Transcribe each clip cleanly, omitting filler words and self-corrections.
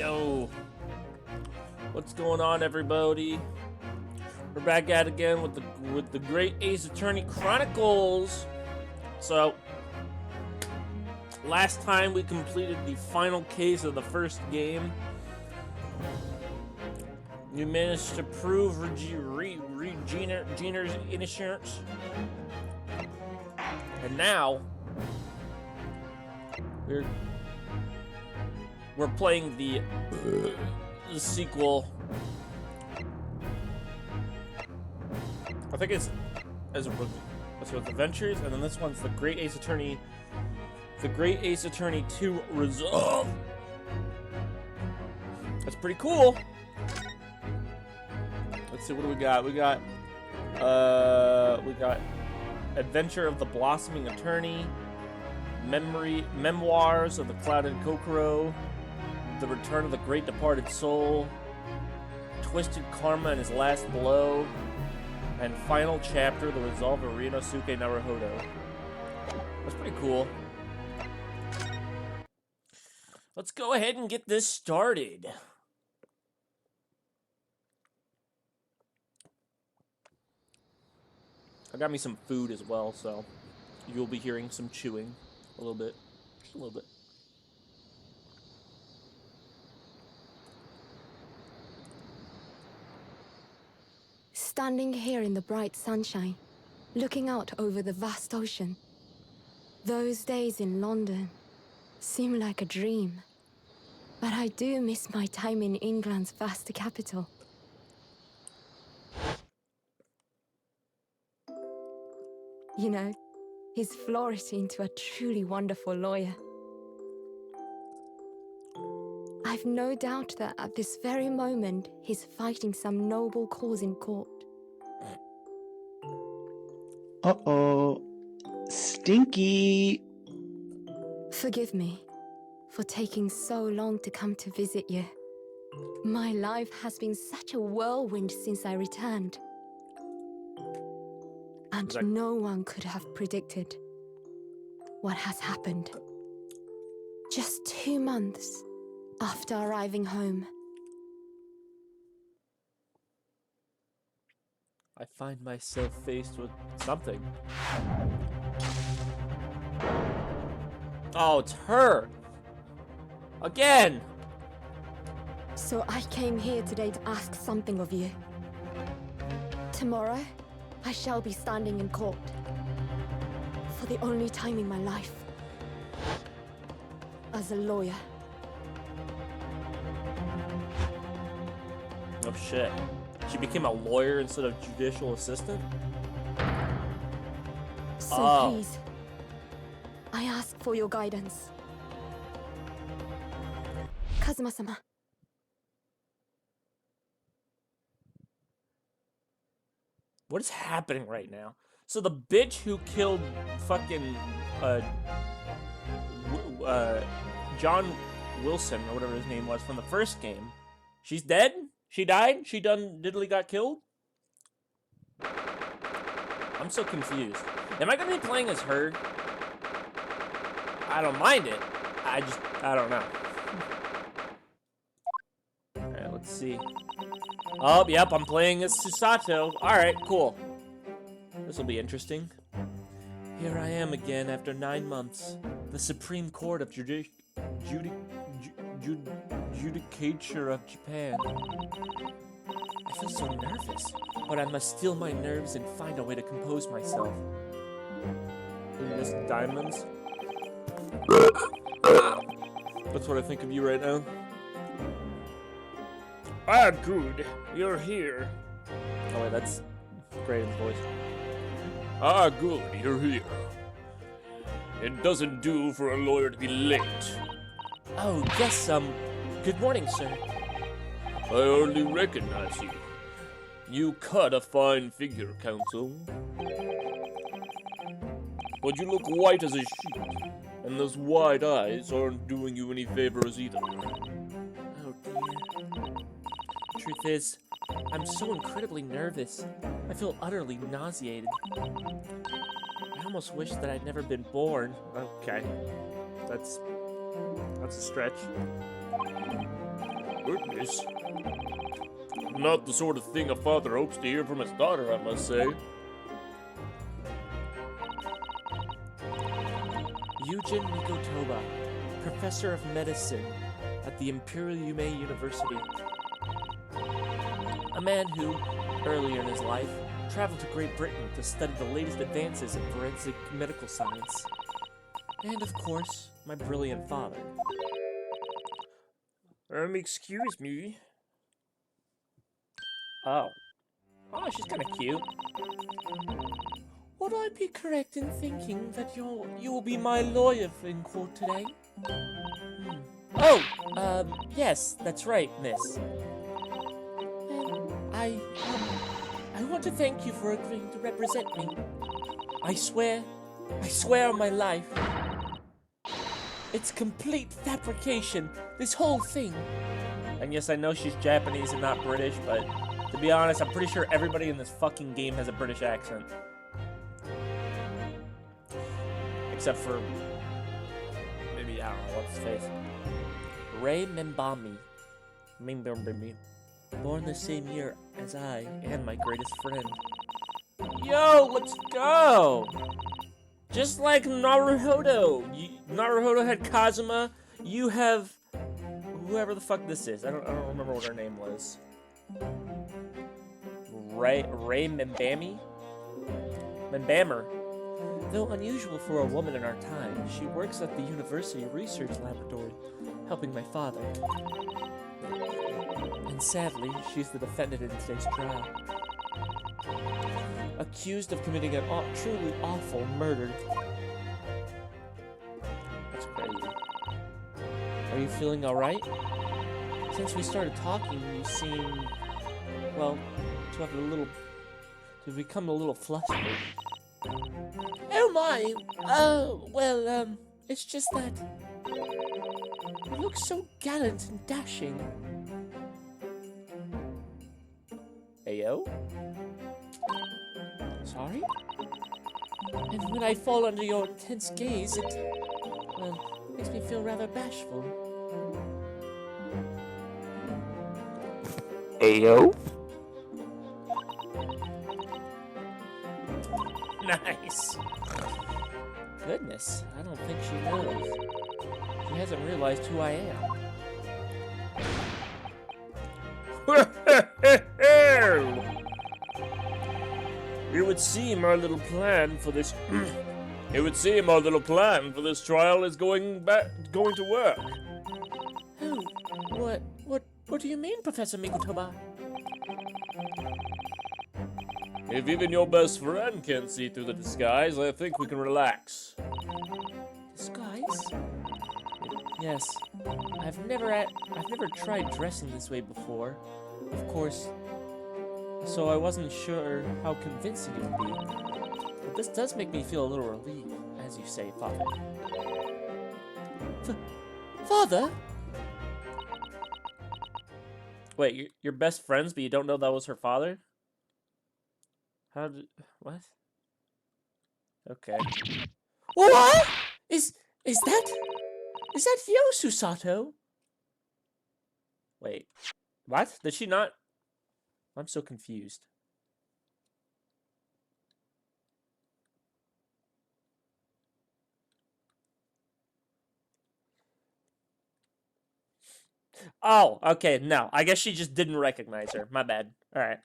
Yo, what's going on, everybody? We're back at it again with the Great Ace Attorney Chronicles. So, last time we completed the final case of the first game. You managed to prove Regina's innocence, and now we're playing the sequel. I think it's Adventures, and then this one's the Great Ace Attorney 2 Resolve. That's pretty cool. Let's see, what do we got? We got Adventure of the Blossoming Attorney, Memoirs of the Clouded Kokoro, The Return of the Great Departed Soul, Twisted Karma and His Last Blow, and final chapter, The Resolve of Ryunosuke Naruhodo. That's pretty cool. Let's go ahead and get this started. I got me some food as well, so you'll be hearing some chewing a little bit. Just a little bit. Standing here in the bright sunshine, looking out over the vast ocean. Those days in London seem like a dream. But I do miss my time in England's vast capital. You know, he's flourished into a truly wonderful lawyer. I've no doubt that at this very moment, he's fighting some noble cause in court. Uh-oh. Stinky! Forgive me for taking so long to come to visit you. My life has been such a whirlwind since I returned. And no one could have predicted what has happened. Just 2 months after arriving home. I find myself faced with something. Oh, it's her! Again! So I came here today to ask something of you. Tomorrow, I shall be standing in court. For the only time in my life. As a lawyer. Oh shit. She became a lawyer instead of judicial assistant? So please, I ask for your guidance. Kazuma-sama. What is happening right now? So the bitch who killed fucking John Wilson or whatever his name was from the first game, she's dead? She died? She diddly got killed? I'm so confused. Am I gonna be playing as her? I don't mind it. I don't know. Alright, let's see. Oh, yep, I'm playing as Susato. Alright, cool. This will be interesting. Here I am again after 9 months. The Supreme Court of Judicature of Japan. I feel so nervous, but I must steel my nerves and find a way to compose myself. Miss Diamonds. That's what I think of you right now. Ah, good. You're here. Oh wait, that's Graydon's voice. Ah, good. You're here. It doesn't do for a lawyer to be late. Oh, yes, good morning, sir. I hardly recognize you. You cut a fine figure, counsel. But you look white as a sheet, and those wide eyes aren't doing you any favors either. Oh, dear. Truth is, I'm so incredibly nervous. I feel utterly nauseated. I almost wish that I'd never been born. Okay. That's a stretch. Goodness. Not the sort of thing a father hopes to hear from his daughter, I must say. Eugen Mikotoba, Professor of Medicine at the Imperial Yume University. A man who, earlier in his life, traveled to Great Britain to study the latest advances in forensic medical science. And of course, my brilliant father. Excuse me. Oh. Oh, she's kind of cute. Would I be correct in thinking that you will be my lawyer in court today? Oh, yes, that's right, miss. I want to thank you for agreeing to represent me. I swear on my life. It's complete fabrication, this whole thing. And yes, I know she's Japanese and not British, but to be honest, I'm pretty sure everybody in this fucking game has a British accent. Except for maybe, I don't know, what's his face? Ray Membami. Born the same year as I and my greatest friend. Yo, let's go! Just like Naruhodo. Naruhodo had Kazuma. You have whoever the fuck this is. I don't remember what her name was. Ray Membami? Membammer. Though unusual for a woman in our time, she works at the university research laboratory, helping my father. And sadly, she's the defendant in today's trial. Accused of committing an truly awful murder. That's crazy. Are you feeling alright? Since we started talking, you seem, well, to become a little flustered. Oh my! Well, it's just that you look so gallant and dashing. Ayo? Sorry? And when I fall under your intense gaze, it makes me feel rather bashful. Ayo? Nice. Goodness, I don't think she knows. She hasn't realized who I am. It would seem our little plan for this trial is going to work. Oh, what do you mean, Professor Mikotoba? If even your best friend can't see through the disguise, I think we can relax. Disguise? Yes. I've never tried dressing this way before. Of course. So I wasn't sure how convincing it would be. But this does make me feel a little relieved, as you say, Father. Father? Wait, you're best friends, but you don't know that was her father? What? Okay. What? Is that Yosu Sato? Wait. What? Did she not? I'm so confused. Oh, okay, no. I guess she just didn't recognize her. My bad. Alright.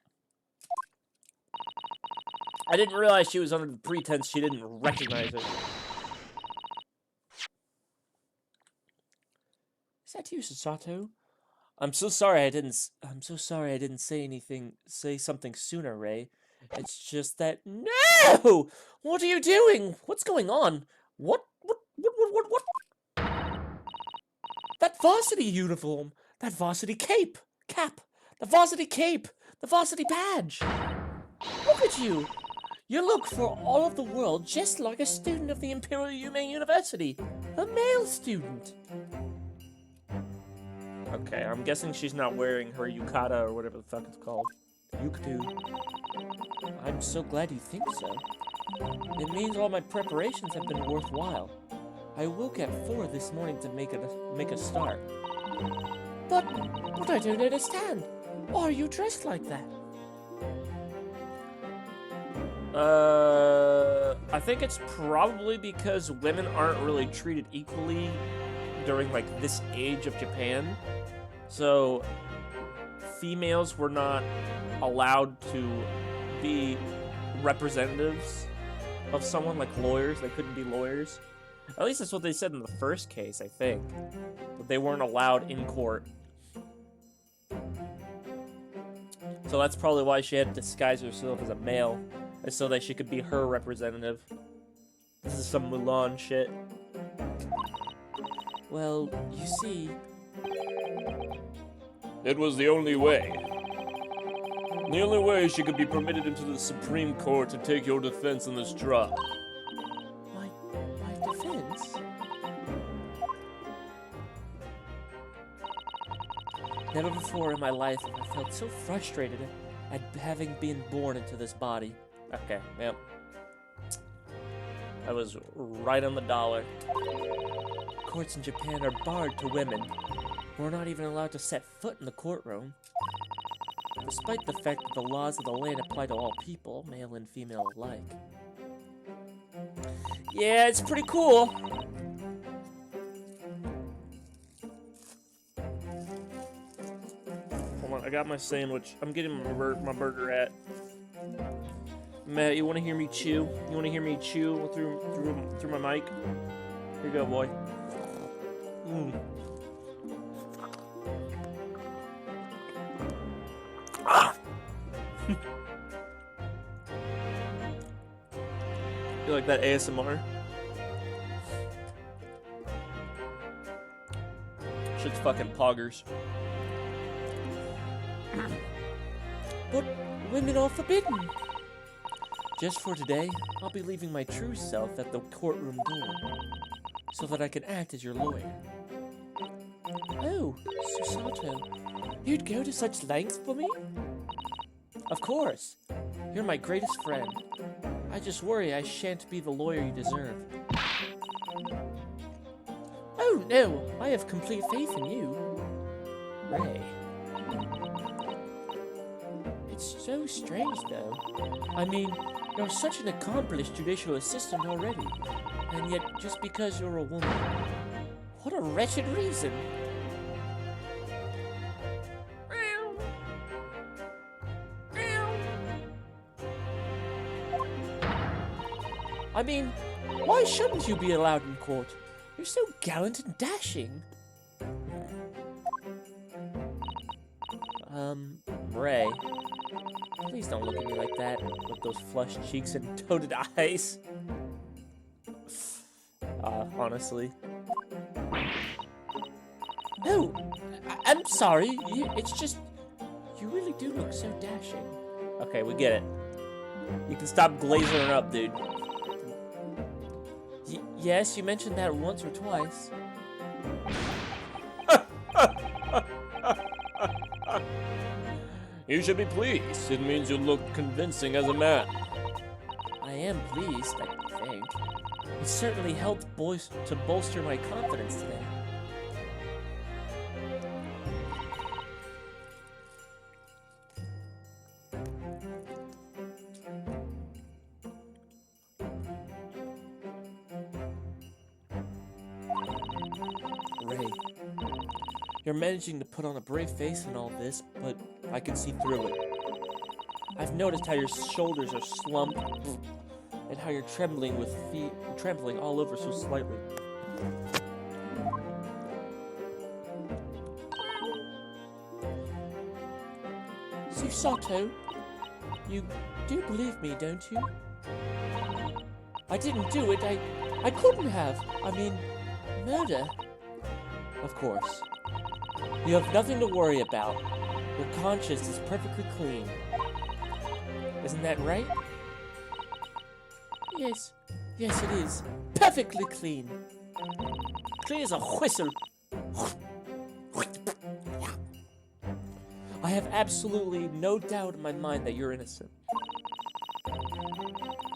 I didn't realize she was under the pretense she didn't recognize her. Is that you, Sato? I'm so sorry I didn't say something sooner, Ray. It's just that no! What are you doing? What's going on? What? That varsity uniform, that varsity cap, the varsity cape, the varsity badge. Look at you. You look for all of the world just like a student of the Imperial Yume University. A male student. Okay, I'm guessing she's not wearing her yukata or whatever the fuck it's called. Yukatu. I'm so glad you think so. It means all my preparations have been worthwhile. I woke at 4 this morning to make a start. But I don't understand. Why are you dressed like that? I think it's probably because women aren't really treated equally during, like, this age of Japan. So, females were not allowed to be representatives of someone, like lawyers. They couldn't be lawyers. At least that's what they said in the first case, I think. That they weren't allowed in court. So that's probably why she had to disguise herself as a male, so that she could be her representative. This is some Mulan shit. Well, you see... It was the only way. The only way she could be permitted into the Supreme Court to take your defense in this trial. My defense? Never before in my life have I felt so frustrated at having been born into this body. Okay, yep. I was right on the dollar. Courts in Japan are barred to women. We're not even allowed to set foot in the courtroom. Despite the fact that the laws of the land apply to all people, male and female alike. Yeah, it's pretty cool. Hold on, I got my sandwich. I'm getting my burger at. Matt, you want to hear me chew? You want to hear me chew through my mic? Here you go, boy. You like that ASMR? Shit's fucking poggers. But women are forbidden. Just for today, I'll be leaving my true self at the courtroom door, so that I can act as your lawyer. Oh, Susato, you'd go to such lengths for me? Of course. You're my greatest friend. I just worry I shan't be the lawyer you deserve. Oh no, I have complete faith in you. Ray. It's so strange though. I mean, you're such an accomplished judicial assistant already, and yet just because you're a woman. What a wretched reason. I mean, why shouldn't you be allowed in court? You're so gallant and dashing. Ray. Please don't look at me like that, with those flushed cheeks and toaded eyes. Honestly. No, I'm sorry. It's just, you really do look so dashing. Okay, we get it. You can stop glazing her up, dude. Yes, you mentioned that once or twice. You should be pleased. It means you look convincing as a man. I am pleased, I think. It certainly helped to bolster my confidence today. Ray, you're managing to put on a brave face in all this, but I can see through it. I've noticed how your shoulders are slumped, and how you're trembling with feet, trembling all over so slightly. Susato, you do believe me, don't you? I didn't do it. I couldn't have. I mean, murder. Of course. You have nothing to worry about. Your conscience is perfectly clean. Isn't that right? Yes. Yes, it is. Perfectly clean. Clean as a whistle. I have absolutely no doubt in my mind that you're innocent.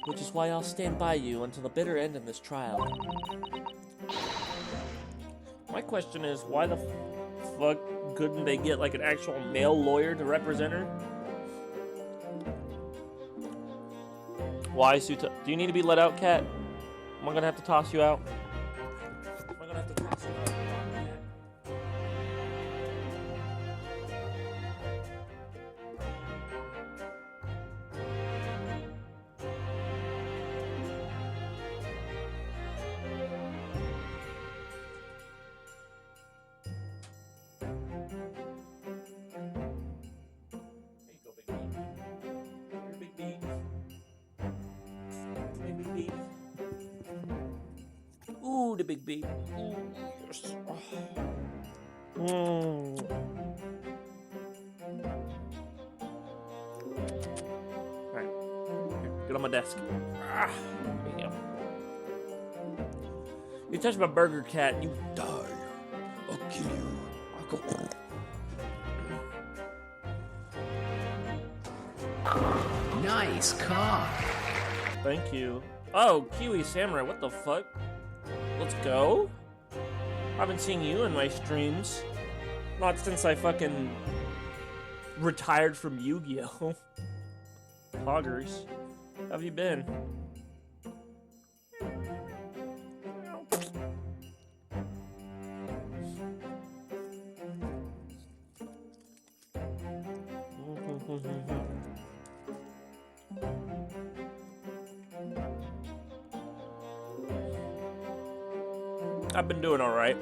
Which is why I'll stand by you until the bitter end of this trial. My question is, why the fuck couldn't they get like an actual male lawyer to represent her? Why, Suta? Do you need to be let out, Cat? Am I gonna have to toss you out? Am I gonna have to toss you out, Cat? There you go, Big B. You're Big B. Hey, Big B. Ooh, the Big B. Ooh, yes. Alright. Here, get on my desk. There you go. You touch my burger, Cat, you die. I'll kill you. I'll go. Nice car. Thank you. Oh, Kiwi Samurai, what the fuck? Let's go? I haven't seen you in my streams. Not since I fucking retired from Yu-Gi-Oh! Poggers. How have you been? I've been doing all right.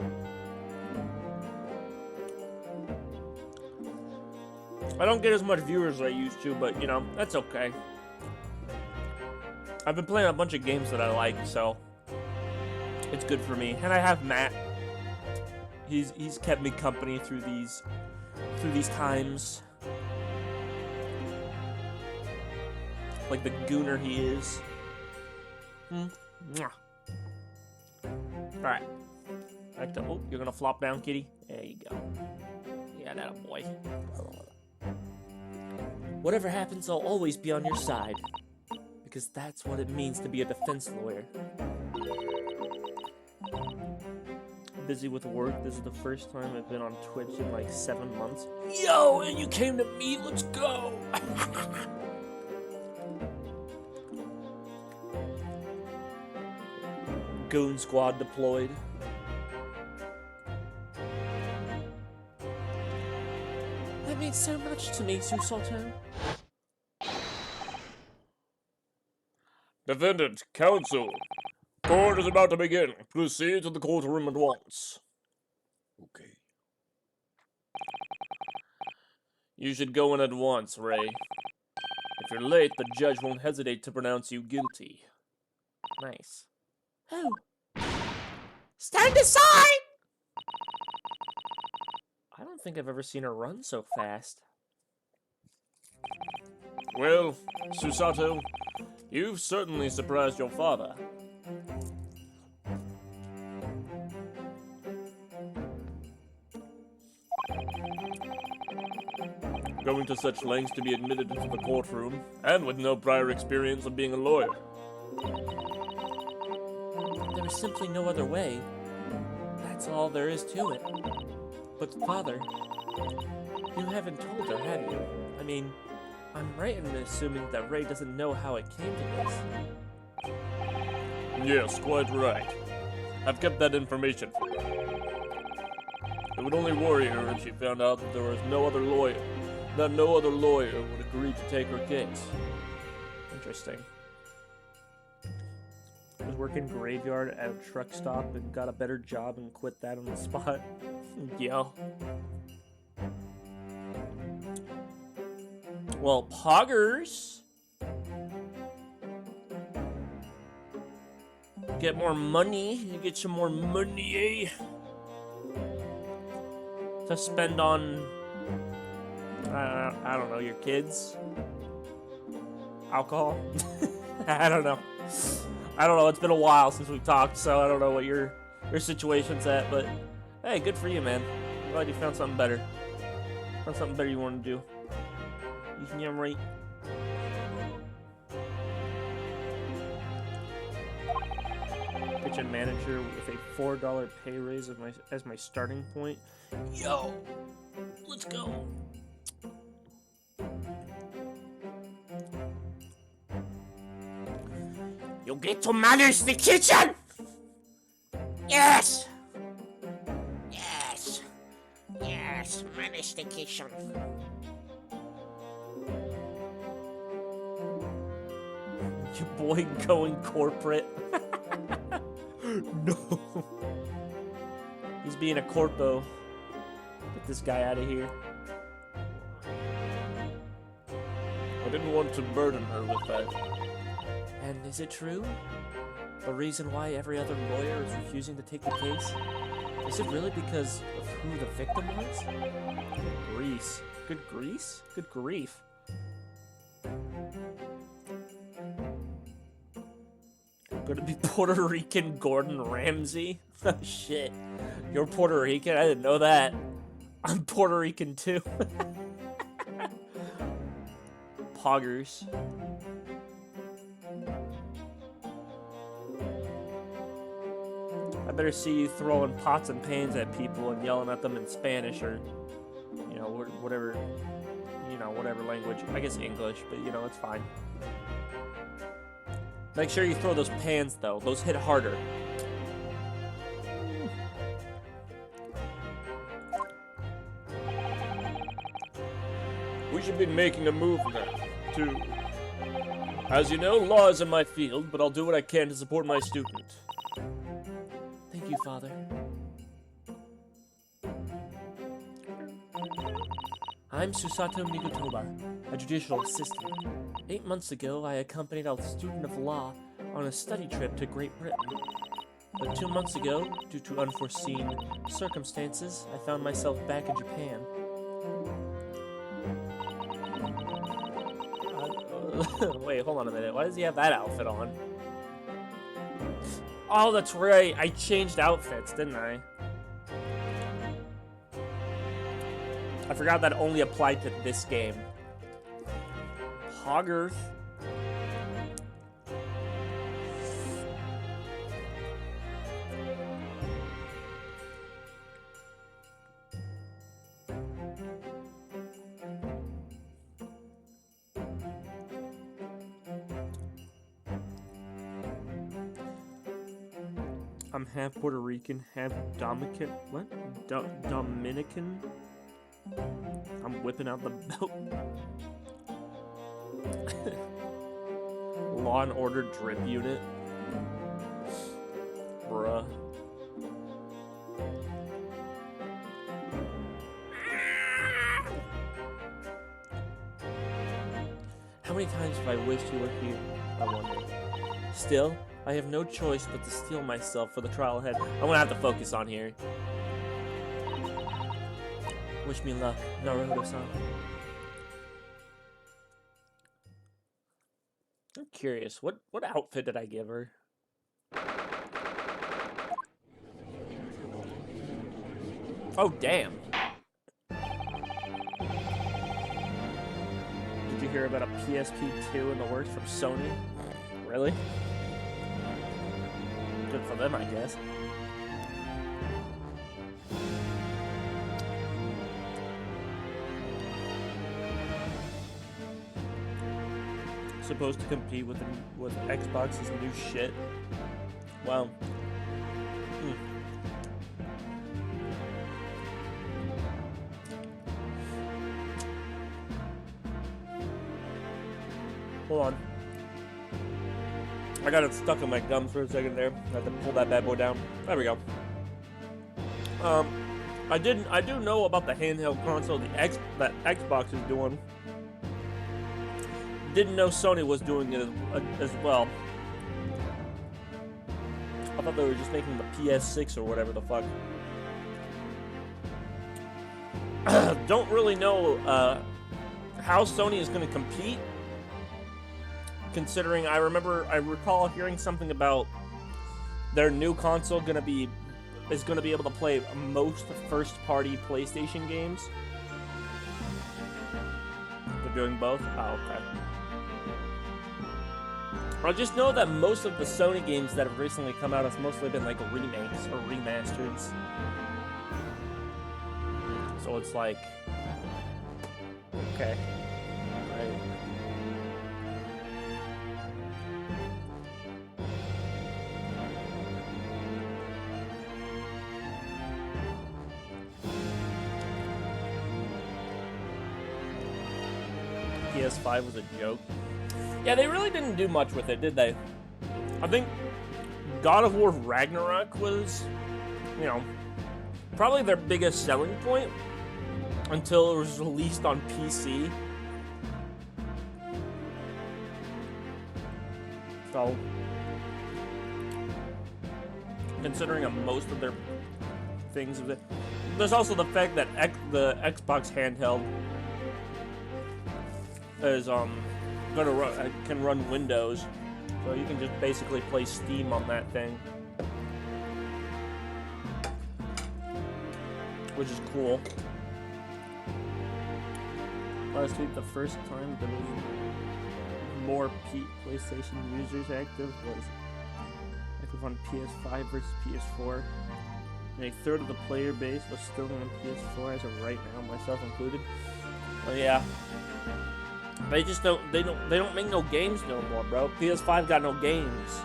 I don't get as much viewers as I used to, but you know, that's okay. I've been playing a bunch of games that I like, so it's good for me. And I have Matt. He's kept me company through these times. Like the gooner he is. Mwah. Alright. Back to, oh, you're gonna flop down, kitty? There you go. Yeah, that a boy. Whatever happens, I'll always be on your side. Because that's what it means to be a defense lawyer. Busy with work. This is the first time I've been on Twitch in like 7 months. Yo, and you came to me? Let's go! Goon squad deployed. That means so much to me, Susato. Defendant, counsel. Court is about to begin. Proceed to the courtroom at once. Okay. You should go in at once, Ray. If you're late, the judge won't hesitate to pronounce you guilty. Nice. Who? Stand aside! I don't think I've ever seen her run so fast. Well, Susato, you've certainly surprised your father. Going to such lengths to be admitted into the courtroom, and with no prior experience of being a lawyer. There was simply no other way. That's all there is to it. But father, you haven't told her, have you? I mean, I'm right in assuming that Ray doesn't know how it came to this. Yes, quite right. I've kept that information from her. It would only worry her if she found out that there was no other lawyer, that no other lawyer would agree to take her case. Interesting. I was working graveyard at a truck stop and got a better job and quit that on the spot. Yeah. Well, poggers. Get more money. You get some more money, eh? To spend on, I don't know, your kids? Alcohol? I don't know. It's been a while since we've talked, so I don't know what your situation's at, but hey, good for you, man. I'm glad you found something better. Found something better you want to do. Yeah, right. kitchen manager with a $4 pay raise as my starting point. Yo, let's go. You get to manage the kitchen. Yes. Yes. Yes, manage the kitchen. Your boy going corporate. No. He's being a corpo. Get this guy out of here. I didn't want to burden her with that. And is it true? The reason why every other lawyer is refusing to take the case? Is it really because of who the victim was? Grease. Good grease? Good grief. I'm gonna be Puerto Rican Gordon Ramsay? Oh shit. You're Puerto Rican? I didn't know that. I'm Puerto Rican too. Poggers. I better see you throwing pots and pans at people and yelling at them in Spanish or, you know, whatever, whatever language. I guess English, but, you know, it's fine. Make sure you throw those pans, though. Those hit harder. We should be making a move now, too. As you know, law isn't my field, but I'll do what I can to support my student. Thank you, Father. I'm Susato Migutoba, a judicial assistant. 8 months ago, I accompanied a student of law on a study trip to Great Britain. But 2 months ago, due to unforeseen circumstances, I found myself back in Japan. Wait, hold on a minute. Why does he have that outfit on? Oh, that's right. I changed outfits, didn't I? I forgot that only applied to this game. Hogarth. I'm half Puerto Rican, half Dominican. What? Dominican? I'm whipping out the belt. Law and Order drip unit. Bruh. How many times have I wished you were here? I wonder. Still, I have no choice but to steel myself for the trial ahead. I'm gonna have to focus on here. Wish me luck, Naruto-san. I'm curious, what outfit did I give her? Oh, damn. Did you hear about a PSP 2 in the works from Sony? Really? Good for them, I guess. Supposed to compete with Xbox's new shit. Wow. Hold on. I got it stuck in my gums for a second there. I have to pull that bad boy down. There we go. I do know about the handheld console that Xbox is doing. Didn't know Sony was doing it as well. I thought they were just making the PS6 or whatever the fuck. Don't really know how Sony is going to compete. Considering I recall hearing something about their new console is gonna be able to play most first-party PlayStation games. They're doing both? Oh, okay. I just know that most of the Sony games that have recently come out have mostly been like remakes or remasters. So it's like, okay, right. PS5 was a joke. Yeah, they really didn't do much with it, did they? I think God of War Ragnarok was, you know, probably their biggest selling point until it was released on PC. So, considering most of their things, there's also the fact that the Xbox handheld is gonna run, can run Windows, so you can just basically play Steam on that thing, which is cool. Last week, the first time there was more PlayStation users active was active on PS5 versus PS4. And a third of the player base was still on PS4 as of right now, myself included. Well, yeah. They just don't make no games no more, bro. PS5 got no games.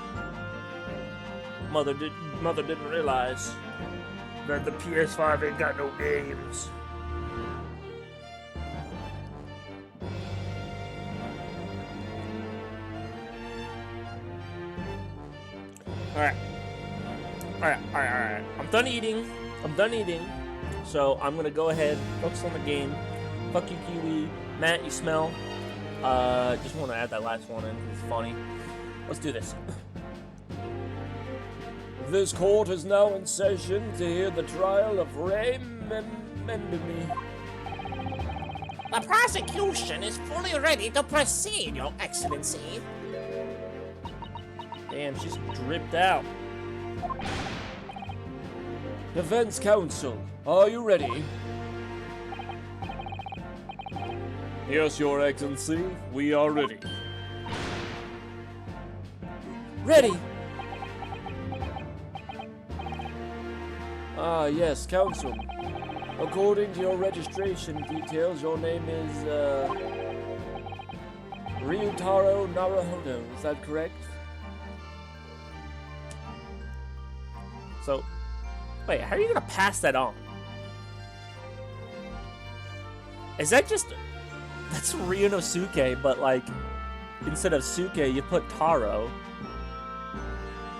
Mother didn't realize that the PS5 ain't got no games. Alright. I'm done eating. So I'm gonna go ahead, focus on the game. Fuck you, Kiwi. Matt, you smell. Just want to add that last one in. It's funny. Let's do this. This court is now in session to hear the trial of Ray Mendemy. The prosecution is fully ready to proceed, Your Excellency. Damn, she's dripped out. Defense counsel, are you ready? Yes, Your Excellency, we are ready. Ready! Ah, yes, counsel. According to your registration details, your name is, Ryutaro Naruhodo, is that correct? So, wait, how are you gonna pass that on? Is that just... That's Ryunosuke, but like, instead of Suke, you put Taro.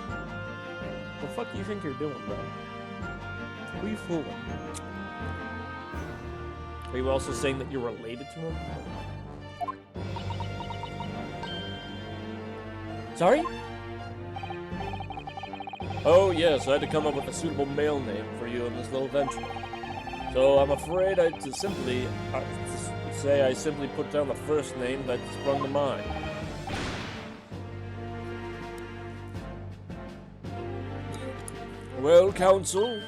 What the fuck do you think you're doing, bro? Who are you fooling? Are you also saying that you're related to him? Sorry? Oh yes, I had to come up with a suitable male name for you in this little venture. So I'm afraid I simply put down the first name that sprung to mind. Well, counsel?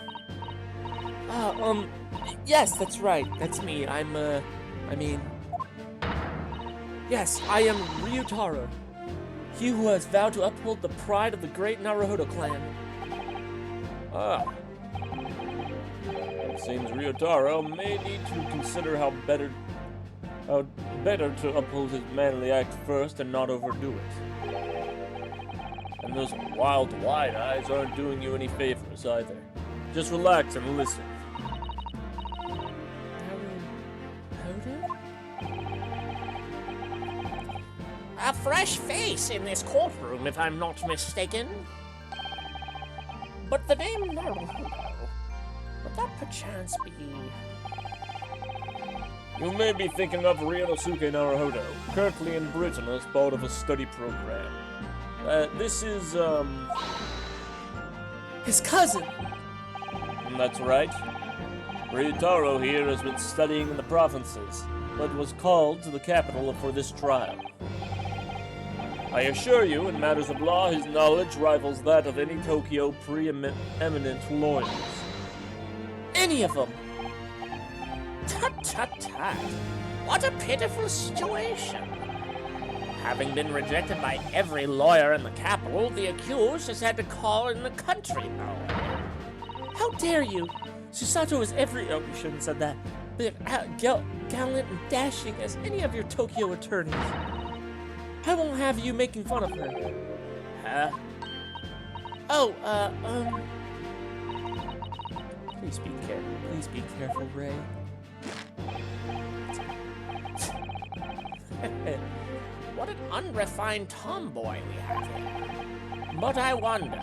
Yes, that's right. That's me. Yes, I am Ryutaro. He who has vowed to uphold the pride of the great Naruhodo clan. Ah. It seems Ryutaro may need to consider how better to uphold his manly act first and not overdo it. And those wild, wide eyes aren't doing you any favors either. Just relax and listen. A fresh face in this courtroom, if I'm not mistaken. But the name Naruhodo, would that perchance be... You may be thinking of Ryunosuke Naruhodo, currently in Britain as part of a study program. This is, His cousin! That's right. Ryutaro here has been studying in the provinces, but was called to the capital for this trial. I assure you, in matters of law, his knowledge rivals that of any Tokyo preeminent lawyers. Any of them! Tut, tut, tut. What a pitiful situation. Having been rejected by every lawyer in the capital, the accused has had to call in the country lawyer. How dare you? Susato is every... Oh, you shouldn't have said that. But gallant and dashing as any of your Tokyo attorneys. I won't have you making fun of her. Huh? Please be careful. Please be careful, Ray. What an unrefined tomboy we have here. But I wonder,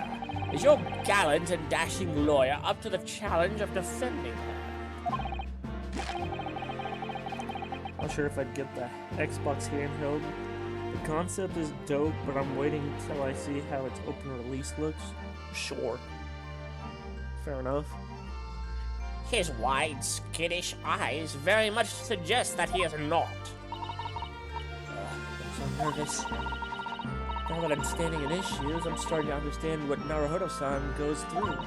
is your gallant and dashing lawyer up to the challenge of defending her? Not sure if I'd get the Xbox handheld. The concept is dope, but I'm waiting until I see how its open release looks. Sure. Fair enough. His wide, skittish eyes very much suggest that he is not. I'm so nervous. Now that I'm standing in his shoes, I'm starting to understand what Naruhodo-san goes through.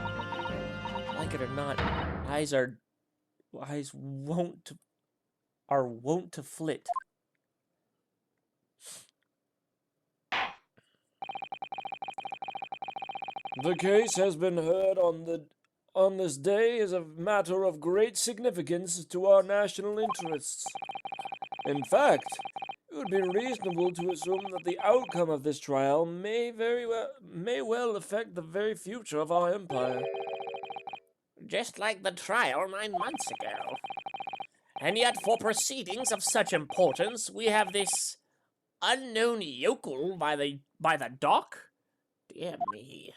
Like it or not, eyes wont to flit. The case has been heard on this day as a matter of great significance to our national interests. In fact, it would be reasonable to assume that the outcome of this trial may well affect the very future of our empire. Just like the trial 9 months ago. And yet for proceedings of such importance, we have this unknown yokel by the dock? Dear me.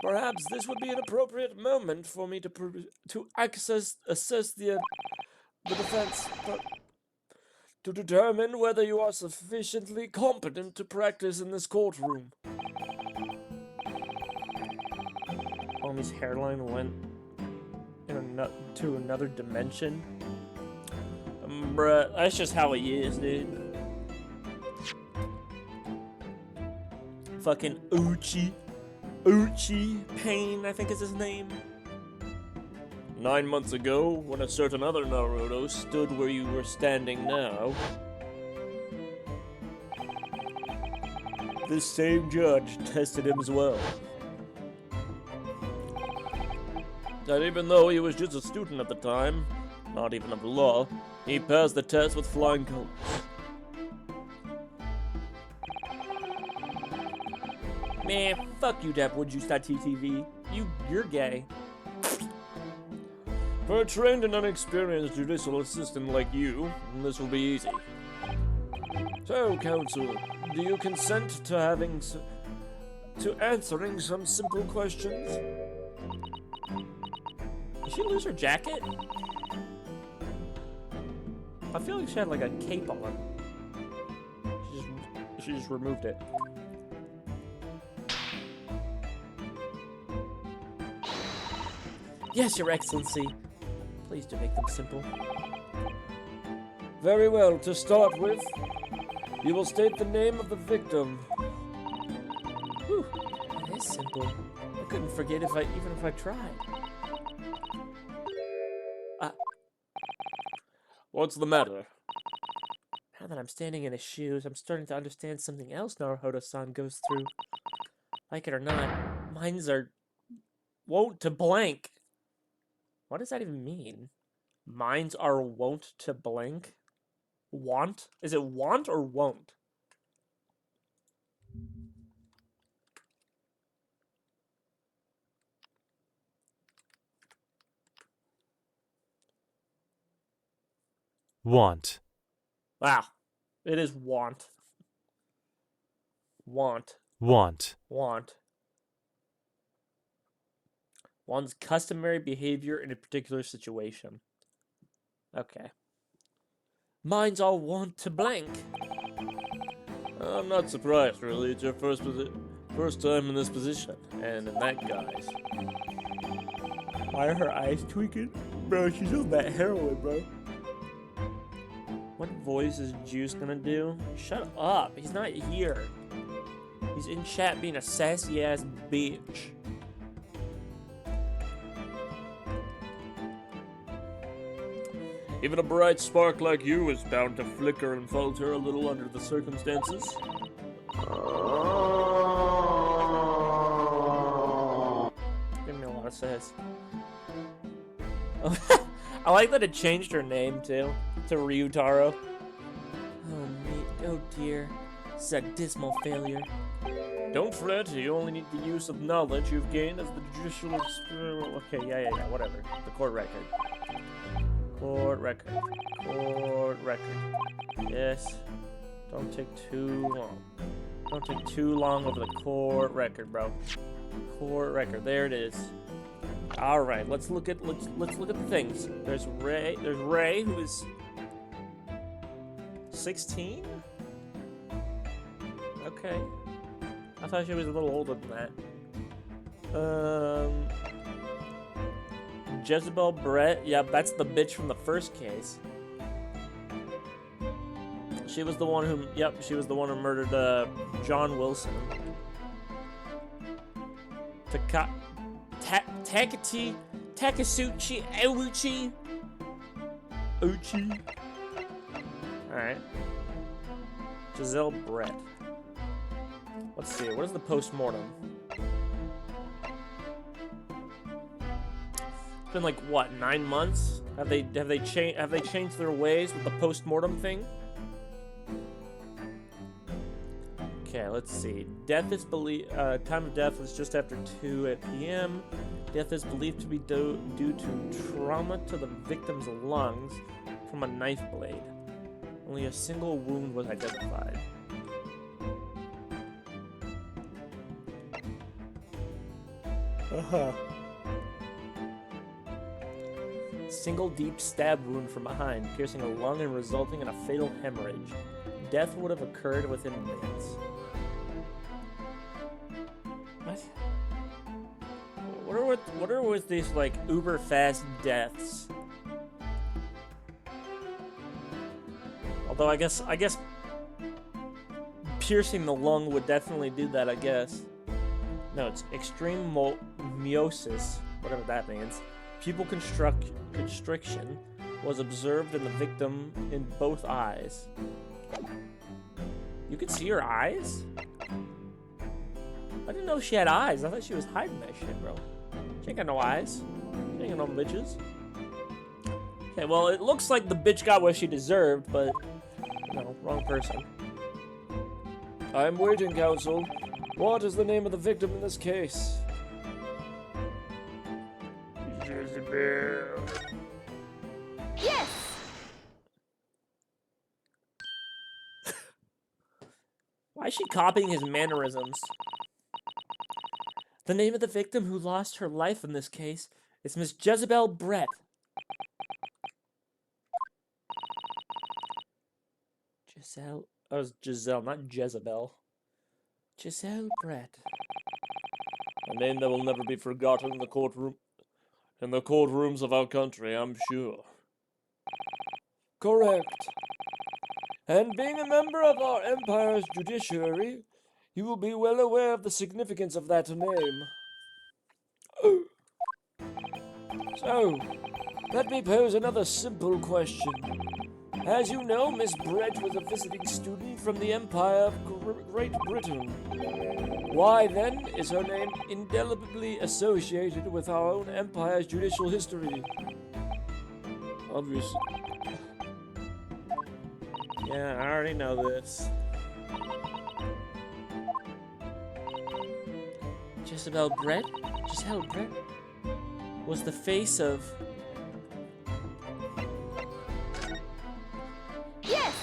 Perhaps this would be an appropriate moment for me to assess the defense, but to determine whether you are sufficiently competent to practice in this courtroom. Homie's hairline went to another dimension. Bruh, that's just how he is, dude. Fucking Uchi Pain, I think is his name. 9 months ago, when a certain other Naruto stood where you were standing now, this same judge tested him as well. And even though he was just a student at the time, not even of the law, he passed the test with flying colors. Man, fuck you, DapWoodJuice.ttv. You're gay. For a trained and unexperienced judicial assistant like you, this will be easy. So, counsel, do you consent to answering some simple questions? Did she lose her jacket? I feel like she had like a cape on. She just removed it. Yes, Your Excellency. Please do make them simple. Very well, to start with, you will state the name of the victim. Whew, that is simple. I couldn't forget even if I tried. What's the matter? Now that I'm standing in his shoes, I'm starting to understand something else Naruhodo-san goes through. Like it or not, minds are wont to blank. What does that even mean? Minds are wont to blank? Want? Is it want or won't? Want. Wow. It is want. Want. Want. Want. One's customary behavior in a particular situation. Okay. Minds all want to blank. I'm not surprised, really. It's your first time in this position, and in that guise. Why are her eyes tweaking? Bro, she's on that heroin, bro. What voice is Juice gonna do? Shut up, he's not here. He's in chat being a sassy ass bitch. Even a bright spark like you is bound to flicker and falter a little under the circumstances. Give me a lot of sense. I like that it changed her name too to Ryutaro. Oh dear, this is a dismal failure. Don't fret, you only need the use of knowledge you've gained as the judicial Okay, yeah, whatever. The court record. Court record. Yes. Don't take too long. Don't take too long over the court record, bro. Court record. There it is. All right, let's look at the things. There's Ray, who is 16. Okay. I thought she was a little older than that. Jezebel Brett. Yep, that's the bitch from the first case. She was the one who. Yep, she was the one who murdered John Wilson. Takasuchi Ouchi. Alright. Giselle Brett. Let's see, what is the post-mortem? It's been like what, 9 months? Have they changed their ways with the post-mortem thing? Okay, let's see. Death is time of death was just after 2 p.m. Death is believed to be due to trauma to the victim's lungs from a knife blade. Only a single wound was identified. Single deep stab wound from behind, piercing a lung and resulting in a fatal hemorrhage. Death would have occurred within minutes. What are with these like uber fast deaths? Although I guess piercing the lung would definitely do that, I guess. No, it's extreme meiosis, whatever that means. Pupil constriction was observed in the victim in both eyes. You could see her eyes? I didn't know she had eyes. I thought she was hiding that shit, bro. She ain't got no eyes. She ain't got no bitches. Okay, well, it looks like the bitch got what she deserved, but, no, wrong person. I'm waiting, counsel. What is the name of the victim in this case? Jezebel. Yes! Why is she copying his mannerisms? The name of the victim who lost her life in this case is Miss Jezebel Brett. Giselle. Oh, it's Giselle, not Jezebel. Giselle Brett. A name that will never be forgotten in the courtrooms of our country, I'm sure. Correct. And being a member of our empire's judiciary, you will be well aware of the significance of that name. So, let me pose another simple question. As you know, Miss Brett was a visiting student from the Empire of Great Britain. Why, then, is her name indelibly associated with our own empire's judicial history? Obviously. Yeah, I already know this. Giselle Brett was the face of... Yes!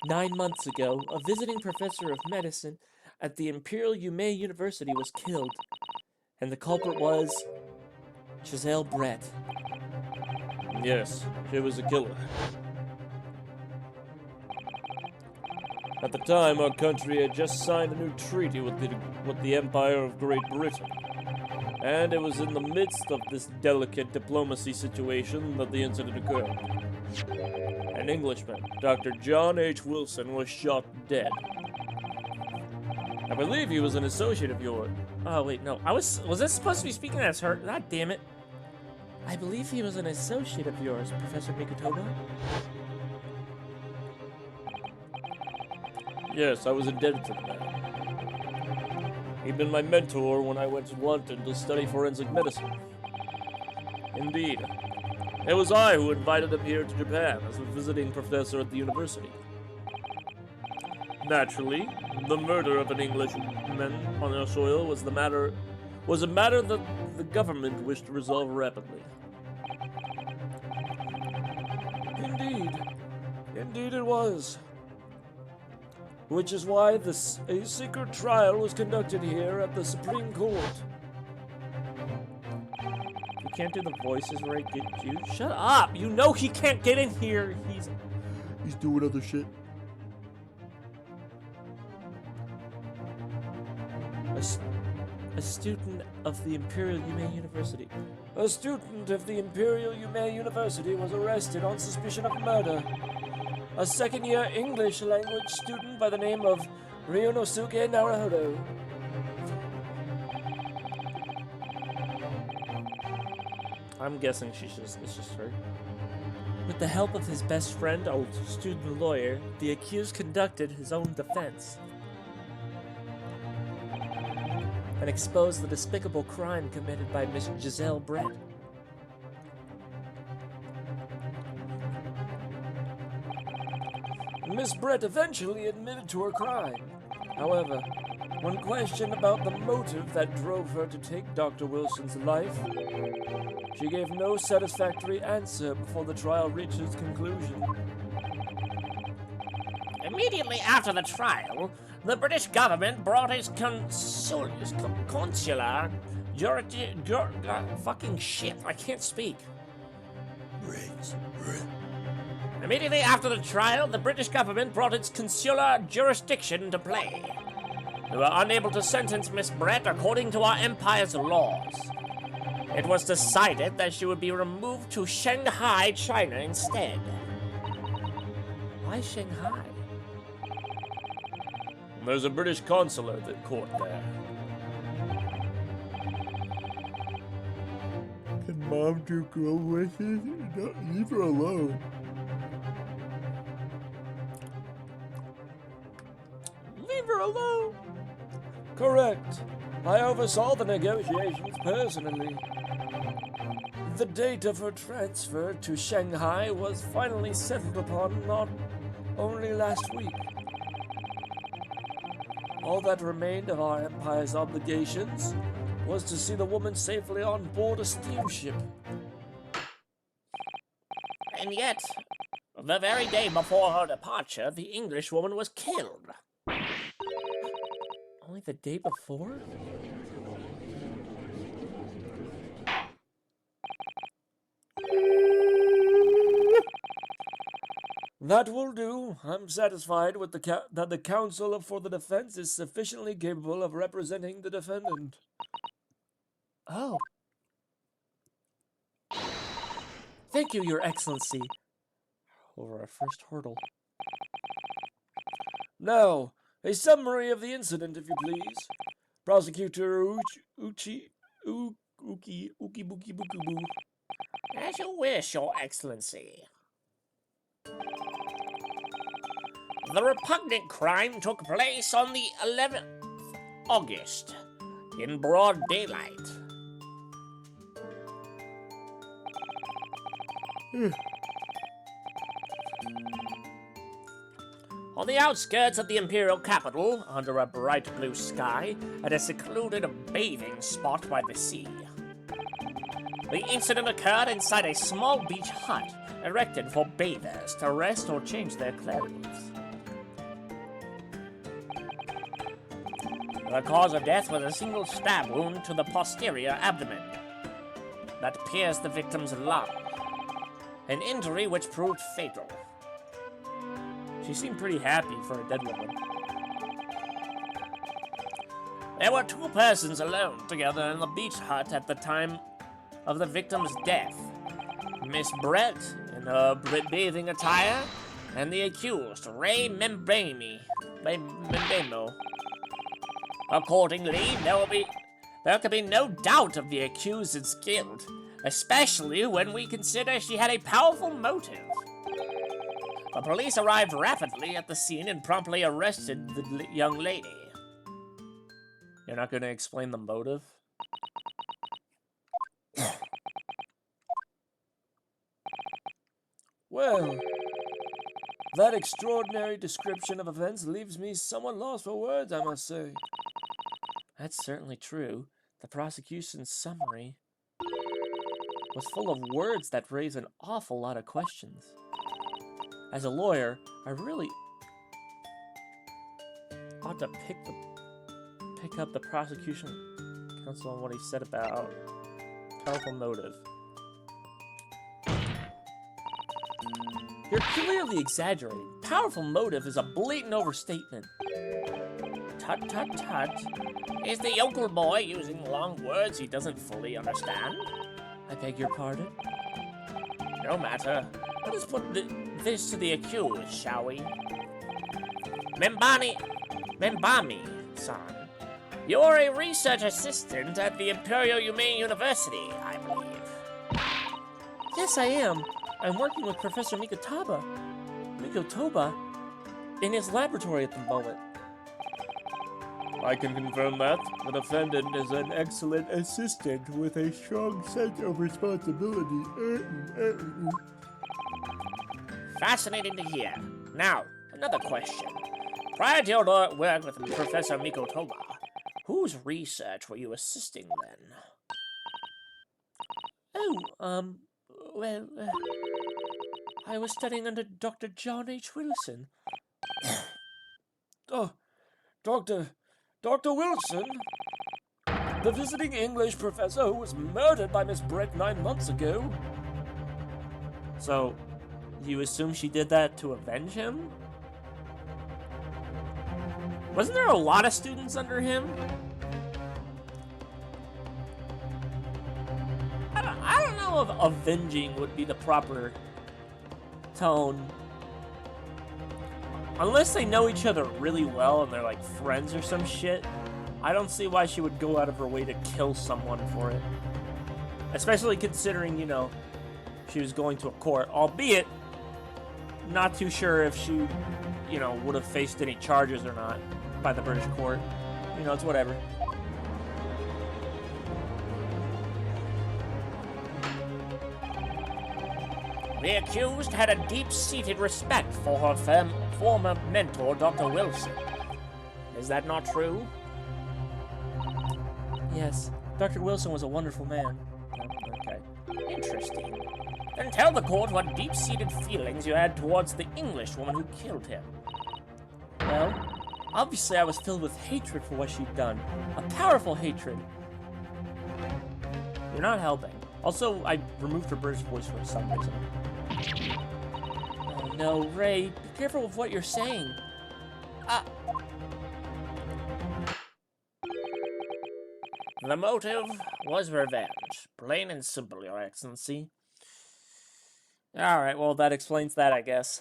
9 months ago, a visiting professor of medicine at the Imperial Yume University was killed, and the culprit was Giselle Brett. Yes, she was a killer. At the time, our country had just signed a new treaty with the Empire of Great Britain. And it was in the midst of this delicate diplomacy situation that the incident occurred. An Englishman, Dr. John H. Wilson, was shot dead. I believe he was an associate of yours. Oh, wait, no. Was this supposed to be speaking as her? God damn it. I believe he was an associate of yours, Professor Mikotoba. Yes, I was indebted to the man. He'd been my mentor when I went to London to study forensic medicine. Indeed. It was I who invited him here to Japan as a visiting professor at the university. Naturally, the murder of an Englishman on our soil was a matter that the government wished to resolve rapidly. Indeed it was. Which is why a secret trial was conducted here at the Supreme Court. You can't do the voices right, get you? Shut up! You know he can't get in here! He's doing other shit. a student of the Imperial Yume University. A student of the Imperial Yume University was arrested on suspicion of murder. A second-year English language student by the name of Ryonosuke Naruhodo. I'm guessing it's just her. With the help of his best friend, a student lawyer, the accused conducted his own defense and exposed the despicable crime committed by Miss Giselle Brett. Miss Brett eventually admitted to her crime. However, when questioned about the motive that drove her to take Dr. Wilson's life, she gave no satisfactory answer before the trial reached its conclusion. Immediately after the trial, the British government brought its consular fucking shit, I can't speak. Immediately after the trial, the British government brought its consular jurisdiction into play. They were unable to sentence Miss Brett according to our empire's laws. It was decided that she would be removed to Shanghai, China instead. Why Shanghai? There's a British consulate at court there. Can Mom do girl wishes? Don't leave her alone. Leave her alone. Correct. I oversaw the negotiations personally. The date of her transfer to Shanghai was finally settled upon not only last week. All that remained of our empire's obligations was to see the woman safely on board a steamship. And yet, the very day before her departure, the Englishwoman was killed. Only the day before? That will do. I'm satisfied with that the counsel for the defense is sufficiently capable of representing the defendant. Oh. Thank you, Your Excellency. Over our first hurdle. Now, a summary of the incident, if you please. Prosecutor Uki Buki Buki Boo. As you wish, Your Excellency. The repugnant crime took place on the 11th August, in broad daylight. On the outskirts of the imperial capital, under a bright blue sky, at a secluded bathing spot by the sea. The incident occurred inside a small beach hut, erected for bathers to rest or change their clothes. The cause of death was a single stab wound to the posterior abdomen that pierced the victim's lung, an injury which proved fatal. She seemed pretty happy for a dead woman. There were two persons alone together in the beach hut at the time of the victim's death. Miss Brett in her bathing attire, and the accused, Ray Membemo. Accordingly, there could be no doubt of the accused's guilt, especially when we consider she had a powerful motive. The police arrived rapidly at the scene and promptly arrested the young lady. You're not going to explain the motive? Well, that extraordinary description of events leaves me somewhat lost for words, I must say. That's certainly true. The prosecution's summary was full of words that raise an awful lot of questions. As a lawyer, I really ought to pick up the prosecution counsel on what he said about powerful motive. You're clearly exaggerating. Powerful motive is a blatant overstatement. Tut, tut, tut. Is the yokel boy using long words he doesn't fully understand? I beg your pardon? No matter. Let us put this to the accused, shall we? Membami-san. You're a research assistant at the Imperial Humane University, I believe. Yes, I am. I'm working with Professor Mikotoba in his laboratory at the moment. I can confirm that. The defendant is an excellent assistant with a strong sense of responsibility. Fascinating to hear. Now, another question. Prior to your work with Professor Mikotoba, whose research were you assisting then? Oh, well, I was studying under Dr. John H. Wilson. Oh, Dr. Wilson? The visiting English professor who was murdered by Miss Brett 9 months ago. So, you assume she did that to avenge him? Wasn't there a lot of students under him? I don't know if avenging would be the proper tone. Unless they know each other really well and they're like friends or some shit, I don't see why she would go out of her way to kill someone for it. Especially considering, you know, she was going to a court, albeit not too sure if she, you know, would have faced any charges or not by the British court. You know, it's whatever. The accused had a deep-seated respect for her former mentor, Dr. Wilson. Is that not true? Yes, Dr. Wilson was a wonderful man. Okay. Interesting. Then tell the court what deep-seated feelings you had towards the English woman who killed him. Well, obviously I was filled with hatred for what she'd done. A powerful hatred. You're not helping. Also, I removed her British voice for some reason. Oh no, Ray, be careful with what you're saying. The motive was revenge. Plain and simple, Your Excellency. Alright, well, that explains that, I guess.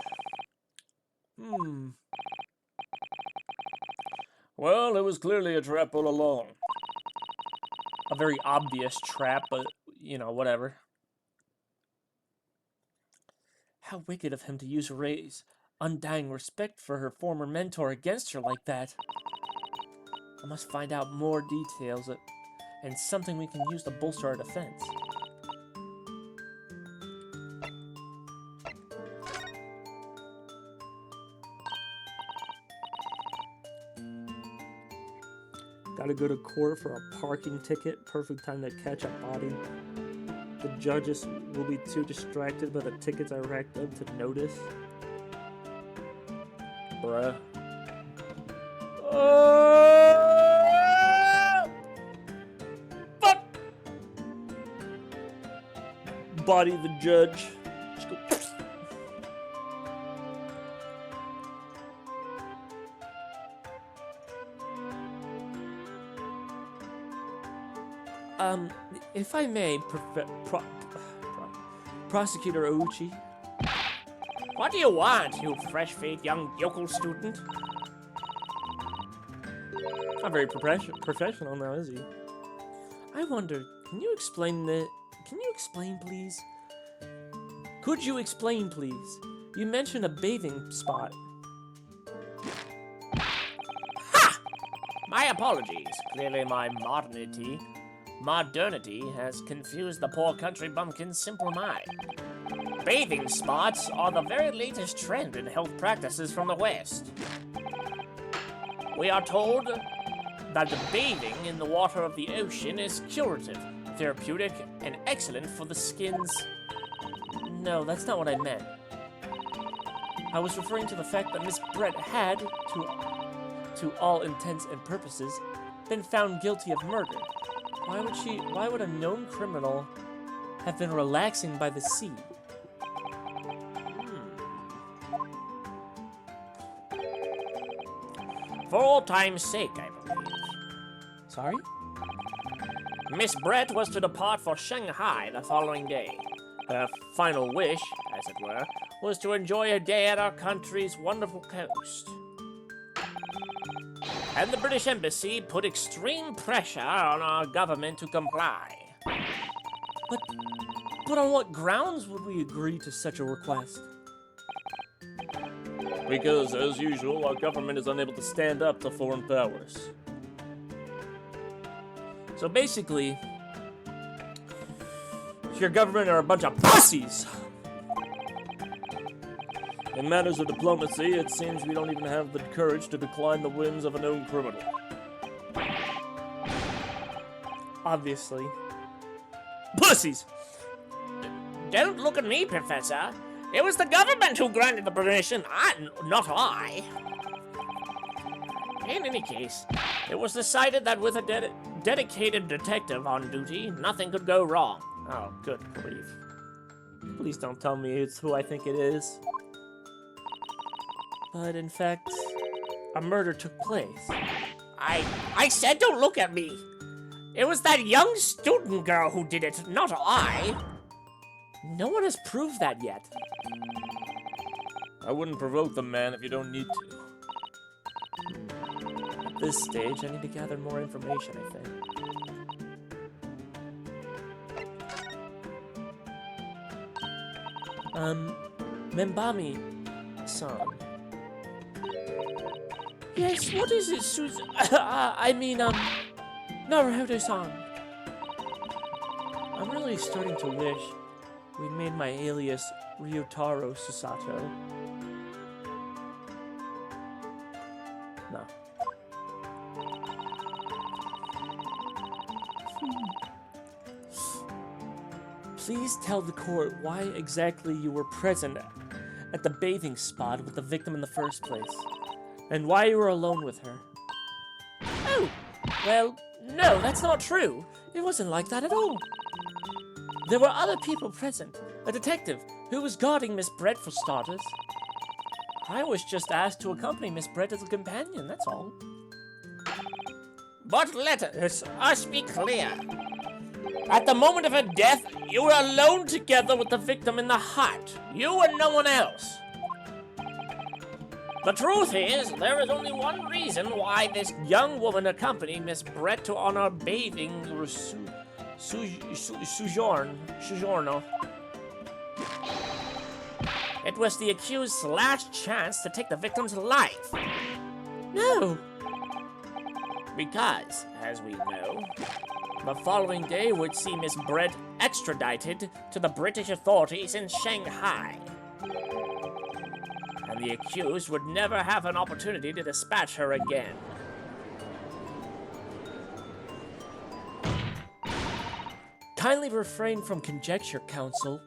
Well, it was clearly a trap all along. A very obvious trap, but, you know, whatever. How wicked of him to use Ray's undying respect for her former mentor against her like that. I must find out more details and something we can use to bolster our defense. Gotta go to court for a parking ticket. Perfect time to catch a body. The judges will be too distracted by the tickets I racked up to notice. Bruh. Fuck! Body the judge. Just go. If I may, Prosecutor Ouchi. What do you want, you fresh-faced young yokel student? Not very professional now, is he? I wonder, can can you explain, please? Could you explain, please? You mentioned a bathing spot. My apologies. Clearly my modernity has confused the poor country bumpkin's simple mind. Bathing spots are the very latest trend in health practices from the West. We are told that the bathing in the water of the ocean is curative, therapeutic, and excellent for the skin's... No, that's not what I meant. I was referring to the fact that Miss Brett had, to all intents and purposes, been found guilty of murder. Why would a known criminal have been relaxing by the sea? For old time's sake, I believe. Sorry? Miss Brett was to depart for Shanghai the following day. Her final wish, as it were, was to enjoy a day at our country's wonderful coast. And the British Embassy put extreme pressure on our government to comply. But on what grounds would we agree to such a request? Because, as usual, our government is unable to stand up to foreign powers. So basically, your government are a bunch of pussies! In matters of diplomacy, it seems we don't even have the courage to decline the whims of a known criminal. Obviously. Pussies! Don't look at me, Professor. It was the government who granted the permission, not I. In any case, it was decided that with a dedicated detective on duty, nothing could go wrong. Oh, good grief. Please don't tell me it's who I think it is. But in fact, a murder took place. I said don't look at me. It was that young student girl who did it, not I. No one has proved that yet. I wouldn't provoke the man if you don't need to. At this stage, I need to gather more information, I think. Membami-san. Yes, what is it, Naruhodo-san. I'm really starting to wish we'd made my alias Ryotaro Susato. No. Please tell the court why exactly you were present at the bathing spot with the victim in the first place, and why you were alone with her. Oh, well, no, that's not true. It wasn't like that at all. There were other people present. A detective who was guarding Miss Brett, for starters. I was just asked to accompany Miss Brett as a companion, that's all. But let us be clear. At the moment of her death, you were alone together with the victim in the hut. You and no one else. The truth is, there is only one reason why this young woman accompanied Miss Brett on her bathing sojourno. It was the accused's last chance to take the victim's life. No! Because, as we know, the following day would see Miss Brett extradited to the British authorities in Shanghai. And the accused would never have an opportunity to dispatch her again. Kindly refrain from conjecture, counsel.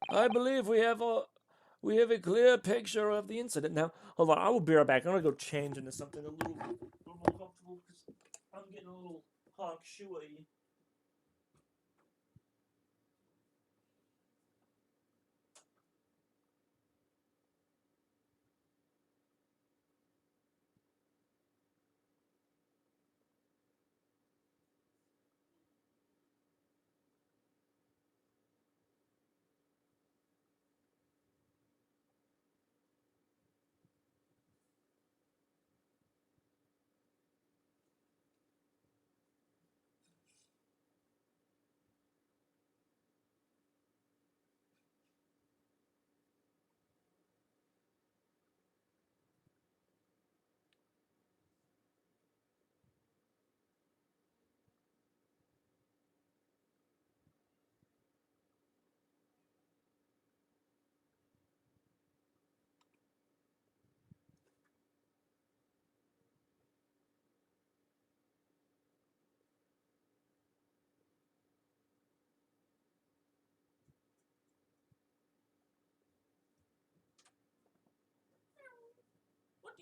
I believe we have a clear picture of the incident. Now, hold on, I will be right back. I'm gonna go change into something a little more comfortable because I'm getting a little honk shoey.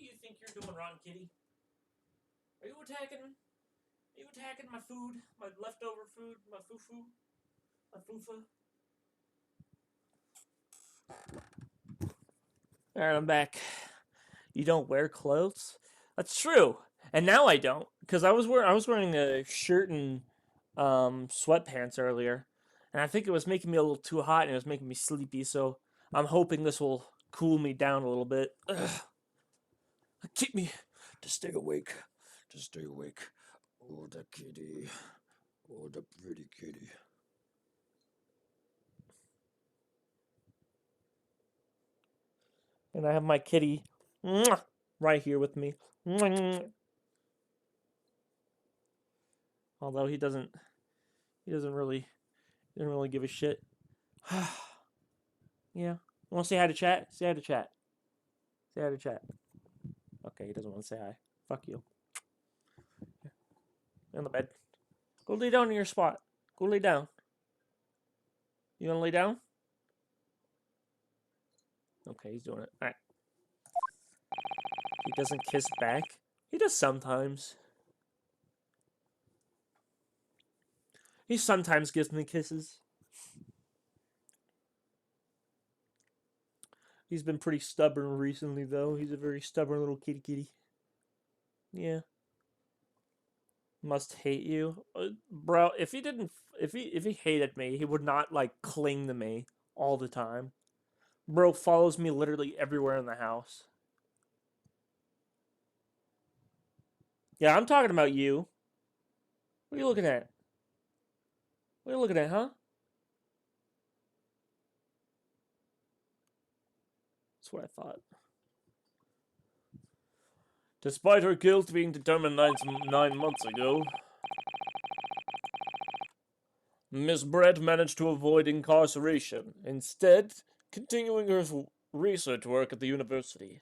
do you think you're doing wrong, kitty? Are you attacking? Are you attacking my food? My leftover food? My fufu? My fufa? Alright, I'm back. You don't wear clothes? That's true. And now I don't, because I was wearing a shirt and sweatpants earlier, and I think it was making me a little too hot and it was making me sleepy. So I'm hoping this will cool me down a little bit. Ugh. Keep me to stay awake. To stay awake. Oh, the kitty. Oh, the pretty kitty. And I have my kitty right here with me. Although he doesn't really give a shit. Yeah. You want to say hi to chat? Say hi to chat. Say hi to chat. Okay, he doesn't want to say hi. Fuck you. On the bed. Go lay down in your spot. Go lay down. You want to lay down? Okay, he's doing it. Alright. He doesn't kiss back. He does sometimes. He sometimes gives me kisses. He's been pretty stubborn recently, though. He's a very stubborn little kitty. Yeah. Must hate you. Bro, if he hated me, he would not, like, cling to me all the time. Bro follows me literally everywhere in the house. Yeah, I'm talking about you. What are you looking at? What are you looking at, huh? That's what I thought. Despite her guilt being determined 9 months ago, Miss Brett managed to avoid incarceration, instead continuing her research work at the university.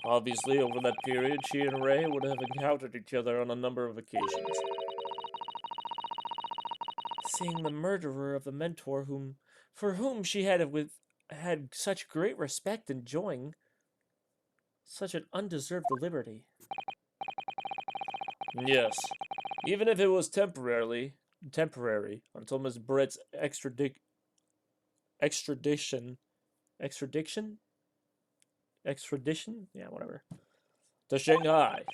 Obviously, over that period, she and Ray would have encountered each other on a number of occasions. Seeing the murderer of a mentor for whom she had such great respect, enjoying such an undeserved liberty. Yes, even if it was temporary, until Miss Brett's extradition? Yeah, whatever. To Shanghai.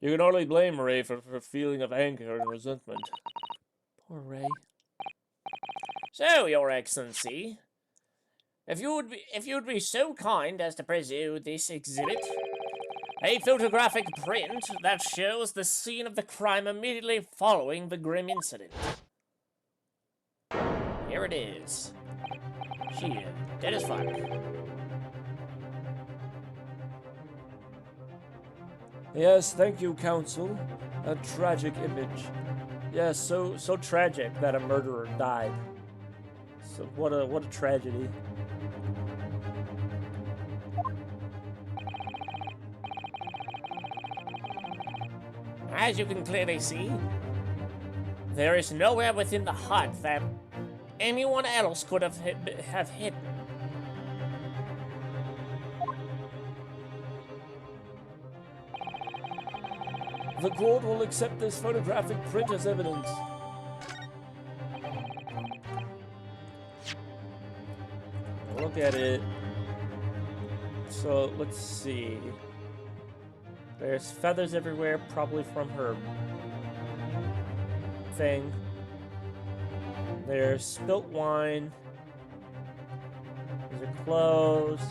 You can hardly blame Ray for her feeling of anger and resentment. Poor Ray. So, Your Excellency, if you would be so kind as to present this exhibit, a photographic print that shows the scene of the crime immediately following the grim incident. Here it is. She is dead as fuck. Yes, thank you, Counsel. A tragic image. Yes, so tragic that a murderer died. So what a tragedy. As you can clearly see, there is nowhere within the hut that anyone else could have hidden. The court will accept this photographic print as evidence. Look at it. So, let's see. There's feathers everywhere, probably from her thing. There's spilt wine. These are clothes.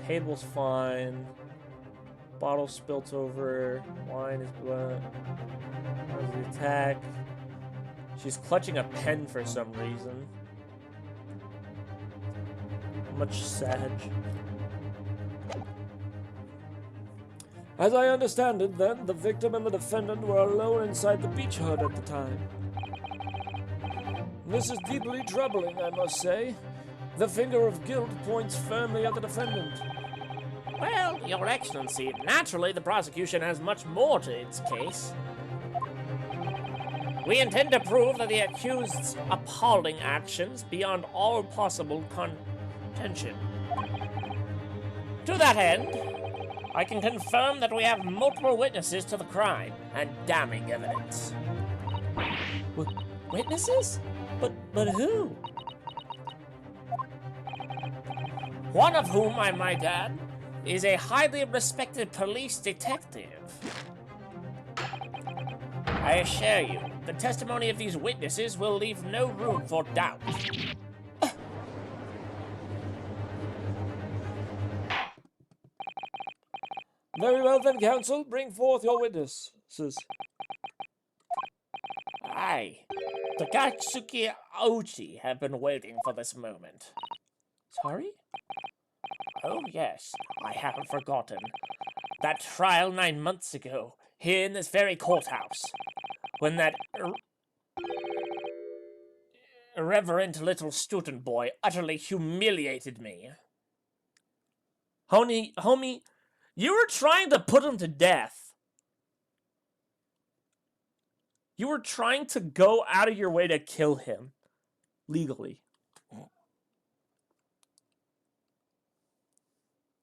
Table's fine. Bottle spilt over. Wine is blood. There's the attack. She's clutching a pen for some reason. Much Sag. As I understand it, then, the victim and the defendant were alone inside the beach hut at the time. This is deeply troubling, I must say. The finger of guilt points firmly at the defendant. Well, Your Excellency, naturally the prosecution has much more to its case. We intend to prove that the accused's appalling actions beyond all possible contention. To that end, I can confirm that we have multiple witnesses to the crime and damning evidence. Witnesses? But who? One of whom, I might add, is a highly respected police detective. I assure you, the testimony of these witnesses will leave no room for doubt. Very well then, counsel. Bring forth your witnesses. I, Takatsuki Ouchi, have been waiting for this moment. Sorry? Oh yes, I haven't forgotten. That trial 9 months ago, here in this very courthouse, when that irreverent little student boy utterly humiliated me. Homie, you were trying to put him to death. You were trying to go out of your way to kill him. Legally.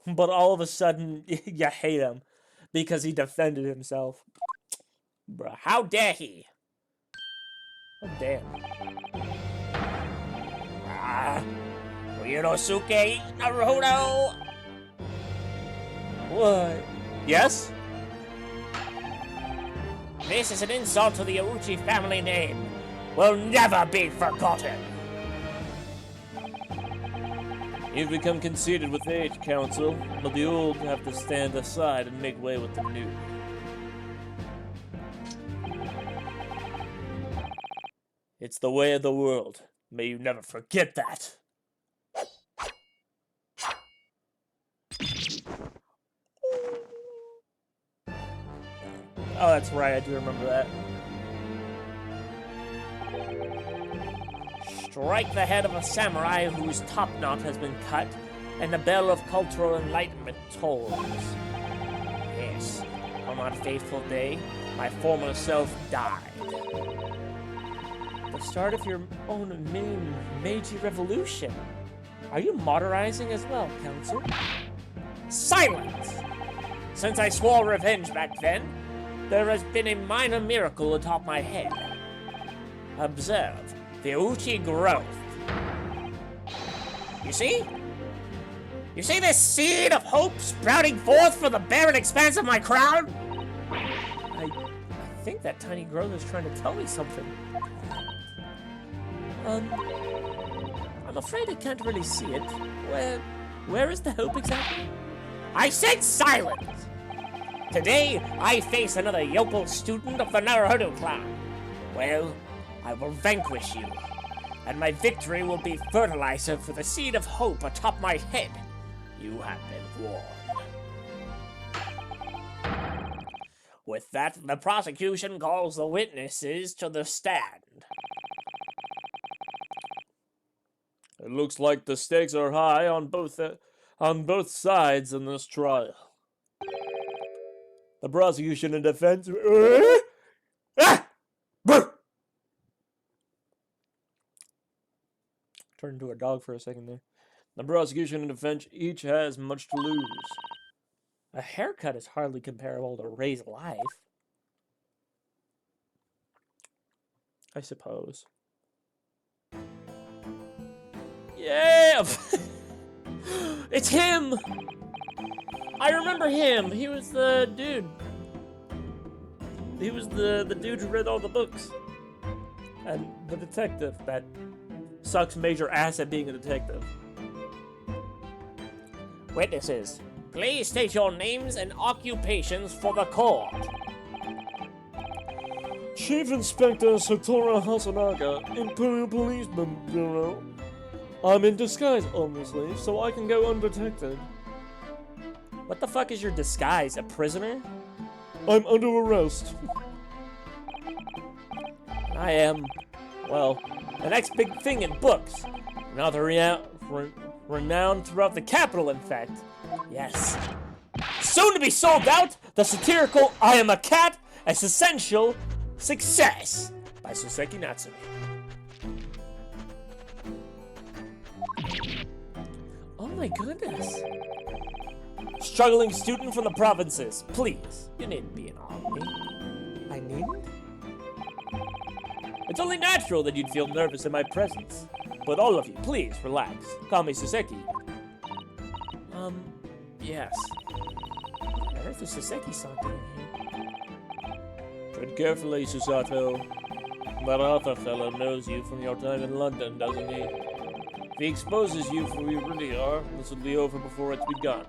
But all of a sudden, you hate him because he defended himself. Bruh, how dare he? Oh, damn. Ryunosuke Naruto! What? Yes? This is an insult to the Ouchi family name. Will never be forgotten. You've become conceited with age, counsel, but the old have to stand aside and make way with the new. It's the way of the world. May you never forget that. Oh, that's right, I do remember that. Strike the head of a samurai whose top knot has been cut, and the bell of cultural enlightenment tolls. Yes, on that fateful day, my former self died. The start of your own mini Meiji Revolution. Are you modernizing as well, counsel? Silence! Since I swore revenge back then, there has been a minor miracle atop my head. Observe the Uchi growth. You see? You see this seed of hope sprouting forth from the barren expanse of my crown? I think that tiny growth is trying to tell me something. I'm afraid I can't really see it. Where is the hope exactly? I said silence! Today, I face another yokel student of the Naruto clan. Well, I will vanquish you, and my victory will be fertilizer for the seed of hope atop my head. You have been warned. With that, the prosecution calls the witnesses to the stand. It looks like the stakes are high on both sides in this trial. The prosecution and defense. Turned into a dog for a second there. The prosecution and defense each has much to lose. A haircut is hardly comparable to Ray's life. I suppose. Yeah! It's him! I remember him! He was the dude. He was the dude who read all the books. And the detective that sucks major ass at being a detective. Witnesses, please state your names and occupations for the court. Chief Inspector Satoru Hasanaga, Imperial Police Bureau. I'm in disguise, obviously, so I can go undetected. What the fuck is your disguise? A prisoner? I'm under arrest. I am, well, the next big thing in books. Another renowned throughout the capital, in fact. Yes. Soon to be sold out, the satirical I Am a Cat, as essential success by Soseki Natsume. Oh my goodness. Struggling student from the provinces. Please, you needn't be in awe of me. I needn't? It's only natural that you'd feel nervous in my presence. But all of you, please, relax. Call me Soseki. Yes. What on earth is Soseki-san doing here? Tread carefully, Susato. That Arthur fellow knows you from your time in London, doesn't he? If he exposes you for who you really are, this will be over before it's begun.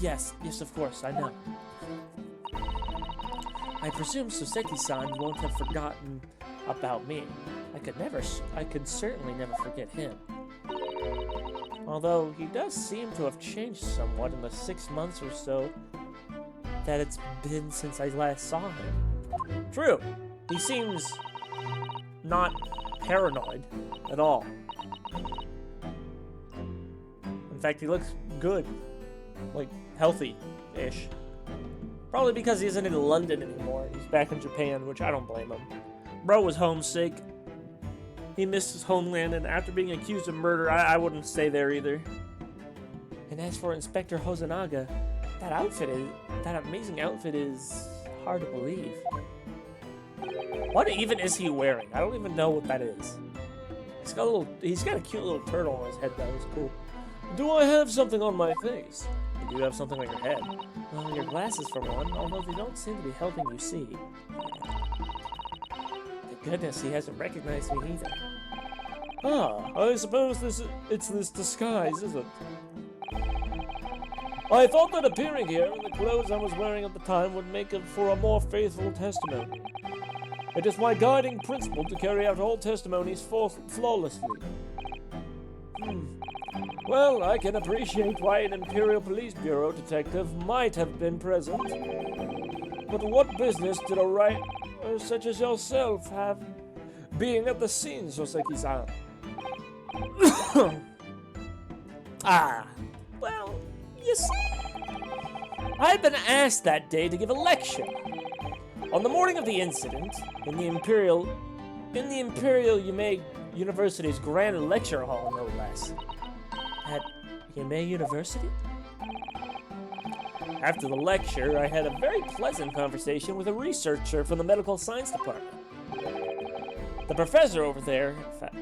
Yes, of course, I know. I presume Soseki-san won't have forgotten about me. I could certainly never forget him. Although he does seem to have changed somewhat in the 6 months or so that it's been since I last saw him. True, he seems not paranoid at all. In fact, he looks good. Like, healthy-ish. Probably because he isn't in London anymore. He's back in Japan, which I don't blame him. Bro was homesick. He missed his homeland, and after being accused of murder, I wouldn't stay there either. And as for Inspector Hosonaga, that amazing outfit is hard to believe. What even is he wearing? I don't even know what that is. He's got a cute little turtle on his head, though. It's cool. Do I have something on my face? You do have something on your head. Well, your glasses for one, although they don't seem to be helping you see. Thank goodness he hasn't recognized me either. Ah, I suppose it's this disguise, is it? I thought that appearing here in the clothes I was wearing at the time would make it for a more faithful testimony. It is my guiding principle to carry out all testimonies flawlessly. Well, I can appreciate why an Imperial Police Bureau detective might have been present. But what business did a writer such as yourself have being at the scene, Soseki-san? Well, you see, I'd been asked that day to give a lecture. On the morning of the incident, in the Imperial Yimei University's Grand Lecture Hall, no less. At Yimei University? After the lecture, I had a very pleasant conversation with a researcher from the medical science department. The professor over there, in fact.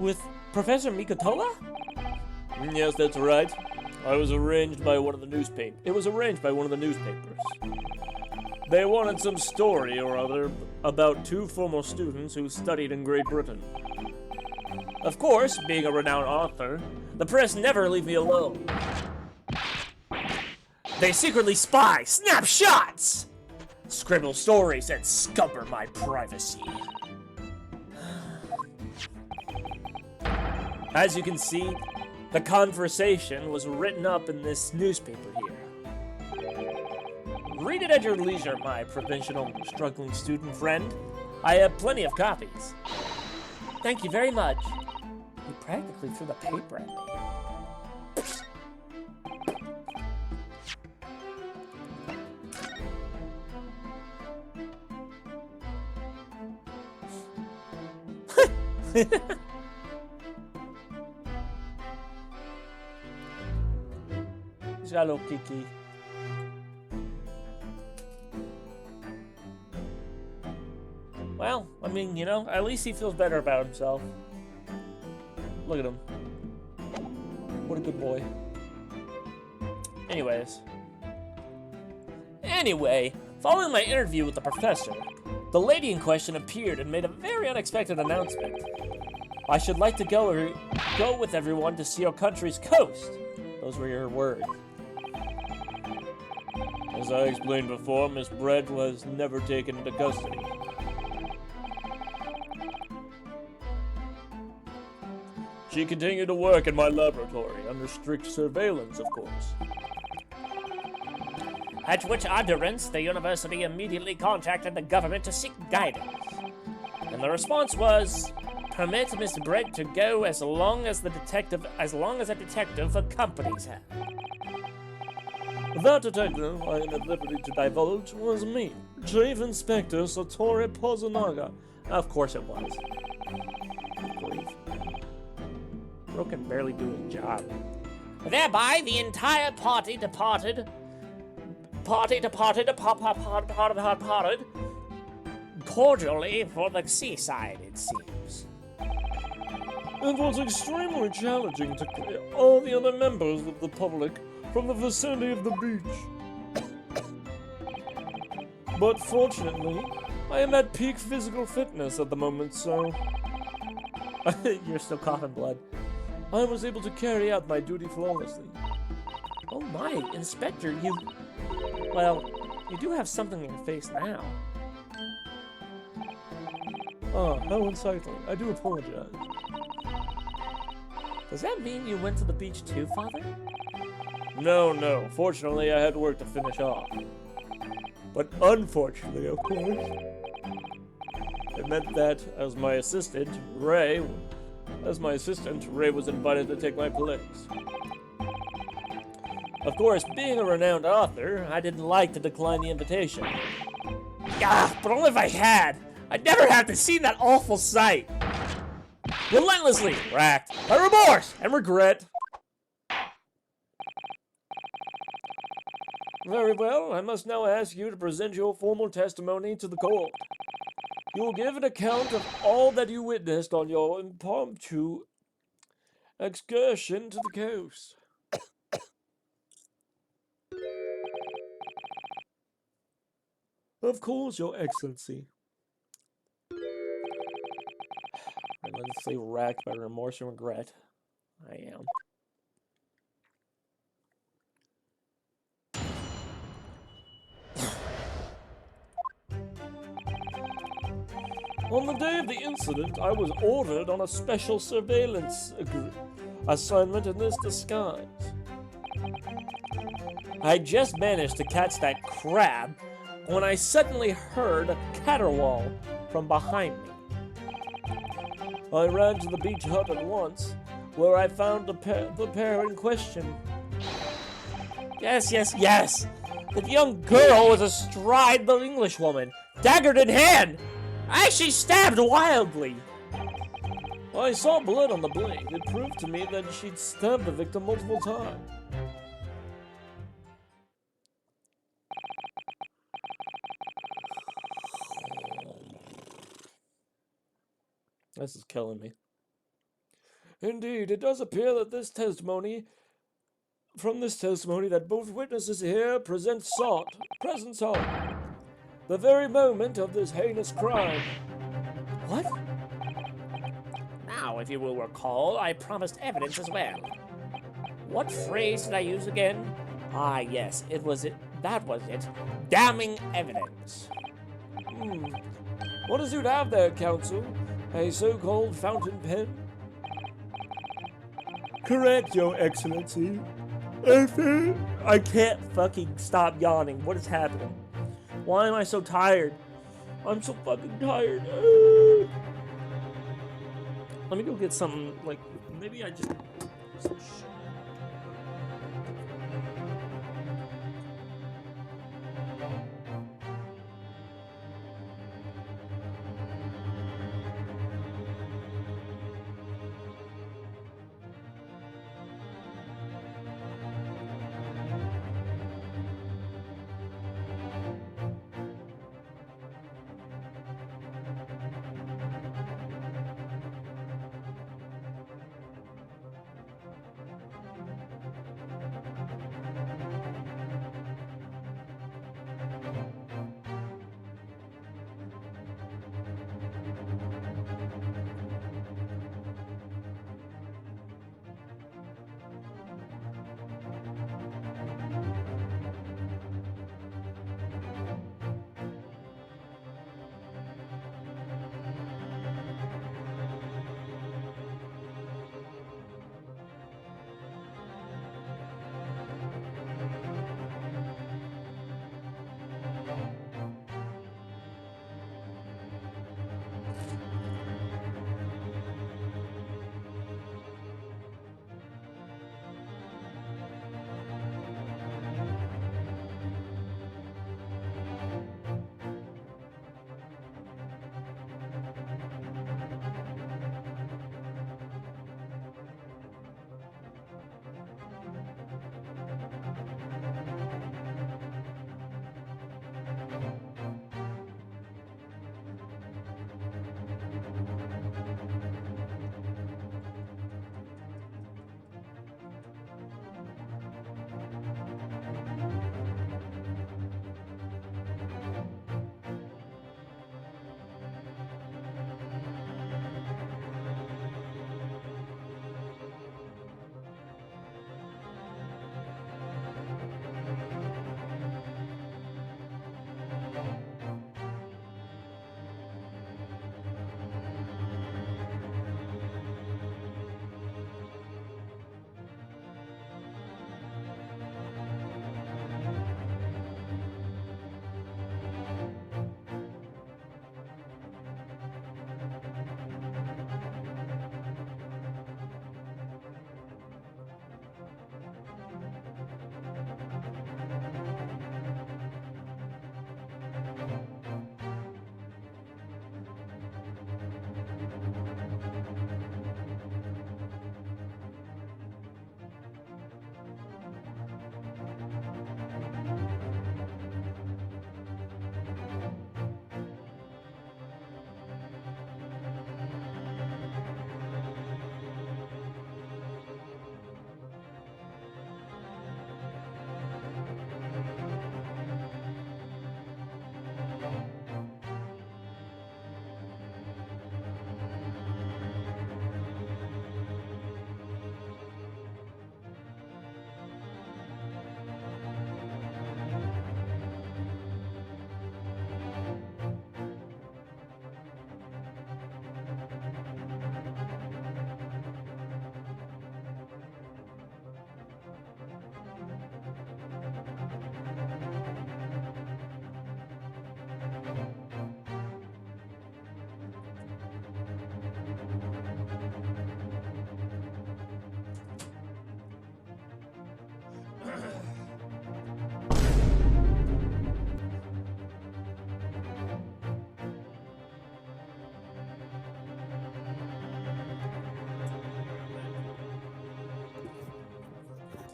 With Professor Mikotoa? Yes, that's right. It was arranged by one of the newspapers. They wanted some story or other about 2 former students who studied in Great Britain. Of course, being a renowned author, the press never leave me alone. They secretly spy, snap shots, scribble stories, and scupper my privacy. As you can see, the conversation was written up in this newspaper here. Read it at your leisure, my provincial struggling student friend. I have plenty of copies. Thank you very much. He practically threw the paper at me. He's got a little kiki. Well, I mean, you know, at least he feels better about himself. Look at him. What a good boy. Anyway, following my interview with the professor, the lady in question appeared and made a very unexpected announcement. I should like to go with everyone to see our country's coast. Those were your words. As I explained before, Miss Brett was never taken into custody. She continued to work in my laboratory, under strict surveillance, of course. At which utterance, the university immediately contacted the government to seek guidance. And the response was, permit Miss Brett to go as long as a detective accompanies her. That detective I am at liberty to divulge was me, Chief Inspector Satori Pozonaga. Of course it was. Bro can barely do his job. Thereby, the entire party departed. Cordially for the seaside, it seems. It was extremely challenging to clear all the other members of the public from the vicinity of the beach. But fortunately, I am at peak physical fitness at the moment, so You're still coughing blood. I was able to carry out my duty flawlessly. Oh my, Inspector, you... Well, you do have something in your face now. Ah, how unsightly. I do apologize. Does that mean you went to the beach too, Father? No. Fortunately, I had work to finish off. But unfortunately, of course, it meant that as my assistant, Ray was invited to take my place. Of course, being a renowned author, I didn't like to decline the invitation. Ah, but only if I had. I'd never have to see that awful sight. Relentlessly racked by remorse and regret. Very well, I must now ask you to present your formal testimony to the court. You will give an account of all that you witnessed on your impromptu excursion to the coast. Of course, Your Excellency. Relentlessly racked by remorse and regret. I am. On the day of the incident, I was ordered on a special surveillance assignment in this disguise. I just managed to catch that crab when I suddenly heard a caterwaul from behind me. I ran to the beach hut at once, where I found the pair in question. Yes. The young girl was astride the Englishwoman, dagger in hand. She stabbed wildly. I saw blood on the blade. It proved to me that she'd stabbed the victim multiple times. This is killing me. Indeed, it does appear that from this testimony that both witnesses here present sought the very moment of this heinous crime. What? Now, if you will recall, I promised evidence as well. What phrase did I use again? Ah, yes, that was it. Damning evidence. What does you have there, counsel? A so-called fountain pen? Correct, Your Excellency. I can't fucking stop yawning. What is happening? Why am I so tired? I'm so fucking tired. Let me go get something, like, maybe I just... some shit.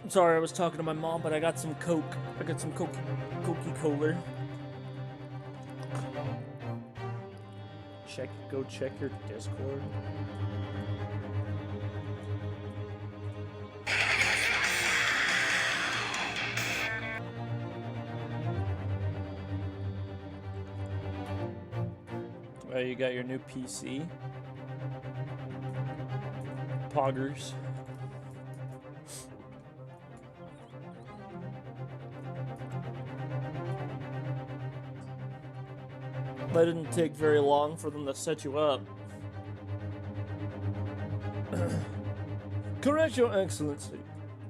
Sorry, I was talking to my mom, but I got some Coke. I got some Coca-Cola. Go check your Discord. Oh, you got your new PC. Poggers. That didn't take very long for them to set you up. Correct, Your Excellency.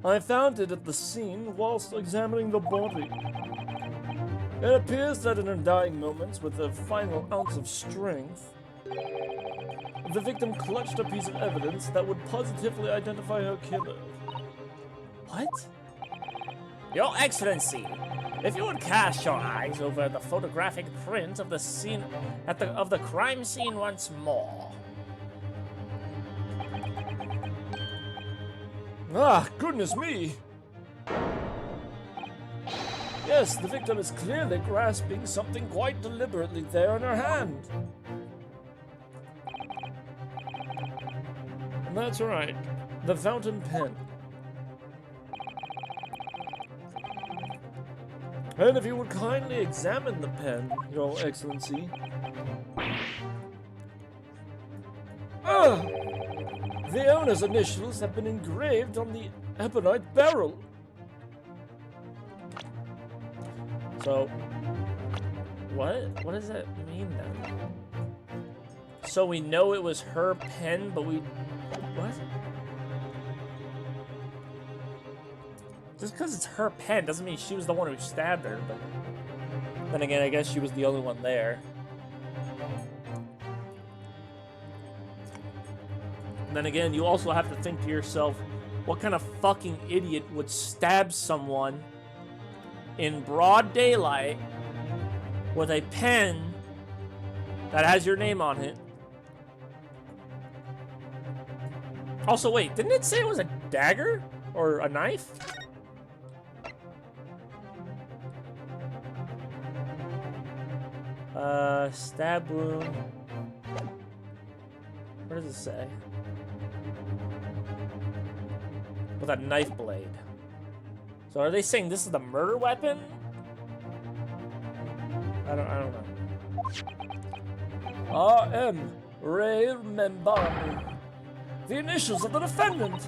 I found it at the scene whilst examining the body. It appears that in her dying moments, with a final ounce of strength, the victim clutched a piece of evidence that would positively identify her killer. What? Your Excellency, if you would cast your eyes over the photographic print of the scene of the crime scene once more. Ah, goodness me! Yes, the victim is clearly grasping something quite deliberately there in her hand. That's right, the fountain pen. And if you would kindly examine the pen, Your Excellency. Ah! The owner's initials have been engraved on the ebonite barrel. So, what does that mean then? So we know it was her pen, but what? Just because it's her pen doesn't mean she was the one who stabbed her, but then again, I guess she was the only one there. And then again, you also have to think to yourself, what kind of fucking idiot would stab someone in broad daylight with a pen that has your name on it? Also, wait, didn't it say it was a dagger or a knife? Stab wound. What does it say? With a knife blade. So are they saying this is the murder weapon? I don't know. R.M. Ray Membani. The initials of the defendant.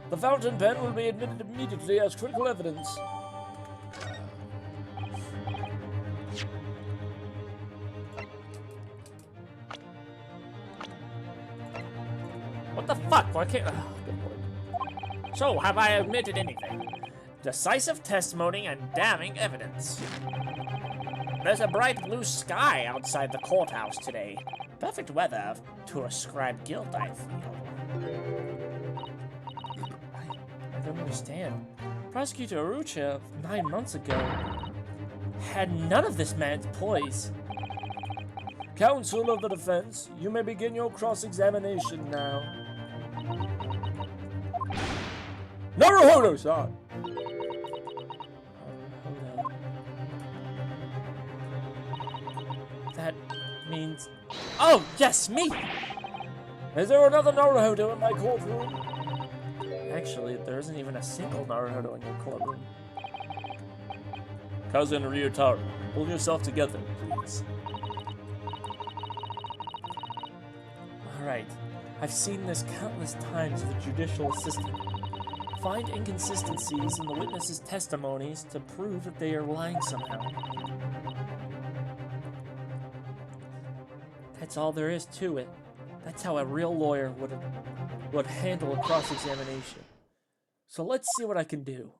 The fountain pen will be admitted immediately as critical evidence. What the fuck? Why can't... Oh, good lord. So, have I admitted anything? Decisive testimony and damning evidence. There's a bright blue sky outside the courthouse today. Perfect weather to ascribe guilt, I feel. I don't understand. Prosecutor Arucha, 9 months ago, had none of this man's poise. Counsel of the defense, you may begin your cross-examination now. Naruhodo-san! That means... Oh, yes, me! Is there another Naruhodo in my courtroom? Actually, there isn't even a single Naruhodo in your courtroom. Cousin Ryutaro, pull yourself together, please. Alright, I've seen this countless times as a judicial assistant. Find inconsistencies in the witnesses' testimonies to prove that they are lying somehow. That's all there is to it. That's how a real lawyer would handle a cross-examination. So let's see what I can do.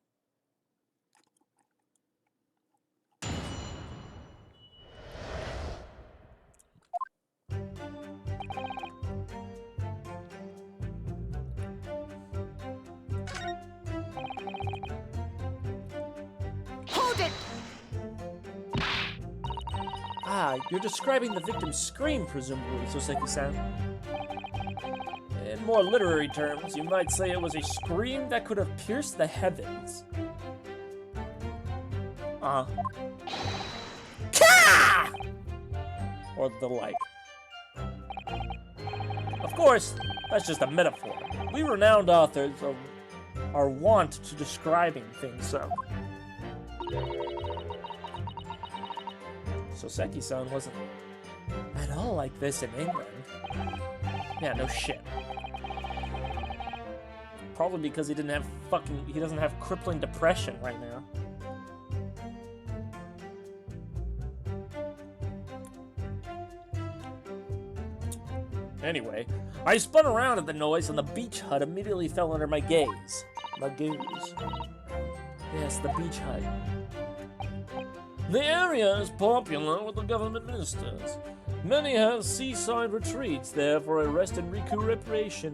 Ah, you're describing the victim's scream, presumably, Soseki-san. In more literary terms, you might say it was a scream that could have pierced the heavens. Or the like. Of course, that's just a metaphor. We renowned authors are wont to describing things so. Soseki-san wasn't at all like this in England. Yeah, no shit. Probably because he doesn't have crippling depression right now. Anyway, I spun around at the noise and the beach hut immediately fell under my gaze. My gaze. Yes, the beach hut. The area is popular with the government ministers. Many have seaside retreats there for a rest and recuperation.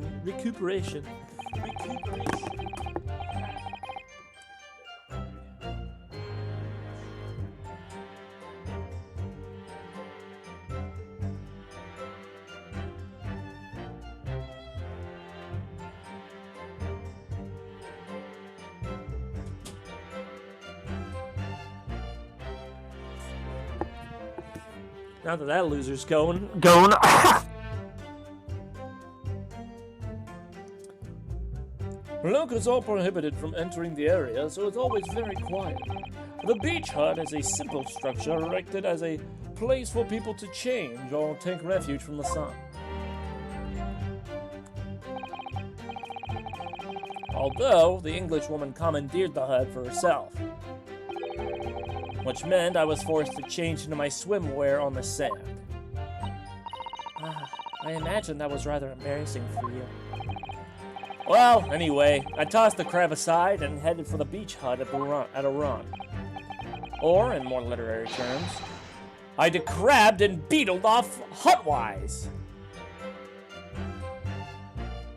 Now that loser's going. Locals are prohibited from entering the area, so it's always very quiet. The beach hut is a simple structure erected as a place for people to change or take refuge from the sun. Although, the Englishwoman commandeered the hut for herself, which meant I was forced to change into my swimwear on the sand. I imagine that was rather embarrassing for you. Well, anyway, I tossed the crab aside and headed for the beach hut at a run. Or, in more literary terms, I decrabbed and beetled off hutwise.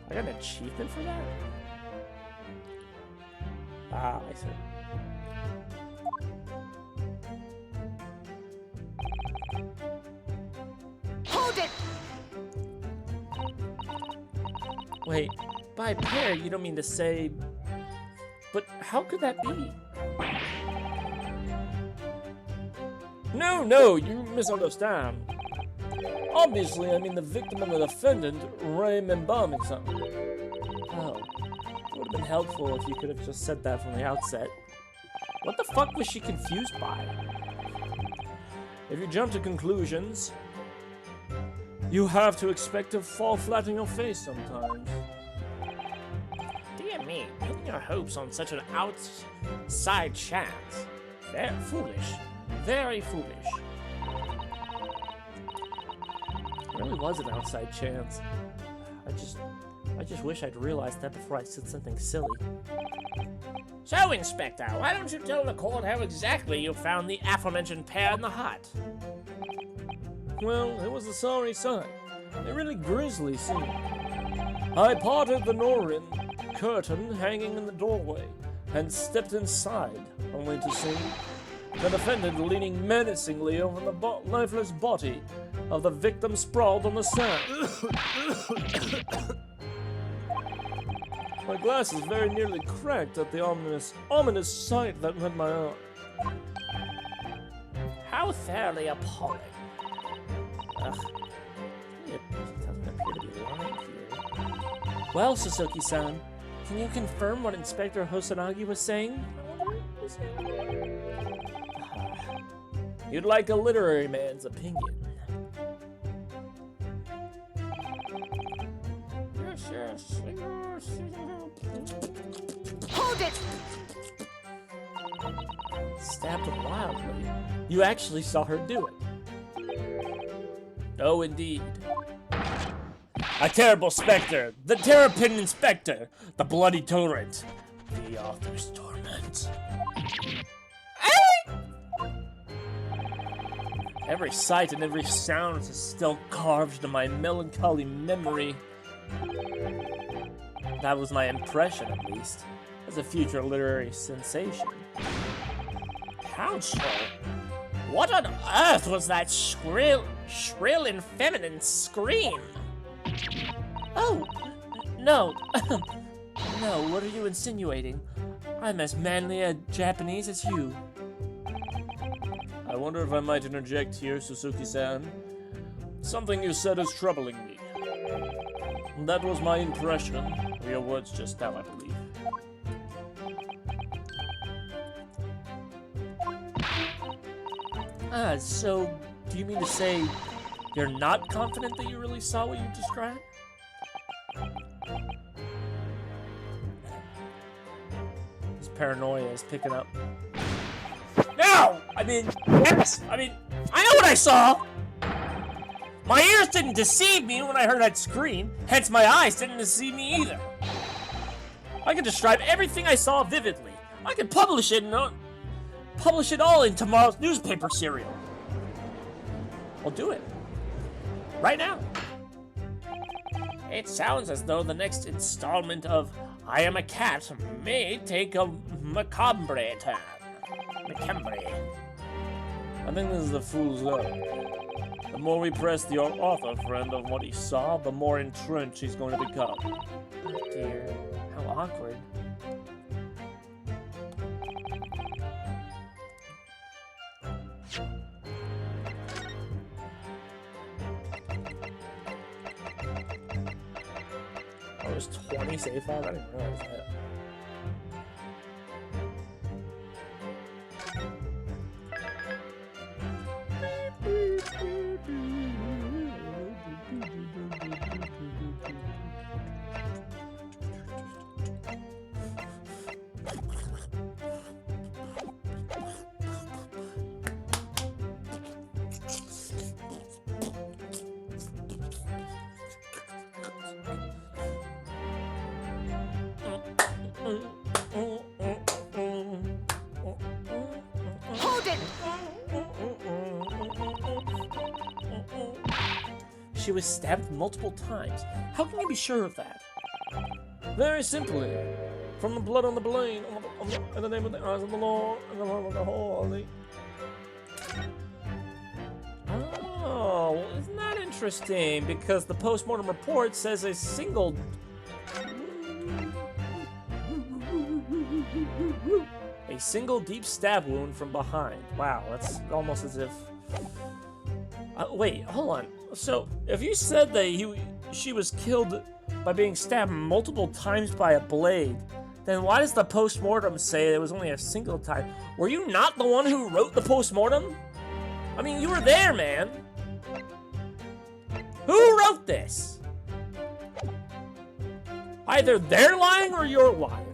I got an achievement for that? Ah, I see. Hold it! Wait, by pair, you don't mean to say... But how could that be? No, you misunderstand. Obviously, I mean the victim and the defendant, Ray Membami-san. Oh, it would have been helpful if you could have just said that from the outset. What the fuck was she confused by? If you jump to conclusions, you have to expect to fall flat on your face sometimes. Dear me, pinning your hopes on such an outside chance. Very foolish. Very foolish. It really was an outside chance. I just wish I'd realized that before I said something silly. So, Inspector, why don't you tell the court how exactly you found the aforementioned pair in the hut? Well, it was a sorry sight. A really grisly scene. I parted the Norin curtain hanging in the doorway and stepped inside, only to see the defendant leaning menacingly over the lifeless body of the victim sprawled on the sand. My glasses very nearly cracked at the ominous sight that met my eye. How thoroughly appalling. Ugh. It doesn't appear to be lying here. Well, Soseki-san, can you confirm what Inspector Hosanagi was saying? You'd like a literary man's opinion. Yes. Hold it! Stabbed wildly. You actually saw her do it. Oh, indeed. A terrible specter, the Terrapin Inspector, the bloody torrent, the author's torment. Every sight and every sound is still carved into my melancholy memory. That was my impression, at least, as a future literary sensation. How so? What on earth was that shrill and feminine scream? Oh, no. No, what are you insinuating? I'm as manly a Japanese as you. I wonder if I might interject here, Suzuki-san. Something you said is troubling me. That was my impression of your words just now, I believe. So do you mean to say you're not confident that you really saw what you described? His paranoia is picking up. No! I mean, yes! I mean, I know what I saw! My ears didn't deceive me when I heard that scream, hence my eyes didn't deceive me either. I can describe everything I saw vividly. I can publish it all in tomorrow's newspaper serial. I'll do it. Right now. It sounds as though the next installment of I Am a Cat may take a macabre turn. Macabre. I think this is the fool's errand. The more we press the author friend on what he saw, the more entrenched he's going to become. Oh dear, how awkward. Oh, there's 20 save files? I didn't realize that. Hold it! She was stabbed multiple times. How can you be sure of that? Very simply, from the blood on the blade, in the name of the eyes of the Lord, and the Lord of the Holy. Oh, well, isn't that interesting? Because the post-mortem report says a single... A single deep stab wound from behind. Wow, that's almost as if... wait, hold on. So, if you said that she was killed by being stabbed multiple times by a blade, then why does the post-mortem say it was only a single time? Were you not the one who wrote the post-mortem? I mean, you were there, man. Who wrote this? Either they're lying or you're lying.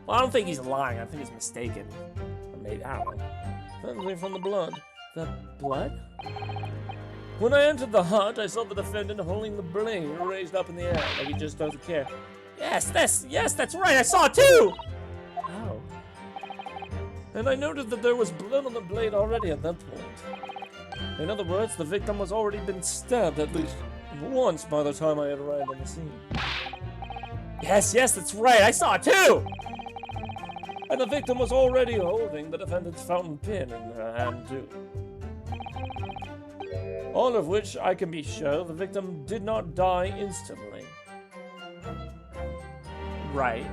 Well, I don't think he's lying. I think he's mistaken. Or maybe, I don't know. Certainly from the blood. The blood? When I entered the hut, I saw the defendant holding the blade raised up in the air, like he just doesn't care. Yes, that's right. I saw it too. Oh. And I noted that there was blood on the blade already at that point. In other words, the victim was already been stabbed at least once by the time I had arrived on the scene. Yes, that's right. I saw it too. And the victim was already holding the defendant's fountain pen in her hand too. All of which I can be sure the victim did not die instantly. Right.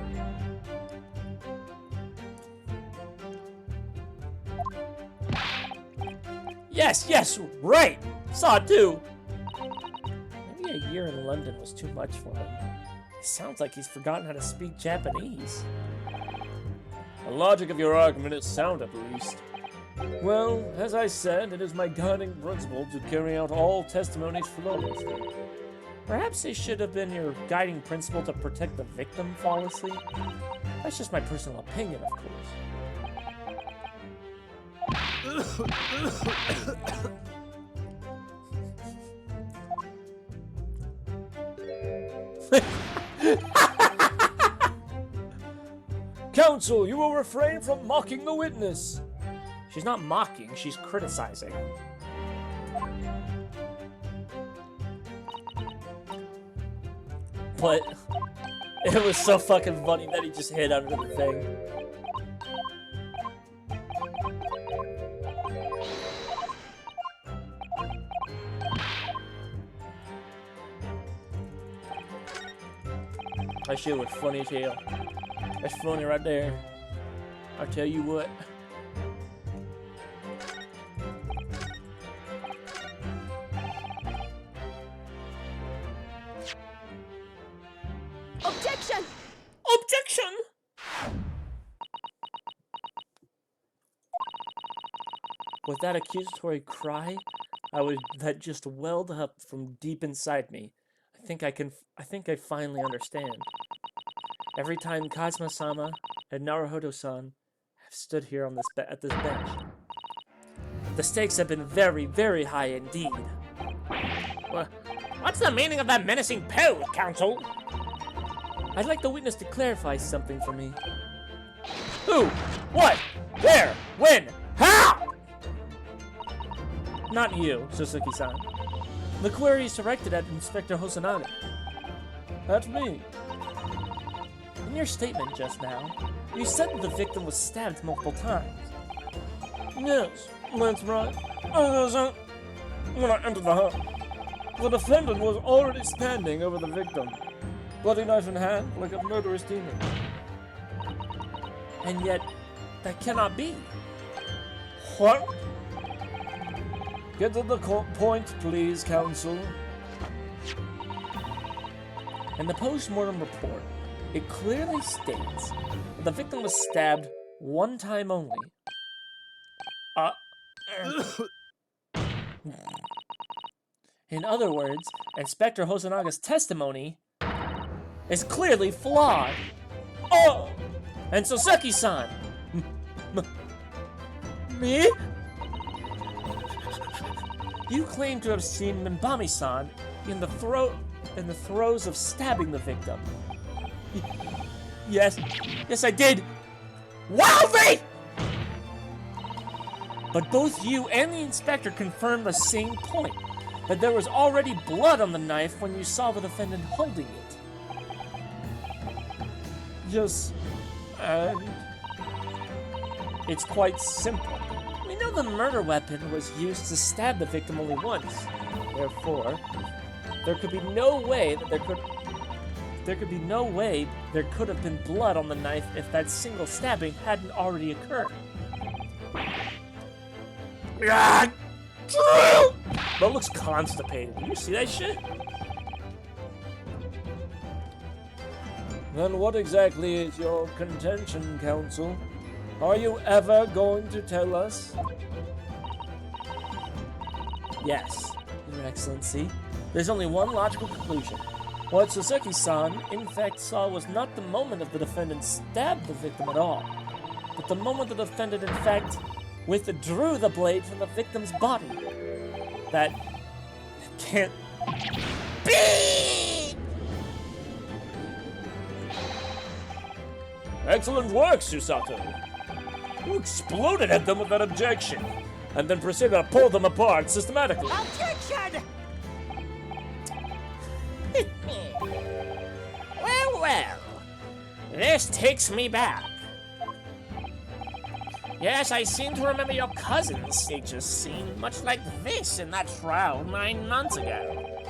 Yes, right. Saw it too. Maybe a year in London was too much for him. It sounds like he's forgotten how to speak Japanese. The logic of your argument is sound, at least. Well, as I said, it is my guiding principle to carry out all testimonies flawlessly. Perhaps it should have been your guiding principle to protect the victim flawlessly. That's just my personal opinion, of course. Counsel, you will refrain from mocking the witness. She's not mocking, she's criticizing. But it was so fucking funny that he just hid under the thing. That shit was funny as hell. That's funny right there. I'll tell you what. Objection! Objection! With that accusatory cry, that just welled up from deep inside me. I think I finally understand. Every time Kazuma-sama and Naruhodo-san have stood here on at this bench, the stakes have been very, very high indeed. What's the meaning of that menacing pose, Counsel? I'd like the witness to clarify something for me. Who? What? Where? When? How? Not you, Suzuki-san. The query is directed at Inspector Hosonaga. That's me. In your statement just now, you said that the victim was stabbed multiple times. Yes, that's right. When I entered the house, the defendant was already standing over the victim, bloody knife in hand, like a murderous demon. And yet, that cannot be. What? Get to the point, please, Counsel. In the post-mortem report, it clearly states that the victim was stabbed one time only. In other words, Inspector Hosanaga's testimony is clearly flawed. Oh! And Suzuki-san! Me? You claim to have seen Minbami-san in the throes of stabbing the victim. Yes, I did. Wildly! But both you and the inspector confirmed the same point, that there was already blood on the knife when you saw the defendant holding it. Yes, and... It's quite simple. We know the murder weapon was used to stab the victim only once. Therefore, there could be no way there could have been blood on the knife if that single stabbing hadn't already occurred. That looks constipated. Do you see that shit? Then what exactly is your contention, Counsel? Are you ever going to tell us? Yes, Your Excellency. There's only one logical conclusion. What Suzuki-san, in fact, saw was not the moment of the defendant stabbed the victim at all, but the moment the defendant, in fact, withdrew the blade from the victim's body. That can't be! Excellent work, Susato. You exploded at them with that objection, and then proceeded to pull them apart systematically. Objection! Well. This takes me back. Yes, I seem to remember your cousin staged a scene much like this in that trial 9 months ago.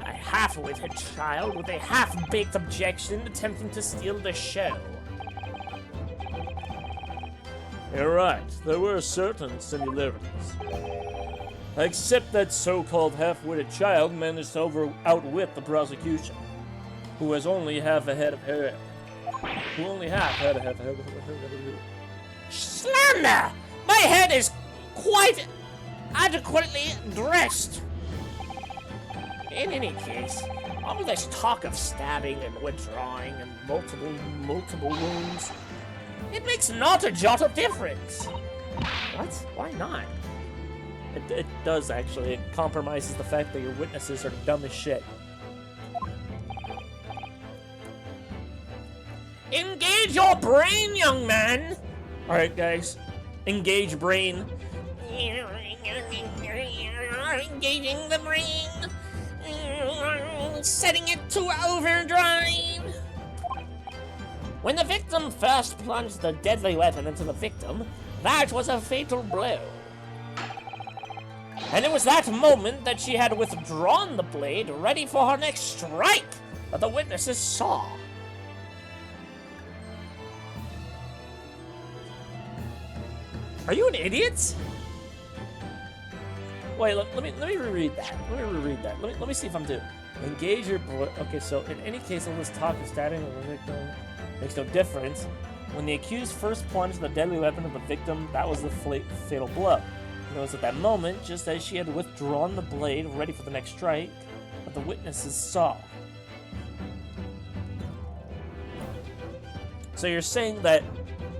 A half-witted child with a half-baked objection attempting to steal the show. You're right, there were certain similarities. Except that so-called half-witted child managed to outwit the prosecution, who has only half a head of hair. Slander! My head is quite adequately dressed. In any case, all this talk of stabbing and withdrawing and multiple wounds, it makes not a jot of difference. What? Why not? It does, actually. It compromises the fact that your witnesses are dumb as shit. Engage your brain, young man! Alright, guys. Engage brain. Engaging the brain. Setting it to overdrive. When the victim first plunged the deadly weapon into the victim, that was a fatal blow. And it was that moment that she had withdrawn the blade ready for her next strike that the witnesses saw. Are you an idiot? Wait, let me reread that. Let me see if I'm doing. Engage your okay, so in any case, all this talk of stabbing of the victim makes no difference. When the accused first plunged the deadly weapon of the victim, that was the fatal blow. It was at that moment, just as she had withdrawn the blade, ready for the next strike, that the witnesses saw. So you're saying that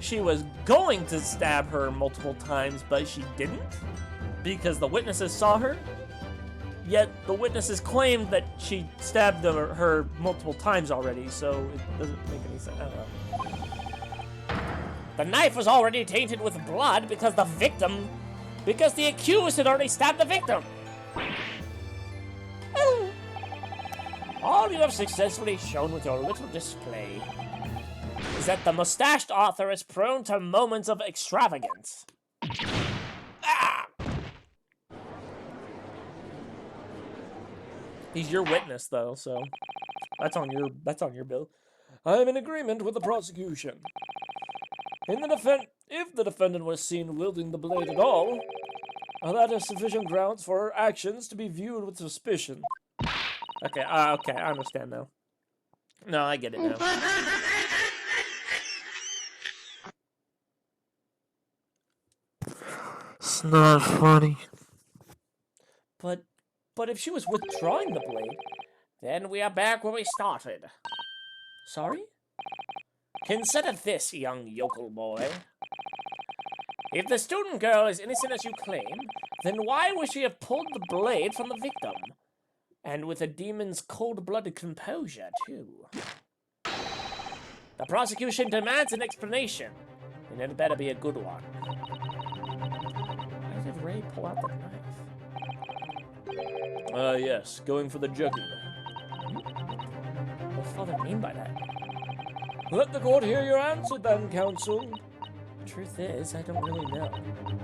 she was going to stab her multiple times, but she didn't? Because the witnesses saw her? Yet the witnesses claimed that she stabbed her multiple times already, so it doesn't make any sense. I don't know. The knife was already tainted with blood because the accused had already stabbed the victim. All you have successfully shown with your little display is that the mustached author is prone to moments of extravagance. Ah! He's your witness, though, so that's on your bill. I am in agreement with the prosecution. If the defendant was seen wielding the blade at all, that is sufficient grounds for her actions to be viewed with suspicion. Okay, I understand now. No, I get it now. It's not funny. But if she was withdrawing the blade, Then we are back where we started. sorry? Consider this, young yokel boy. If the student girl is innocent as you claim, then why would she have pulled the blade from the victim? And with a demon's cold-blooded composure, too. The prosecution demands an explanation, and it better be a good one. Why did Ray pull out the knife? Yes, going for the jugular. What does Father mean by that? Let the court hear your answer then, counsel. The truth is, I don't really know.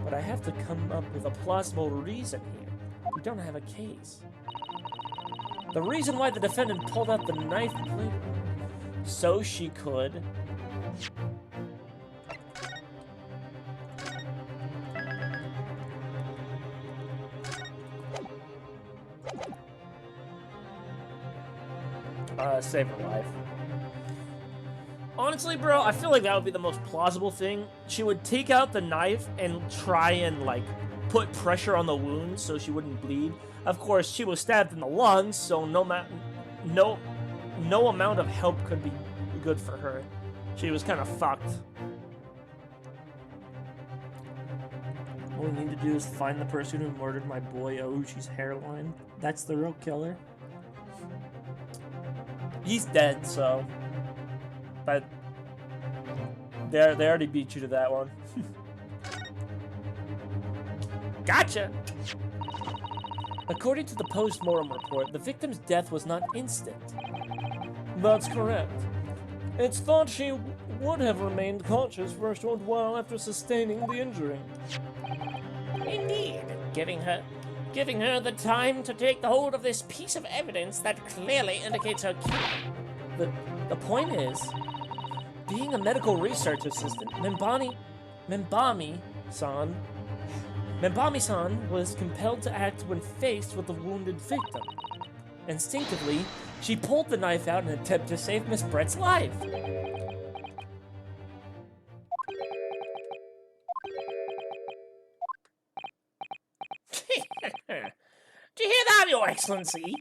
But I have to come up with a plausible reason here. We don't have a case. The reason why the defendant pulled out the knife blade so she could save her life. Honestly, bro, I feel like that would be the most plausible thing. She would take out the knife and try and, like, put pressure on the wound so she wouldn't bleed. Of course, she was stabbed in the lungs, so no amount of help could be good for her. She was kind of fucked. All we need to do is find the person who murdered my boy Ouchi's hairline. That's the real killer. He's dead, so... But... They already beat you to that one. Gotcha! According to the post-mortem report, the victim's death was not instant. That's correct. It's thought she would have remained conscious for a short while after sustaining the injury. Indeed, giving her the time to take the hold of this piece of evidence that clearly indicates her killer. The point is, being a medical research assistant, Membami-san was compelled to act when faced with a wounded victim. Instinctively, she pulled the knife out in an attempt to save Miss Brett's life. Do you hear that, Your Excellency?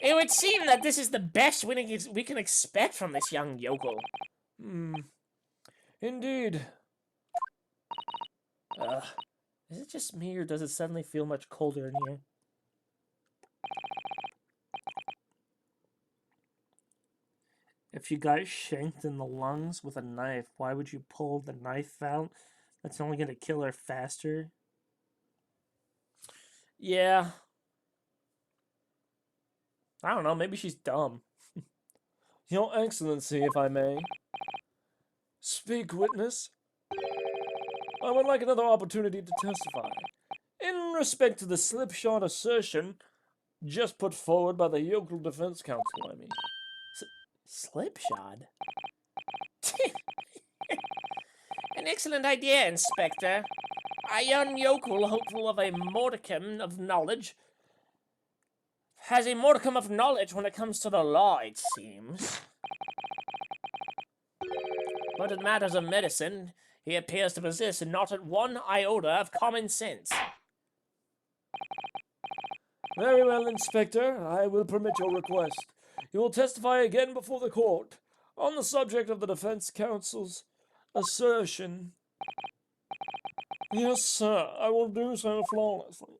It would seem that this is the best we can expect from this young yokel. Indeed. Is it just me, or does it suddenly feel much colder in here? If you got shanked in the lungs with a knife, why would you pull the knife out? That's only going to kill her faster. Yeah. I don't know, maybe she's dumb. Your Excellency, if I may. Speak, witness. I would like another opportunity to testify. In respect to the slipshod assertion just put forward by the Yokel Defense Counsel, I mean. Slipshod? An excellent idea, Inspector. A young yokel hopeful of a modicum of knowledge has a modicum of knowledge when it comes to the law, it seems. But in matters of medicine, he appears to possess not one iota of common sense. Very well, Inspector. I will permit your request. You will testify again before the court on the subject of the defense counsel's assertion. Yes, sir. I will do so flawlessly.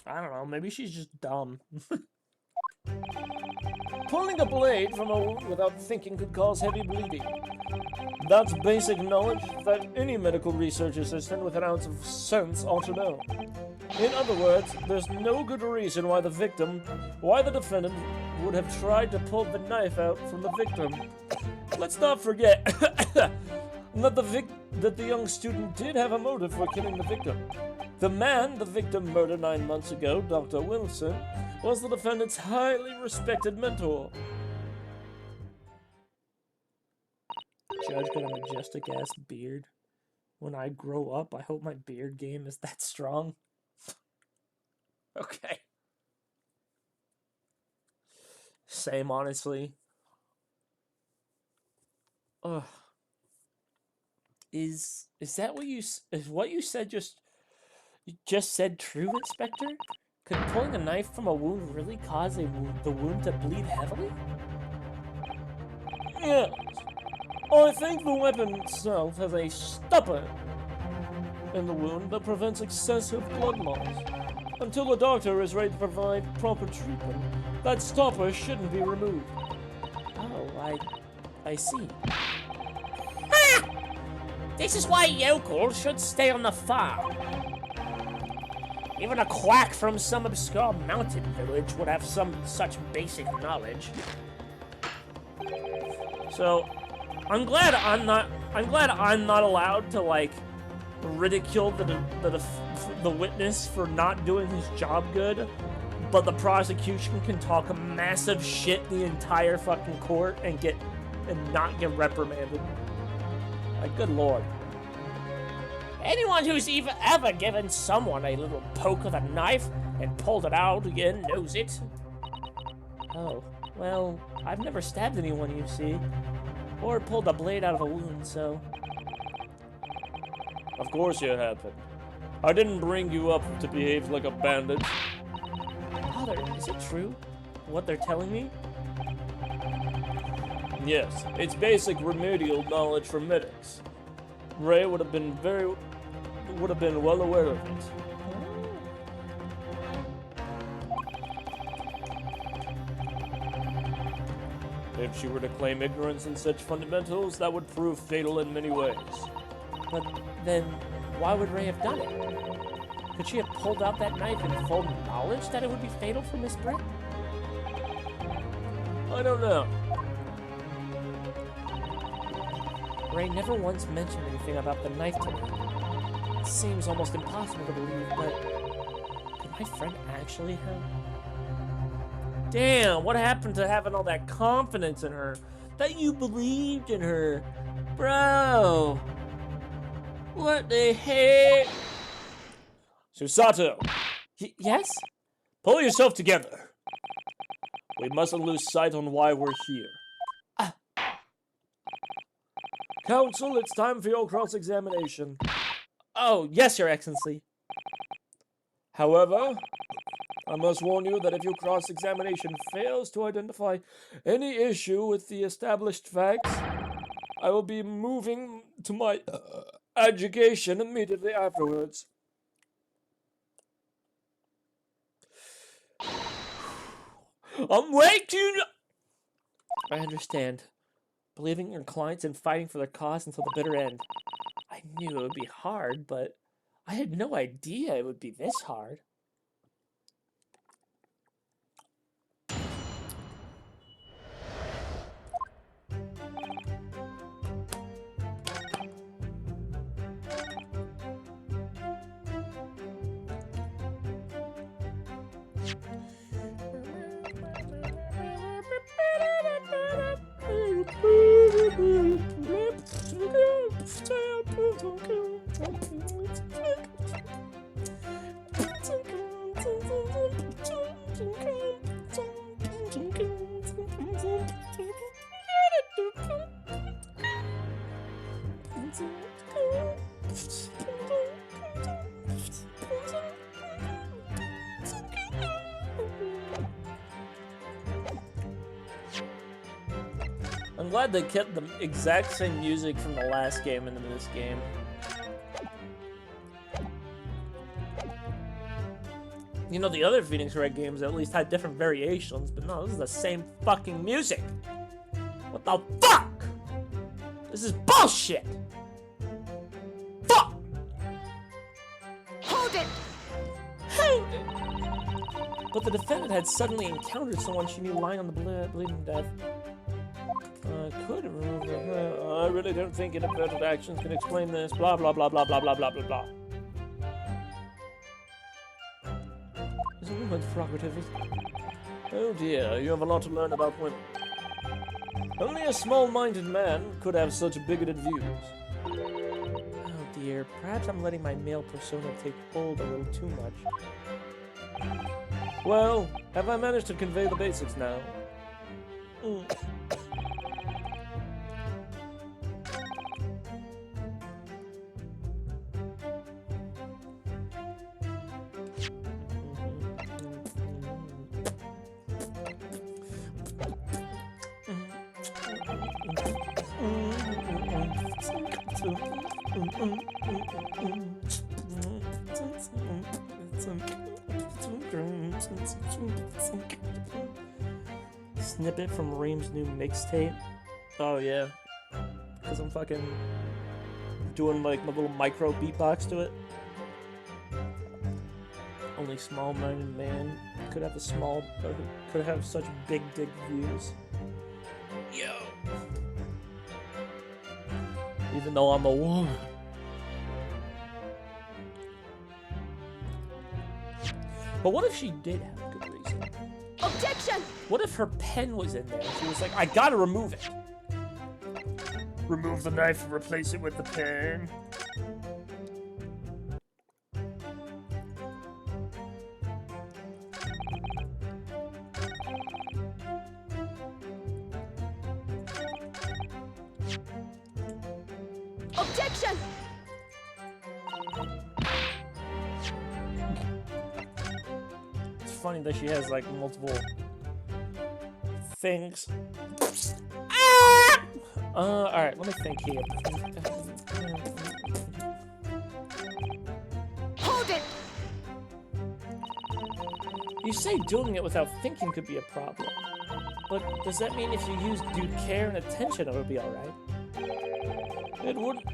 I don't know, maybe she's just dumb. Pulling a blade from a wound without thinking could cause heavy bleeding. That's basic knowledge that any medical research assistant with an ounce of sense ought to know. In other words, there's no good reason why the defendant would have tried to pull the knife out from the victim. Let's not forget that the young student did have a motive for killing the victim. The man the victim murdered 9 months ago, Dr. Wilson, was the defendant's highly respected mentor. Judge got a majestic ass beard. When I grow up, I hope my beard game is that strong. Okay. Same, honestly. Ugh. Is that what you said just said true, Inspector? Could pulling a knife from a wound really cause the wound to bleed heavily? Yes. I think the weapon itself has a stopper in the wound that prevents excessive blood loss. Until the doctor is ready to provide proper treatment, that stopper shouldn't be removed. Oh, I see. This is why yokels should stay on the farm. Even a quack from some obscure mountain village would have some such basic knowledge. So, I'm glad I'm not allowed to like ridicule the witness for not doing his job good, but the prosecution can talk a massive shit the entire fucking court and not get reprimanded. Like, good lord. Anyone who's ever given someone a little poke with a knife and pulled it out again knows it. Oh, well, I've never stabbed anyone, you see, or pulled a blade out of a wound, so... Of course you haven't. I didn't bring you up to behave like a bandit. Father, is it true? What they're telling me? Yes, it's basic remedial knowledge for medics. Ray would have been well aware of it. If she were to claim ignorance in such fundamentals, that would prove fatal in many ways. But then, why would Ray have done it? Could she have pulled out that knife in full knowledge that it would be fatal for Miss Brett? I don't know. Ray never once mentioned anything about the knife to me. It seems almost impossible to believe, but could my friend actually have? Damn, what happened to having all that confidence in her? That you believed in her? Bro! What the heck? Susato, Yes? pull yourself together. We mustn't lose sight on why we're here. Counsel, it's time for your cross-examination. Oh, yes, Your Excellency. However, I must warn you that if your cross-examination fails to identify any issue with the established facts, I will be moving to my adjugation immediately afterwards. I'm way too... I understand. Believing in your clients and fighting for their cause until the bitter end. I knew it would be hard, but I had no idea it would be this hard. glad they kept the exact same music from the last game into this game. You know, the other Phoenix Wright games at least had different variations, but no, this is the same fucking music. What the fuck? This is bullshit! Fuck! Hold it! Hold it! But the defendant had suddenly encountered someone she knew lying on the bleeding death. Could remove I really don't think inadvertent actions can explain this. Blah, blah, blah, blah, blah, blah, blah, blah, blah. Is a woman's prerogative. Oh dear, you have a lot to learn about women. Only a small-minded man could have such bigoted views. Oh dear, perhaps I'm letting my male persona take hold a little too much. Well, have I managed to convey the basics now? Snippet from Reem's new mixtape. Oh yeah, because I'm fucking doing like my little micro beatbox to it. Only small-minded man could have could have such big dick views. Yo. Even though I'm a woman. But what if she did have a good reason? Objection! What if her pen was in there? She was like, I gotta remove it. Remove the knife and replace it with the pen. Objection! It's funny that she has like multiple things. Alright, let me think here. Hold it! You say doing it without thinking could be a problem. But does that mean if you use due care and attention it would be alright?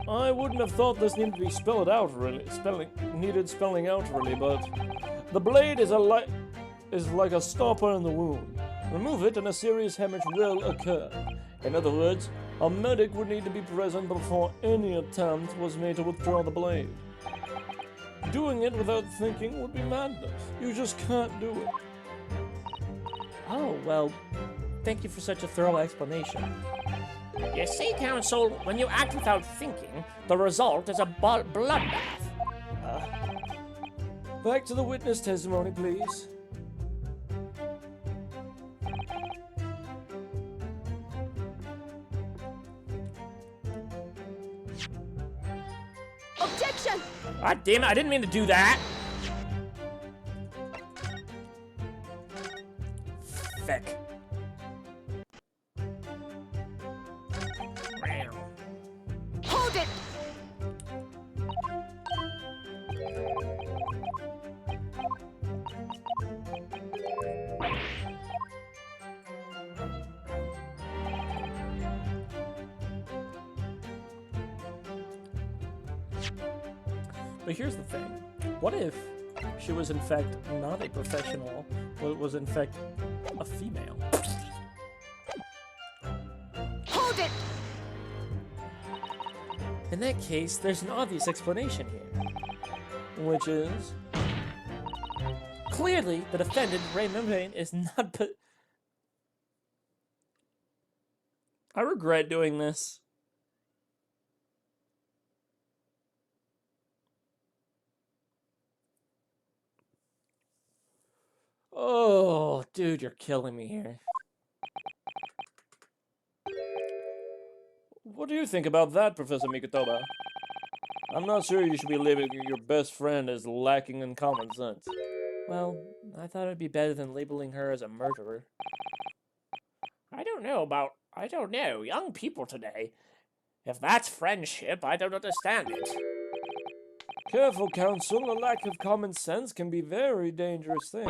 I wouldn't have thought this needed to be spelled out really. Spelling out really, but the blade is like a stopper in the wound. Remove it and a serious hemorrhage will occur. In other words, a medic would need to be present before any attempt was made to withdraw the blade. Doing it without thinking would be madness. You just can't do it. Oh, well, thank you for such a thorough explanation. You see, Counsel, when you act without thinking, the result is a bloodbath. Back to the witness testimony, please. Objection! God damn it, I didn't mean to do that! Feck. Hold it! But here's the thing. What if she was in fact not a professional, but was in fact a female? Hold it! In that case, there's an obvious explanation here. Which is... clearly, the defendant, Ray Membrane, is not I regret doing this. Oh, dude, you're killing me here. What do you think about that, Professor Mikotoba? I'm not sure you should be labeling your best friend as lacking in common sense. Well, I thought it'd be better than labeling her as a murderer. I don't know, young people today. If that's friendship, I don't understand it. Careful, Counsel. A lack of common sense can be a very dangerous thing.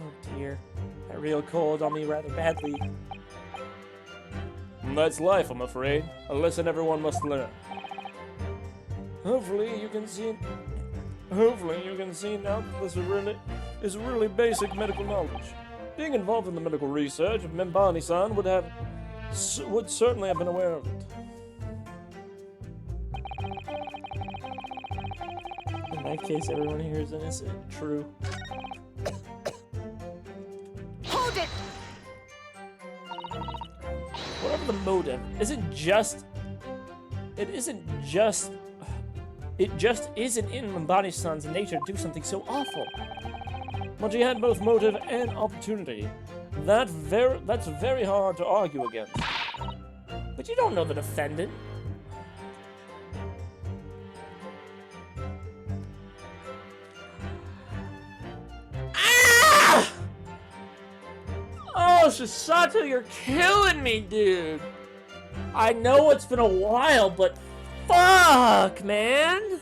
Oh dear. That real cold on me rather badly. That's life, I'm afraid. A lesson everyone must learn. Hopefully you can see now that this is really basic medical knowledge. Being involved in the medical research of Membani-san would certainly have been aware of it. In that case, everyone here is innocent. True. Hold it! Whatever the motive, it just isn't in Membani-san's nature to do something so awful. But he had both motive and opportunity. That's very hard to argue against. But you don't know the defendant. Ah! Oh, Shisato, you're killing me, dude. I know it's been a while, but fuck, man.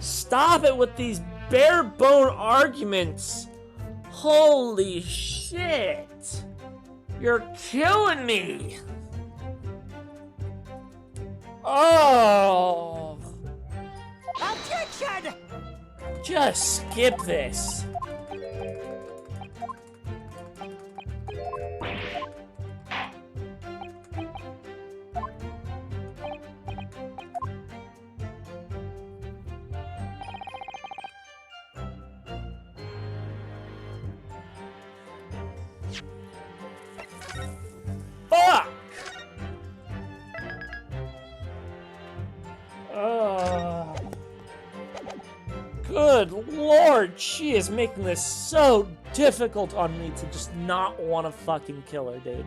Stop it with these bare bone arguments. Holy shit. You're killing me. Oh. Objection! Just skip this. Fuck! Good lord, she is making this so difficult on me to just not want to fucking kill her, dude.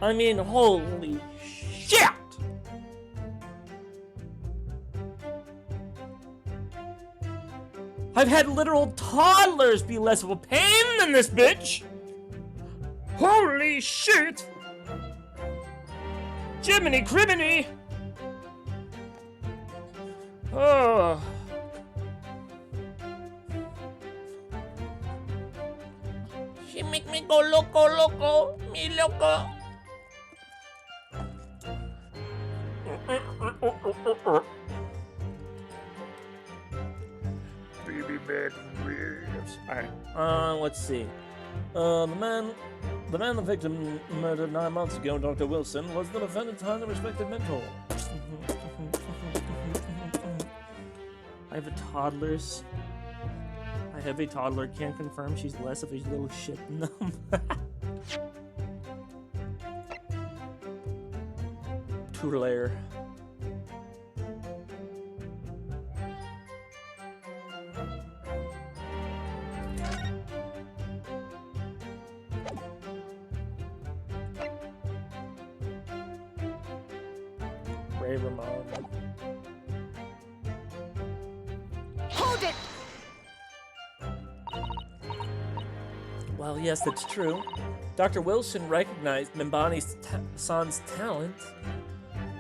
I mean, holy shit! I've had literal toddlers be less of a pain than this bitch! Holy shit! Jiminy criminy! Oh. She make me go loco, me loco. Baby bed ribs. Alright, let's see. The man the victim murdered 9 months ago, Dr. Wilson, was the defendant's highly respected mentor. I have a toddler, can't confirm she's less of a little shit than them. Two-layer. Ray Ramon. Hold it! Well, yes, that's true. Dr. Wilson recognized Membani-san's talent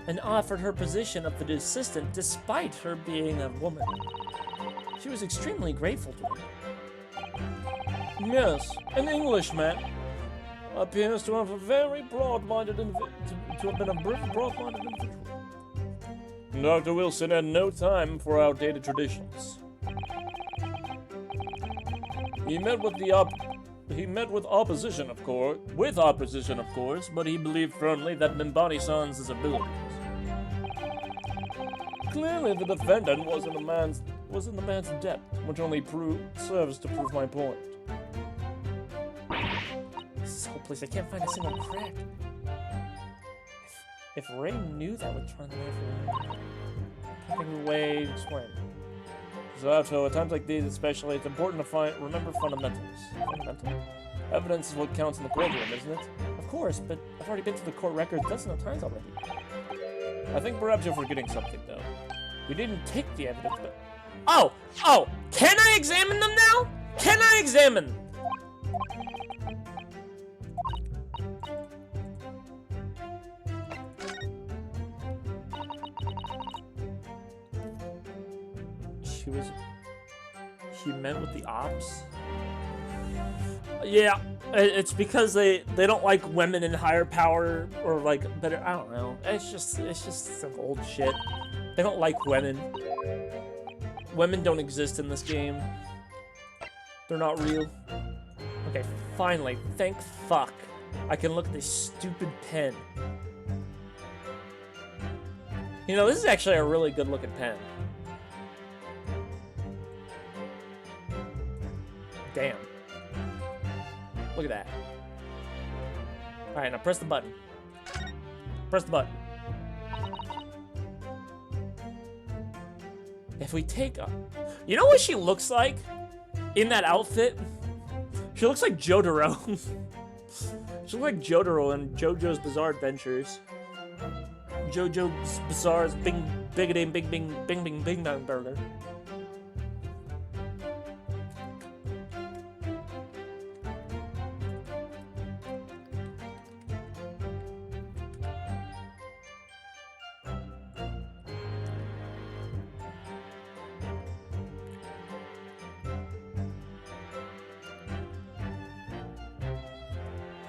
and offered her position of the assistant despite her being a woman. She was extremely grateful to him. Yes, an Englishman appears to have a very broad-minded individual. Dr. Wilson had no time for outdated traditions. He met with opposition, of course, but he believed firmly that Membani-san's abilities. Clearly, the defendant was in the man's depth, which only serves to prove my point. This is hopeless. I can't find a single crack. If Ray knew that would turn the knife around, can't think of a way to explain. So, at times like these especially, it's important to remember fundamentals. Fundamental? Evidence is what counts in the courtroom, isn't it? Of course, but I've already been to the court records dozens of times already. I think perhaps you're forgetting something, though. We didn't take the evidence, but... Oh! Can I examine them now? Can I examine? he meant with the ops. Yeah, it's because they don't like women in higher power or like better. I don't know. It's just some old shit. They don't like women. Women don't exist in this game. They're not real. Okay, finally, thank fuck. I can look at this stupid pen. You know, this is actually a really good looking pen. Damn. Look at that. Alright, now press the button. Press the button. If we take a... You know what she looks like? In that outfit? She looks like Jotaro. She looks like Jotaro in JoJo's Bizarre Adventures. JoJo's Bizarre's Bing Bing Bang Burger.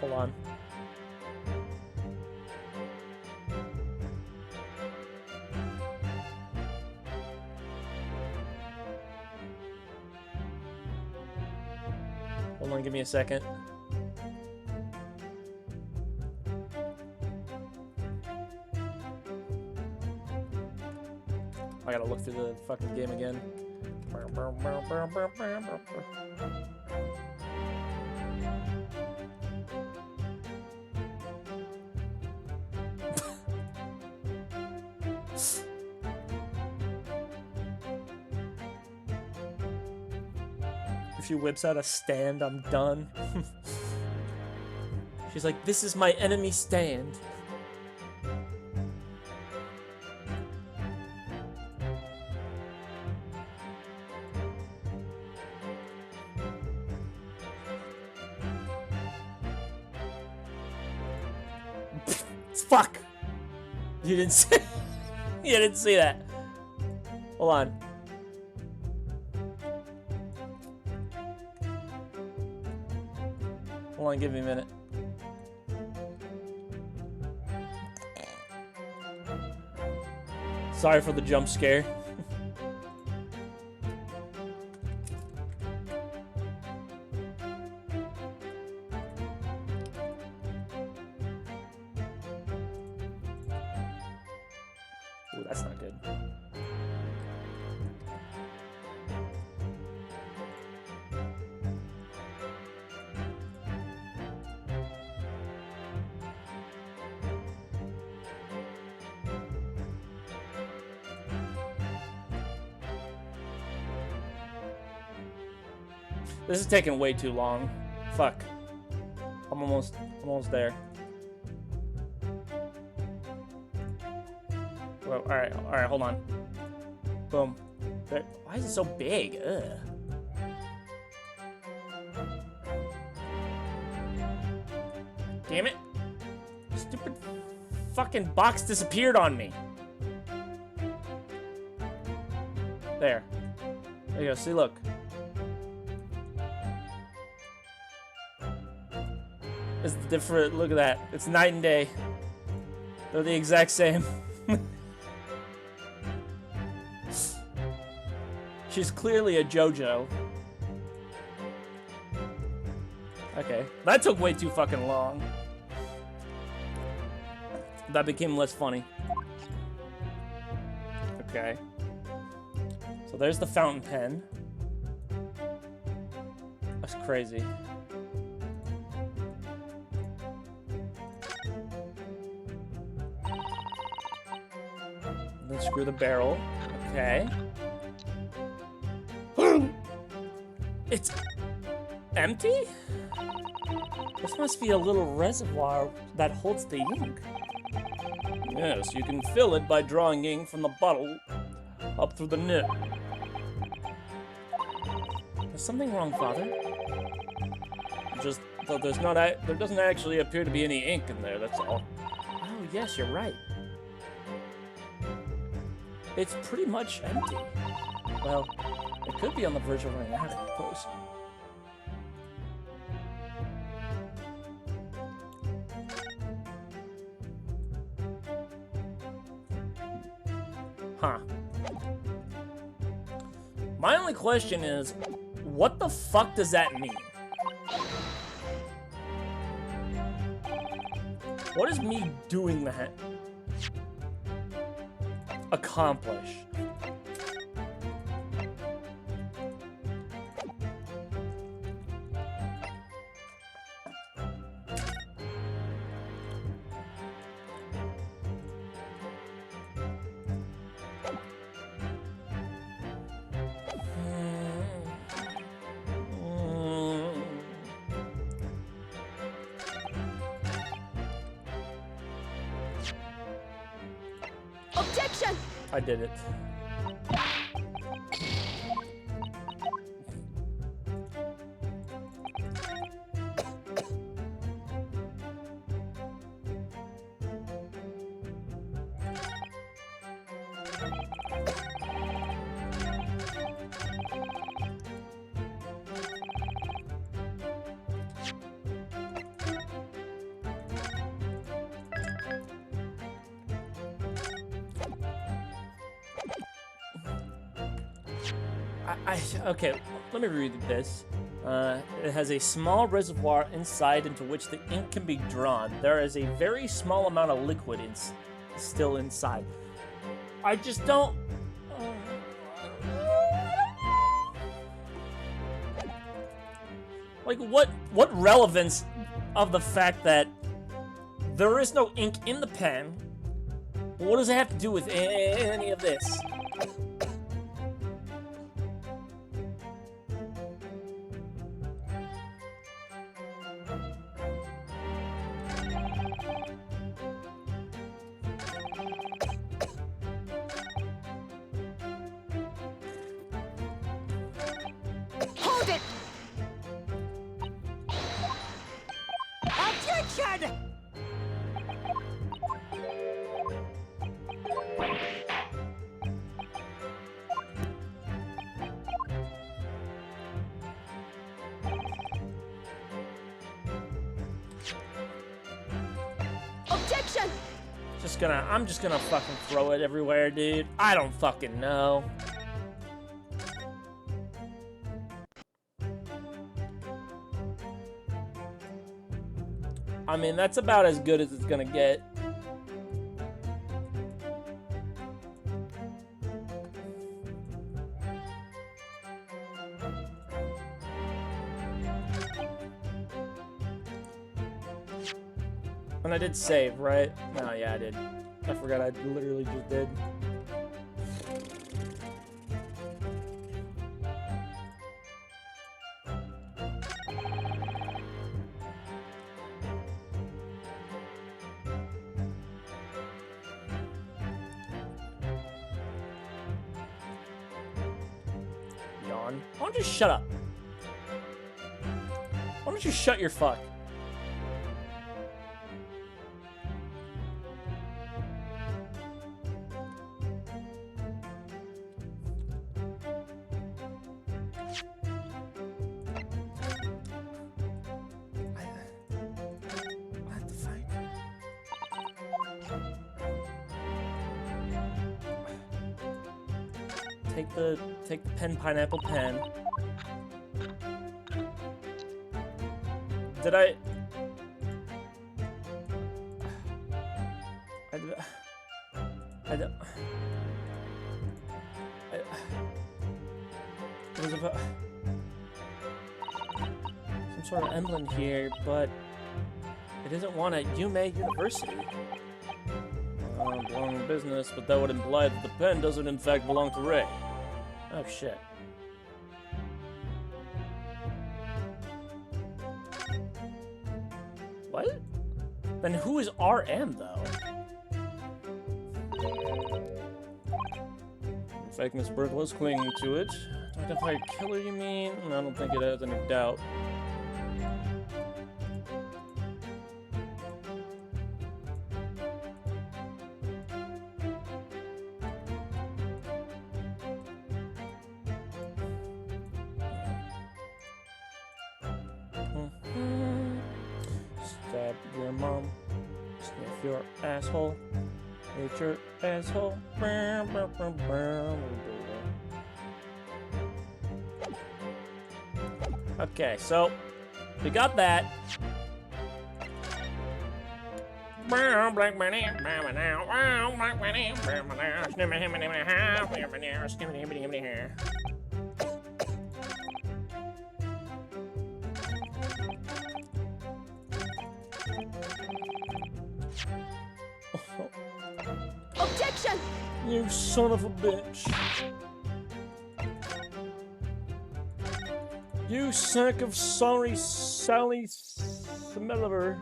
Hold on. Hold on, give me a second. I gotta look through the fucking game again. If she whips out a stand, I'm done. She's like, this is my enemy stand. Fuck! You didn't see You didn't see that. Hold on. Hold on, give me a minute. Sorry for the jump scare. Ooh, that's not good. This is taking way too long. Fuck. I'm almost there. Well, alright, hold on. Boom. There. Why is it so big? Ugh. Damn it. Stupid fucking box disappeared on me. There. There you go, see, look. It's different. Look at that. It's night and day. They're the exact same. She's clearly a JoJo. Okay. That took way too fucking long. That became less funny. Okay. So there's the fountain pen. That's crazy. Then screw the barrel. Okay. It's empty? This must be a little reservoir that holds the ink. Yes, you can fill it by drawing ink from the bottle up through the nib. Is something wrong, Father? Just that there doesn't actually appear to be any ink in there, that's all. Oh, yes, you're right. It's pretty much empty. Well, It could be on the verge of running out, I suppose. Huh. My only question is, what the fuck does that mean? What does me doing that accomplish? Objection! I did it. Okay, let me read this. It has a small reservoir inside into which the ink can be drawn. There is a very small amount of liquid still inside. I just don't... Like, what relevance of the fact that there is no ink in the pen? What does it have to do with any of this? Hold it! Objection! Objection! I'm just gonna fucking throw it everywhere, dude. I don't fucking know. I mean, that's about as good as it's gonna get. And I did save, right? No, yeah, I did. I forgot I literally just did. Yawn. Why don't you shut up? Why don't you shut your fuck? What the fuck? Take the pineapple pen. Did I there's some sort of emblem here, but it isn't one at Yume University. Belonging to business, but that would imply that the pen doesn't in fact belong to Ray. Oh shit. What? Then who is RM though? In fact, Miss Bird was clinging to it. To identify a killer, you mean? I don't think it has any doubt. your asshole. It's your asshole. Okay, so we got that. Objection! You son of a bitch. You sack of sorry Sally Smelliver.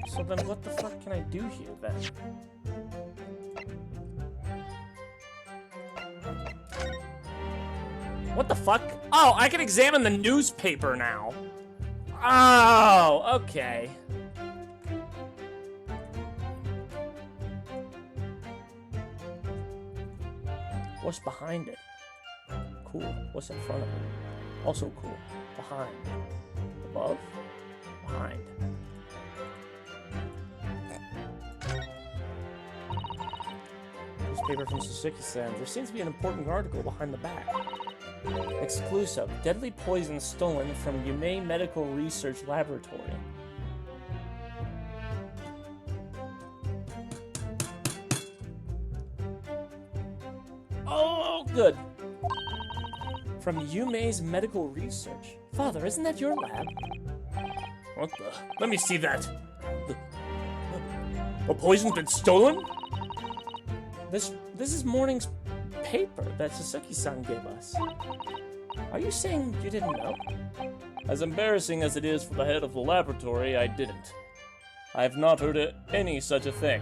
So then what the fuck can I do here then? What the fuck? Oh, I can examine the newspaper now. Oh, okay. What's behind it? Cool. What's in front of it? Also cool. Behind. Above. Behind. Newspaper from Suseki-san. There seems to be an important article behind the back. Exclusive. Deadly poison stolen from Yume Medical Research Laboratory. Oh, good. From Yume's Medical Research. Father, isn't that your lab? What the? Let me see that. The poison's been stolen? This is morning's paper that Suseki-san gave us. Are you saying you didn't know? As embarrassing as it is for the head of the laboratory, I didn't. I have not heard of any such a thing.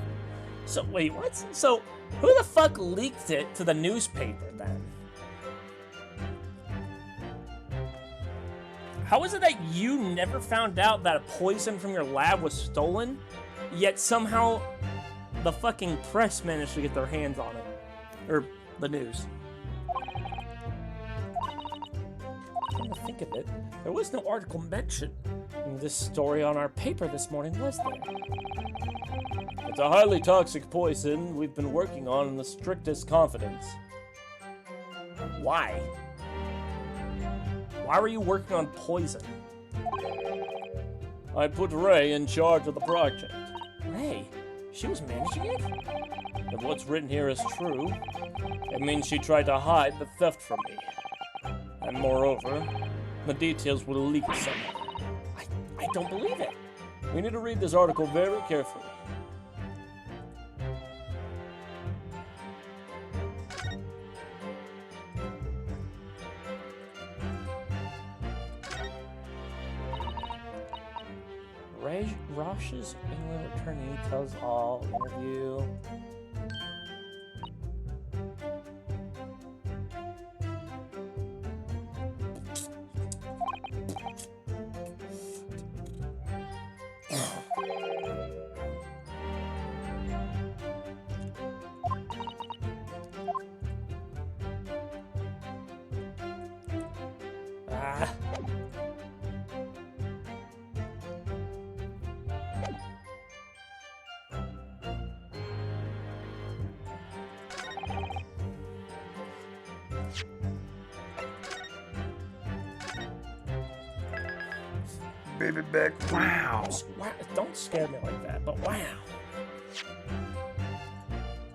So, wait, what? So, who the fuck leaked it to the newspaper then? How is it that you never found out that a poison from your lab was stolen, yet somehow the fucking press managed to get their hands on it? Or the news. Come to think of it, there was no article mentioned in this story on our paper this morning, was there? It's a highly toxic poison we've been working on in the strictest confidence. Why? Why were you working on poison? I put Ray in charge of the project. Ray? She was managing it? If what's written here is true, it means she tried to hide the theft from me. And moreover, the details will leak somehow. I don't believe it. We need to read this article very carefully. Ray Rosh's England attorney tells all interview. Ah. Baby back. Wow. Wow, don't scare me like that, but wow.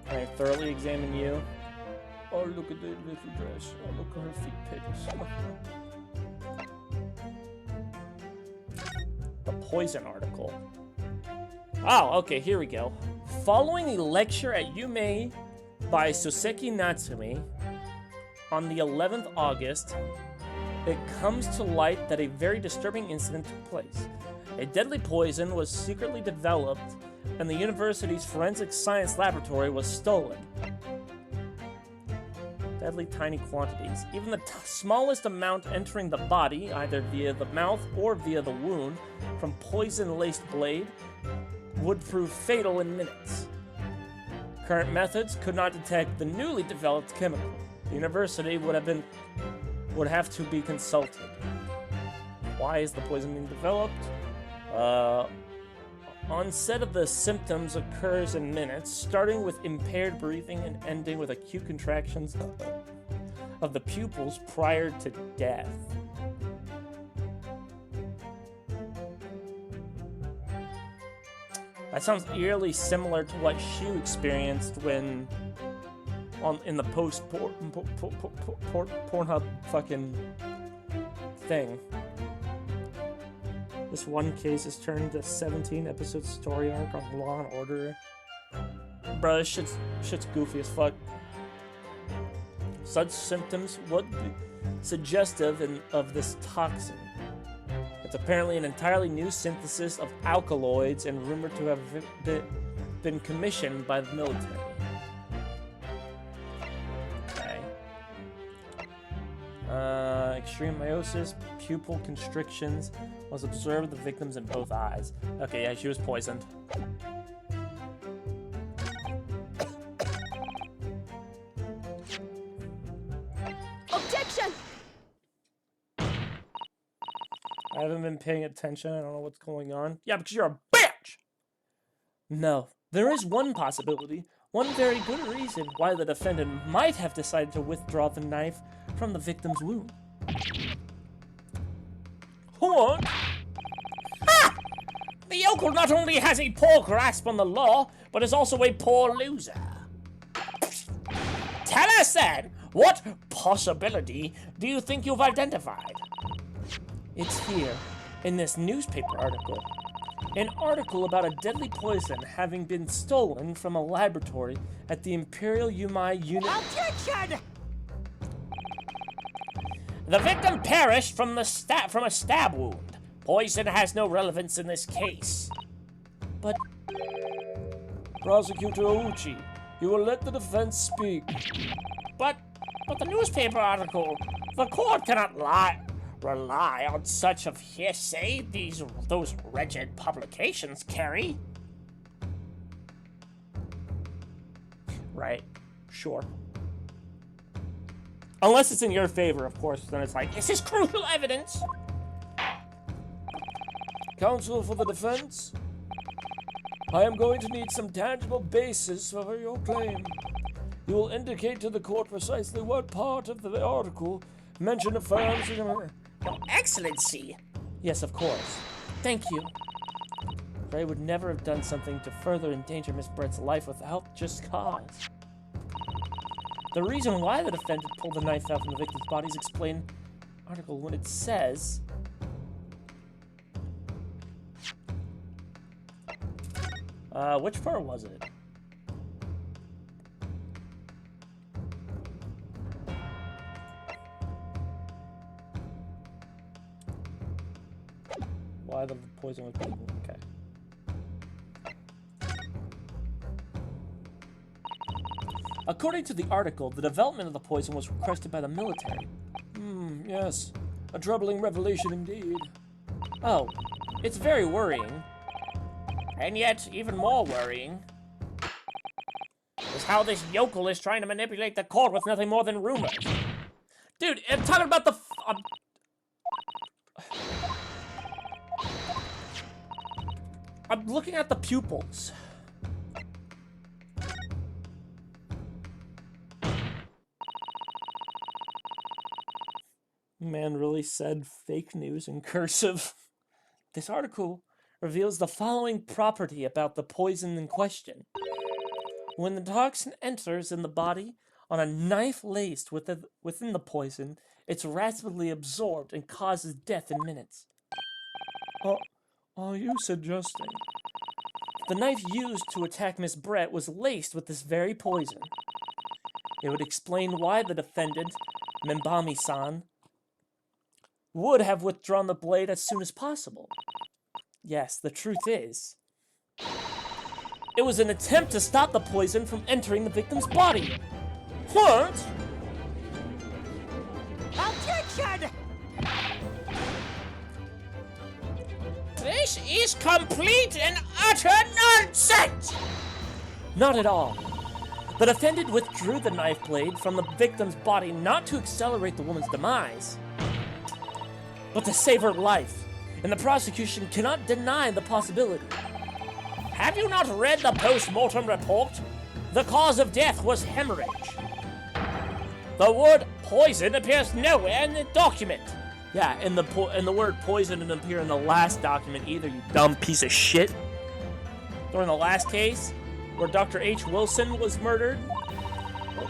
Can I thoroughly examine you? Oh, look at that little dress. Oh, look at her feet pigs. The poison article. Oh, okay, here we go. Following a lecture at Yume by Soseki Natsumi on the 11th August, it comes to light that a very disturbing incident took place. A deadly poison was secretly developed and the university's forensic science laboratory was stolen. Deadly tiny quantities. Even the smallest amount entering the body, either via the mouth or via the wound, from poison-laced blade, would prove fatal in minutes. Current methods could not detect the newly developed chemical. The university would have to be consulted. Why is the poison being developed? Onset of the symptoms occurs in minutes, starting with impaired breathing and ending with acute contractions of the pupils prior to death. That sounds eerily similar to what Shu experienced when in the Pornhub fucking thing. This one case is turned into a 17-episode story arc on Law and Order. Bruh, this shit's goofy as fuck. Such symptoms would be suggestive of this toxin. It's apparently an entirely new synthesis of alkaloids and rumored to have been commissioned by the military. Okay. Extreme meiosis, pupil constrictions was observed with the victims in both eyes. Okay, yeah, she was poisoned. Objection! I haven't been paying attention. I don't know what's going on. Yeah, because you're a bitch! No, there is one possibility. One very good reason why the defendant might have decided to withdraw the knife from the victim's wound. What? Ha! The yokel not only has a poor grasp on the law, but is also a poor loser. Tell us then, what possibility do you think you've identified? It's here, in this newspaper article. An article about a deadly poison having been stolen from a laboratory at the Imperial Yumai unit. Objection! The victim perished from a stab wound. Poison has no relevance in this case. But Prosecutor Ouchi, you will let the defense speak. But the newspaper article, the court cannot rely on such of hearsay those wretched publications carry. right, sure. Unless it's in your favor, of course, then it's like, This is crucial evidence. Counsel for the defense, I am going to need some tangible basis for your claim. You will indicate to the court precisely what part of the article mention affirms Your Excellency. yes, of course. Thank you. I would never have done something to further endanger Miss Brett's life without just cause. The reason why the defendant pulled the knife out from the victim's body is explained in the article when it says, which part was it? Why the poison was being okay. According to the article, the development of the poison was requested by the military. Yes, a troubling revelation indeed. Oh, it's very worrying. And yet, even more worrying is how this yokel is trying to manipulate the court with nothing more than rumors. Dude, I'm talking about the I'm looking at the pupils. Man really said fake news in cursive. This article reveals the following property about the poison in question. When the toxin enters in the body on a knife laced within the poison, it's rapidly absorbed and causes death in minutes. Are you suggesting? The knife used to attack Miss Brett was laced with this very poison. It would explain why the defendant, Membami-san, would have withdrawn the blade as soon as possible. Yes, the truth is, it was an attempt to stop the poison from entering the victim's body. What? Objection! This is complete and utter nonsense! Not at all. The defendant withdrew the knife blade from the victim's body not to accelerate the woman's demise, but to save her life, and the prosecution cannot deny the possibility. Have you not read the post-mortem report? The cause of death was hemorrhage. The word poison appears nowhere in the document. Yeah, and the word poison didn't appear in the last document either, you dumb piece of shit. During the last case, where Dr. H. Wilson was murdered, well,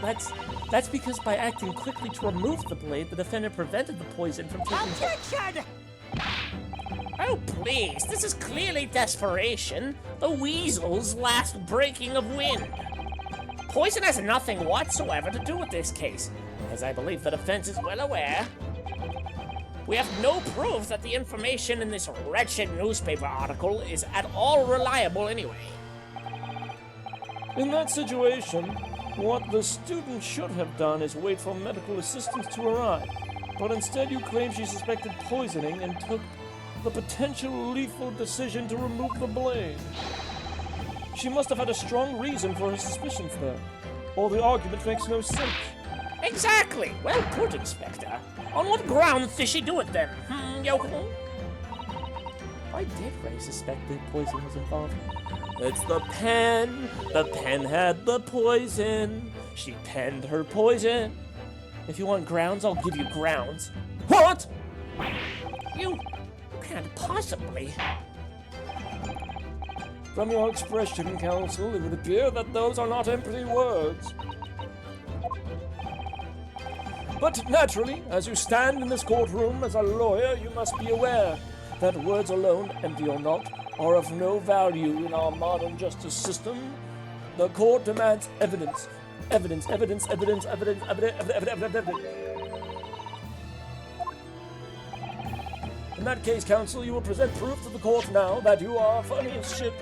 that's because by acting quickly to remove the blade, the defendant prevented the poison from taking... Objection! Oh, please, this is clearly desperation. The weasel's last breaking of wind. Poison has nothing whatsoever to do with this case, as I believe the defense is well aware. We have no proof that the information in this wretched newspaper article is at all reliable anyway. In that situation, what the student should have done is wait for medical assistance to arrive. But instead you claim she suspected poisoning and took the potential lethal decision to remove the blade. She must have had a strong reason for her suspicions then, or the argument makes no sense. Exactly! Well put, Inspector. On what grounds did she do it then, yokel? Why did Ray suspect that poison was involved? It's the pen! The pen had the poison! She penned her poison! If you want grounds, I'll give you grounds. What?! You can't possibly... From your expression, counsel, it would appear that those are not empty words. But naturally, as you stand in this courtroom as a lawyer, you must be aware that words alone, empty or not, are of no value in our modern justice system. The court demands evidence. Evidence, evidence, evidence, evidence, evidence, evidence, evidence. In that case, counsel, you will present proof to the court now that you are funny as shit.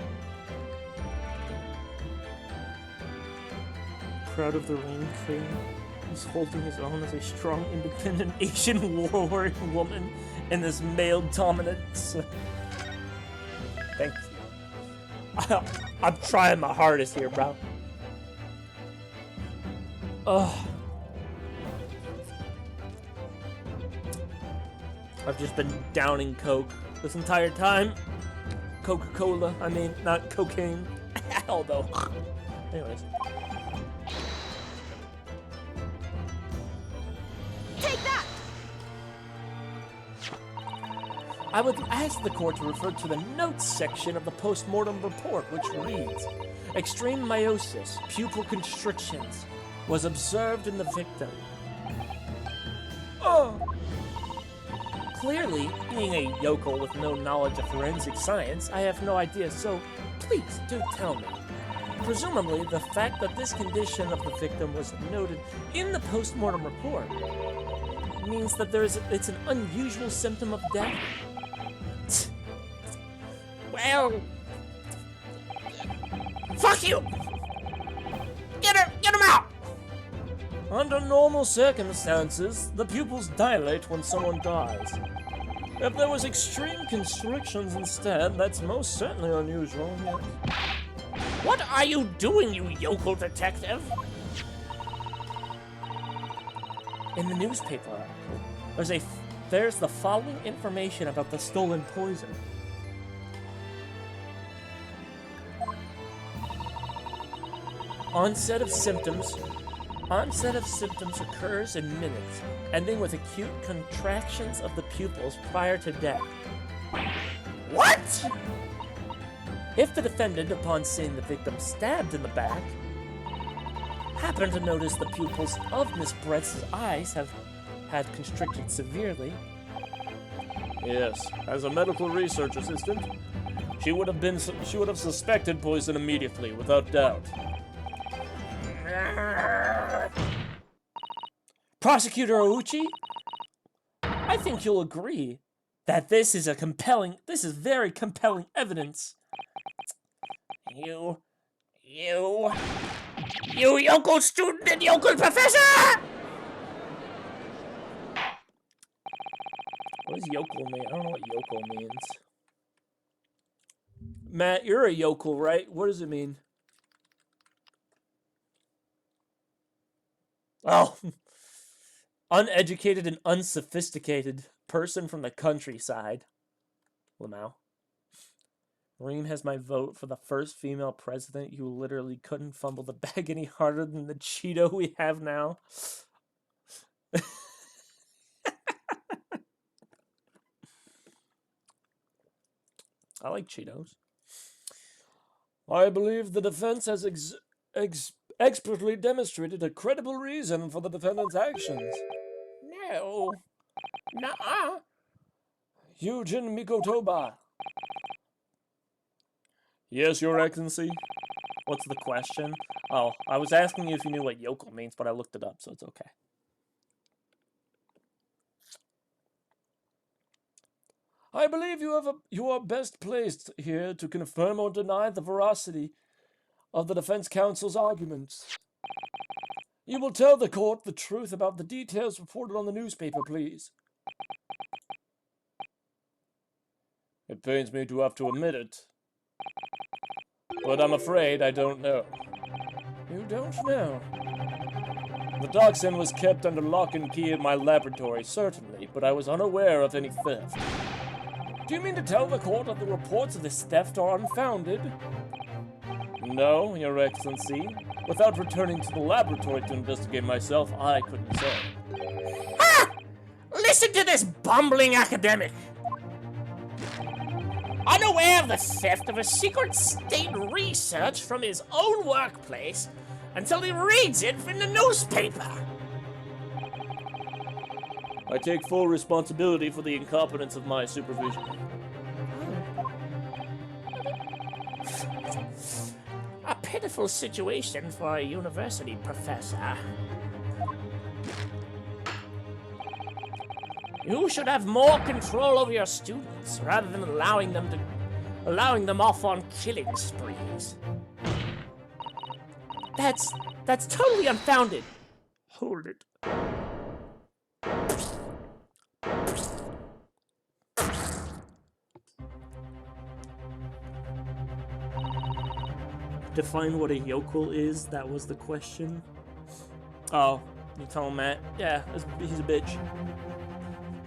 Proud of the Rain King, he's holding his own as a strong, independent Asian warrior woman in this male dominance. Thank you. I'm trying my hardest here, bro. Ugh. I've just been downing Coke this entire time. Coca-Cola, I mean, not cocaine. Although, anyways. Take that! I would ask the court to refer to the notes section of the post-mortem report, which reads, extreme meiosis, pupil constrictions, was observed in the victim. Oh! Clearly, being a yokel with no knowledge of forensic science, I have no idea, so please do tell me. Presumably, the fact that this condition of the victim was noted in the post-mortem report means that it's an unusual symptom of death. Well... Fuck you! Get him out! Under normal circumstances, the pupils dilate when someone dies. If there was extreme constrictions instead, that's most certainly unusual, yes. What are you doing, you yokel detective? In the newspaper article, there's the following information about the stolen poison. Onset of symptoms occurs in minutes, ending with acute contractions of the pupils prior to death. What? If the defendant, upon seeing the victim stabbed in the back, happened to notice the pupils of Miss Brett's eyes had constricted severely. Yes, as a medical research assistant, she would have suspected poison immediately, without doubt. Prosecutor Ouchi, I think you'll agree that this is very compelling evidence. You yokel student and yokel professor! What does yokel mean? I don't know what yokel means. Matt, you're a yokel, right? What does it mean? Oh, uneducated and unsophisticated. person from the countryside. Lamau. Reem has my vote for the first female president. You literally couldn't fumble the bag any harder than the Cheeto we have now. I like Cheetos. I believe the defense has expertly demonstrated a credible reason for the defendant's actions. No. Nuh-uh. Eugen Mikotoba. Yes, Your Excellency. What's the question? Oh, I was asking you if you knew what yokel means, but I looked it up, so it's okay. I believe you are best placed here to confirm or deny the veracity of the defense counsel's arguments. You will tell the court the truth about the details reported on the newspaper, please. It pains me to have to admit it, but I'm afraid I don't know. You don't know? The dachshund was kept under lock and key in my laboratory, certainly, but I was unaware of any theft. Do you mean to tell the court that the reports of this theft are unfounded? No, Your Excellency. Without returning to the laboratory to investigate myself, I couldn't say. Ha! Listen to this bumbling academic. Unaware of the theft of a secret state research from his own workplace until he reads it in the newspaper. I take full responsibility for the incompetence of my supervision. A pitiful situation for a university professor. You should have more control over your students rather than allowing them off on killing sprees. That's totally unfounded. Hold it. Define what a yokel is, that was the question. Oh, you tell him Matt. Yeah, he's a bitch.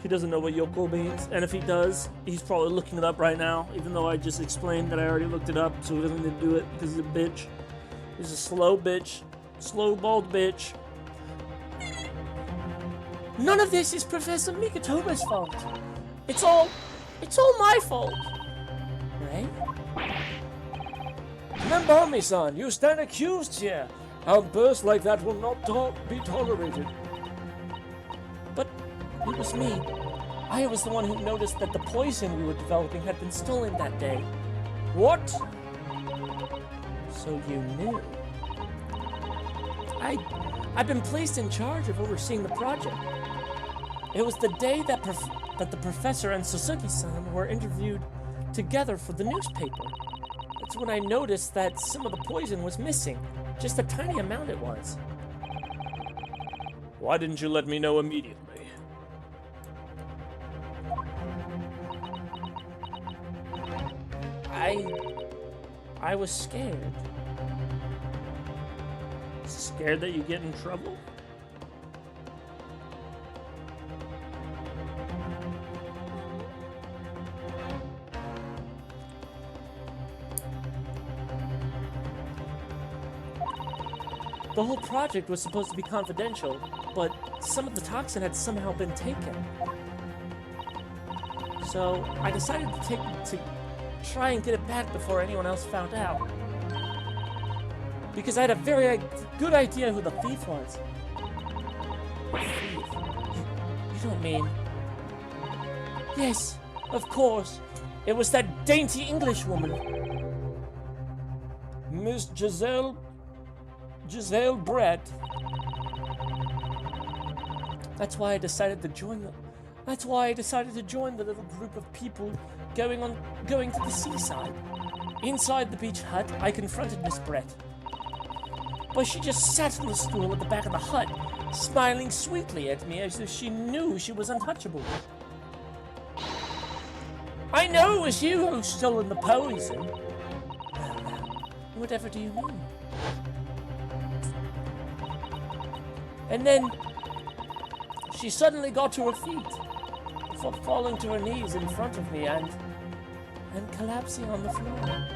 He doesn't know what yokel means, and if he does, he's probably looking it up right now, even though I just explained that I already looked it up, so he doesn't need to do it because he's a bitch. He's a slow bitch. Slow, bald bitch. None of this is Professor Mikotoba's fault. It's all my fault. Right? Remember me, son, you stand accused here. Outbursts like that will not be tolerated. But it was me. I was the one who noticed that the poison we were developing had been stolen that day. What? So you knew. I've been placed in charge of overseeing the project. It was the day that the professor and Suzuki-san were interviewed together for the newspaper. That's when I noticed that some of the poison was missing. Just a tiny amount it was. Why didn't you let me know immediately? I was scared. Scared that you get in trouble? The whole project was supposed to be confidential, but some of the toxin had somehow been taken. So I decided to try and get it back before anyone else found out. Because I had a very good idea who the thief was. Thief? You don't mean... Yes, of course. It was that dainty English woman. Miss Giselle Brett. That's why I decided to join the little group of people going to the seaside. Inside the beach hut, I confronted Miss Brett. But she just sat on the stool at the back of the hut, smiling sweetly at me as if she knew she was untouchable. I know it was you who stole the poison. Whatever do you mean? And then she suddenly got to her feet. falling to her knees in front of me and collapsing on the floor.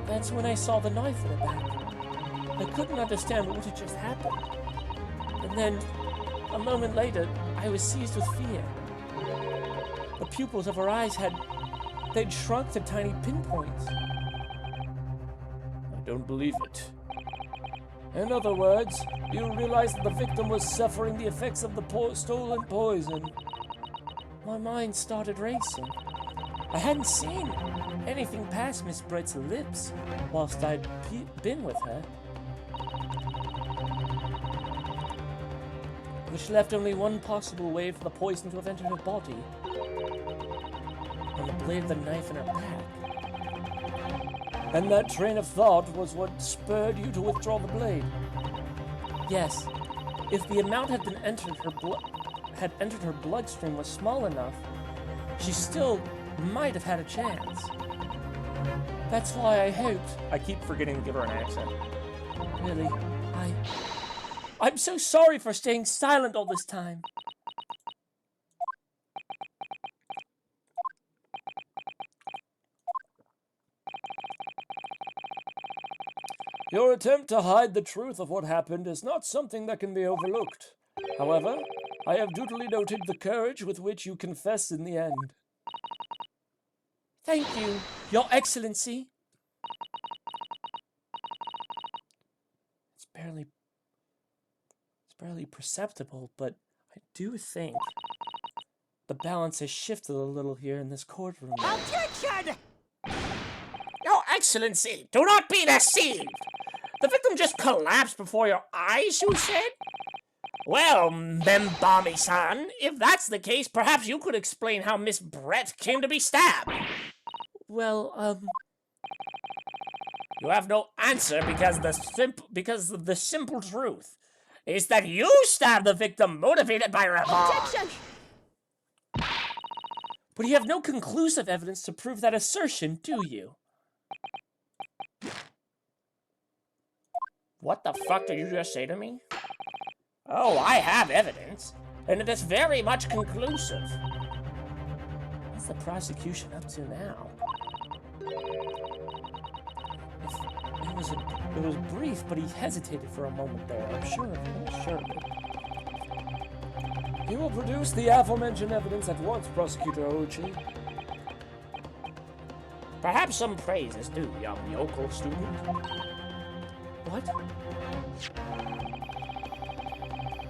That's when I saw the knife in her back. I couldn't understand what had just happened. And then, a moment later, I was seized with fear. The pupils of her eyes they'd shrunk to tiny pinpoints. I don't believe it. In other words, you realized that the victim was suffering the effects of the stolen poison. My mind started racing. I hadn't seen anything past Miss Brett's lips whilst I'd been with her, which left only one possible way for the poison to have entered her body, on the blade of the knife in her back. And that train of thought was what spurred you to withdraw the blade. Yes, if the amount had entered her bloodstream was small enough, she still might have had a chance. That's why I hoped. I keep forgetting to give her an accent. Really, I'm so sorry for staying silent all this time. Your attempt to hide the truth of what happened is not something that can be overlooked. However, I have dutifully noted the courage with which you confessed in the end. Thank you, Your Excellency. It's barely perceptible, but I do think the balance has shifted a little here in this courtroom. Objection! Your Excellency, do not be deceived! The victim just collapsed before your eyes, you said? Well, Membami-san, if that's the case, perhaps you could explain how Miss Brett came to be stabbed. Well, You have no answer because the simple truth is that you stabbed the victim motivated by remorse. Objection! but you have no conclusive evidence to prove that assertion, do you? What the fuck did you just say to me? Oh, I have evidence, and it is very much conclusive. What's the prosecution up to now? It was brief, but he hesitated for a moment there. I'm sure of it. He will produce the aforementioned evidence at once, Prosecutor Ouchi. Perhaps some praise is due, young yokel student. What?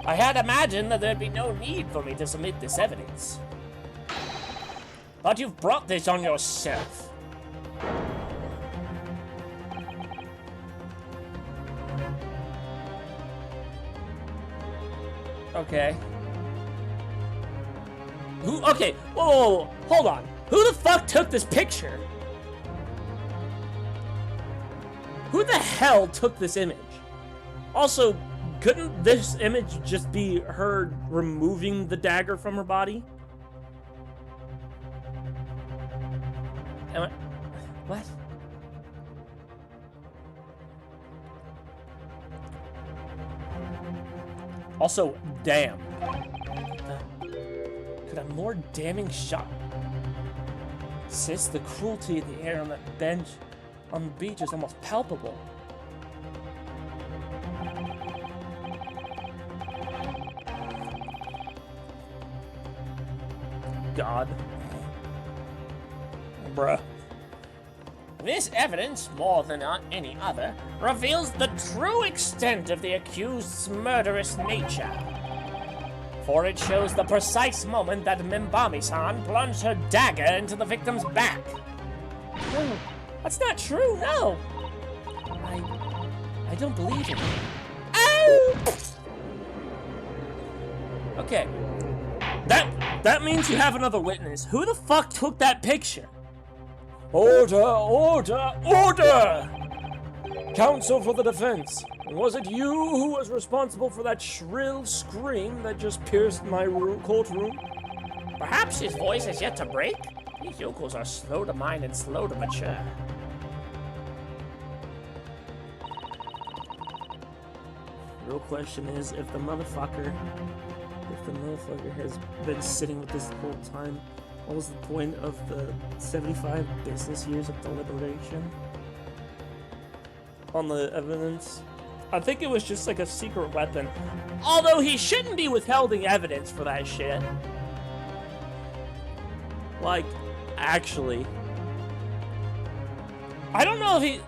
I had imagined that there'd be no need for me to submit this evidence. But you've brought this on yourself. Okay. Okay, whoa, hold on. Who the fuck took this picture? Who the hell took this image? Also, couldn't this image just be her removing the dagger from her body? What? Also, damn. Could a more damning shot? Sis, the cruelty in the air on that bench on the beach is almost palpable. God. Bruh. This evidence, more than any other, reveals the true extent of the accused's murderous nature. For it shows the precise moment that Membami-san plunged her dagger into the victim's back. No, that's not true, no! I don't believe it. Oh! Okay. That means you have another witness. Who the fuck took that picture? Order, order, order! Counsel for the defense. Was it you who was responsible for that shrill scream that just pierced my courtroom? Perhaps his voice is yet to break? These yokels are slow to mind and slow to mature. The real question is, if the motherfucker has been sitting with this the whole time, what was the point of the 75 business years of deliberation on the evidence? I think it was just like a secret weapon. Although he shouldn't be withholding evidence for that shit. Like, actually. I don't know if he...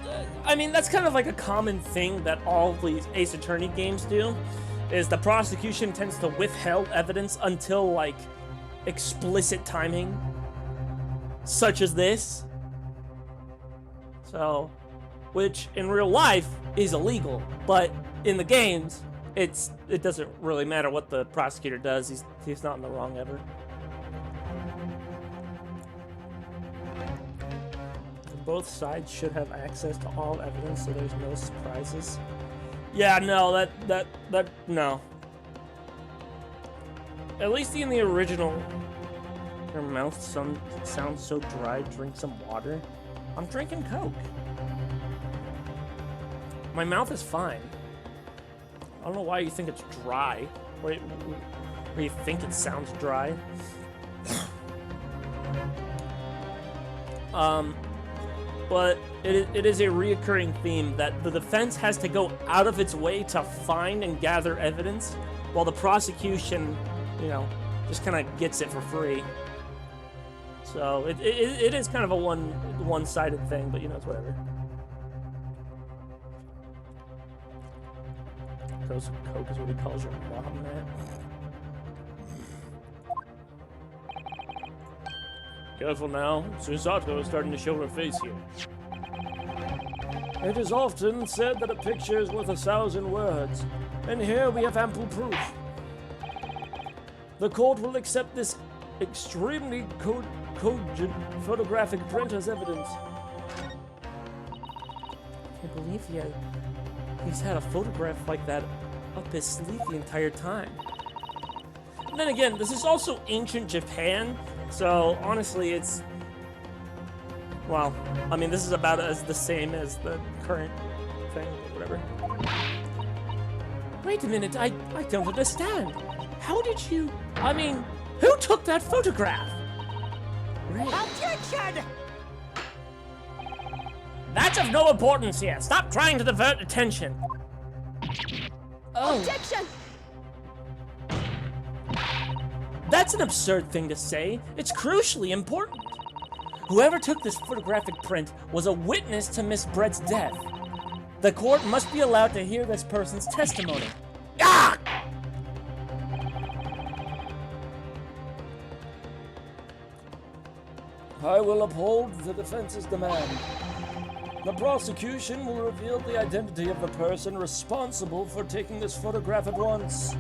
I mean, that's kind of like a common thing that all these Ace Attorney games do, is the prosecution tends to withhold evidence until, like, explicit timing, such as this. So, which in real life is illegal, but in the games, it doesn't really matter what the prosecutor does. He's not in the wrong ever. Both sides should have access to all evidence, so there's no surprises. Yeah, no, that no. At least in the original, your mouth sounds so dry. Drink some water. I'm drinking Coke. My mouth is fine. I don't know why you think it's dry. Or you think it sounds dry. But it is a reoccurring theme that the defense has to go out of its way to find and gather evidence, while the prosecution, you know, just kind of gets it for free. So it is kind of a one-sided thing, but you know, it's whatever. Coke is what he calls your mom, man. Careful now, Susato is starting to show her face here. It is often said that a picture is worth 1,000 words, and here we have ample proof. The court will accept this extremely cogent photographic print as evidence. I can't believe he's had a photograph like that up his sleeve the entire time. And then again, this is also ancient Japan, so honestly, it's... Well, I mean, this is about as the same as the current thing, or whatever. Wait a minute, I don't understand. How did you... I mean, who took that photograph? Right. Objection! That's of no importance here. Stop trying to divert attention. Oh. Objection! That's an absurd thing to say. It's crucially important. Whoever took this photographic print was a witness to Miss Brett's death. The court must be allowed to hear this person's testimony. Ah! I will uphold the defense's demand. The prosecution will reveal the identity of the person responsible for taking this photograph at once.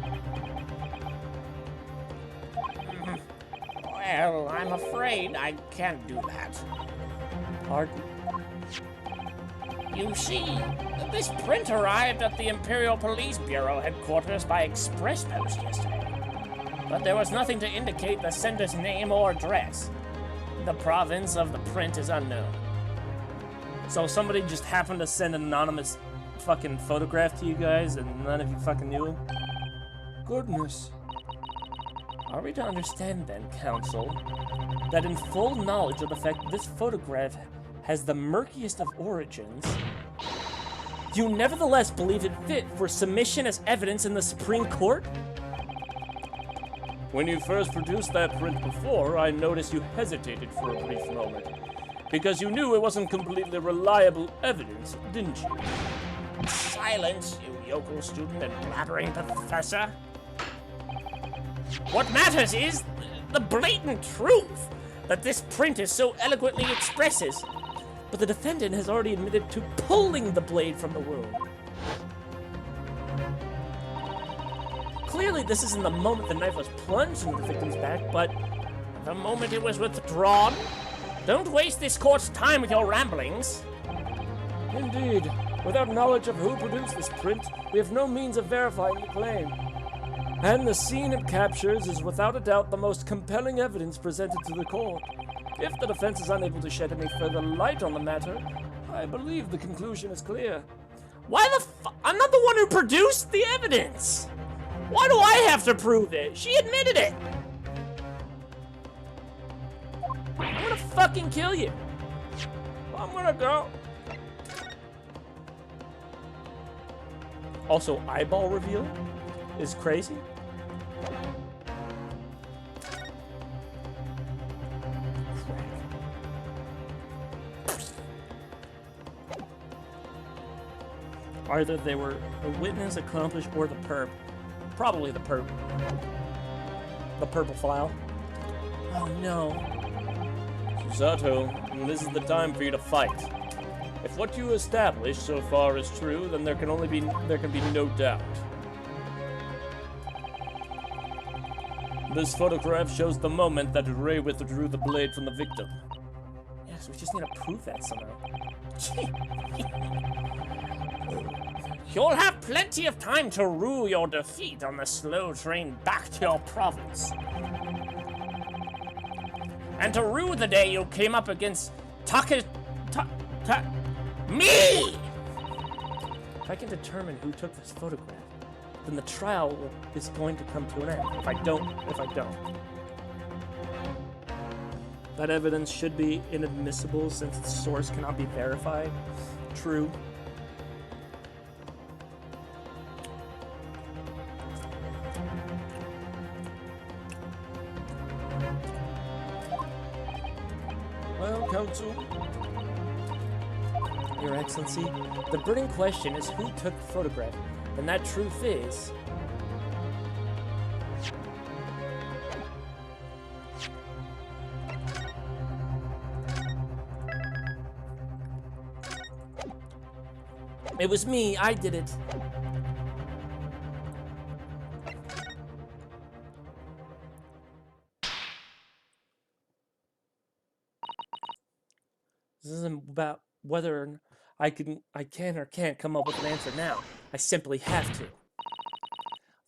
Well, I'm afraid I can't do that. Pardon? You see, this print arrived at the Imperial Police Bureau headquarters by express post yesterday. But there was nothing to indicate the sender's name or address. The province of the print is unknown. So somebody just happened to send an anonymous fucking photograph to you guys and none of you fucking knew? Goodness. Are we to understand then, counsel, that in full knowledge of the fact this photograph has the murkiest of origins, you nevertheless believe it fit for submission as evidence in the Supreme Court? When you first produced that print before, I noticed you hesitated for a brief moment. Because you knew it wasn't completely reliable evidence, didn't you? Silence, you yokel student and blabbering professor. What matters is the blatant truth that this print is so eloquently expresses. But the defendant has already admitted to pulling the blade from the wound. Clearly, this isn't the moment the knife was plunged into the victim's back, but the moment it was withdrawn. Don't waste this court's time with your ramblings. Indeed. Without knowledge of who produced this print, we have no means of verifying the claim. And the scene it captures is without a doubt the most compelling evidence presented to the court. If the defense is unable to shed any further light on the matter, I believe the conclusion is clear. Why the I'm not the one who produced the evidence! Why do I have to prove it? She admitted it! I'm gonna fucking kill you. I'm gonna go. Also, eyeball reveal is crazy. Either they were a witness, accomplice, or the perp. Probably the perp. The purple file. Oh no. Susato, this is the time for you to fight. If what you established so far is true, then there can be no doubt. This photograph shows the moment that Ray withdrew the blade from the victim. Yes, we just need to prove that somehow. You'll have plenty of time to rue your defeat on the slow train back to your province. And to rue the day you came up against me! If I can determine who took this photograph, then the trial is going to come to an end. If I don't. That evidence should be inadmissible since its source cannot be verified. True. Well, Counsel, Your Excellency, the burning question is who took the photograph, and that truth is... It was me, I did it. This isn't about whether I can or can't come up with an answer now. I simply have to.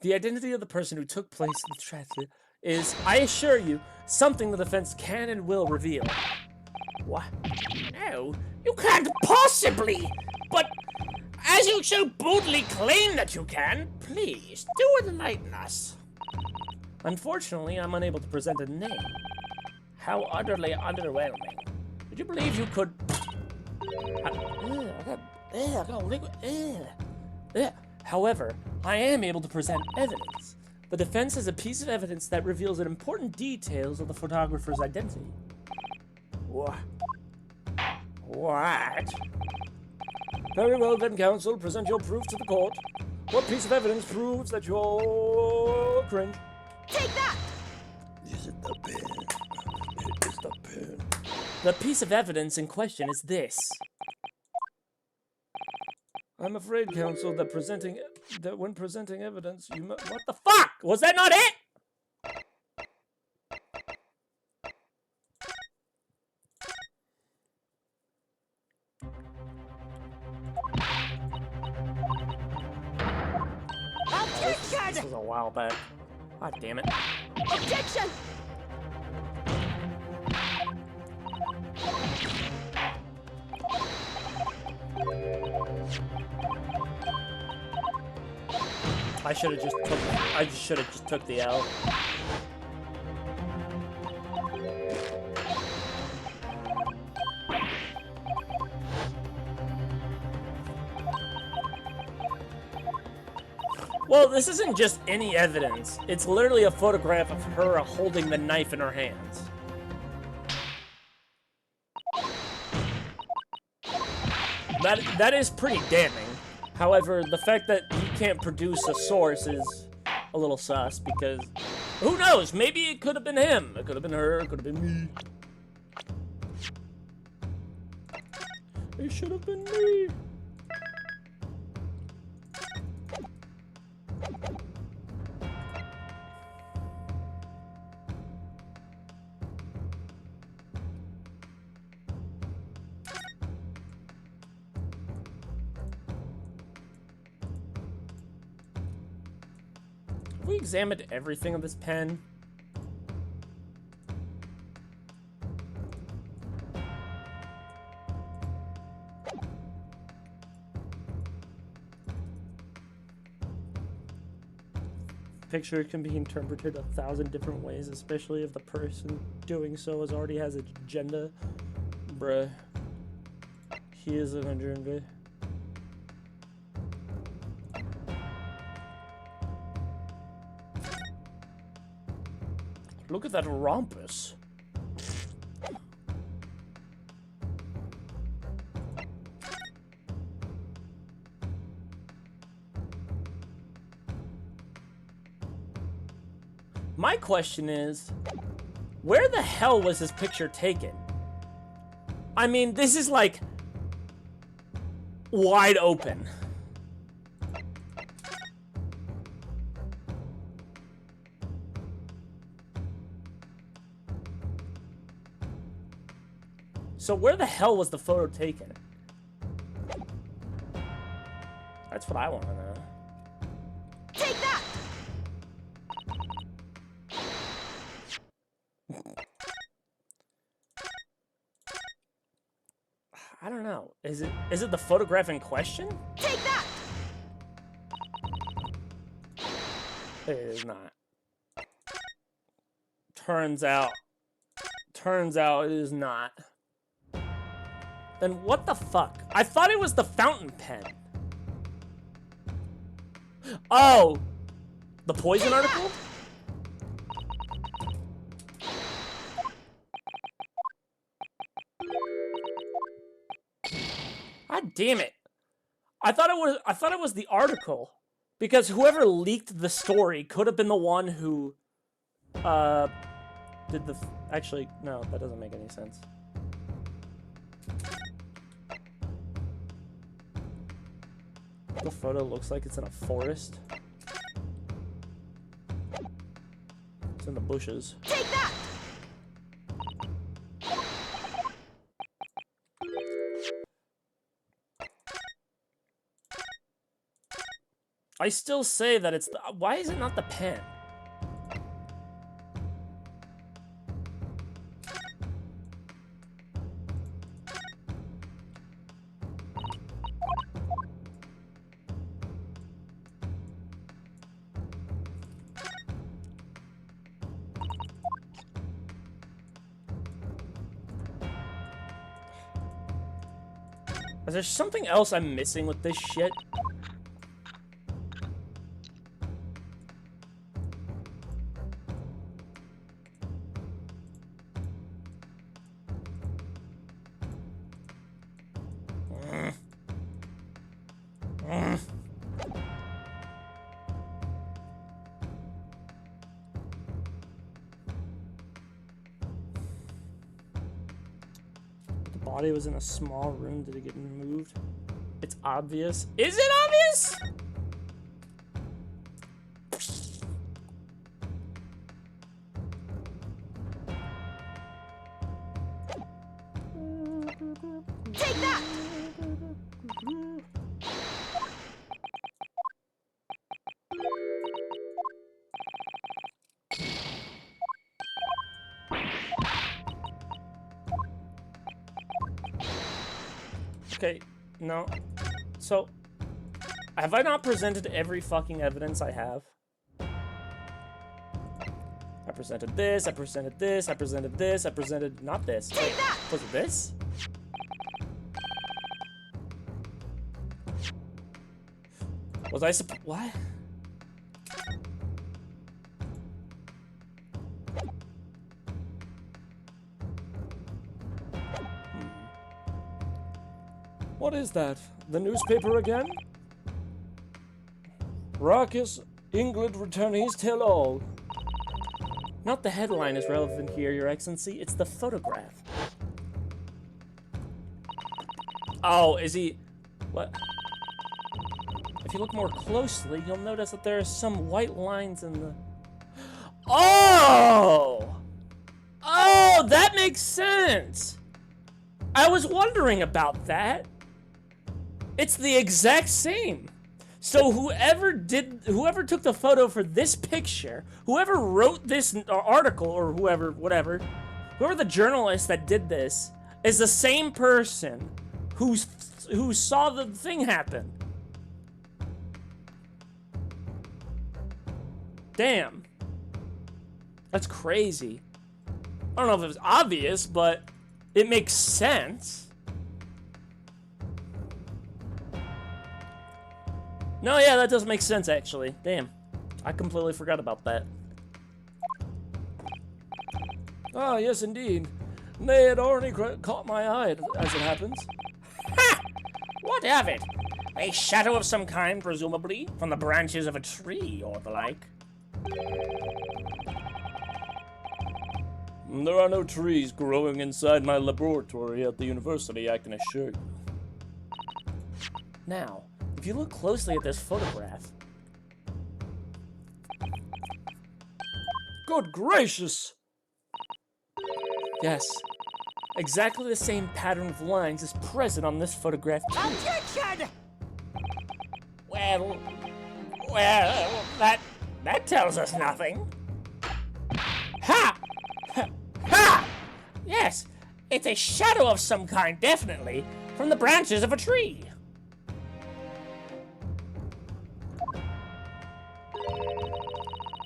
The identity of the person who took place in the tragedy is, I assure you, something the defense can and will reveal. What? No, you can't possibly! But as you so boldly claim that you can, please do enlighten us. Unfortunately, I'm unable to present a name. How utterly underwhelming. Did you believe you could... However, I am able to present evidence. The defense has a piece of evidence that reveals important details of the photographer's identity. What? Very well then, counsel. Present your proof to the court. What piece of evidence proves that you're cringe? Take that! Is it the pen? It is the pen. The piece of evidence in question is this. I'm afraid, counsel, that when presenting evidence, you must... What the fuck? Was that not it? This was a while back. God damn it. Objection! I should have just took the L. Well, this isn't just any evidence. It's literally a photograph of her holding the knife in her hands. That is pretty damning. However, the fact that you can't produce a source is a little sus because who knows? Maybe it could have been him. It could have been her. It could have been me. It should have been me. Have we examined everything of this pen? picture can be interpreted 1,000 different ways, especially if the person doing so already has an agenda. Bruh. He is an agenda. Look at that rumpus. My question is, where the hell was this picture taken? I mean, this is like wide open. So where the hell was the photo taken? That's what I want to know. Take that! I don't know. Is it the photograph in question? Take that! It is not. Turns out it is not. Then what the fuck? I thought it was the fountain pen. Oh! The poison article? God damn it. I thought it was the article. Because whoever leaked the story could have been the one who did the actually no, that doesn't make any sense. The photo looks like it's in a forest. It's in the bushes. Take that! I still say that it's the, why is it not the pen? Is there something else I'm missing with this shit? The body was in a small room. Did it get removed? It's obvious. Is it obvious? Take that! Okay, no. So, have I not presented every fucking evidence I have? I presented this, I presented this, I presented this, I presented not this. Wait, was it this? Was I what? What is that? The newspaper again? Raucous England returnees tell all. Not the headline is relevant here, Your Excellency. It's the photograph. Oh, is he... What? If you look more closely, you'll notice that there are some white lines in the... Oh! Oh, that makes sense! I was wondering about that. It's the exact same. So whoever took the photo for this picture, whoever wrote this article or whoever the journalist that did this is the same person who saw the thing happen. Damn. That's crazy. I don't know if it was obvious, but it makes sense. No, yeah, that does make sense, actually. Damn. I completely forgot about that. Ah, yes, indeed. They had already caught my eye, as it happens. Ha! What of it? A shadow of some kind, presumably, from the branches of a tree or the like. There are no trees growing inside my laboratory at the university, I can assure you. Now, if you look closely at this photograph, Good gracious! yes, exactly the same pattern of lines is present on this photograph too. Objection! Well, that tells us nothing. Ha! Ha! Yes, it's a shadow of some kind, definitely, from the branches of a tree.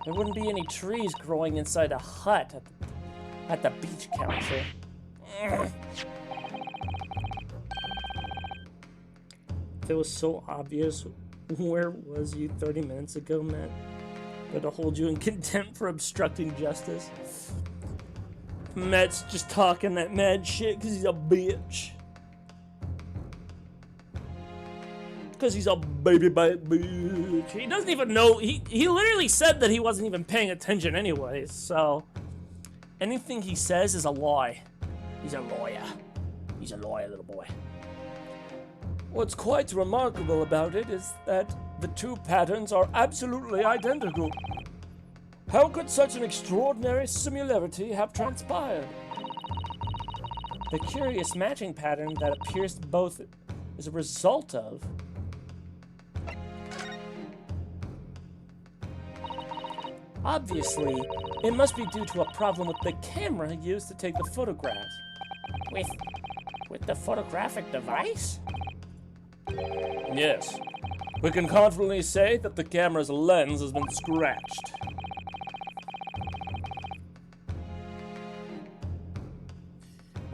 There wouldn't be any trees growing inside a hut at the beach council. If it was so obvious, where was you 30 minutes ago, Matt? But to hold you in contempt for obstructing justice. Matt's just talking that mad shit because he's a bitch. Because he's a baby bitch. He doesn't even know. He literally said that he wasn't even paying attention anyways, so anything he says is a lie. He's a lawyer. He's a lawyer, little boy. What's quite remarkable about it is that the two patterns are absolutely identical. How could such an extraordinary similarity have transpired? The curious matching pattern that appears to both is a result of obviously, it must be due to a problem with the camera used to take the photographs. With the photographic device? Yes. We can confidently say that the camera's lens has been scratched.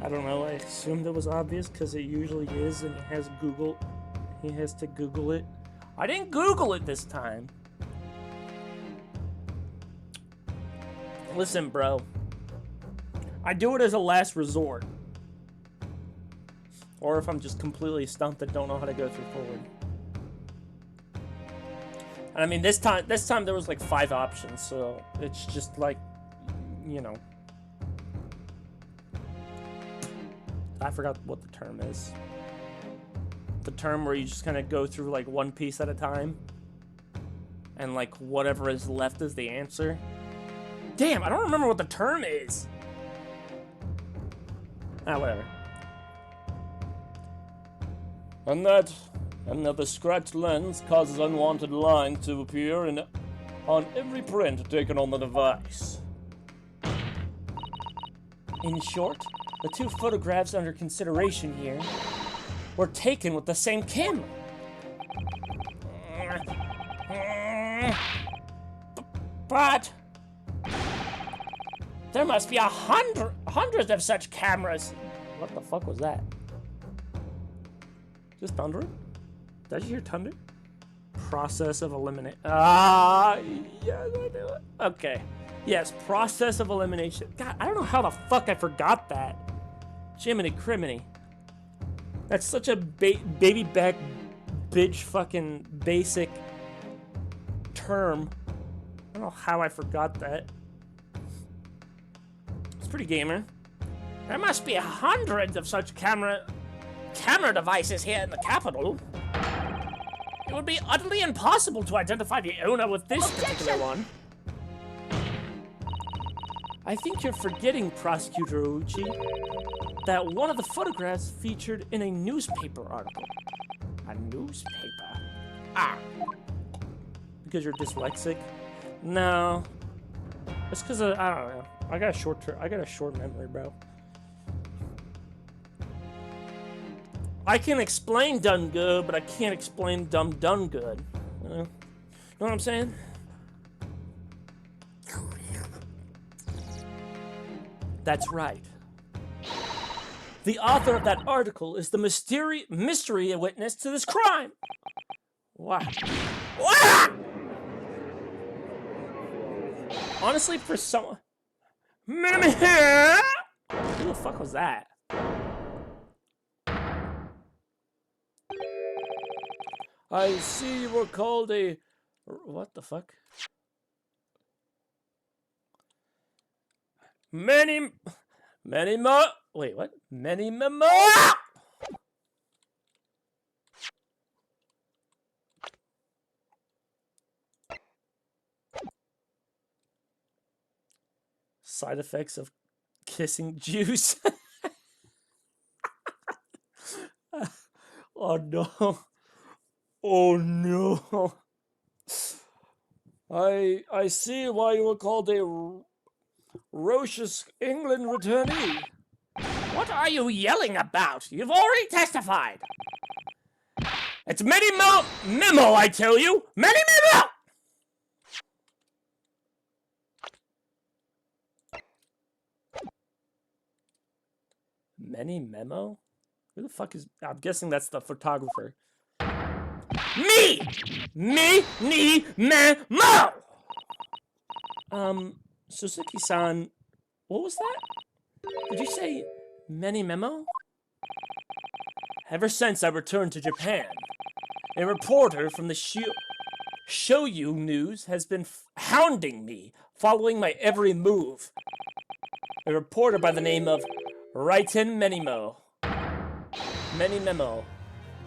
I don't know, I assumed it was obvious because it usually is, and he has to Google it. I didn't Google it this time. Listen, bro. I do it as a last resort. Or if I'm just completely stumped and don't know how to go through forward. And I mean, this time there was like 5 options, so it's just like, you know. I forgot what the term is. The term where you just kind of go through like one piece at a time. And like whatever is left is the answer. Damn, I don't remember what the term is. Whatever. And that the scratched lens causes unwanted lines to appear on every print taken on the device. In short, the 2 photographs under consideration here were taken with the same camera. But there must be hundreds of such cameras. What the fuck was that? Just thunder? Did you hear thunder? Process of elimination. Yes, I do it. Okay. Yes, process of elimination. God, I don't know how the fuck I forgot that. Jiminy criminy. That's such a baby back bitch fucking basic term. I don't know how I forgot that. It's pretty gamer. There must be hundreds of such camera devices here in the capital. It would be utterly impossible to identify the owner with this particular one. I think you're forgetting, Prosecutor Ouchi, that one of the photographs featured in a newspaper article. A newspaper? Because you're dyslexic? No. It's because I don't know. I got a short memory, bro. I can explain done good, but I can't explain dumb done good. You know what I'm saying? That's right. The author of that article is the mystery witness to this crime. Wow. Honestly, for someone... Who the fuck was that? I see you were called a... What the fuck? Many more... Wait, what? Many more... Side effects of kissing juice. Oh no. Oh no. I see why you were called a Roche's England returnee. What are you yelling about? You've already testified. It's many memo, I tell you! Many memo! Many memo? Who the fuck is... I'm guessing that's the photographer. Me, memo! Suzuki-san, what was that? Did you say many memo? Ever since I returned to Japan, a reporter from the Shoyu News has been hounding me, following my every move. A reporter by the name of Raiten Menimo. Many memo.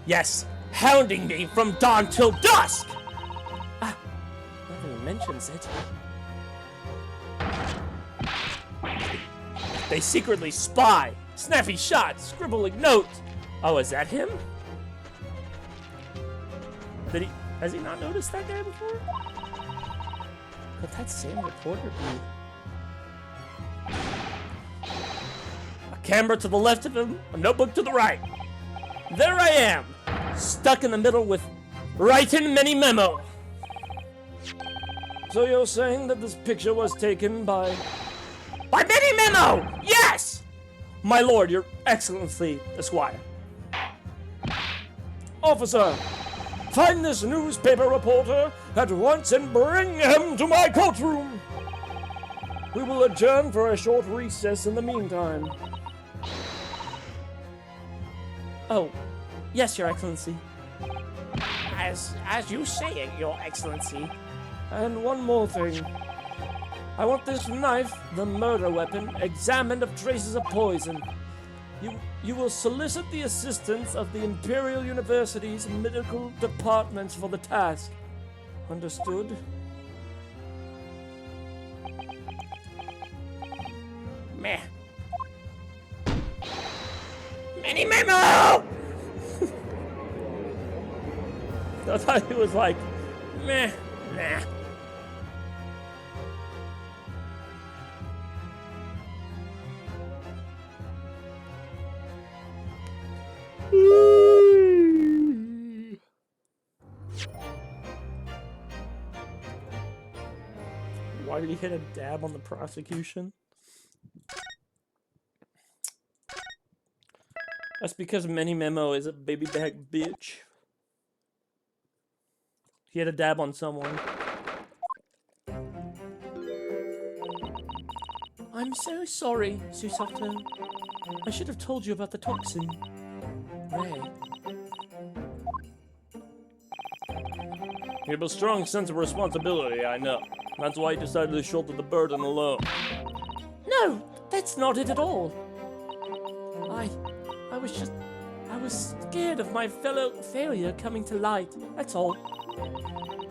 Yes, hounding me from dawn till dusk! Ah, nobody mentions it. They secretly spy, snappy shots, scribbling notes. Oh, is that him? Has he not noticed that guy before? Could that same reporter be? A camera to the left of him, a notebook to the right. There I am, stuck in the middle with Raiten Many Memo. So you're saying that this picture was taken by Many Memo! Yes! My lord, your excellency, Esquire. Officer, find this newspaper reporter at once and bring him to my courtroom. We will adjourn for a short recess in the meantime. Oh, yes, your excellency. As you say, your excellency. And one more thing. I want this knife, the murder weapon, examined of traces of poison. You will solicit the assistance of the Imperial University's medical departments for the task. Understood? Meh. Many memo! I thought he was like, meh, Nah. Why did he hit a dab on the prosecution? That's because Many Memo is a baby back bitch. He had a dab on someone. I'm so sorry, Susato. I should have told you about the toxin. Ray. You have a strong sense of responsibility, I know. That's why you decided to shoulder the burden alone. No, that's not it at all. I was scared of my failure coming to light, that's all.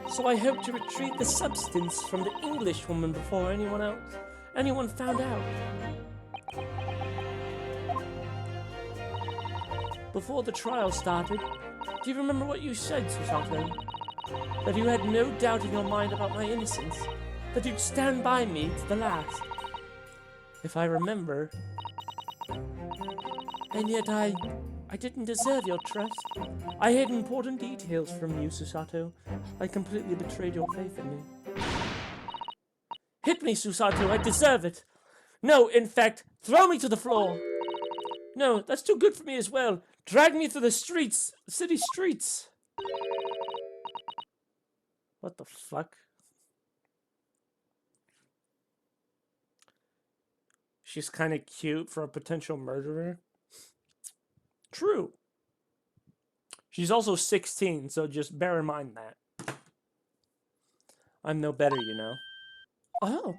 So I hoped to retrieve the substance from the Englishwoman before anyone found out. Before the trial started, do you remember what you said, Susato? That you had no doubt in your mind about my innocence, that you'd stand by me to the last. If I remember. And yet I didn't deserve your trust. I hid important details from you, Susato. I completely betrayed your faith in me. Hit me, Susato, I deserve it. No, in fact, Throw me to the floor. No, that's too good for me as well. Drag me through the streets, city streets. What the fuck? She's kind of cute for a potential murderer. True. She's also 16, so just bear in mind that. I'm no better, you know. Oh.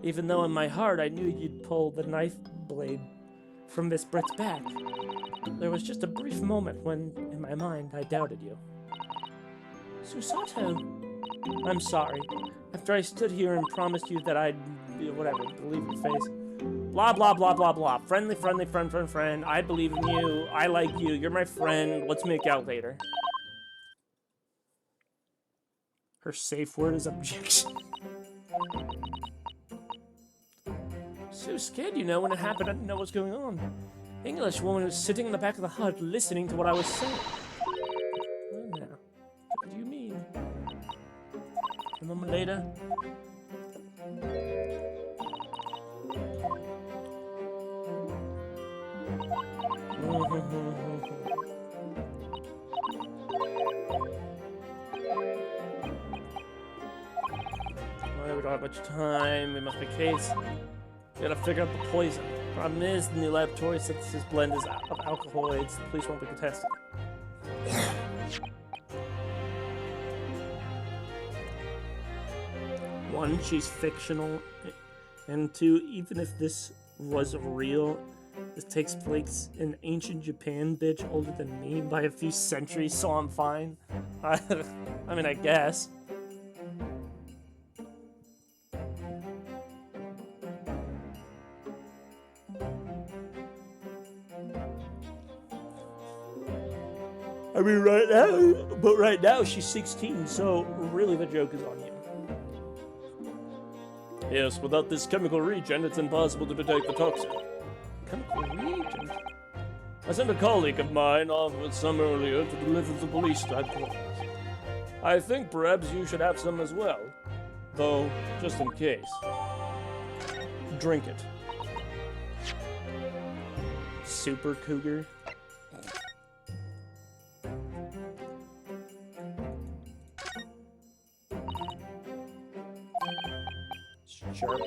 Even though in my heart I knew you'd pull the knife blade from Miss Britt's back, there was just a brief moment when, in my mind, I doubted you. Susato. I'm sorry. After I stood here and promised you that I'd, whatever, believe your face. Blah, blah, blah, blah, blah. Friendly, friend. I believe in you. I like you. You're my friend. Let's make out later. Her safe word is objection. So scared, you know, when it happened, I didn't know what was going on. English woman was sitting in the back of the hut listening to what I was saying. Well, now, what do you mean? A moment later. Well, we don't have much time. We must make haste. We gotta figure out the poison. Problem is, the new laboratory synthesis blend is of alkaloids. The police won't be contested. One, she's fictional. And two, even if this was real, this takes place in ancient Japan, bitch, older than me by a few centuries, so I'm fine. I mean, I guess. I mean, right now she's 16, so really the joke is on you. Yes, without this chemical reagent, it's impossible to detect the toxin. Chemical reagent? I sent a colleague of mine off with some earlier to deliver the police headquarters. I think perhaps you should have some as well. Though, just in case. Drink it. Super Cougar. Sure.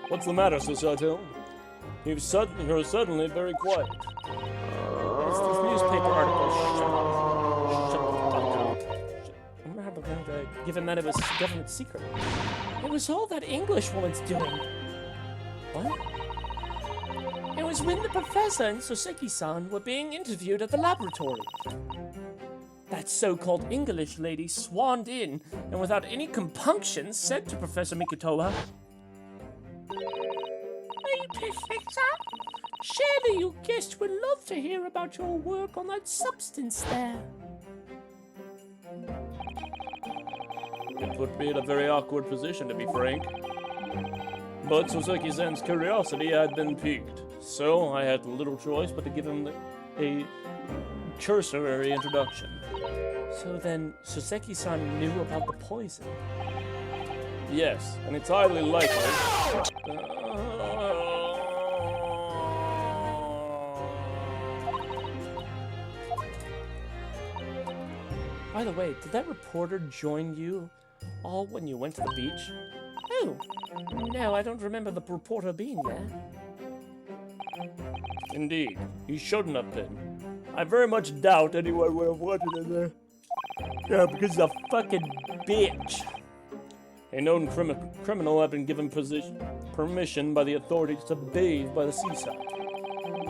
What's the matter, Susato? You're suddenly very quiet. It's this newspaper article. Shut the fuck up. I'm not going to, given that it was government secret. It was all that English woman's doing. What? It was when the professor and Soseki-san were being interviewed at the laboratory. That so-called English lady swanned in and without any compunction said to Professor Mikutoa, "Hey, Professor, surely you guests would love to hear about your work on that substance there." It put me in a very awkward position, to be frank. But Soseki-san's curiosity had been piqued, so I had little choice but to give him a cursory introduction. So then, Soseki-san knew about the poison? Yes, and it's highly likely. By the way, did that reporter join you all when you went to the beach? Oh, no, I don't remember the reporter being there. Indeed, he shouldn't have been. I very much doubt anyone would have wanted him there. Yeah, because he's a fucking bitch. A known criminal had been given permission by the authorities to bathe by the seaside.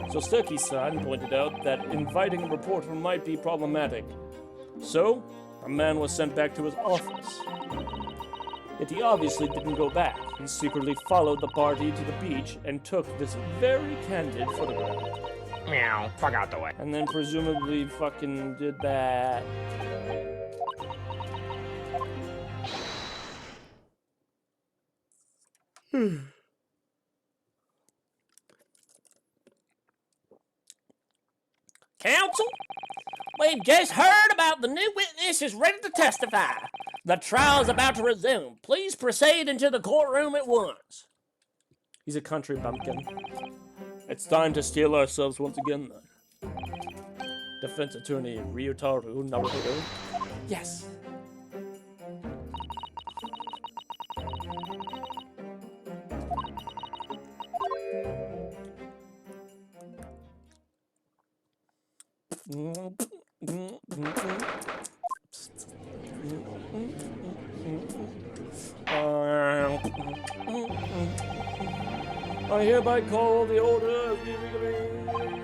Soseki-san pointed out that inviting a reporter might be problematic. So, a man was sent back to his office. Yet he obviously didn't go back. He secretly followed the party to the beach and took this very candid photograph. Meow, fuck out the way. And then presumably fucking did that. Counsel, we've just heard about the new witness is ready to testify. The trial's about to resume. Please proceed into the courtroom at once. He's a country bumpkin. It's time to steal ourselves once again, then. Defense attorney Ryutaru Naruto. Yes. I hereby call the order of the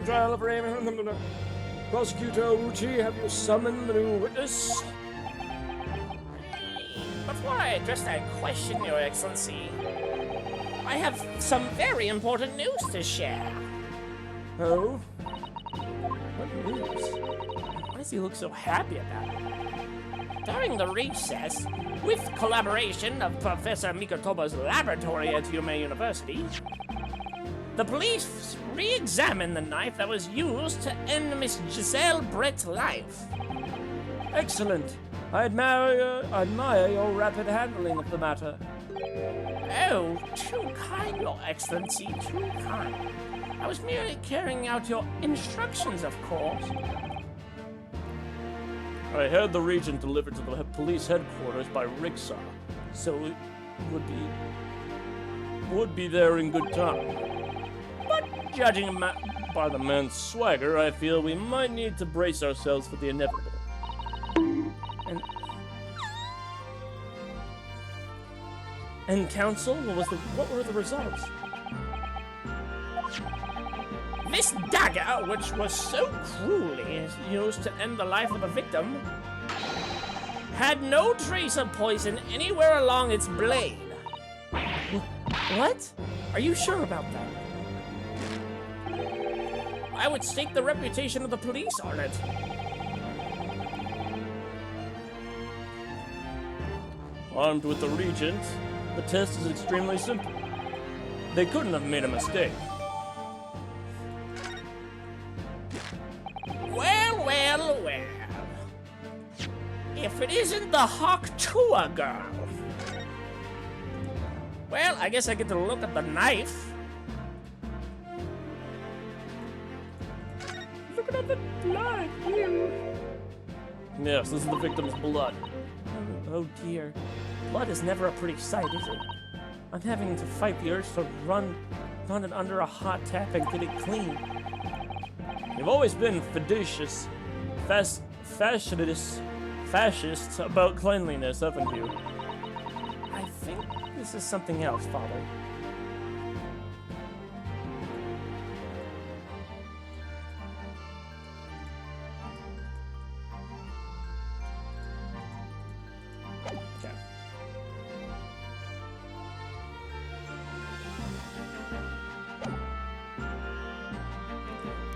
trial of Raymond. Prosecutor Uchi, have you summoned the new witness? Before I address that question, Your Excellency, I have some very important news to share. Oh? What news? Why does he look so happy about it? During the recess, with collaboration of Professor Mikotoba's laboratory at Yume University, the police re-examined the knife that was used to end Miss Giselle Brett's life. Excellent. I admire your rapid handling of the matter. Oh, too kind, Your Excellency, too kind. I was merely carrying out your instructions, of course. I had the regent delivered to the police headquarters by Rixa, so it would be there in good time. But judging by the man's swagger, I feel we might need to brace ourselves for the inevitable. And counsel, what were the results? This dagger, which was so cruelly used to end the life of the victim, had no trace of poison anywhere along its blade. What? Are you sure about that? I would stake the reputation of the police on it. Armed with the regent, the test is extremely simple. They couldn't have made a mistake. Well, well, well. If it isn't the Hawktua girl. Well, I guess I get to look at the knife. Look at the blood here. Yes, this is the victim's blood. Oh dear. Blood is never a pretty sight, is it? I'm having to fight the urge to run it under a hot tap and get it clean. You've always been fascist about cleanliness, haven't you? I think this is something else, Father.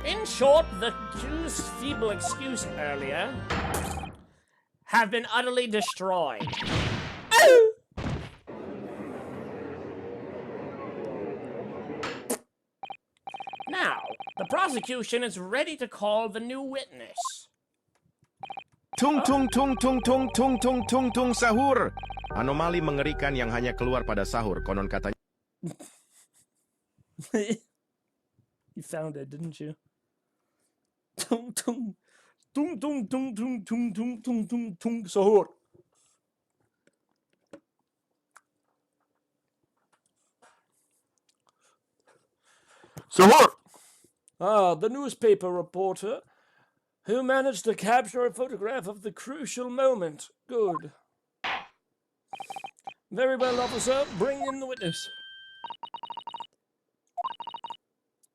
In short, the Jew's feeble excuse earlier have been utterly destroyed. Now, the prosecution is ready to call the new witness. Tung tung tung tung tung tung tung tung tung sahur. Anomali mengerikan yang hanya keluar pada sahur, konon katanya. You found it, didn't you? Tung tung tung tung tung tung tung tung tung tung tung sahur. Sahur. Ah, the newspaper reporter who managed to capture a photograph of the crucial moment. Good. Very well, officer. Bring in the witness.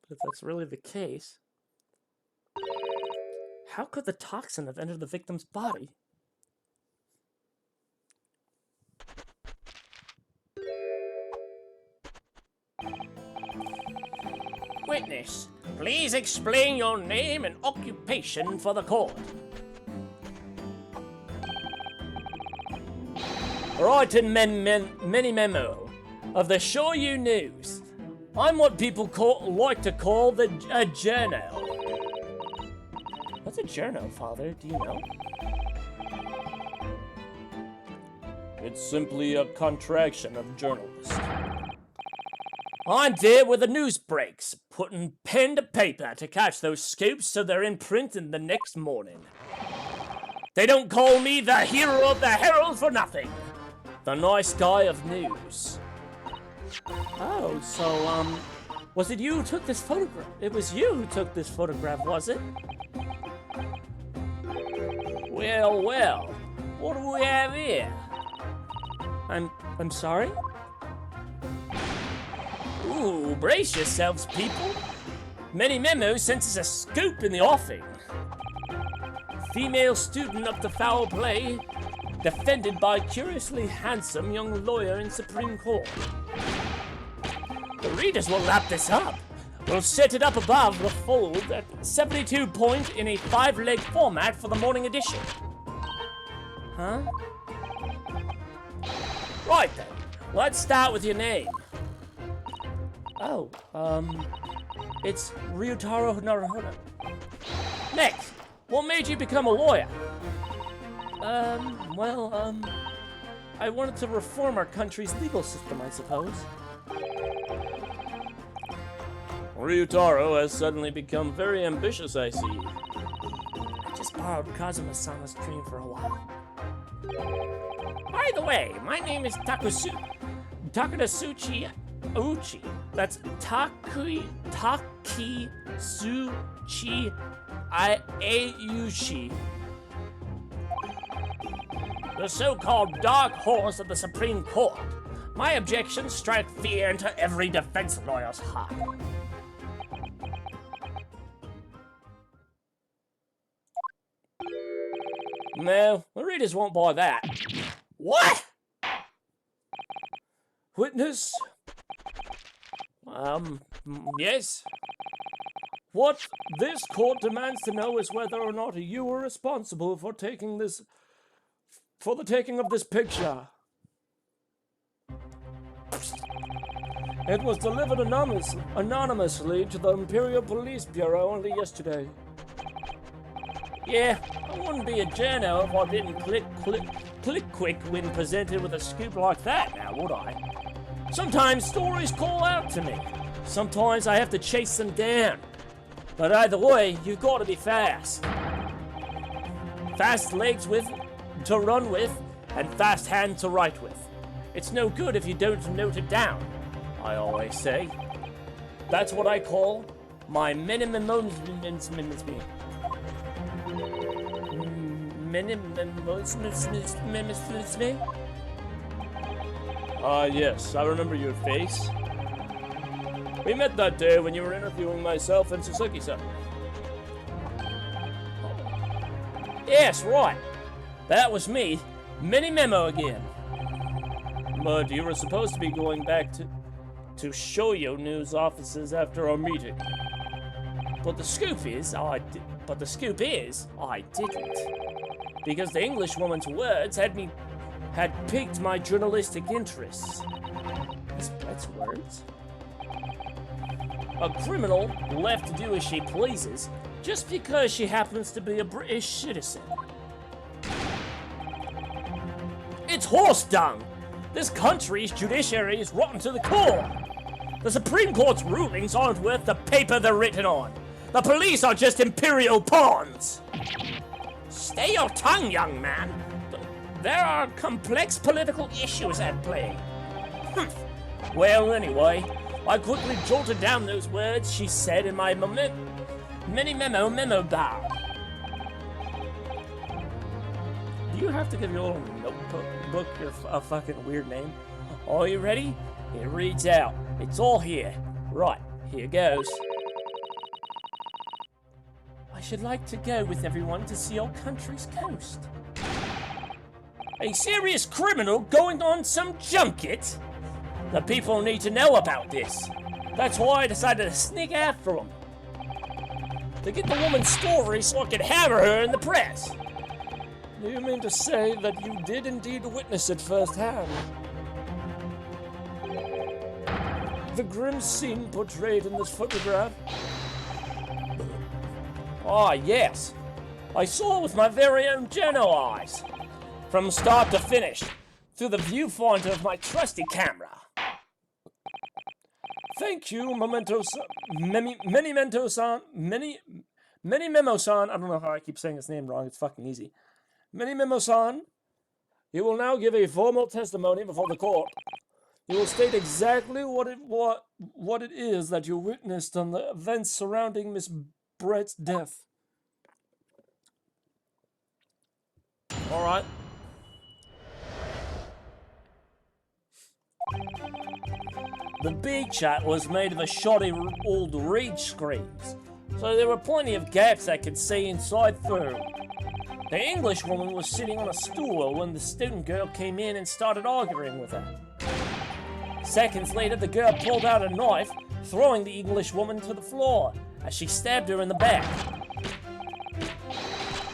But if that's really the case, how could the toxin have entered the victim's body? Witness, please explain your name and occupation for the court. Right in many memo. of the Shoyu News. I'm what people like to call a journo. What's a journo, Father? Do you know? It's simply a contraction of journalist. I'm there where the news breaks, putting pen to paper to catch those scoops so they're in print in the next morning. They don't call me the hero of the Herald for nothing. The nice guy of news. Oh, so, was it you who took this photograph? It was you who took this photograph, was it? Well, well, what do we have here? I'm sorry? Ooh, brace yourselves, people. Many memos senses a scoop in the offing. Female student up to foul play, defended by curiously handsome young lawyer in Supreme Court. The readers will lap this up. We'll set it up above the fold at 72 point in a 5-leg format for the morning edition. Huh? Right then, let's start with your name. Oh, it's Ryutaro Naruhodo. Next, what made you become a lawyer? I wanted to reform our country's legal system, I suppose. Ryutaro has suddenly become very ambitious, I see. I just borrowed Kazuma-sama's dream for a while. By the way, my name is Takasuchi Uchi. That's Takisuchi Ayushi. The so-called dark horse of the Supreme Court. My objections strike fear into every defense lawyer's heart. No, the readers won't buy that. What? Witness? Yes? What this court demands to know is whether or not you were responsible for the taking of this picture. It was delivered anonymously to the Imperial Police Bureau only yesterday. Yeah, I wouldn't be a journo if I didn't click quick when presented with a scoop like that now, would I? Sometimes stories call out to me. Sometimes I have to chase them down. But either way, you've got to be fast. Fast legs to run with, and fast hand to write with. It's no good if you don't note it down, I always say. That's what I call my minimum. Yes, I remember your face. We met that day when you were interviewing myself and Suzuki-san. Yes, right. That was me. Mini memo again. But you were supposed to be going back to Shoyo News offices after our meeting. But the scoop is, I didn't. Because the Englishwoman's words had piqued my journalistic interests. That's words. A criminal left to do as she pleases just because she happens to be a British citizen. It's horse dung! This country's judiciary is rotten to the core. The Supreme Court's rulings aren't worth the paper they're written on. The police are just imperial pawns. Stay your tongue, young man. There are complex political issues at play. Well, anyway, I quickly jotted down those words she said in my mini memo bar. Do you have to give your little notebook a fucking weird name? Are you ready? It reads out. It's all here. Right, here goes. I should like to go with everyone to see our country's coast. A serious criminal going on some junket? The people need to know about this. That's why I decided to sneak after them. To get the woman's story so I could hammer her in the press. Do you mean to say that you did indeed witness it firsthand? the grim scene portrayed in this photograph? Ah, yes. I saw it with my very own Geno eyes. From start to finish, through the viewfinder of my trusty camera. Thank you, Many Memo-san. I don't know how I keep saying his name wrong. It's fucking easy. Many Memo-san. You will now give a formal testimony before the court. You will state exactly what it is that you witnessed on the events surrounding Miss Brett's death. All right. The big chat was made of a shoddy old reed screens, so there were plenty of gaps I could see inside through. The English woman was sitting on a stool when the student girl came in and started arguing with her. Seconds later, the girl pulled out a knife, throwing the English woman to the floor as she stabbed her in the back.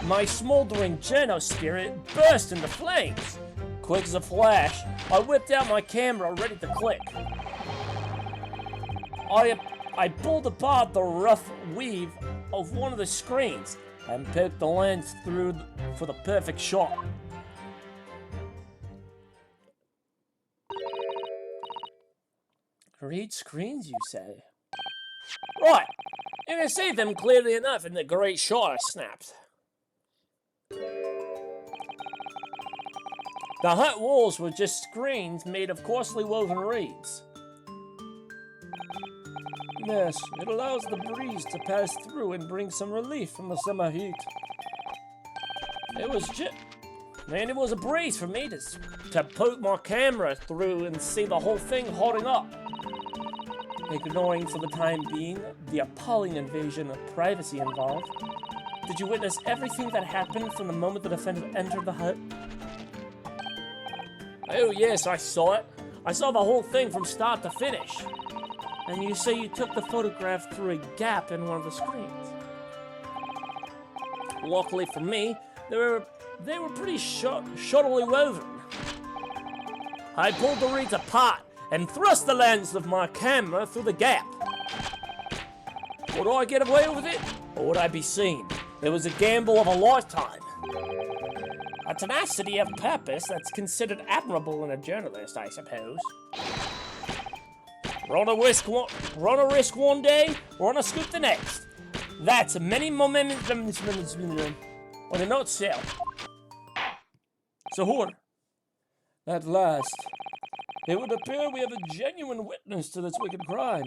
My smoldering Geno spirit burst into flames. Quick as a flash, I whipped out my camera ready to click. I pulled apart the rough weave of one of the screens and picked the lens through for the perfect shot. Read screens, you say? Right, you can see them clearly enough in the great shot I snapped. The hut walls were just screens made of coarsely woven reeds. Yes, it allows the breeze to pass through and bring some relief from the summer heat. It was a breeze for me to poke my camera through and see the whole thing holding up. Ignoring for the time being the appalling invasion of privacy involved, did you witness everything that happened from the moment the defendant entered the hut? Oh yes, I saw it. I saw the whole thing from start to finish. And you say you took the photograph through a gap in one of the screens. Luckily for me, they were pretty shoddily woven. I pulled the reeds apart and thrust the lens of my camera through the gap. Would I get away with it, or would I be seen? It was a gamble of a lifetime. A tenacity of purpose that's considered admirable in a journalist, I suppose. Run a risk one day, run a scoop the next. That's a many moments in a nutshell. Sahur, at last, it would appear we have a genuine witness to this wicked crime.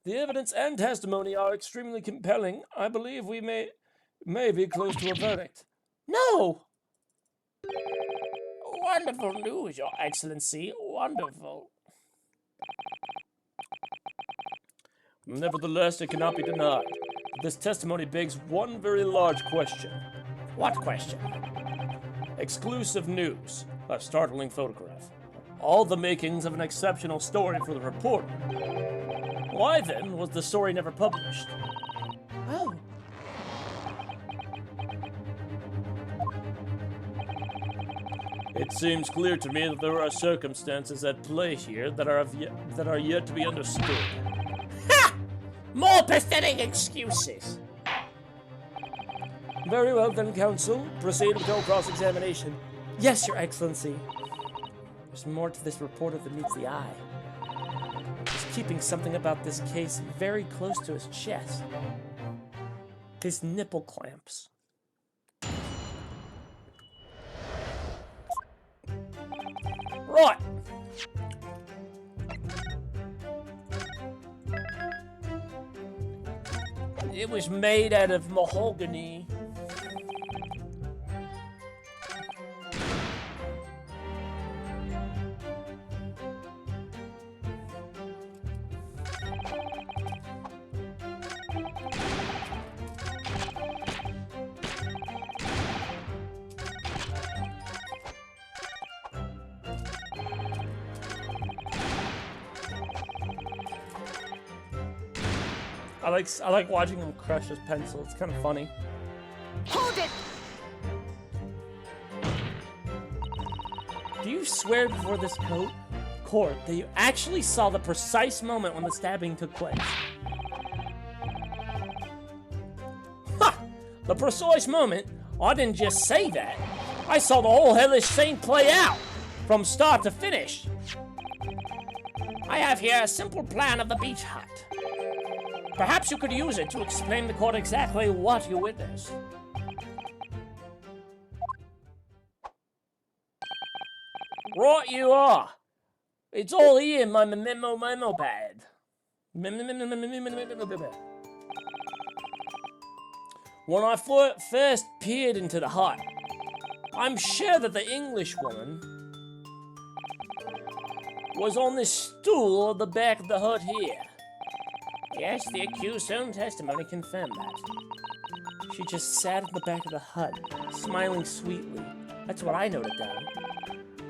The evidence and testimony are extremely compelling. I believe we may be close to a verdict. No! Wonderful news, Your Excellency. Wonderful. Nevertheless, it cannot be denied. This testimony begs one very large question. What question? Exclusive news. A startling photograph. All the makings of an exceptional story for the reporter. Why then was the story never published? Oh. It seems clear to me that there are circumstances at play here that are yet to be understood. Ha! More pathetic excuses. Very well then, counsel. Proceed with your cross-examination. Yes, Your Excellency. There's more to this reporter than meets the eye. He's keeping something about this case very close to his chest. His nipple clamps. Right. It was made out of mahogany. I like watching him crush his pencil. It's kind of funny. Hold it! Do you swear before this report that you actually saw the precise moment when the stabbing took place. Ha! The precise moment? I didn't just say that. I saw the whole hellish scene play out, from start to finish. I have here a simple plan of the beach hut. Perhaps you could use it to explain to the court exactly what you witnessed. Right you are. It's all here in my memo pad. When I first peered into the hut, I'm sure that the English woman was on this stool at the back of the hut here. Yes, the accused's own testimony confirmed that. She just sat at the back of the hut, smiling sweetly. That's what I noted down.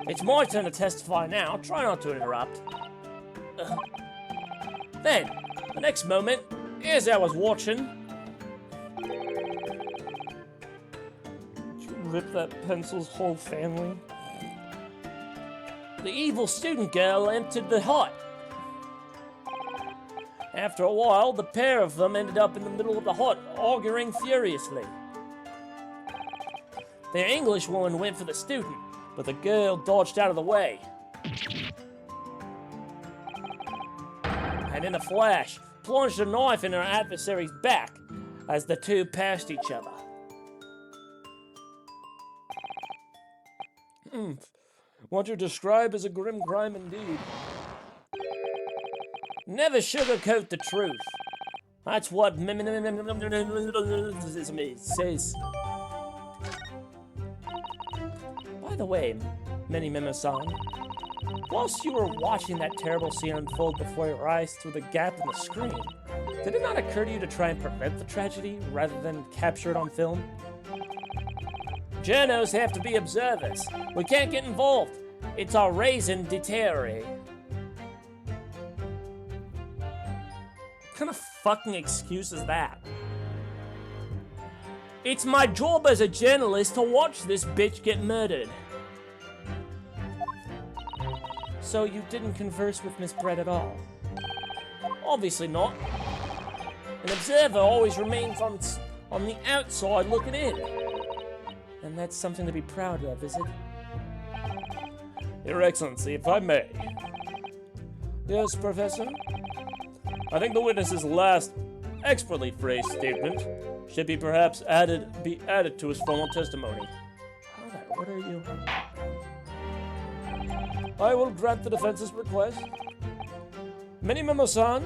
It's my turn to testify now. Try not to interrupt. Then, the next moment, as I was watching... Did you rip that pencil's whole family? The evil student girl entered the hut. After a while, the pair of them ended up in the middle of the hut, arguing furiously. The English woman went for the student, but the girl dodged out of the way. And in a flash, plunged a knife in her adversary's back as the two passed each other. What you describe as a grim crime indeed. Never sugarcoat the truth. That's what says. By the way, Memo-san, whilst you were watching that terrible scene unfold before your eyes through the gap in the screen, did it not occur to you to try and prevent the tragedy rather than capture it on film? Journos have to be observers. We can't get involved. It's our raison d'etre. What kind of fucking excuse is that? It's my job as a journalist to watch this bitch get murdered. So you didn't converse with Miss Brett at all? Obviously not. An observer always remains on the outside looking in. And that's something to be proud of, is it? Your Excellency, if I may. Yes, Professor? I think the witness's last expertly phrased statement should be perhaps added to his formal testimony. What are you? I will grant the defense's request. Memo-san,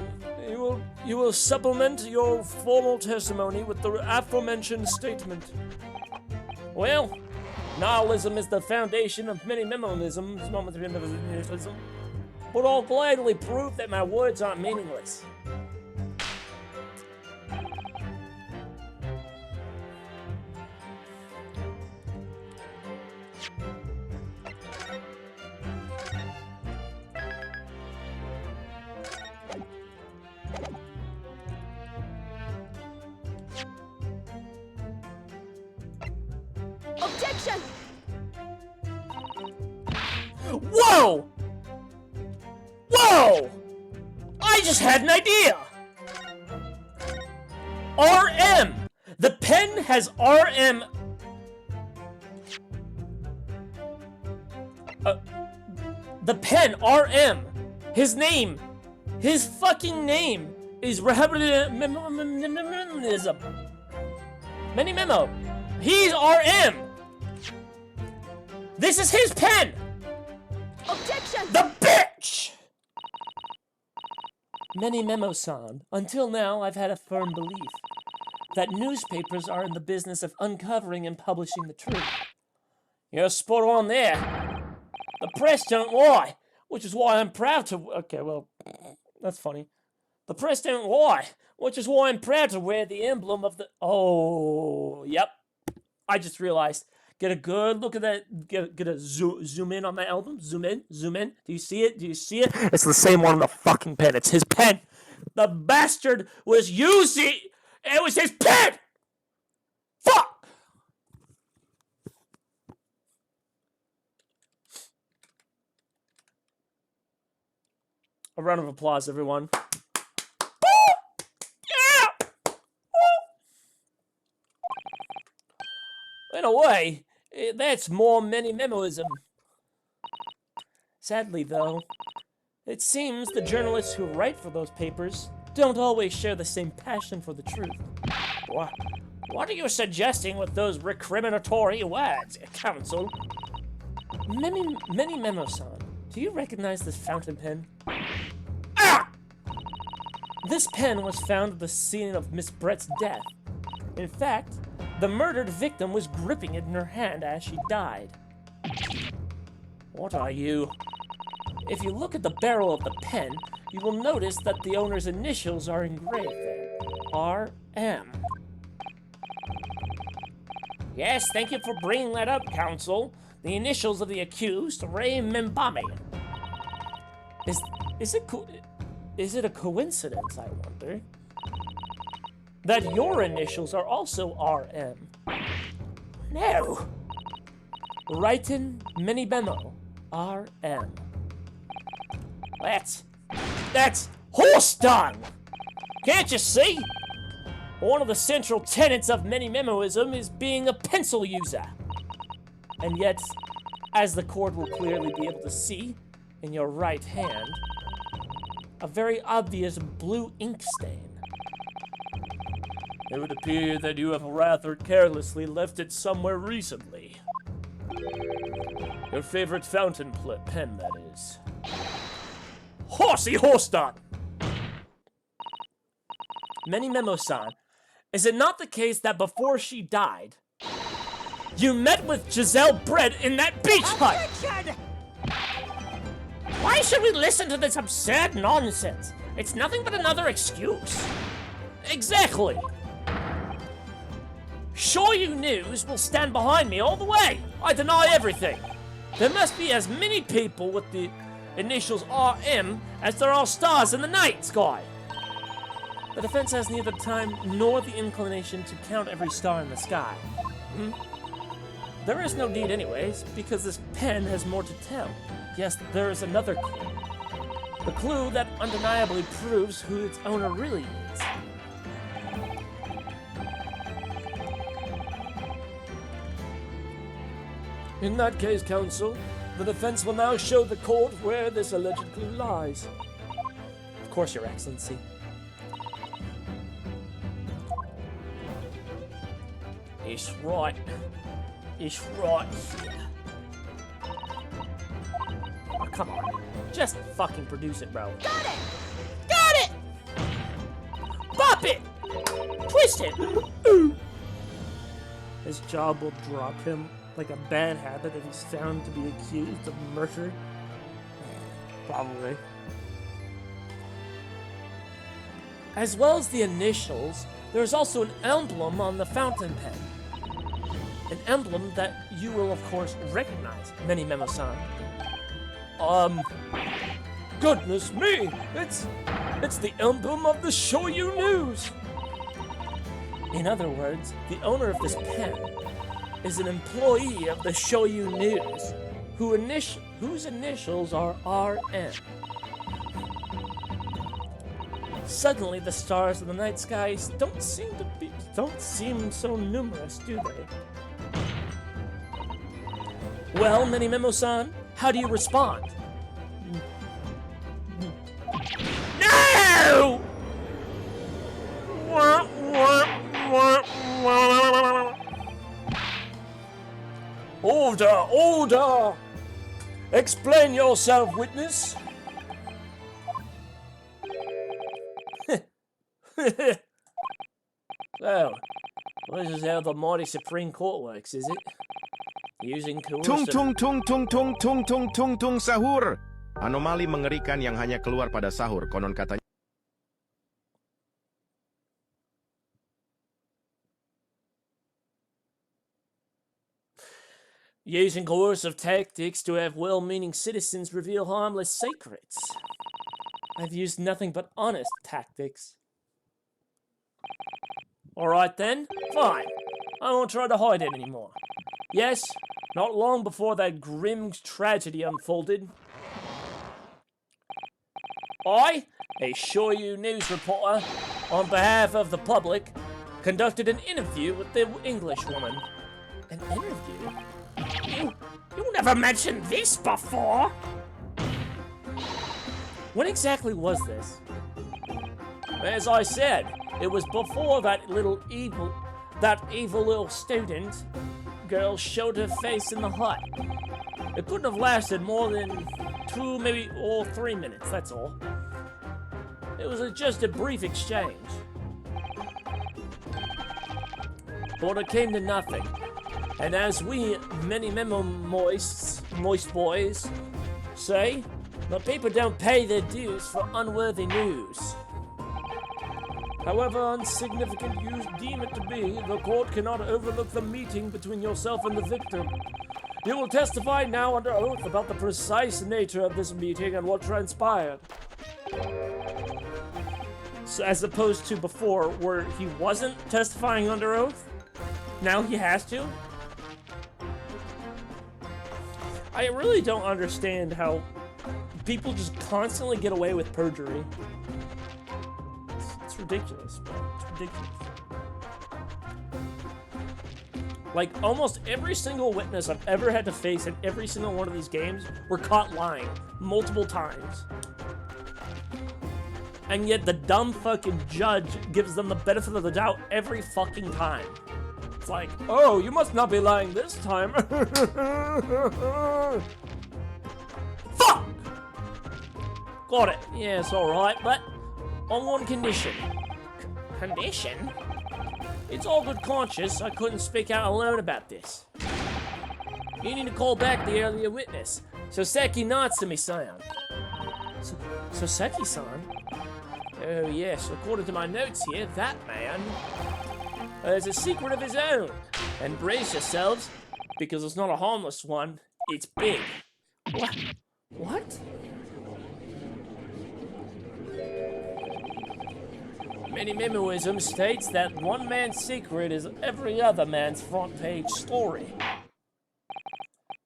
you will supplement your formal testimony with the aforementioned statement. Well, nihilism is the foundation of many memoism, but I'll gladly prove that my words aren't meaningless. Objection! Whoa! Whoa! I just had an idea! RM! The pen has RM... the pen, RM! His name! His fucking name is Rehabilitism. Many Memo. He's RM! This is his pen! Objection! The bitch! Many Memo-san, until now I've had a firm belief that newspapers are in the business of uncovering and publishing the truth. You're spot on there. The press don't lie, which is why I'm proud to... Okay, well, that's funny. The press don't lie, which is why I'm proud to wear the emblem of the... Oh, yep. I just realized. Get a good look at that. Get a zoom in on that album. Zoom in. Do you see it? It's the same one on the fucking pen. It's his pen. The bastard was using... It was his pen! Fuck! A round of applause, everyone. In a way, that's more many-memoism. Sadly, though, it seems the journalists who write for those papers don't always share the same passion for the truth. What are you suggesting with those recriminatory words, Counsel? Memo-san, do you recognize this fountain pen? This pen was found at the scene of Miss Brett's death. In fact, the murdered victim was gripping it in her hand as she died. What are you? If you look at the barrel of the pen, you will notice that the owner's initials are engraved there. R.M. Yes, thank you for bringing that up, Counsel. The initials of the accused, Ray Mimbami. Is it a coincidence, I wonder, that your initials are also RM? No. Writen Minibemo, RM. That's horse dung! Can't you see? One of the central tenets of many-memoism is being a pencil user. And yet, as the court will clearly be able to see, in your right hand, a very obvious blue ink stain. It would appear that you have rather carelessly left it somewhere recently. Your favorite fountain pen, that is. Horsey horse dung! Memo-san, is it not the case that before she died, you met with Giselle Brett in that beach hut? Why should we listen to this absurd nonsense? It's nothing but another excuse. Exactly. Sure You News will stand behind me all the way. I deny everything. There must be as many people with the initials RM as there are stars in the night sky. The defense has neither time nor the inclination to count every star in the sky. There is no need anyways, because this pen has more to tell. Yes, there is another clue. The clue that undeniably proves who its owner really is. In that case, Counsel, the defense will now show the court where this alleged clue lies. Of course, Your Excellency. It's right. It's right here. Oh, come on. Just fucking produce it, bro. Got it! Got it! Bop it! Twist it! His job will drop him like a bad habit if he's found to be accused of murder. Probably. As well as the initials, there's also an emblem on the fountain pen. An emblem that you will, of course, recognize, Memo-san. Goodness me! It's the emblem of the Show You News! In other words, the owner of this pen is an employee of the Show You News, whose initials are RM. Suddenly, the stars in the night sky don't seem so numerous, do they? Well, Memo-san, how do you respond? No! Order! Order! Explain yourself, witness! So, this is how the mighty Supreme Court works, is it? Using Tung coercive... tung tung tung tung tung tung tung tung sahur. Anomali mengerikan yang hanya keluar pada sahur, konon katanya. Using coercive tactics to have well-meaning citizens reveal harmless secrets. I've used nothing but honest tactics. Alright then, fine. I won't try to hide it anymore. Yes, not long before that grim tragedy unfolded, I, a Shoyu news reporter, on behalf of the public, conducted an interview with the English woman. An interview? You never mentioned this before. When exactly was this? As I said, it was before that evil little student girl showed her face in the hut. It couldn't have lasted more than 2, maybe, or 3 minutes, that's all. It was just a brief exchange. But it came to nothing. And as we many moist boys say, the people don't pay their dues for unworthy news. However insignificant you deem it to be, the court cannot overlook the meeting between yourself and the victim. You will testify now under oath about the precise nature of this meeting and what transpired. So as opposed to before, where he wasn't testifying under oath, now he has to? I really don't understand how people just constantly get away with perjury. It's ridiculous, man. It's ridiculous. Like, almost every single witness I've ever had to face in every single one of these games were caught lying multiple times. And yet the dumb fucking judge gives them the benefit of the doubt every fucking time. It's like, oh, you must not be lying this time. Fuck! Got it. Yeah, it's alright, but on one condition. Condition? It's all good conscience I couldn't speak out alone about this. You need to call back the earlier witness, Soseki Natsumi-san. Soseki-san? Oh yes, according to my notes here, that man has a secret of his own. And brace yourselves, because it's not a harmless one, it's big. What? What? Many-Memoism states that one man's secret is every other man's front-page story.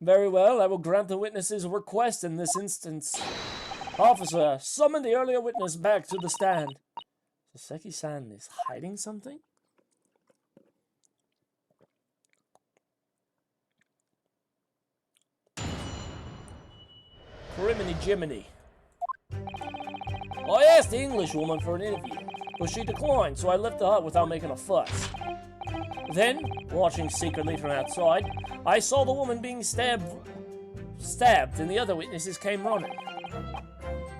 Very well, I will grant the witness's request in this instance. Officer, summon the earlier witness back to the stand. Soseki-san is hiding something? Criminy Jiminy. I asked the English woman for an interview, but she declined, so I left the hut without making a fuss. Then, watching secretly from outside, I saw the woman being stabbed, and the other witnesses came running.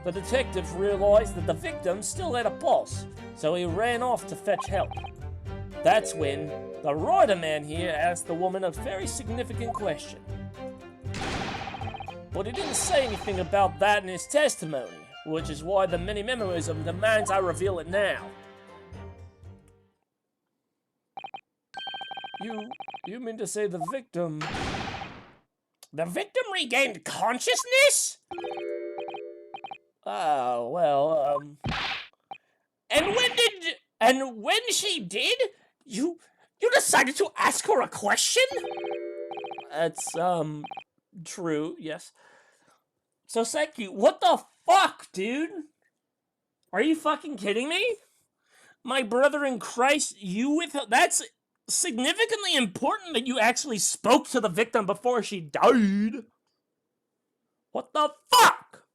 The detective realized that the victim still had a pulse, so he ran off to fetch help. That's when the writer man here asked the woman a very significant question. But he didn't say anything about that in his testimony, which is why the Many-Memoism demands I reveal it now. You mean to say the victim... The victim regained consciousness? Oh, well, And when she did, you decided to ask her a question? That's, true, yes. Soseki, what the fuck, dude? Are you fucking kidding me? My brother in Christ, that's significantly important that you actually spoke to the victim before she died. What the fuck?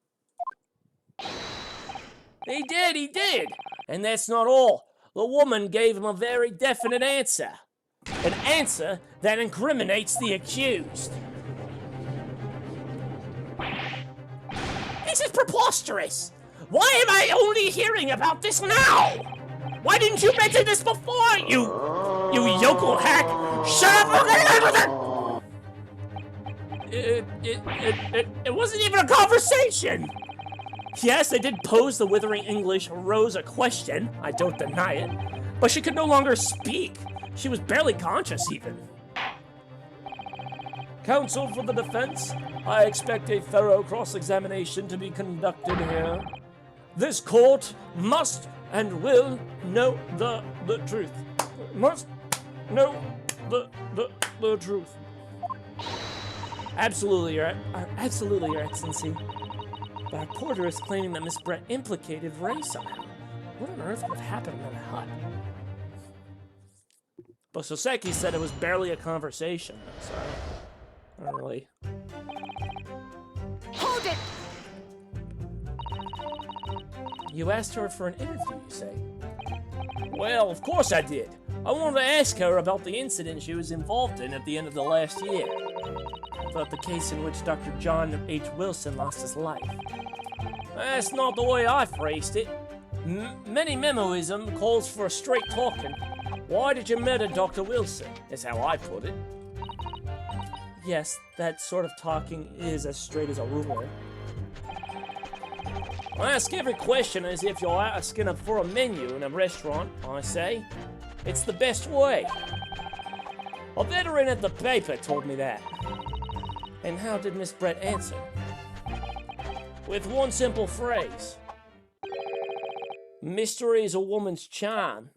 He did. And that's not all. The woman gave him a very definite answer. An answer that incriminates the accused. This is preposterous! Why am I only hearing about this now? Why didn't you mention this before, you yokel hack? Shut up! It wasn't even a conversation! Yes, I did pose the Withering English Rose a question, I don't deny it, but she could no longer speak. She was barely conscious, even. Counsel for the defense, I expect a thorough cross-examination to be conducted here. This court must and will know the truth. Must know the truth. Absolutely, Your Excellency. But our porter is claiming that Miss Brett implicated Ray somehow. What on earth would have happened in that hut? But Soseki said it was barely a conversation, so I don't really... Hold it! You asked her for an interview, you say? Well, of course I did. I wanted to ask her about the incident she was involved in at the end of the last year. About the case in which Dr. John H. Wilson lost his life. That's not the way I phrased it. Minimism calls for straight talking. Why did you murder Dr. Wilson? Is how I put it. Yes, that sort of talking is as straight as a ruler. Ask every question as if you're asking for a menu in a restaurant, I say. It's the best way. A veteran at the paper told me that. And how did Miss Brett answer? With one simple phrase. Mystery is a woman's charm.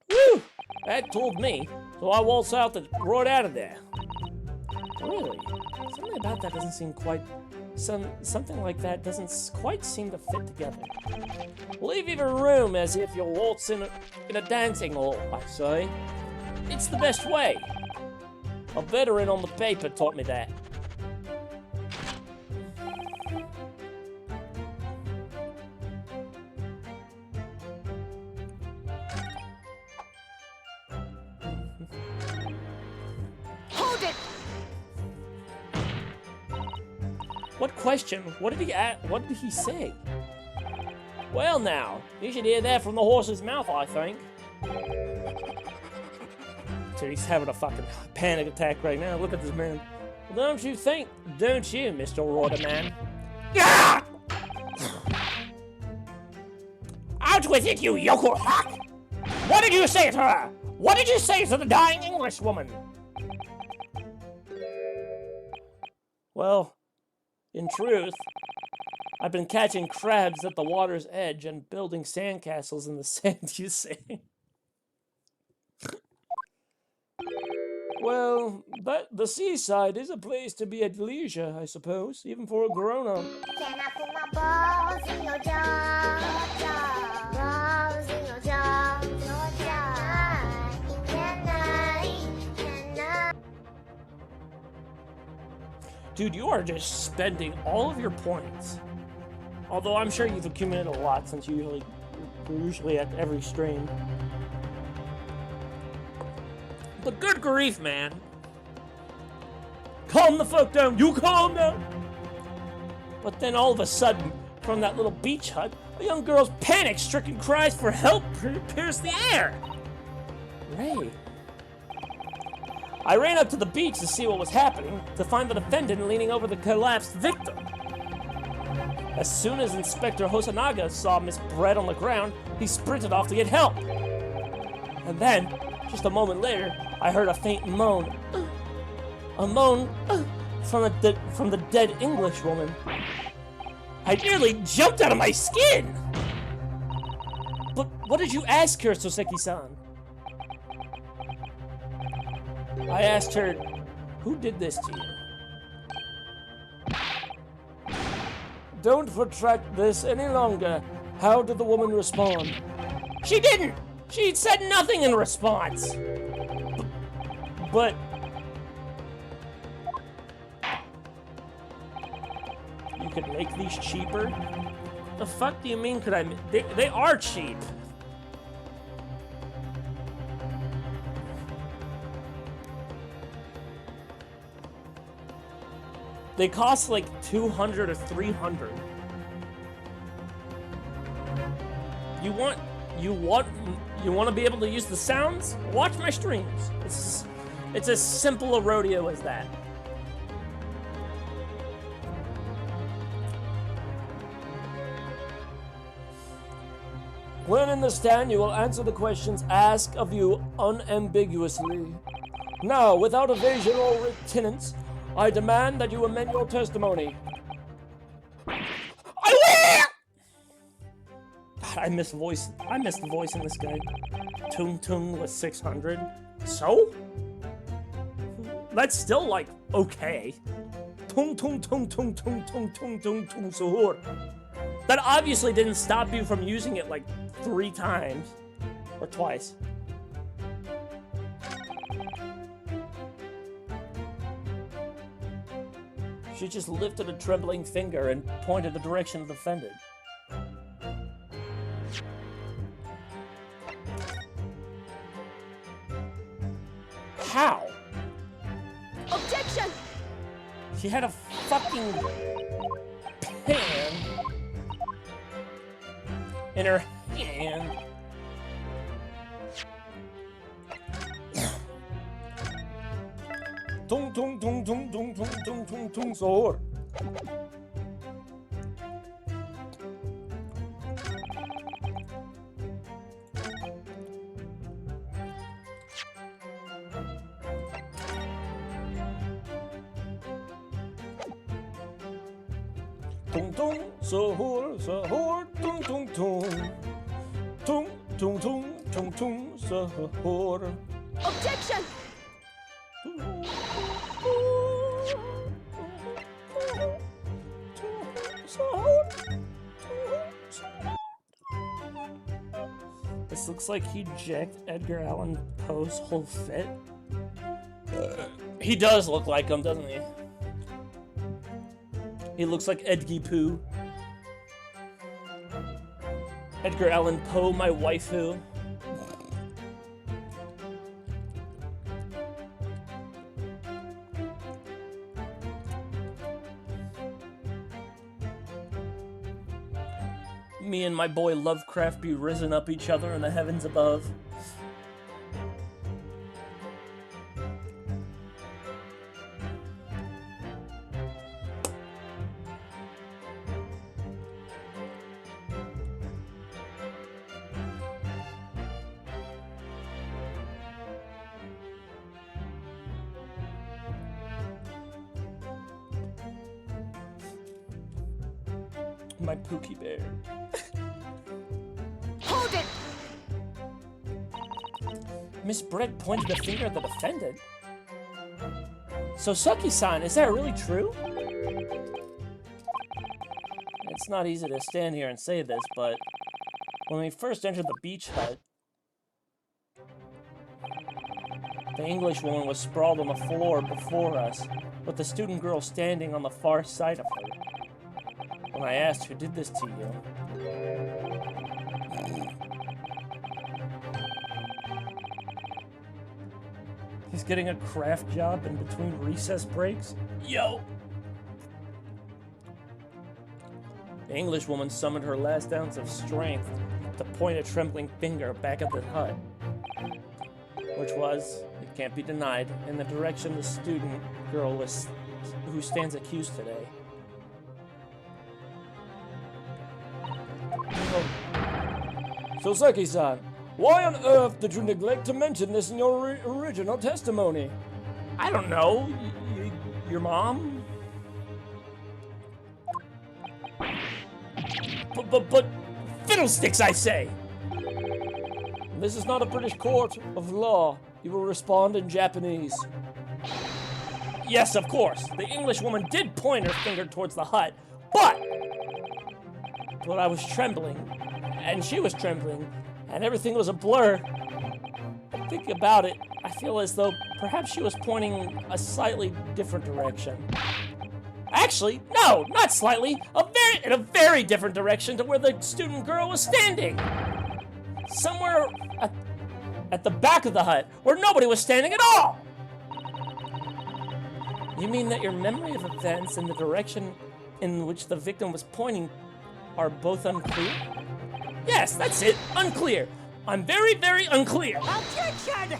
Woo! That told me, so I waltzed out right out of there. Really? Something about that doesn't seem quite... Something like that doesn't quite seem to fit together. Leave your room as if you're waltzing in a dancing hall, I say. It's the best way. A veteran on the paper taught me that. Hold it! What question? What did he say? Well now, you should hear that from the horse's mouth, I think. So he's having a fucking panic attack right now. Look at this man. Well, don't you think, don't you, Mr. Reuterman? Ah! Out with it, you yokel hack! What did you say to her? What did you say to the dying Englishwoman? Well, in truth, I've been catching crabs at the water's edge and building sandcastles in the sand, you say. Well, the seaside is a place to be at leisure, I suppose, even for a grown-up. Can I put my balls in your jaw? Balls in your jaw, Can I? Dude, you are just spending all of your points. Although I'm sure you've accumulated a lot since you're usually at every stream. But good grief, man. Calm the fuck down. You calm down. But then all of a sudden, from that little beach hut, a young girl's panic-stricken cries for help pierced the air. Ray. I ran up to the beach to see what was happening, to find the defendant leaning over the collapsed victim. As soon as Inspector Hosanaga saw Miss Brett on the ground, he sprinted off to get help. And then, just a moment later, I heard a faint moan. A moan from the dead Englishwoman. I nearly jumped out of my skin! But what did you ask her, Soseki-san? I asked her, who did this to you? Don't protract this any longer. How did the woman respond? She didn't! She said nothing in response! But... you could make these cheaper? The fuck do you mean could I... They are cheap! They cost like 200 or 300. You want to be able to use the sounds? Watch my streams. It's as simple a rodeo as that. When in the stand, you will answer the questions asked of you unambiguously. Now, without evasion or reticence, I demand that you amend your testimony. I will! God, I missed the voice in this guy. Tung Tung was 600. So? That's still, like, okay. tung tung tung tung tung tung tung tung tung sahur. That obviously didn't stop you from using it like 3 times. Or twice. She just lifted a trembling finger and pointed the direction of the offended. How? Objection! She had a fucking pan in her hand. Tung tung tung tung tung tung tung tung tung sahur. Tung tung sahur sahur tung tung tung tung tung tung tung tung sahur. Objection! This looks like he jacked Edgar Allan Poe's whole fit. He does look like him, doesn't he? He looks like Edgy Pooh. Edgar Allan Poe, my waifu. Me and my boy Lovecraft be risen up each other in the heavens above. My Pookie Bear. Hold it! Miss Brett pointed a finger at the defendant. So Suki-san, is that really true? It's not easy to stand here and say this, but when we first entered the beach hut, the English woman was sprawled on the floor before us, with the student girl standing on the far side of her. When I asked who did this to you, he's getting a craft job in between recess breaks? Yo! The English woman summoned her last ounce of strength to point a trembling finger back at the hut, which was, it can't be denied, in the direction the student girl was, who stands accused today. So, Seki-san, why on earth did you neglect to mention this in your original testimony? I don't know. Your mom? But fiddlesticks, I say! This is not a British court of law. You will respond in Japanese. Yes, of course. The English woman did point her finger towards the hut, but I was trembling, and she was trembling, and everything was a blur. Thinking about it, I feel as though perhaps she was pointing a slightly different direction. Actually, no, not slightly, in a very different direction to where the student girl was standing. Somewhere at the back of the hut, where nobody was standing at all. You mean that your memory of events and the direction in which the victim was pointing are both unclear? Yes, that's it, unclear. I'm very, very unclear. Objection!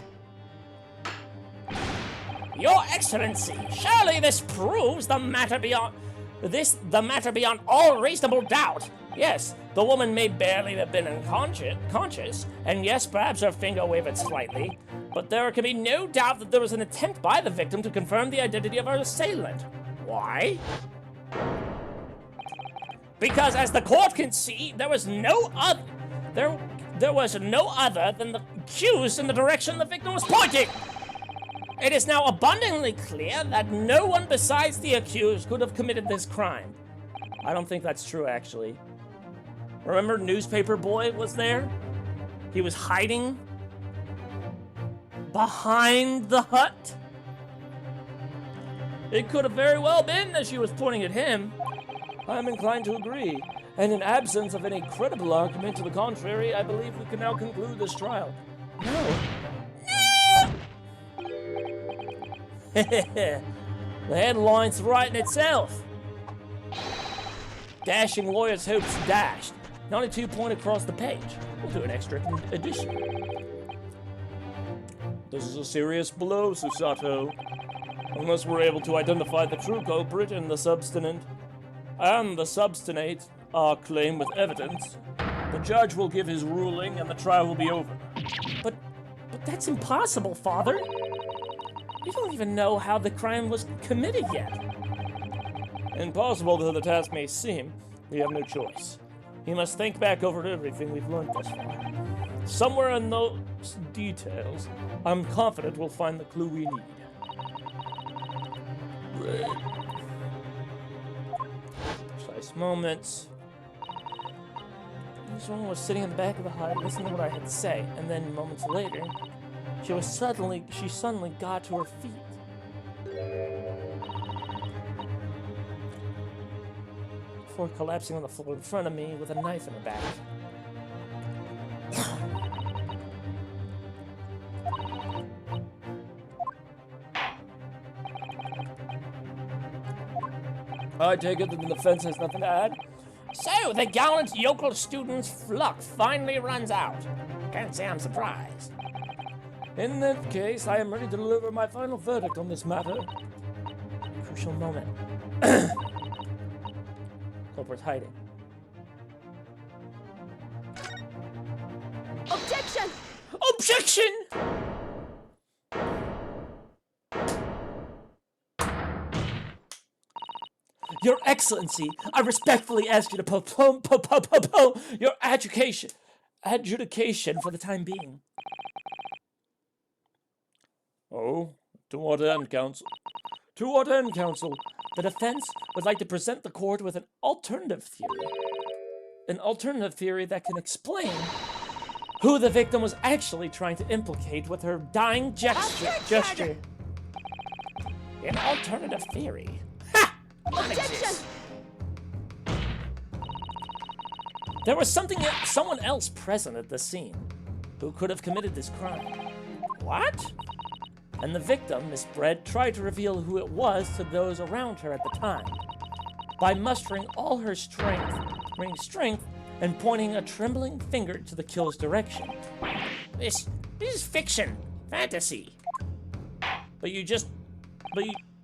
Your Excellency, surely this proves the matter beyond all reasonable doubt. Yes, the woman may barely have been conscious, and yes, perhaps her finger wavered slightly, but there can be no doubt that there was an attempt by the victim to confirm the identity of her assailant. Why? Because as the court can see, there was no other than the accused in the direction the victim was pointing. It is now abundantly clear that no one besides the accused could have committed this crime. I don't think that's true, actually. Remember Newspaper Boy was there? He was hiding behind the hut? It could have very well been that she was pointing at him. I'm inclined to agree. And in absence of any credible argument to the contrary, I believe we can now conclude this trial. No. The headline's writing itself. Dashing lawyer's hopes dashed. 92 point across the page. We'll do an extra edition. This is a serious blow, Susato. Unless we're able to identify the true culprit and the substinate our claim with evidence, the judge will give his ruling and the trial will be over. But that's impossible, Father. We don't even know how the crime was committed yet. Impossible though the task may seem, we have no choice. We must think back over everything we've learned thus far. Somewhere in those details, I'm confident we'll find the clue we need. Precise moments. This woman was sitting in the back of the hut, listening to what I had to say, and then moments later, she suddenly got to her feet. Before collapsing on the floor in front of me with a knife in her back. I take it that the defense has nothing to add? So, the gallant yokel student's luck finally runs out. Can't say I'm surprised. In that case, I am ready to deliver my final verdict on this matter. Crucial moment. Culprit's hiding. Objection! Objection! Your Excellency, I respectfully ask you to postpone your adjudication for the time being. Oh, to what end, counsel? To what end, counsel? The defense would like to present the court with an alternative theory. An alternative theory that can explain who the victim was actually trying to implicate with her dying gesture. An alternative theory. Objection! There was someone else present at the scene who could have committed this crime. What? And the victim, Miss Bread, tried to reveal who it was to those around her at the time by mustering all her strength and pointing a trembling finger to the kill's direction. This is fiction, fantasy.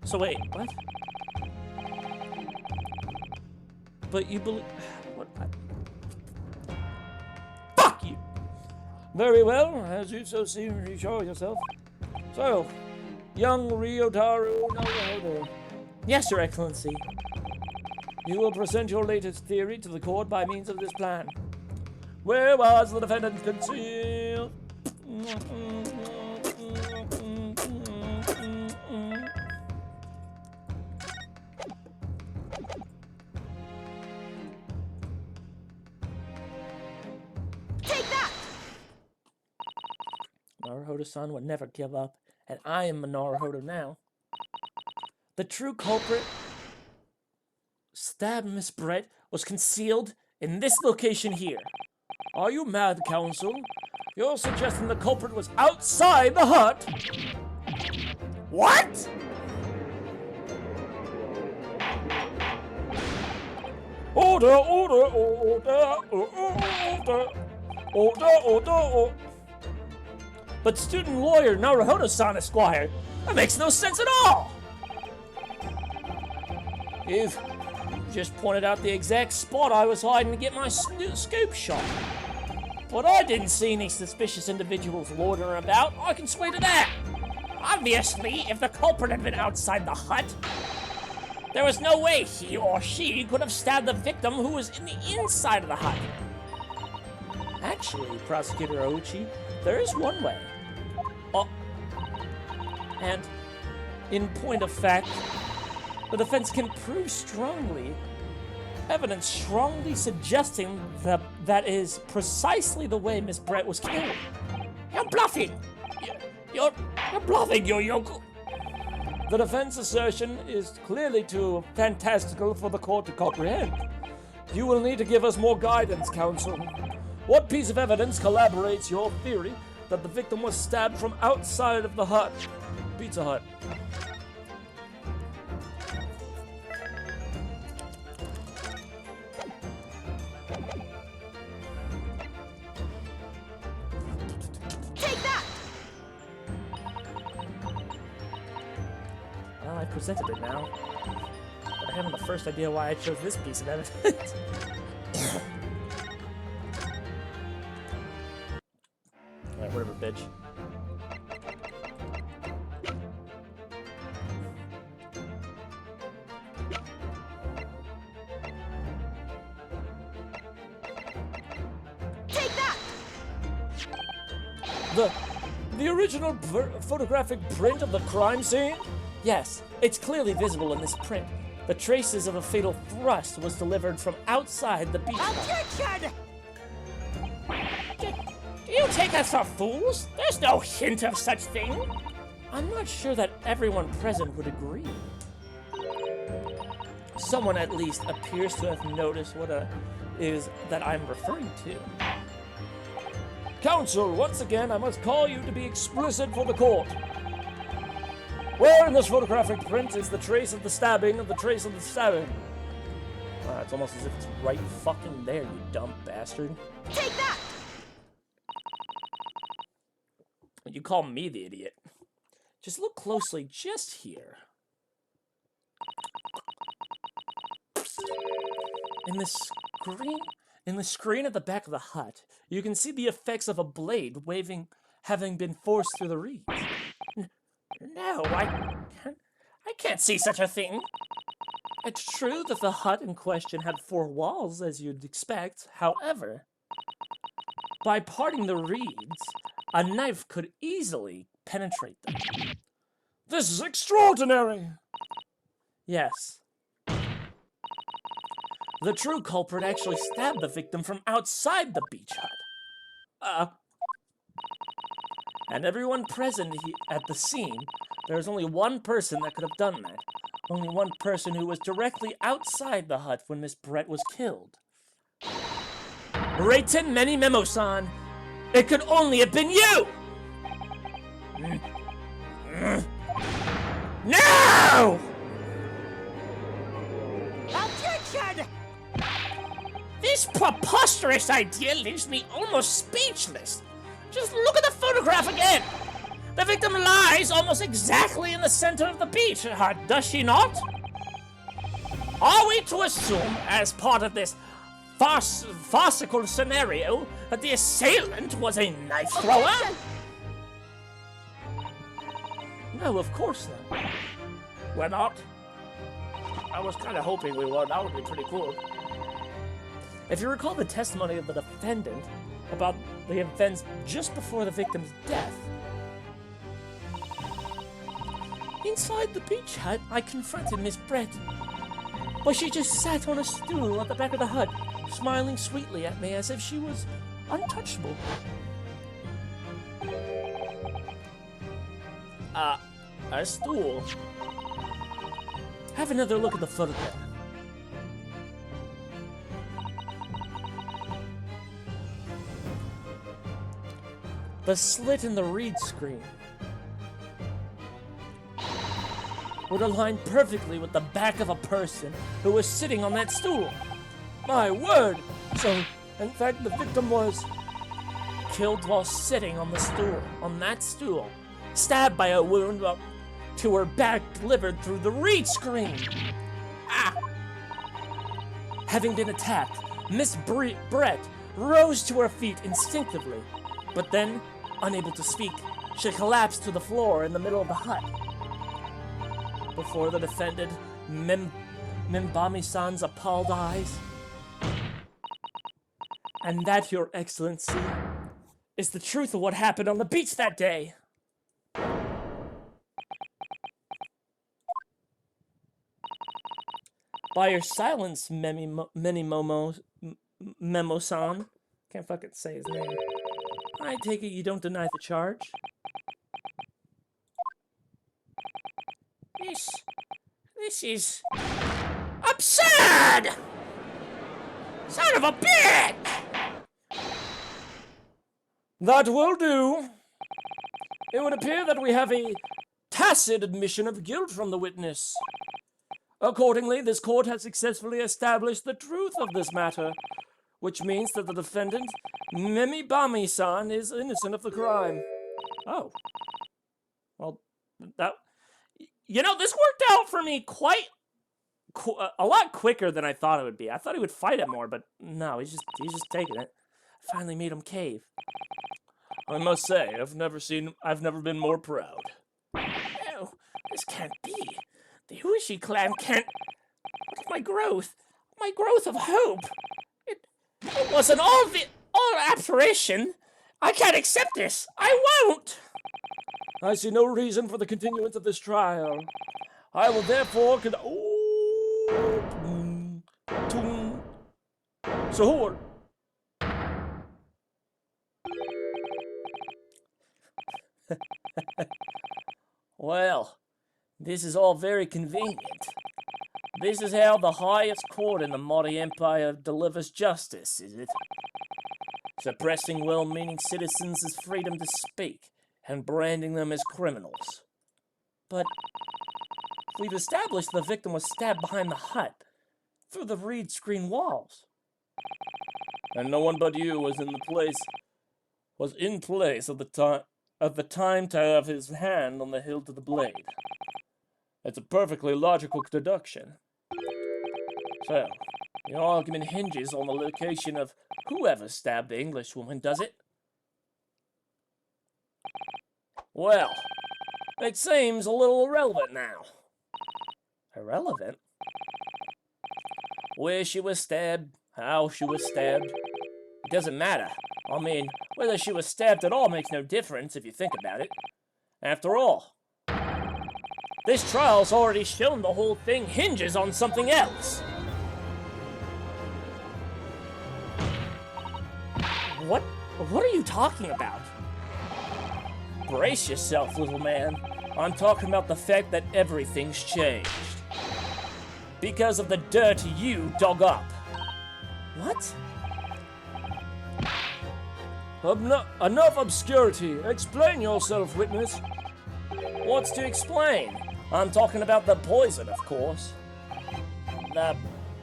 So wait, what? But you believe... What? Fuck you! Very well, as you so seem to show yourself. So, young Ryotaro Naruhodo. Yes, Your Excellency. You will present your latest theory to the court by means of this plan. Where was the defendant concealed? Naruhodo-san would never give up, and I am Naruhodo now. The true culprit stabbed Miss Brett was concealed in this location here. Are you mad, counsel? You're suggesting the culprit was outside the hut? What? Order, order, order, order, order, order. But student lawyer Naruhodo-san, Esquire, that makes no sense at all! You've just pointed out the exact spot I was hiding to get my scope shot. But I didn't see any suspicious individuals loitering about, I can swear to that! Obviously, if the culprit had been outside the hut, there was no way he or she could have stabbed the victim who was in the inside of the hut. Actually, Prosecutor Ouchi, there is one way. And, in point of fact, the defense can prove strongly, evidence strongly suggesting that that is precisely the way Miss Brett was killed. You're bluffing! You're bluffing, you yokel! The defense assertion is clearly too fantastical for the court to comprehend. You will need to give us more guidance, counsel. What piece of evidence corroborates your theory that the victim was stabbed from outside of the hut? Pizza Hut. Well, I presented it now. But I haven't the first idea why I chose this piece of evidence. Alright, whatever, bitch. The original photographic print of the crime scene? Yes, it's clearly visible in this print. The traces of a fatal thrust was delivered from outside the beach hut. Do you take us for fools? There's no hint of such thing. I'm not sure that everyone present would agree. Someone at least appears to have noticed what is that I'm referring to. Counsel, once again, I must call you to be explicit for the court. Where in this photographic print is the trace of the stabbing of the trace of the stabbing? It's almost as if it's right fucking there, you dumb bastard. Take that! You call me the idiot. Just look closely just here. In the screen at the back of the hut, you can see the effects of a blade having been forced through the reeds. No, I can't see such a thing. It's true that the hut in question had 4 walls, as you'd expect. However, by parting the reeds, a knife could easily penetrate them. This is extraordinary! Yes. The true culprit actually stabbed the victim from outside the beach hut. And everyone present at the scene, there was only one person that could have done that. Only one person who was directly outside the hut when Miss Brett was killed. Reiten Many Memo-san, it could only have been you! No! Objection! This preposterous idea leaves me almost speechless. Just look at the photograph again. The victim lies almost exactly in the center of the beach hut, does she not? Are we to assume, as part of this farcical scenario, that the assailant was a knife thrower? No, of course not. We're not? I was kind of hoping we were. That would be pretty cool. If you recall the testimony of the defendant about the events just before the victim's death, inside the beach hut, I confronted Miss Brett. But she just sat on a stool at the back of the hut, smiling sweetly at me as if she was untouchable. A stool? Have another look at the photograph. The slit in the reed screen would align perfectly with the back of a person who was sitting on that stool. My word! So, in fact, the victim was killed while sitting on the stool, on that stool, stabbed by a wound to her back delivered through the reed screen. Having been attacked, Miss Brett rose to her feet instinctively, but then, unable to speak, she collapsed to the floor in the middle of the hut. Before the defendant, Mimbami-san's appalled eyes. And that, Your Excellency, is the truth of what happened on the beach that day. by your silence, Memo-san. Can't fucking say his name. I take it you don't deny the charge? This is absurd! Son of a bitch! That will do. It would appear that we have a tacit admission of guilt from the witness. Accordingly, this court has successfully established the truth of this matter, which means that the defendant, Memibami-san, is innocent of the crime. Oh. Well, that... You know, this worked out for me a lot quicker than I thought it would be. I thought he would fight it more, but no, he's just taking it. I finally made him cave. I must say, I've never been more proud. No, this can't be. The Uishi clan can't... What is my growth? My growth of hope. It wasn't all apparition. I can't accept this. I won't. I see no reason for the continuance of this trial. I will therefore Sahur. Well, this is all very convenient. This is how the highest court in the Mori Empire delivers justice, is it? Suppressing well-meaning citizens' freedom to speak and branding them as criminals. But we've established the victim was stabbed behind the hut, through the reed screen walls. And no one but you was in place at the time to have his hand on the hilt of the blade. It's a perfectly logical deduction. So, your argument hinges on the location of whoever stabbed the Englishwoman, does it? Well, it seems a little irrelevant now. Irrelevant? Where she was stabbed, how she was stabbed. It doesn't matter. I mean, whether she was stabbed at all makes no difference if you think about it. After all, this trial's already shown the whole thing hinges on something else. What are you talking about? Brace yourself, little man. I'm talking about the fact that everything's changed. Because of the dirt you dug up. What? Enough obscurity. Explain yourself, witness. What's to explain? I'm talking about the poison, of course. The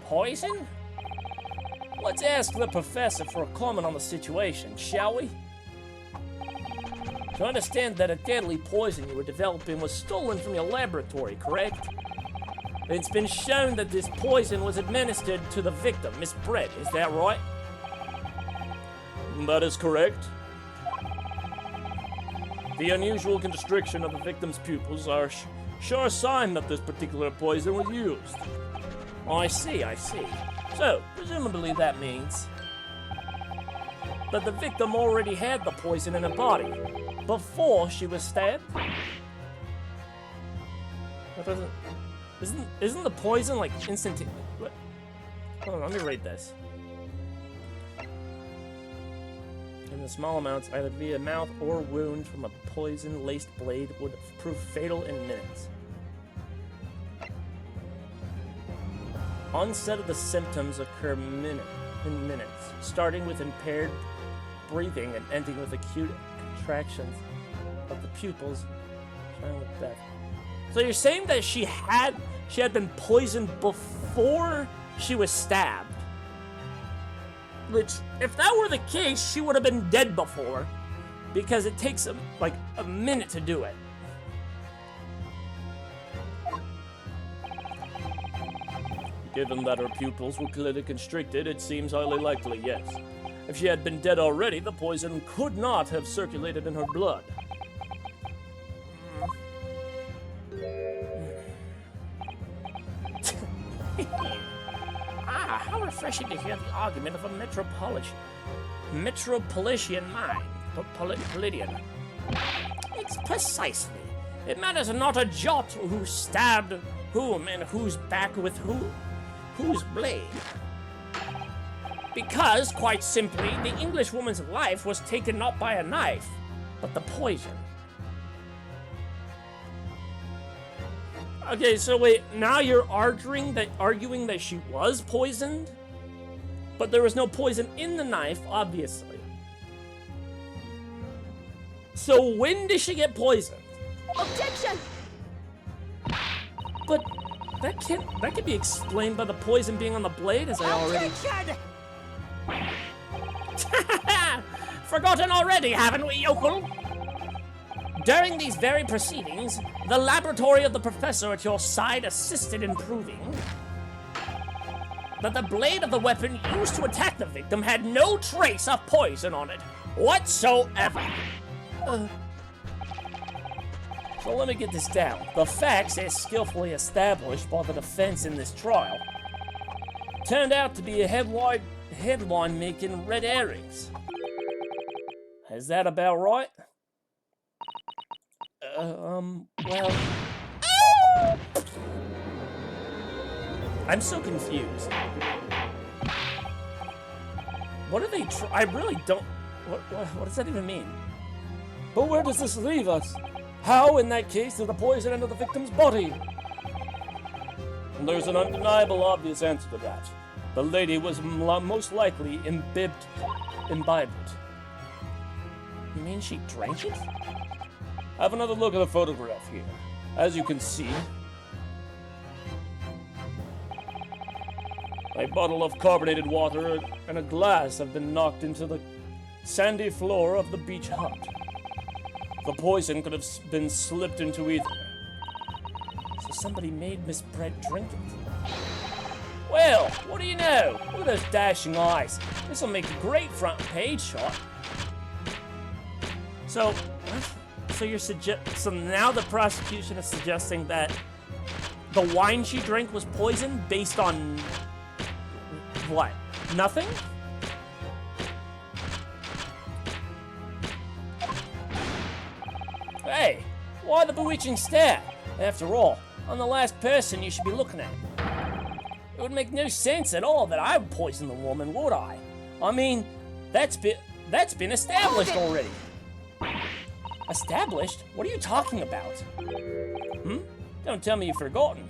poison? Let's ask the professor for a comment on the situation, shall we? To understand that a deadly poison you were developing was stolen from your laboratory, correct? It's been shown that this poison was administered to the victim, Miss Brett, is that right? That is correct. The unusual constriction of the victim's pupils are sure sign that this particular poison was used. I see. So, presumably that means that the victim already had the poison in her body before she was stabbed? That doesn't... Isn't the poison like instantaneous? Hold on, let me read this. In the small amounts, either via mouth or wound from a poison-laced blade would prove fatal in minutes. Onset of the symptoms occur in minutes, starting with impaired breathing and ending with acute contractions of the pupils, starting with death. So you're saying that she had been poisoned before she was stabbed? Which, if that were the case, she would have been dead before, because it takes a minute to do it. Given that her pupils were clearly constricted, it seems highly likely, yes. If she had been dead already, the poison could not have circulated in her blood. How refreshing to hear the argument of a metropolitan mind. Palladian. It's precisely. It matters not a jot who stabbed whom and who's back with who. Whose blade? Because, quite simply, the Englishwoman's life was taken not by a knife, but the poison. Okay, so wait, now you're arguing that she was poisoned? But there was no poison in the knife, obviously. So when did she get poisoned? Objection! But that can be explained by the poison being on the blade, as I already... Objection! Forgotten already, haven't we, yokel? During these very proceedings, the laboratory of the professor at your side assisted in proving that the blade of the weapon used to attack the victim had no trace of poison on it whatsoever. So let me get this down. The facts, as skillfully established by the defense in this trial, turned out to be a headline-making red herrings. Is that about right? Well... I'm so confused. What are they I really don't... What does that even mean? But where does this leave us? How, in that case, did the poison enter the victim's body? There's an undeniable obvious answer to that. The lady was most likely imbibed. You mean she drank it? Have another look at the photograph here. As you can see, a bottle of carbonated water and a glass have been knocked into the sandy floor of the beach hut. The poison could have been slipped into either. So somebody made Miss Brett drink it. Well, what do you know? Look at those dashing eyes. This'll make a great front page shot. So now the prosecution is suggesting that the wine she drank was poisoned based on what? Nothing? Hey, why the bewitching stare? After all, I'm the last person you should be looking at. It would make no sense at all that I would poison the woman, would I? I mean, that's been established already. Established? What are you talking about? Don't tell me you've forgotten.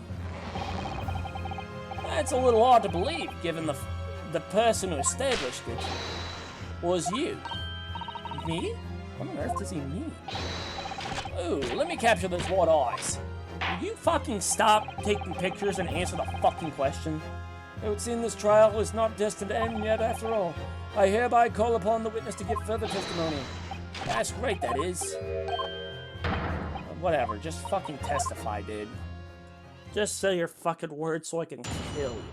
That's a little hard to believe, given the person who established it was you. Me? What on earth does he mean? Ooh, let me capture those white eyes. Will you fucking stop taking pictures and answer the fucking question? It would seem this trial is not destined to end yet after all. I hereby call upon the witness to give further testimony. That's great, that is. Whatever, just fucking testify, dude. Just say your fucking words so I can kill you.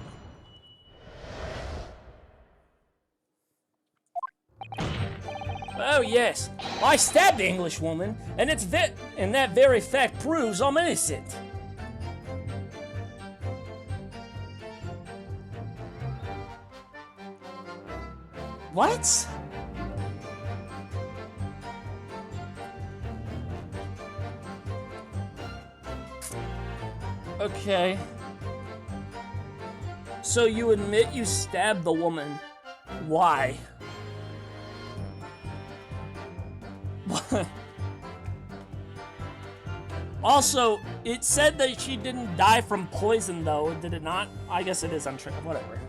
Oh yes, I stabbed the Englishwoman, and that very fact proves I'm innocent. What? Okay. So you admit you stabbed the woman. Why? Also, it said that she didn't die from poison, though, did it not? I guess it is untrue. Whatever.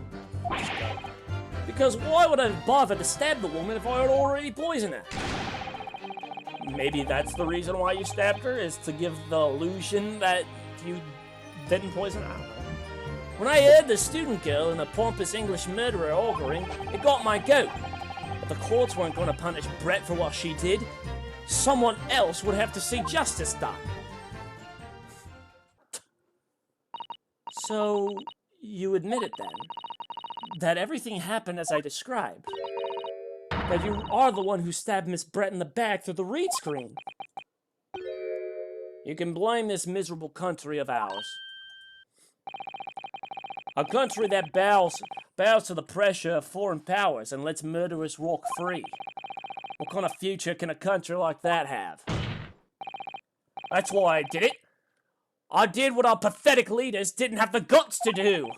Because why would I bother to stab the woman if I had already poisoned her? Maybe that's the reason why you stabbed her, is to give the illusion that you didn't poison her? I don't know. When I heard the student girl and the pompous English murderer arguing, it got my goat. But the courts weren't going to punish Brett for what she did. Someone else would have to see justice done. So, you admit it then? That everything happened as I described? That you are the one who stabbed Miss Brett in the back through the read screen? You can blame this miserable country of ours. A country that bows to the pressure of foreign powers and lets murderers walk free. What kind of future can a country like that have? That's why I did it. I did what our pathetic leaders didn't have the guts to do.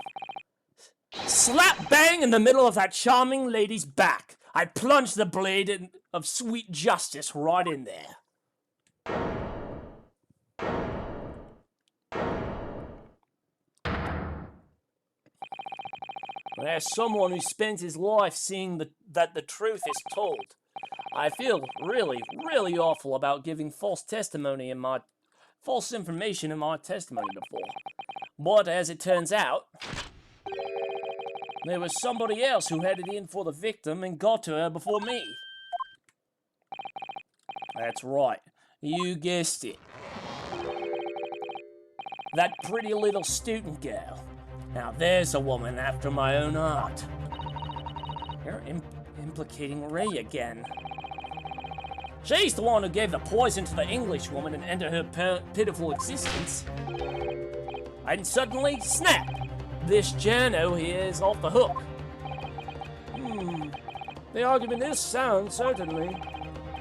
Slap bang in the middle of that charming lady's back. I plunged the blade of sweet justice right in there. As someone who spends his life seeing that the truth is told, I feel really, really awful about giving false information in my testimony before. But as it turns out, there was somebody else who headed in for the victim and got to her before me. That's right, you guessed it. That pretty little student girl. Now there's a woman after my own heart. You're implicating Ray again. She's the one who gave the poison to the English woman and ended her pitiful existence. And suddenly, snap! This journo here is off the hook. The argument is sound, certainly.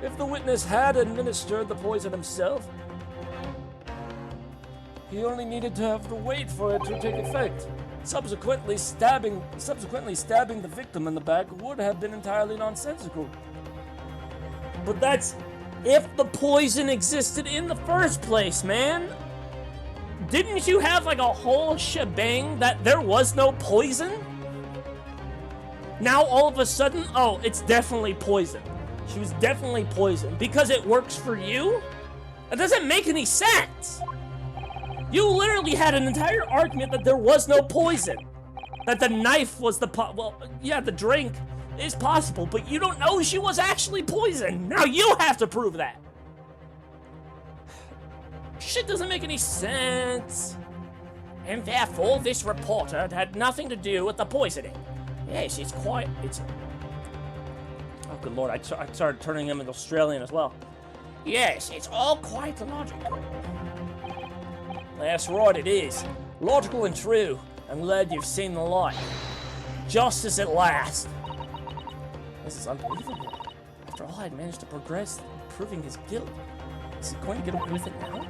If the witness had administered the poison himself, he only needed to have to wait for it to take effect. Subsequently stabbing the victim in the back would have been entirely nonsensical. But that's if the poison existed in the first place, man. Didn't you have like a whole shebang that there was no poison? Now all of a sudden, oh, it's definitely poison. She was definitely poisoned because it works for you? That doesn't make any sense. You literally had an entire argument that there was no poison. That the knife was the well, yeah, the drink is possible, but you don't know she was actually poisoned. Now you have to prove that. Shit doesn't make any sense. And therefore, this reporter had nothing to do with the poisoning. Yes, it's... Oh, good lord, I started turning him into Australian as well. Yes, it's all quite logical. That's right, it is. Logical and true. I'm glad you've seen the light. Justice at last. This is unbelievable. After all, I'd managed to progress in proving his guilt. Is he going to get away with it now?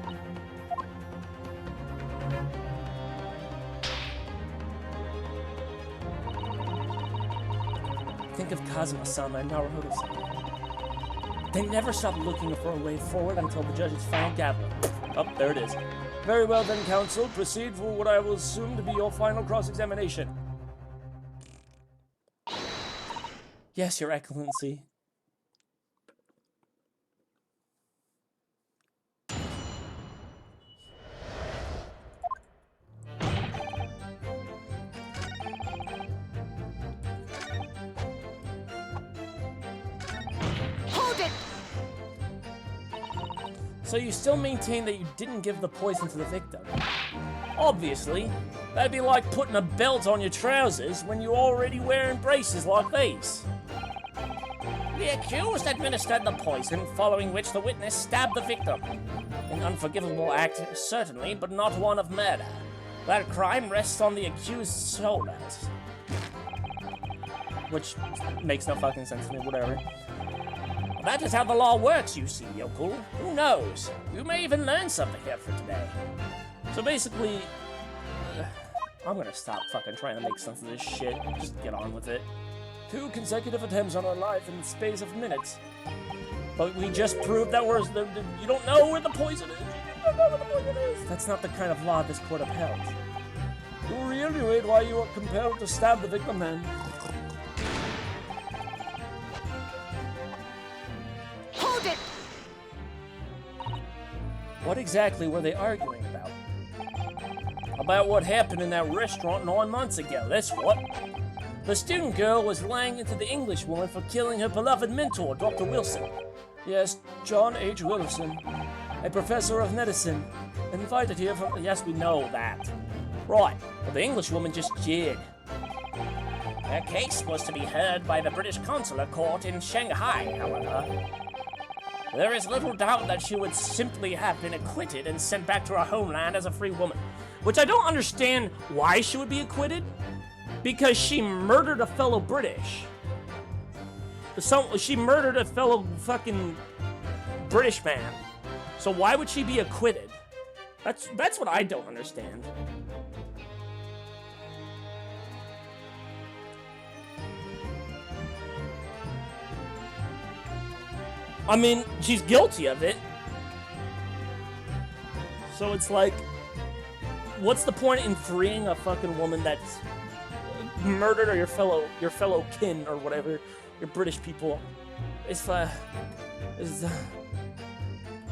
Think of Kazuma-sama and Naruhodo-sama. They never stopped looking for a way forward until the judge's final gavel. Oh, there it is. Very well then, counsel. Proceed for what I will assume to be your final cross-examination. Yes, Your Excellency. Hold it! So you still maintain that you didn't give the poison to the victim? Obviously. That'd be like putting a belt on your trousers when you're already wearing braces like these. The accused administered the poison, following which the witness stabbed the victim. An unforgivable act, certainly, but not one of murder. That crime rests on the accused's shoulders. Which makes no fucking sense to me, whatever. That is how the law works, you see, yokel. Who knows? You may even learn something here for today. So basically, I'm gonna stop fucking trying to make sense of this shit. Just get on with it. 2 consecutive attempts on her life in the space of minutes. But we just proved that you don't know where the poison is. You don't know where the poison is. That's not the kind of law this court upheld. To reiterate why you are compelled to stab the victim, then. Hold it! What exactly were they arguing about? About what happened in that restaurant 9 months ago, that's what. The student girl was laying into the English woman for killing her beloved mentor, Dr. Wilson. Yes, John H. Wilson, a professor of medicine, invited here from... Yes, we know that. Right, but the English woman just jeered. Her case was to be heard by the British consular court in Shanghai, however. There is little doubt that she would simply have been acquitted and sent back to her homeland as a free woman. Which I don't understand why she would be acquitted. Because she murdered a fellow British. She murdered a fellow fucking British man. So why would she be acquitted? That's what I don't understand. I mean, she's guilty of it. So it's like, what's the point in freeing a fucking woman that's murdered, or your fellow kin or whatever, your British people? It's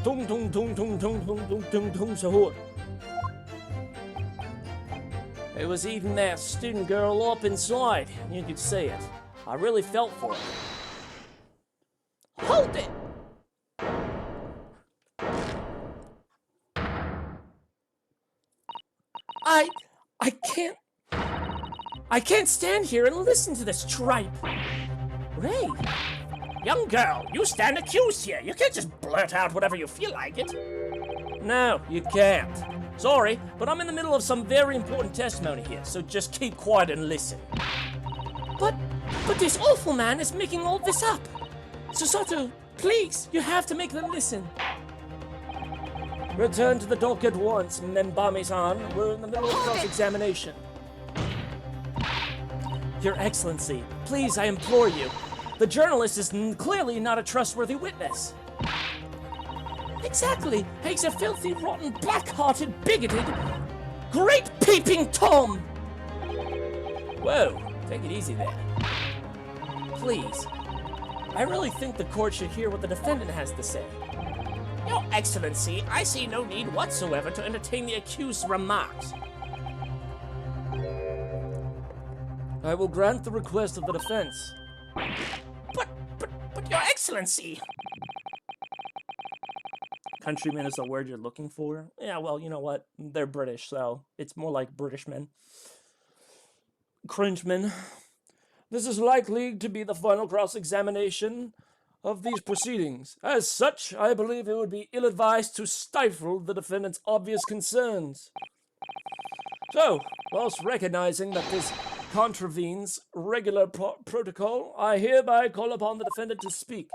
tung tung tung tung tung tung tung tung tung sahur. It was eating that student girl up inside. You could see it. I really felt for her. Hold it! I can't stand here and listen to this tripe. Ray, Young girl, you stand accused here. You can't just blurt out whatever you feel like it. no, you can't. Sorry, but I'm in the middle of some very important testimony here, so just keep quiet and listen. But this awful man is making all this up. Susato, please, you have to make them listen. Return to the dock at once, Membami-san. We're in the middle of cross-examination. Your Excellency, please, I implore you. The journalist is clearly not a trustworthy witness. Exactly. He's a filthy, rotten, black-hearted, bigoted, great peeping Tom! Whoa, take it easy there. Please. I really think the court should hear what the defendant has to say. Your Excellency, I see no need whatsoever to entertain the accused's remarks. I will grant the request of the defense. But Your Excellency! Countryman is the word you're looking for? Yeah, well, you know what? They're British, so it's more like Britishmen. Cringeman. This is likely to be the final cross-examination of these proceedings. As such, I believe it would be ill-advised to stifle the defendant's obvious concerns. So, whilst recognizing that this contravenes regular protocol, I hereby call upon the defendant to speak.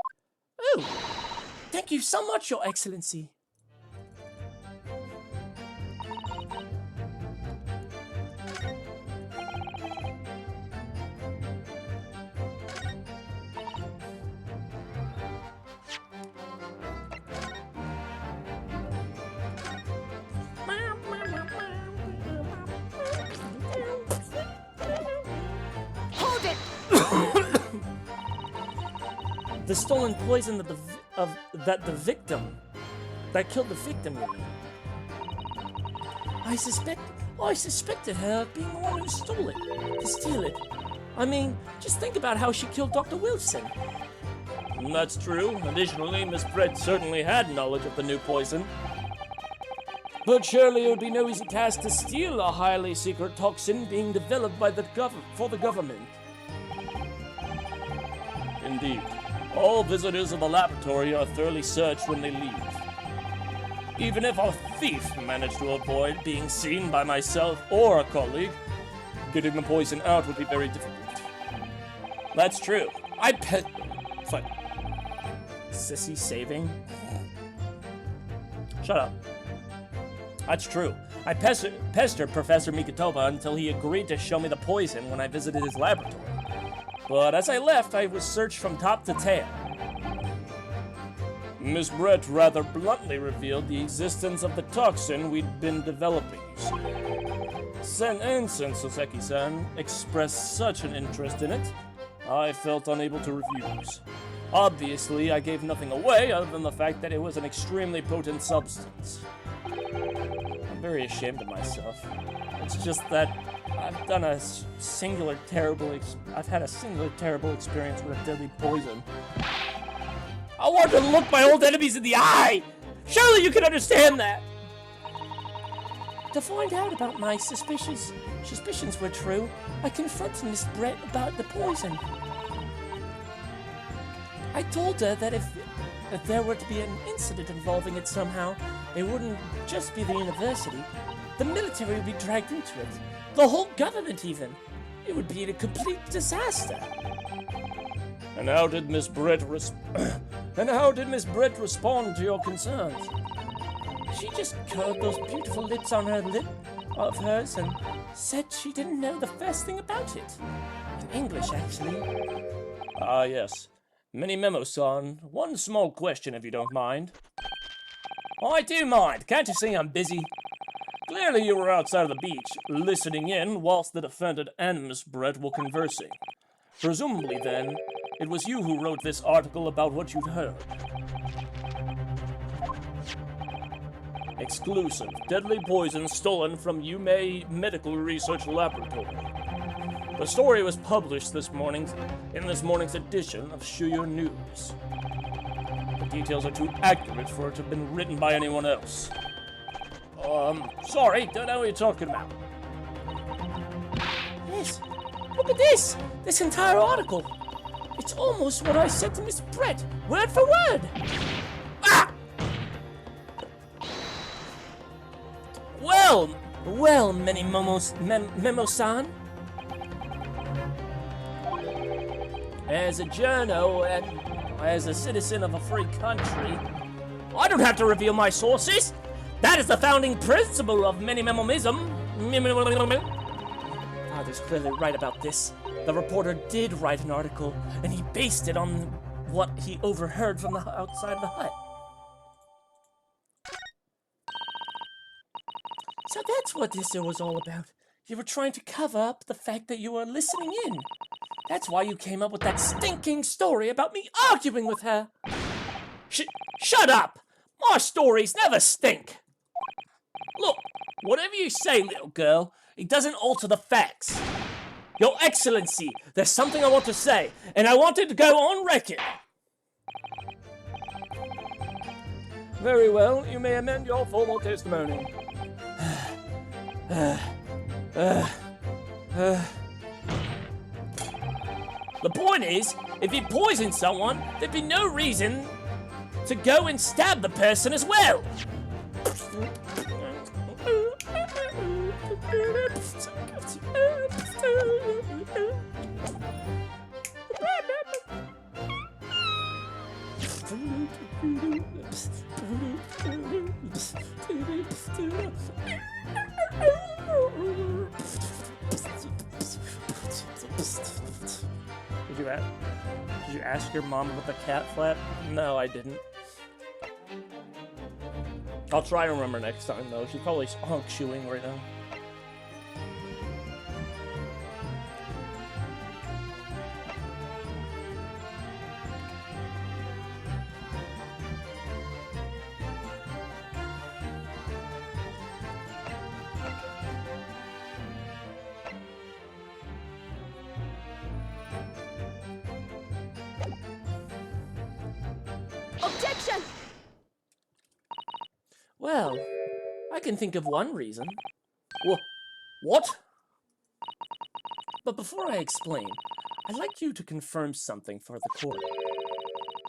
Oh, Thank you so much, Your Excellency. Hold it! The stolen poison that that killed the victim, you mean? I suspected her of being the one who stole it, to steal it. I mean, just think about how she killed Dr. Wilson. That's true. Additionally, Miss Brett certainly had knowledge of the new poison. But surely it would be no easy task to steal a highly secret toxin being developed by for the government. Indeed. All visitors of the laboratory are thoroughly searched when they leave. Even if a thief managed to avoid being seen by myself or a colleague, getting the poison out would be very difficult. That's true. Fine. Sissy saving? Shut up. That's true. I pestered Professor Mikotoba until he agreed to show me the poison when I visited his laboratory. But as I left, I was searched from top to tail. Miss Brett rather bluntly revealed the existence of the toxin we'd been developing. And since Soseki-san expressed such an interest in it, I felt unable to refuse. Obviously, I gave nothing away other than the fact that it was an extremely potent substance. I'm very ashamed of myself. It's just that I've had a singular terrible experience with a deadly poison. I want to look my old enemies in the eye! Surely you can understand that! To find out about my suspicions were true, I confronted Miss Brett about the poison. I told her that if there were to be an incident involving it somehow, it wouldn't just be the university. The military would be dragged into it. The whole government, even. It would be a complete disaster. And how did Miss Brett respond to your concerns? She just curled those beautiful lips on her lip of hers and said she didn't know the first thing about it. In English, actually. Ah, yes. Memo-san, one small question if you don't mind. I do mind. Can't you see I'm busy? Clearly you were outside of the beach, listening in whilst the defendant and Miss Brett were conversing. Presumably, then, it was you who wrote this article about what you'd heard. Exclusive. Deadly poison stolen from Yume Medical Research Laboratory. The story was published in this morning's edition of Shuyo News. The details are too accurate for it to have been written by anyone else. Sorry, don't know what you're talking about. Yes, look at this! This entire article! It's almost what I said to Miss Brett, word for word! Ah! Well, Memo-san. As a journo and as a citizen of a free country, I don't have to reveal my sources. That is the founding principle of Mini-Memomism. Father's clearly right about this. The reporter did write an article, and he based it on what he overheard from the outside of the hut. So that's what this was all about. You were trying to cover up the fact that you were listening in. That's why you came up with that stinking story about me arguing with her. Shut up! My stories never stink. Look, whatever you say, little girl, it doesn't alter the facts. Your Excellency, there's something I want to say, and I want it to go on record. Very well, you may amend your formal testimony. The point is, if he poisoned someone, there'd be no reason to go and stab the person as well. Did you ask your mom about the cat flap? No, I didn't. I'll try to remember next time, though. She's probably honk chewing right now. Objection! Well, I can think of one reason. What? But before I explain, I'd like you to confirm something for the court.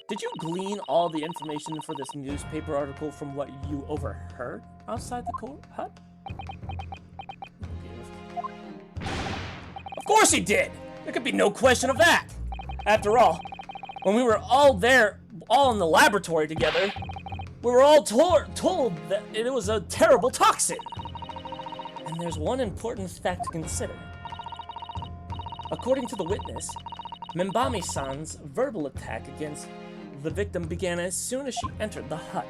Did you glean all the information for this newspaper article from what you overheard outside the court hut? Of course he did! There could be no question of that! After all, when we were all there, all in the laboratory together, we were all told that it was a terrible toxin. And there's one important fact to consider. According to the witness, Membami-san's verbal attack against the victim began as soon as she entered the hut.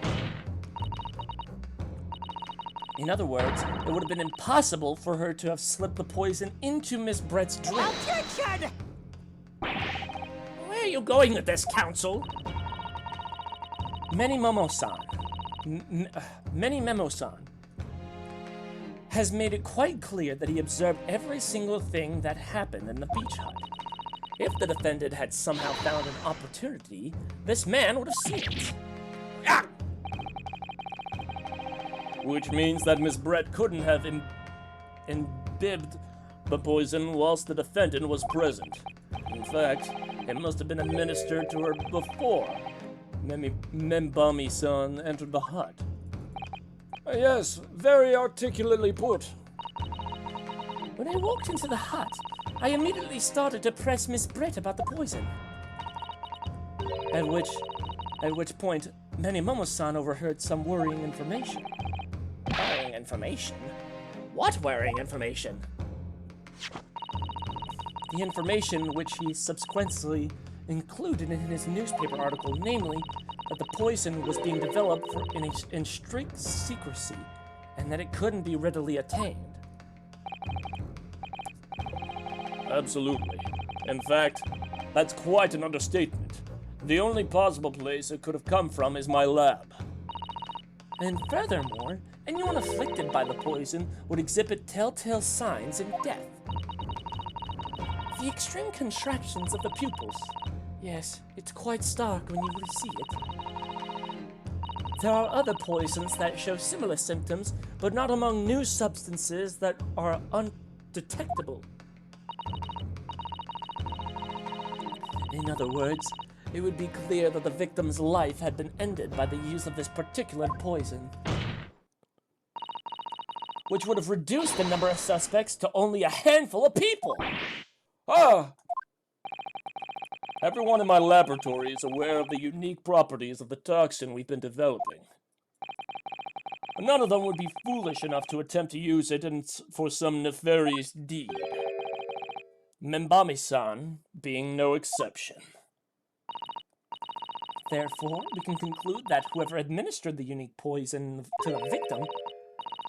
In other words, it would have been impossible for her to have slipped the poison into Miss Brett's drink. Objection! Where are you going with this, counsel? Memo-san has made it quite clear that he observed every single thing that happened in the beach hut. If the defendant had somehow found an opportunity, this man would have seen it. Ah! Which means that Miss Brett couldn't have imbibed the poison whilst the defendant was present. In fact, it must have been administered to her before Membami-san entered the hut. Yes, very articulately put. When I walked into the hut, I immediately started to press Miss Brett about the poison. At which point, Memo-san overheard some worrying information. Worrying information? What worrying information? The information which he subsequently included in his newspaper article, namely that the poison was being developed in strict secrecy and that it couldn't be readily attained. Absolutely. In fact, that's quite an understatement. The only possible place it could have come from is my lab. And furthermore, anyone afflicted by the poison would exhibit telltale signs in death. The extreme contractions of the pupils. Yes, it's quite stark when you really see it. There are other poisons that show similar symptoms, but not among new substances that are undetectable. In other words, it would be clear that the victim's life had been ended by the use of this particular poison, which would have reduced the number of suspects to only a handful of people. Ah! Everyone in my laboratory is aware of the unique properties of the toxin we've been developing. None of them would be foolish enough to attempt to use it for some nefarious deed. Membami-san being no exception. Therefore, we can conclude that whoever administered the unique poison to the victim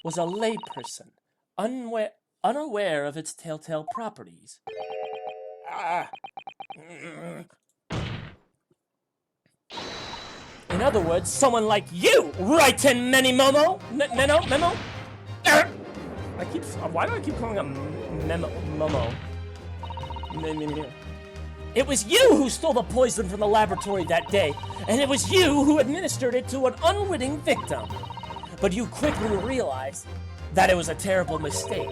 was a layperson, unaware of its telltale properties. In other words, someone like you, right in Memo? Memo? Why do I keep calling him Momo? It was you who stole the poison from the laboratory that day, and it was you who administered it to an unwitting victim. But you quickly realized that it was a terrible mistake.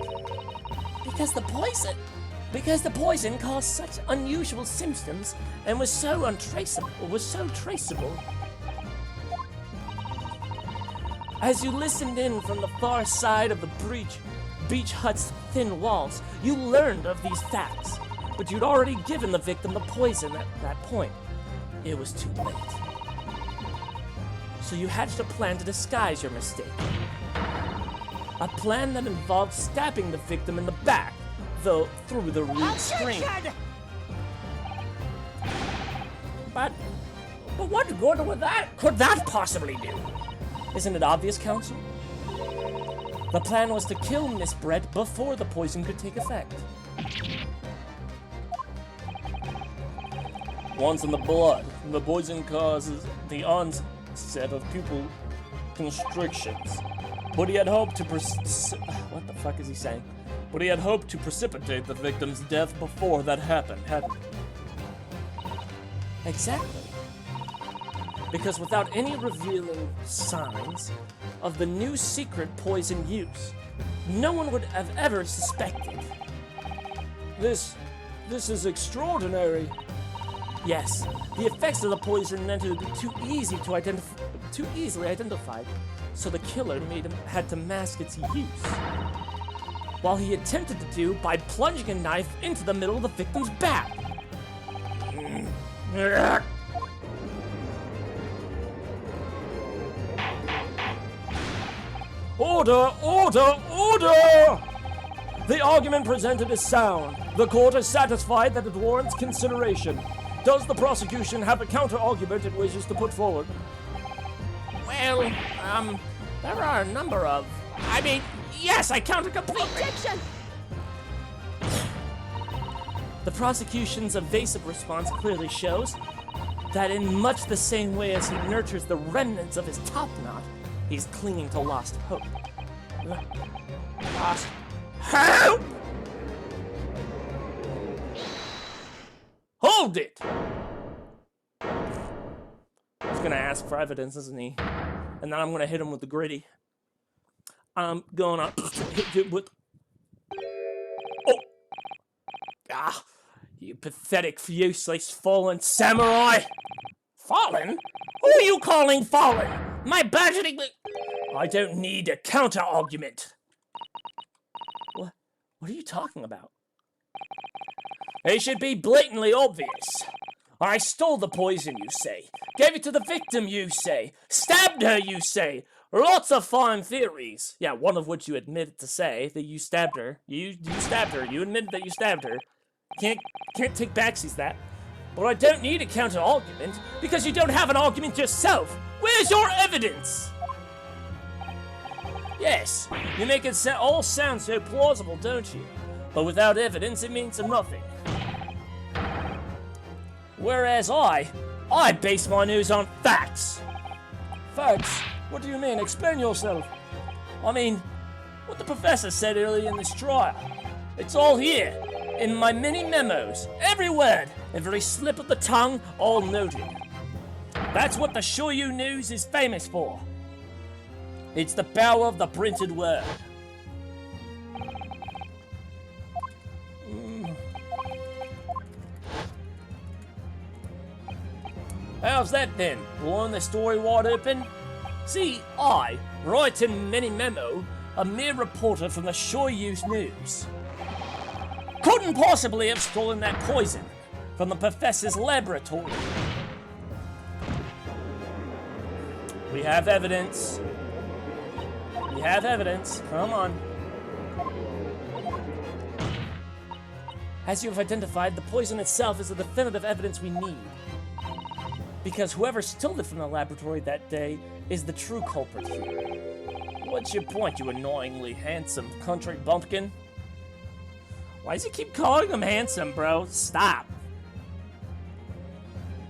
Because the poison caused such unusual symptoms and was so traceable. As you listened in from the far side of the beach hut's thin walls, you learned of these facts. But you'd already given the victim the poison at that point. It was too late. So you hatched a plan to disguise your mistake. A plan that involved stabbing the victim in the back, though through the reed screen. But what good could that possibly do? Isn't it obvious, Counsel? The plan was to kill Miss Brett before the poison could take effect. Once in the blood, the poison causes the onset of pupil constrictions. But he had hoped to what the fuck is he saying? But he had hoped to precipitate the victim's death before that happened, hadn't he? Exactly. Because without any revealing signs of the new secret poison use, no one would have ever suspected. This is extraordinary. Yes, the effects of the poison meant it would be too easily identified, so the killer had to mask its use. While he attempted to do by plunging a knife into the middle of the victim's back. Order! Order! Order! The argument presented is sound. The court is satisfied that it warrants consideration. Does the prosecution have a counter-argument it wishes to put forward? Well, there are a number of... yes, I counter completely. Objection! The prosecution's evasive response clearly shows that in much the same way as he nurtures the remnants of his top knot, he's clinging to lost hope. Lost hope? Hold it! He's gonna ask for evidence, isn't he? And then I'm gonna hit him with the gritty. I'm gonna hit you with... Oh! Ah! You pathetic, useless, fallen samurai! Fallen? Who are you calling fallen? My budgeting... I don't need a counter-argument. What are you talking about? It should be blatantly obvious. I stole the poison, you say. Gave it to the victim, you say. Stabbed her, you say. Lots of fine theories. Yeah, one of which you admitted to say that you stabbed her. You stabbed her. You admitted that you stabbed her. Can't take backsies that. But I don't need a counter-argument, because you don't have an argument yourself. Where's your evidence? Yes, you make it all sound so plausible, don't you? But without evidence, it means nothing. Whereas I base my news on facts. Facts? What do you mean? Explain yourself. I mean, what the professor said earlier in this trial. It's all here, in my many memos. Every word, every slip of the tongue, all noted. That's what the Shoyu News is famous for. It's the power of the printed word. How's that then? Blowing the story wide open? See, I, write in many memo, a mere reporter from the Shoyu News, couldn't possibly have stolen that poison from the professor's laboratory. We have evidence. We have evidence. Come on. As you have identified, the poison itself is the definitive evidence we need. Because whoever stole it from the laboratory that day is the true culprit here. What's your point, you annoyingly handsome country bumpkin? Why does he keep calling him handsome, bro? Stop.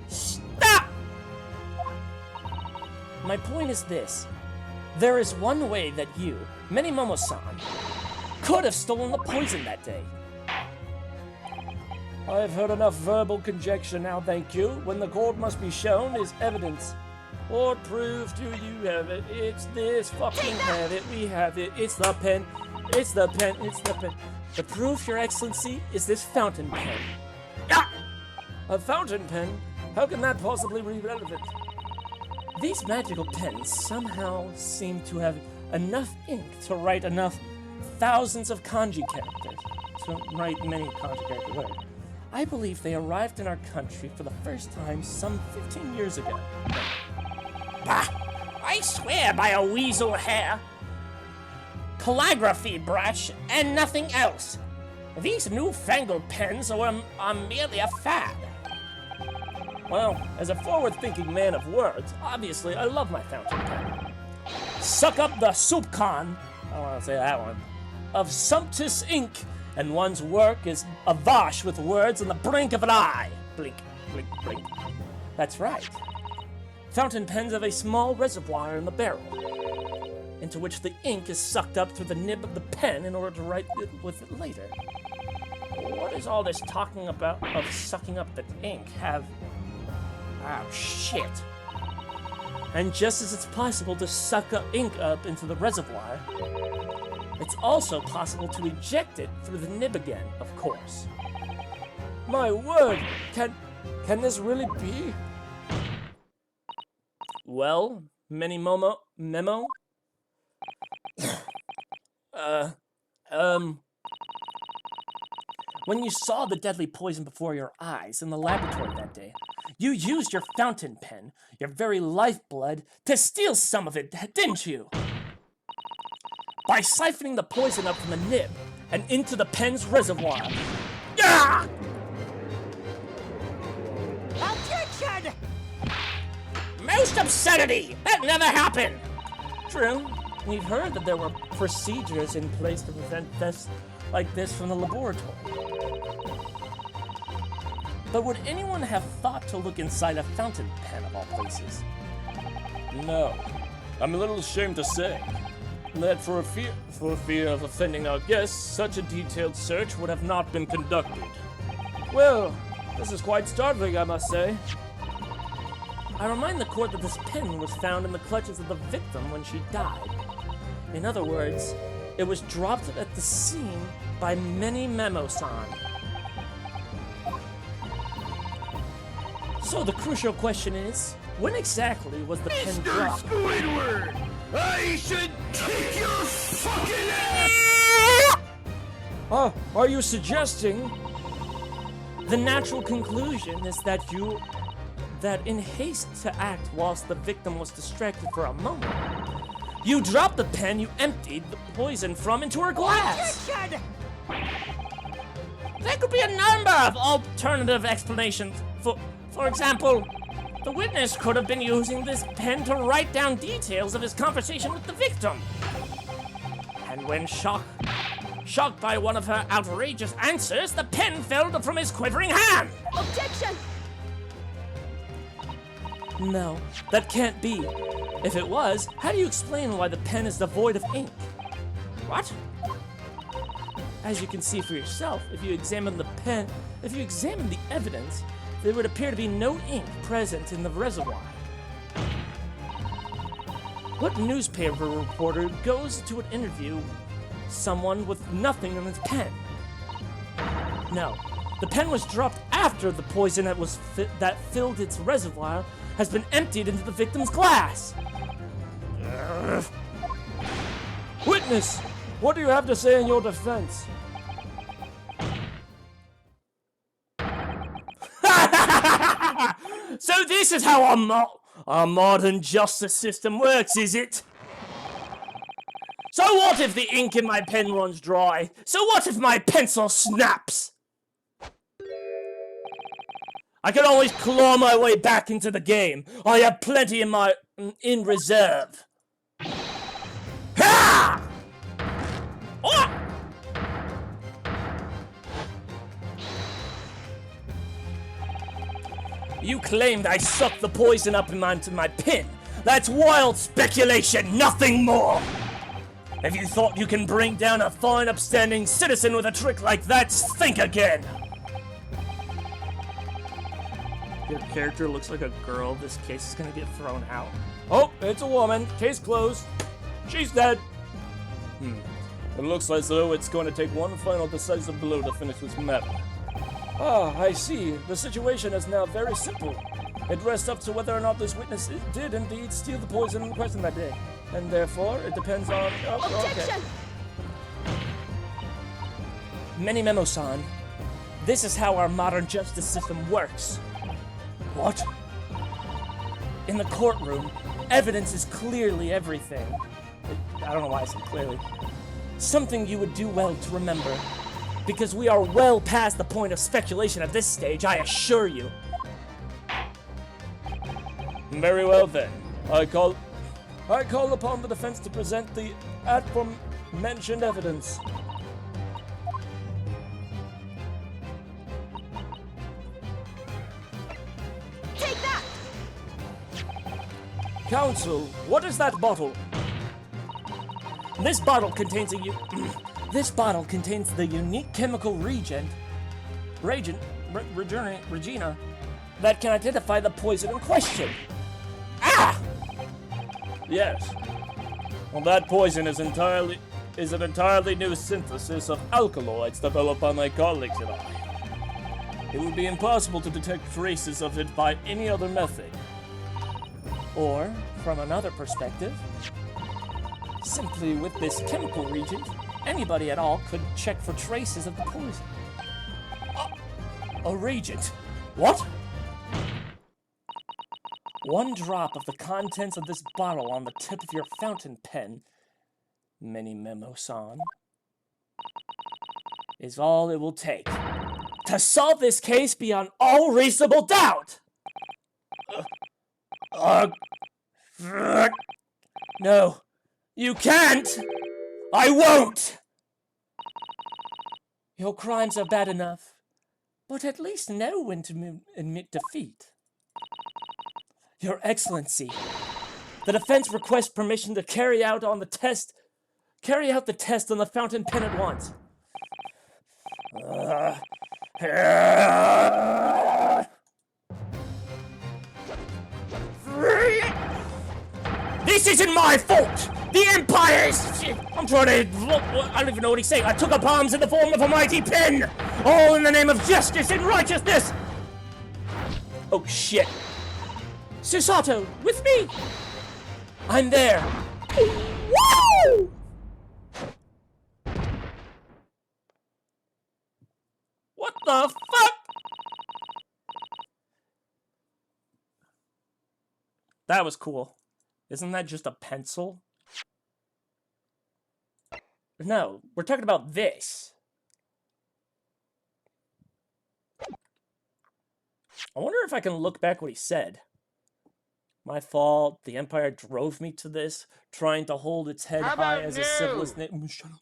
Stop! My point is this. There is one way that you, Minimomo-san, could have stolen the poison that day. I've heard enough verbal conjecture now, thank you. When the court must be shown is evidence. What proof do you have it? It's this, fucking have it, we have it. It's the pen, it's the pen, it's the pen. The proof, Your Excellency, is this fountain pen. Ah! A fountain pen? How can that possibly be relevant? These magical pens somehow seem to have enough ink to write enough thousands of kanji characters. To write many kanji character words. I believe they arrived in our country for the first time some 15 years ago. Bah! I swear by a weasel hair, calligraphy brush, and nothing else. These newfangled pens are merely a fad. Well, as a forward-thinking man of words, obviously I love my fountain pen. Suck up the soupcon, I don't want to say that one, of sumptuous ink, and one's work is awash with words on the brink of an eye. Blink, blink, blink. That's right. Fountain pens have a small reservoir in the barrel, into which the ink is sucked up through the nib of the pen in order to write it with it later. What is all this talking about of sucking up the ink have... Oh, shit. And just as it's possible to suck ink up into the reservoir, it's also possible to eject it through the nib again, of course. My word! Can this really be? Well, Minimomo... Memo? When you saw the deadly poison before your eyes in the laboratory that day, you used your fountain pen, your very lifeblood, to steal some of it, didn't you? By siphoning the poison up from the nib and into the pen's reservoir. Ah! Objection! Most absurdity! That never happened! True. We've heard that there were procedures in place to prevent tests like this from the laboratory. But would anyone have thought to look inside a fountain pen of all places? No. I'm a little ashamed to say that for fear of offending our guests, such a detailed search would have not been conducted. Well, this is quite startling, I must say. I remind the court that this pen was found in the clutches of the victim when she died. In other words, it was dropped at the scene by Minimomo-san. So the crucial question is, when exactly was the pen dropped? Squidward! I should kick your fucking ass! Are you suggesting? The natural conclusion is that in haste to act whilst the victim was distracted for a moment, you dropped the pen you emptied the poison from into her glass. There could be a number of alternative explanations For example, the witness could have been using this pen to write down details of his conversation with the victim. And when shocked by one of her outrageous answers, the pen fell from his quivering hand. Objection! No, that can't be. If it was, how do you explain why the pen is devoid of ink? What? As you can see for yourself, if you examine the evidence, there would appear to be no ink present in the reservoir. What newspaper reporter goes to an interview someone with nothing in his pen? No, the pen was dropped after the poison that filled its reservoir has been emptied into the victim's glass. Witness, what do you have to say in your defense? So this is how our modern justice system works, is it? So what if the ink in my pen runs dry? So what if my pencil snaps? I can always claw my way back into the game. I have plenty in reserve. Ha! Oh! You claimed I sucked the poison up into my pen. That's wild speculation, nothing more. If you thought you can bring down a fine, upstanding citizen with a trick like that, think again. Your character looks like a girl. This case is gonna get thrown out. Oh, it's a woman. Case closed. She's dead. It looks as though it's going to take one final decisive blow to finish this matter. Ah, I see. The situation is now very simple. It rests up to whether or not this witness did indeed steal the poison in question that day. And therefore, it depends on... Objection! Many Memo-san, this is how our modern justice system works. What? In the courtroom, evidence is clearly everything. I don't know why I said clearly. Something you would do well to remember. Because we are well past the point of speculation at this stage, I assure you. Very well then. I call upon the defense to present the aforementioned evidence. Take that! Counsel, what is that bottle? This bottle contains the unique chemical reagent, Regina, that can identify the poison in question. Ah! yes. Well, that poison is an entirely new synthesis of alkaloids developed by my colleagues and I. It would be impossible to detect traces of it by any other method. Or, from another perspective, simply with this chemical reagent, anybody at all could check for traces of the poison. A reagent? What? One drop of the contents of this bottle on the tip of your fountain pen, Many Memo-san, is all it will take to solve this case beyond all reasonable doubt! No, you can't! I won't! Your crimes are bad enough, but at least know when to admit defeat. Your Excellency, the defense requests permission to carry out the test on the fountain pen at once. This isn't my fault! The Empire is... I don't even know what he's saying. I took up arms in the form of a mighty pen! All in the name of justice and righteousness! Oh shit. Susato, with me! I'm there! Woo! What the fuck? That was cool. Isn't that just a pencil? No, we're talking about this. I wonder if I can look back what he said. My fault. The Empire drove me to this, trying to hold its head high as a civilized nation. Shut up.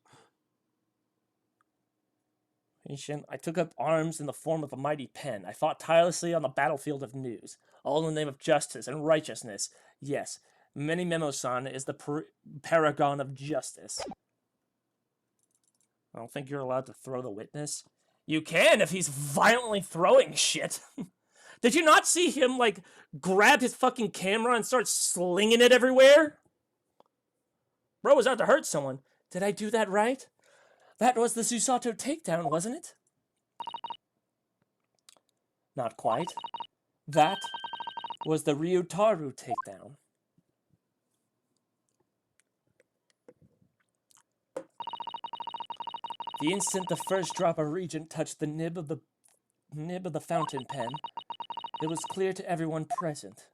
I took up arms in the form of a mighty pen. I fought tirelessly on the battlefield of news, all in the name of justice and righteousness. Yes, Many Memo-san is the paragon of justice. I don't think you're allowed to throw the witness. You can if he's violently throwing shit. Did you not see him, like, grab his fucking camera and start slinging it everywhere? Bro was out to hurt someone. Did I do that right? That was the Susato takedown, wasn't it? Not quite. That was the Ryutaru takedown. The instant the first drop of reagent touched the nib of the fountain pen, it was clear to everyone present.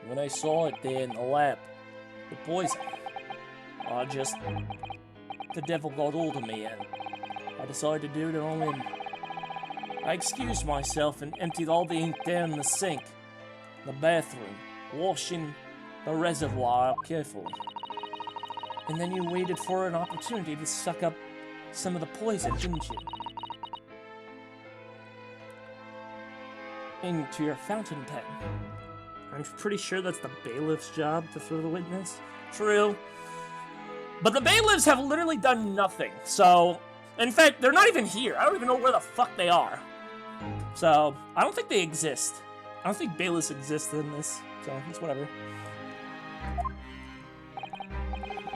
When I saw it there in the lab, the poison, the devil got hold of me and I decided to do it on him. I excused myself and emptied all the ink down in the sink, the bathroom, washing the reservoir out carefully. And then you waited for an opportunity to suck up some of the poison, didn't you? Into your fountain pen. I'm pretty sure that's the bailiff's job to throw the witness. True. But the bailiffs have literally done nothing. So, in fact, they're not even here. I don't even know where the fuck they are. So, I don't think they exist. I don't think bailiffs exist in this. So, it's whatever.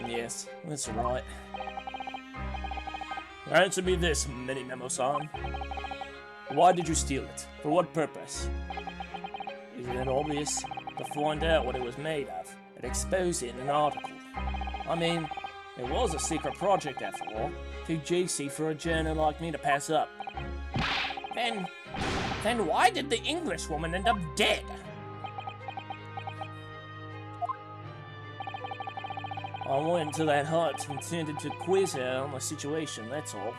Yes, that's right. Answer me this, Mini Memo-san. Why did you steal it? For what purpose? Isn't it obvious? To find out what it was made of and expose it in an article. I mean, it was a secret project after all. Too juicy for a journal like me to pass up. Then why did the English woman end up dead? I went to that hut intended to quiz her on the situation, that's all.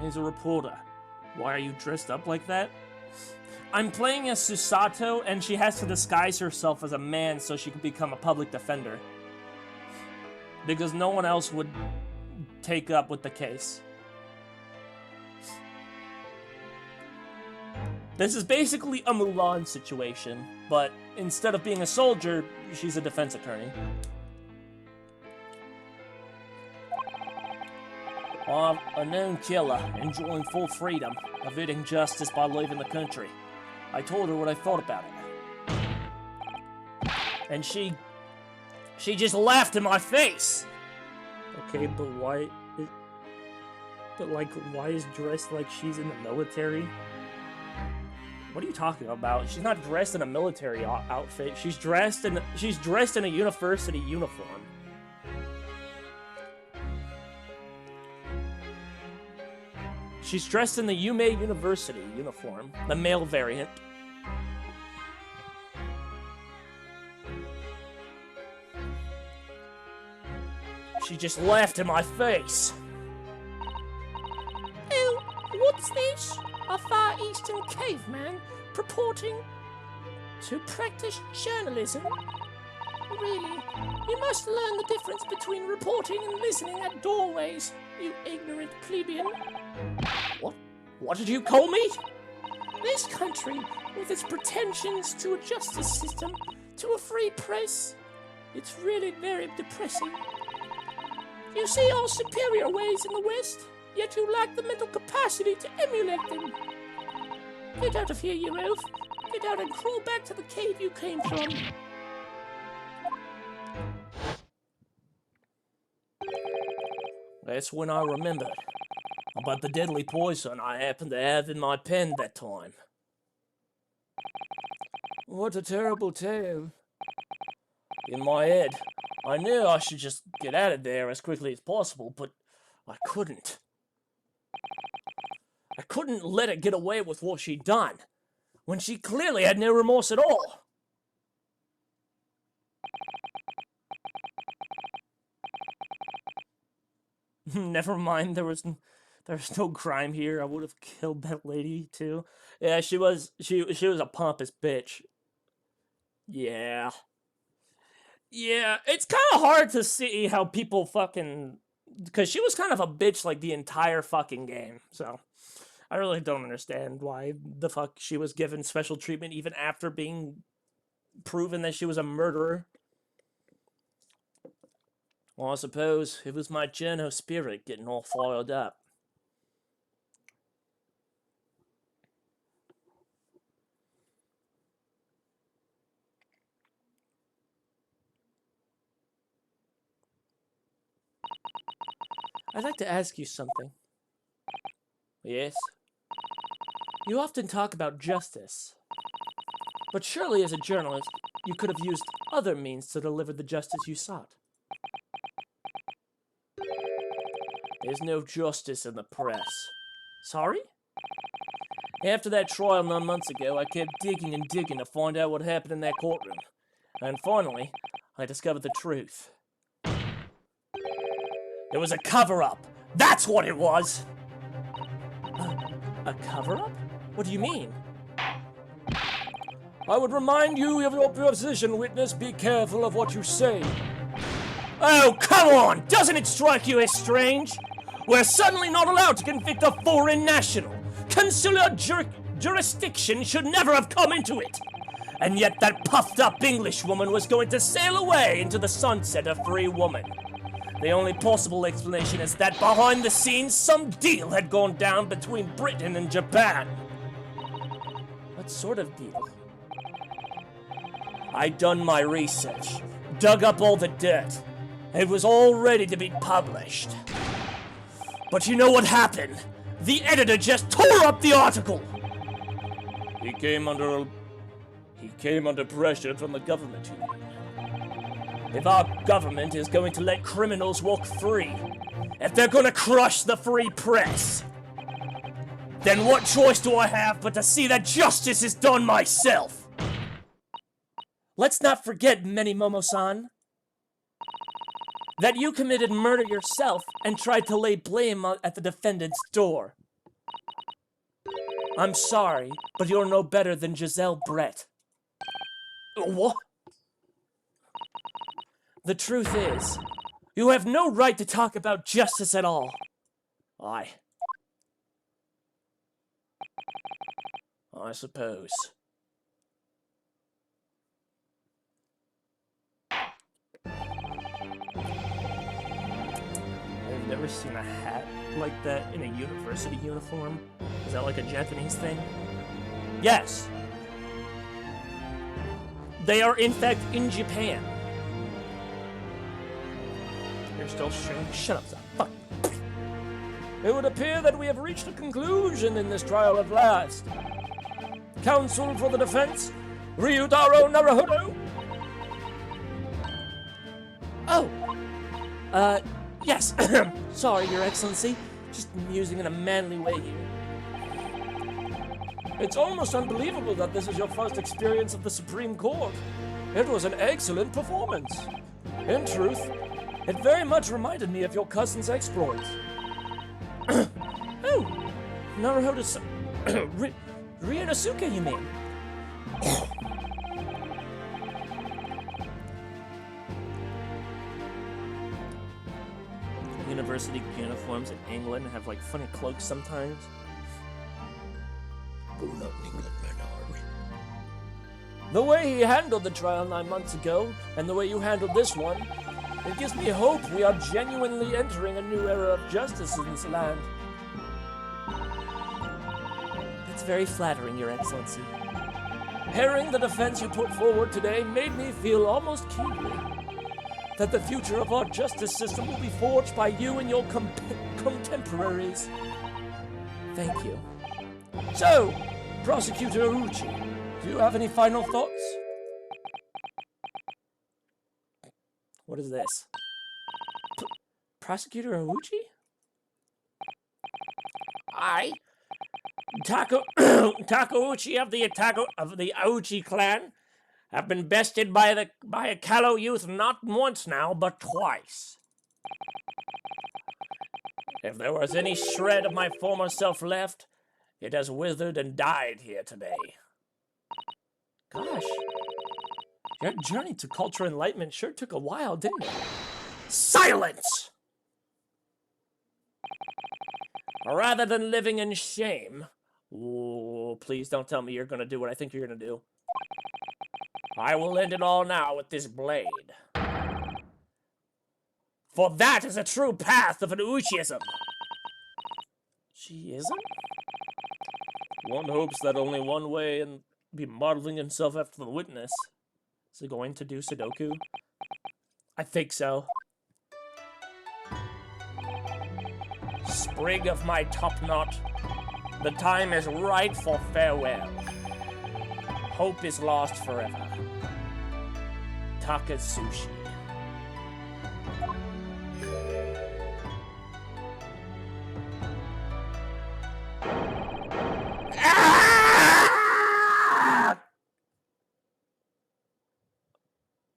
As a reporter. Why are you dressed up like that? I'm playing as Susato, and she has to disguise herself as a man so she can become a public defender. Because no one else would take up with the case. This is basically a Mulan situation, but instead of being a soldier, she's a defense attorney. I'm a known killer, enjoying full freedom, evading justice by leaving the country. I told her what I thought about it. And she just laughed in my face! Okay, but why is dressed like she's in the military? What are you talking about? She's not dressed in a military outfit. She's dressed in a university uniform. She's dressed in the Yume University uniform, the male variant. She just laughed in my face. Oh, what's this? A Far Eastern caveman purporting to practice journalism? Really? You must learn the difference between reporting and listening at doorways, you ignorant plebeian. What did you call me? This country, with its pretensions to a justice system, to a free press, it's really very depressing. You see our superior ways in the West, yet you lack the mental capacity to emulate them. Get out of here, you elf. Get out and crawl back to the cave you came from. That's when I remembered about the deadly poison I happened to have in my pen that time. What a terrible tale. In my head, I knew I should just get out of there as quickly as possible, but I couldn't. I couldn't let her get away with what she'd done, when she clearly had no remorse at all. Never mind, there was no crime here. I would have killed that lady too. Yeah, she was a pompous bitch. Yeah. Yeah, it's kind of hard to see how people fucking... Because she was kind of a bitch, like, the entire fucking game. So, I really don't understand why the fuck she was given special treatment even after being proven that she was a murderer. Well, I suppose it was my Journo spirit getting all fired up. I'd like to ask you something. Yes? You often talk about justice. But surely as a journalist, you could have used other means to deliver the justice you sought. There's no justice in the press. Sorry? After that trial 9 months ago, I kept digging and digging to find out what happened in that courtroom. And finally, I discovered the truth. It was a cover-up. That's what it was! A cover-up? What do you mean? I would remind you of your position, witness. Be careful of what you say. Oh, come on! Doesn't it strike you as strange? We're suddenly not allowed to convict a foreign national. Consular jurisdiction should never have come into it. And yet that puffed-up English woman was going to sail away into the sunset a free woman. The only possible explanation is that behind the scenes, some deal had gone down between Britain and Japan. What sort of deal? I'd done my research, dug up all the dirt. It was all ready to be published. But you know what happened? The editor just tore up the article! He came under pressure from the government, you mean? If our government is going to let criminals walk free, if they're gonna crush the free press, then what choice do I have but to see that justice is done myself? Let's not forget, Menimomo-san, that you committed murder yourself and tried to lay blame at the defendant's door. I'm sorry, but you're no better than Giselle Brett. What? The truth is, you have no right to talk about justice at all. I suppose. I've never seen a hat like that in a university uniform. Is that like a Japanese thing? Yes. They are in fact in Japan. You're still shooting? Shut up, son. Fuck. It would appear that we have reached a conclusion in this trial at last. Counsel for the defense, Ryutaro Naruhodo. Oh! Yes. Sorry, Your Excellency. Just musing in a manly way here. It's almost unbelievable that this is your first experience of the Supreme Court. It was an excellent performance. In truth, it very much reminded me of your cousin's exploits. Oh! Naruhodo... Ryunosuke, you mean? University uniforms in England have like funny cloaks sometimes. We're not in England, man, are we? The way he handled the trial 9 months ago, and the way you handled this one, it gives me hope we are genuinely entering a new era of justice in this land. That's very flattering, Your Excellency. Hearing the defense you put forward today made me feel almost keenly that the future of our justice system will be forged by you and your contemporaries. Thank you. So, Prosecutor Uchi, do you have any final thoughts? What is this? Prosecutor Ouchi? I, Takeuchi of the Ouchi clan, have been bested by a callow youth not once now, but twice. If there was any shred of my former self left, it has withered and died here today. Gosh. Your journey to cultural enlightenment sure took a while, didn't it? Silence! Rather than living in shame, Ooh, please don't tell me you're gonna do what I think you're gonna do. I will end it all now with this blade. For that is a true path of an Uchiism. She-ism? One hopes that only one way and be modeling himself after the witness. Is he going to do Sudoku? I think so. Sprig of my top knot, the time is right for farewell. Hope is lost forever. Takatsuchi.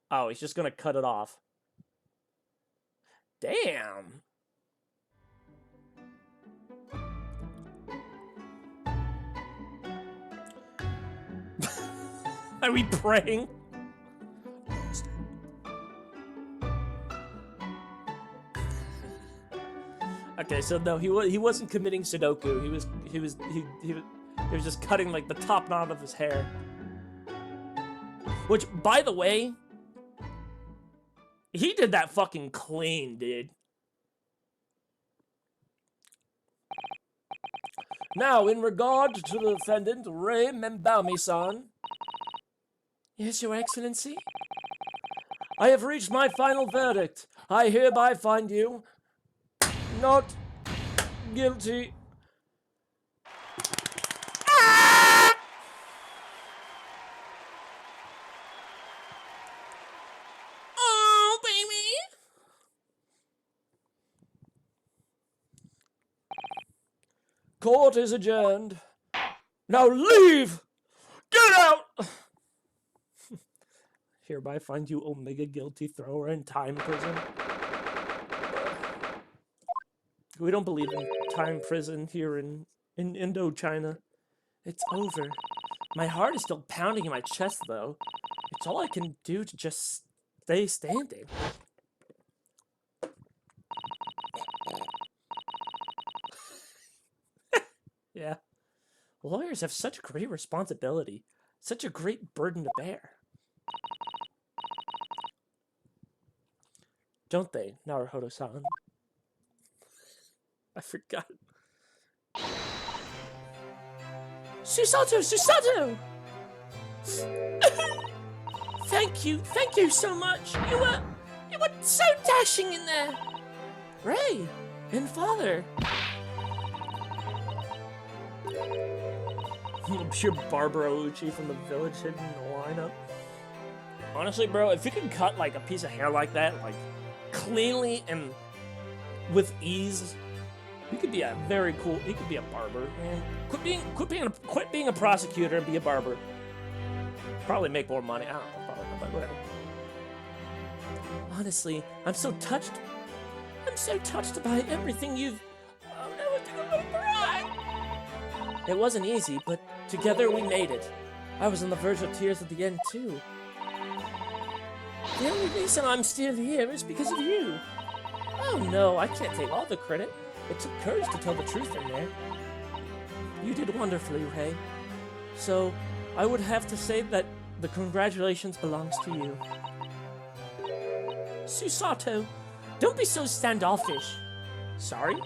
Oh, he's just gonna cut it off. Damn. Are we praying? Okay, so no, he wasn't committing Sudoku. He was just cutting like the top knot of his hair. Which, by the way, he did that fucking clean, dude. Now, in regard to the defendant, Rei Membaumi-san. Yes, Your Excellency? I have reached my final verdict. I hereby find you not guilty. Oh, baby. Court is adjourned. Now leave! Get out! Hereby find you Omega guilty, thrower in time prison. We don't believe in time prison here in Indochina. It's over. My heart is still pounding in my chest, though. It's all I can do to just stay standing. Yeah. Lawyers have such great responsibility, such a great burden to bear. Don't they, Naruhodo-san? I forgot. Susato! Susato! Thank you so much. You were so dashing in there. Rei and Father. I'm sure Barbara Uchi from the village hidden in the lineup. Honestly, bro, if you can cut like a piece of hair like that, like cleanly and with ease, you could be a very cool. You could be a barber, man. Quit being a prosecutor and be a barber. Probably make more money. I don't know, probably, but whatever. Honestly, I'm so touched. I'm so touched by everything you've. Oh no, I'm gonna cry. It wasn't easy, but together we made it. I was on the verge of tears at the end too. The only reason I'm still here is because of you. Oh no, I can't take all the credit. It took courage to tell the truth in there. You did wonderfully, Rei. So, I would have to say that the congratulations belongs to you. Susato, don't be so standoffish. Sorry?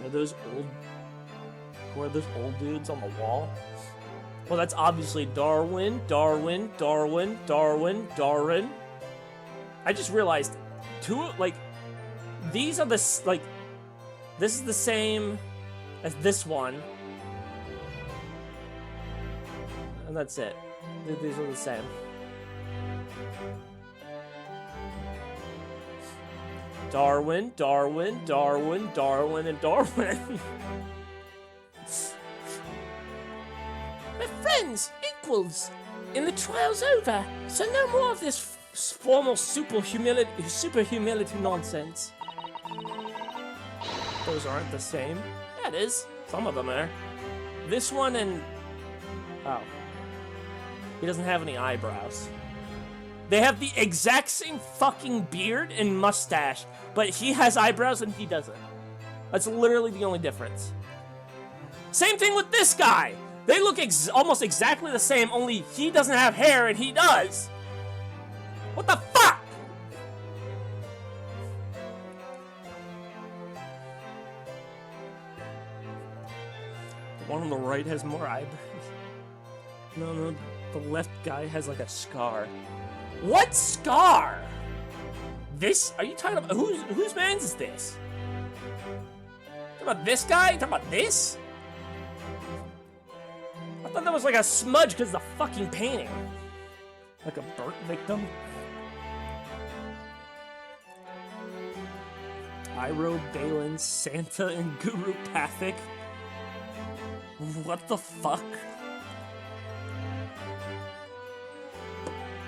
Who are those old dudes on the wall? Well, that's obviously Darwin. I just realized these are this is the same as this one. And that's it. These are the same. Darwin, and Darwin. We're friends, equals. And the trial's over, so no more of this formal super humility nonsense. Those aren't the same. Yeah, it is. Some of them are. This one and... Oh. He doesn't have any eyebrows. They have the exact same fucking beard and mustache, but he has eyebrows and he doesn't. That's literally the only difference. Same thing with this guy. They look almost exactly the same, only he doesn't have hair and he does. What the fuck? The one on the right has more eyebrows. No, the left guy has like a scar. What scar? This? Are you talking about whose man's is this? Talking about this guy? Talking about this? I thought that was like a smudge because of the fucking painting. Like a burnt victim. Iroh, Balin, Santa, and Guru Pathik. What the fuck?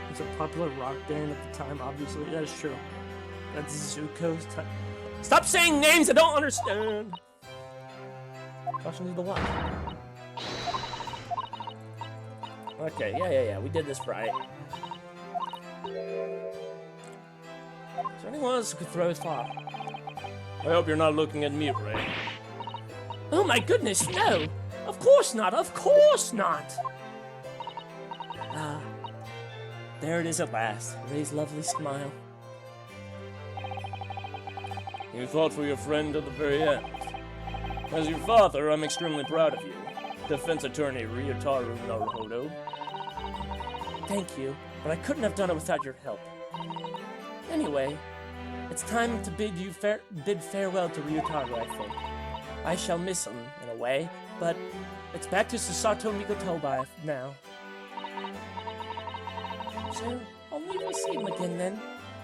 It's a popular rock band at the time, obviously. That is true. That's Zuko's time. Stop saying names I don't understand! Caution to the what? Okay, yeah. We did this right. Is there anyone else who could throw his fire? I hope you're not looking at me, Ray. Oh my goodness, no! Of course not! Of course not! Ah. There it is at last. Ray's lovely smile. You fought for your friend to the very end. As your father, I'm extremely proud of you. Defense attorney Ryotaro Naruhodo. Thank you, but I couldn't have done it without your help. Anyway, it's time to bid farewell to Ryotaro, I think. I shall miss him, in a way, but it's back to Susato Mikotoba now. So, I'll never see him again then.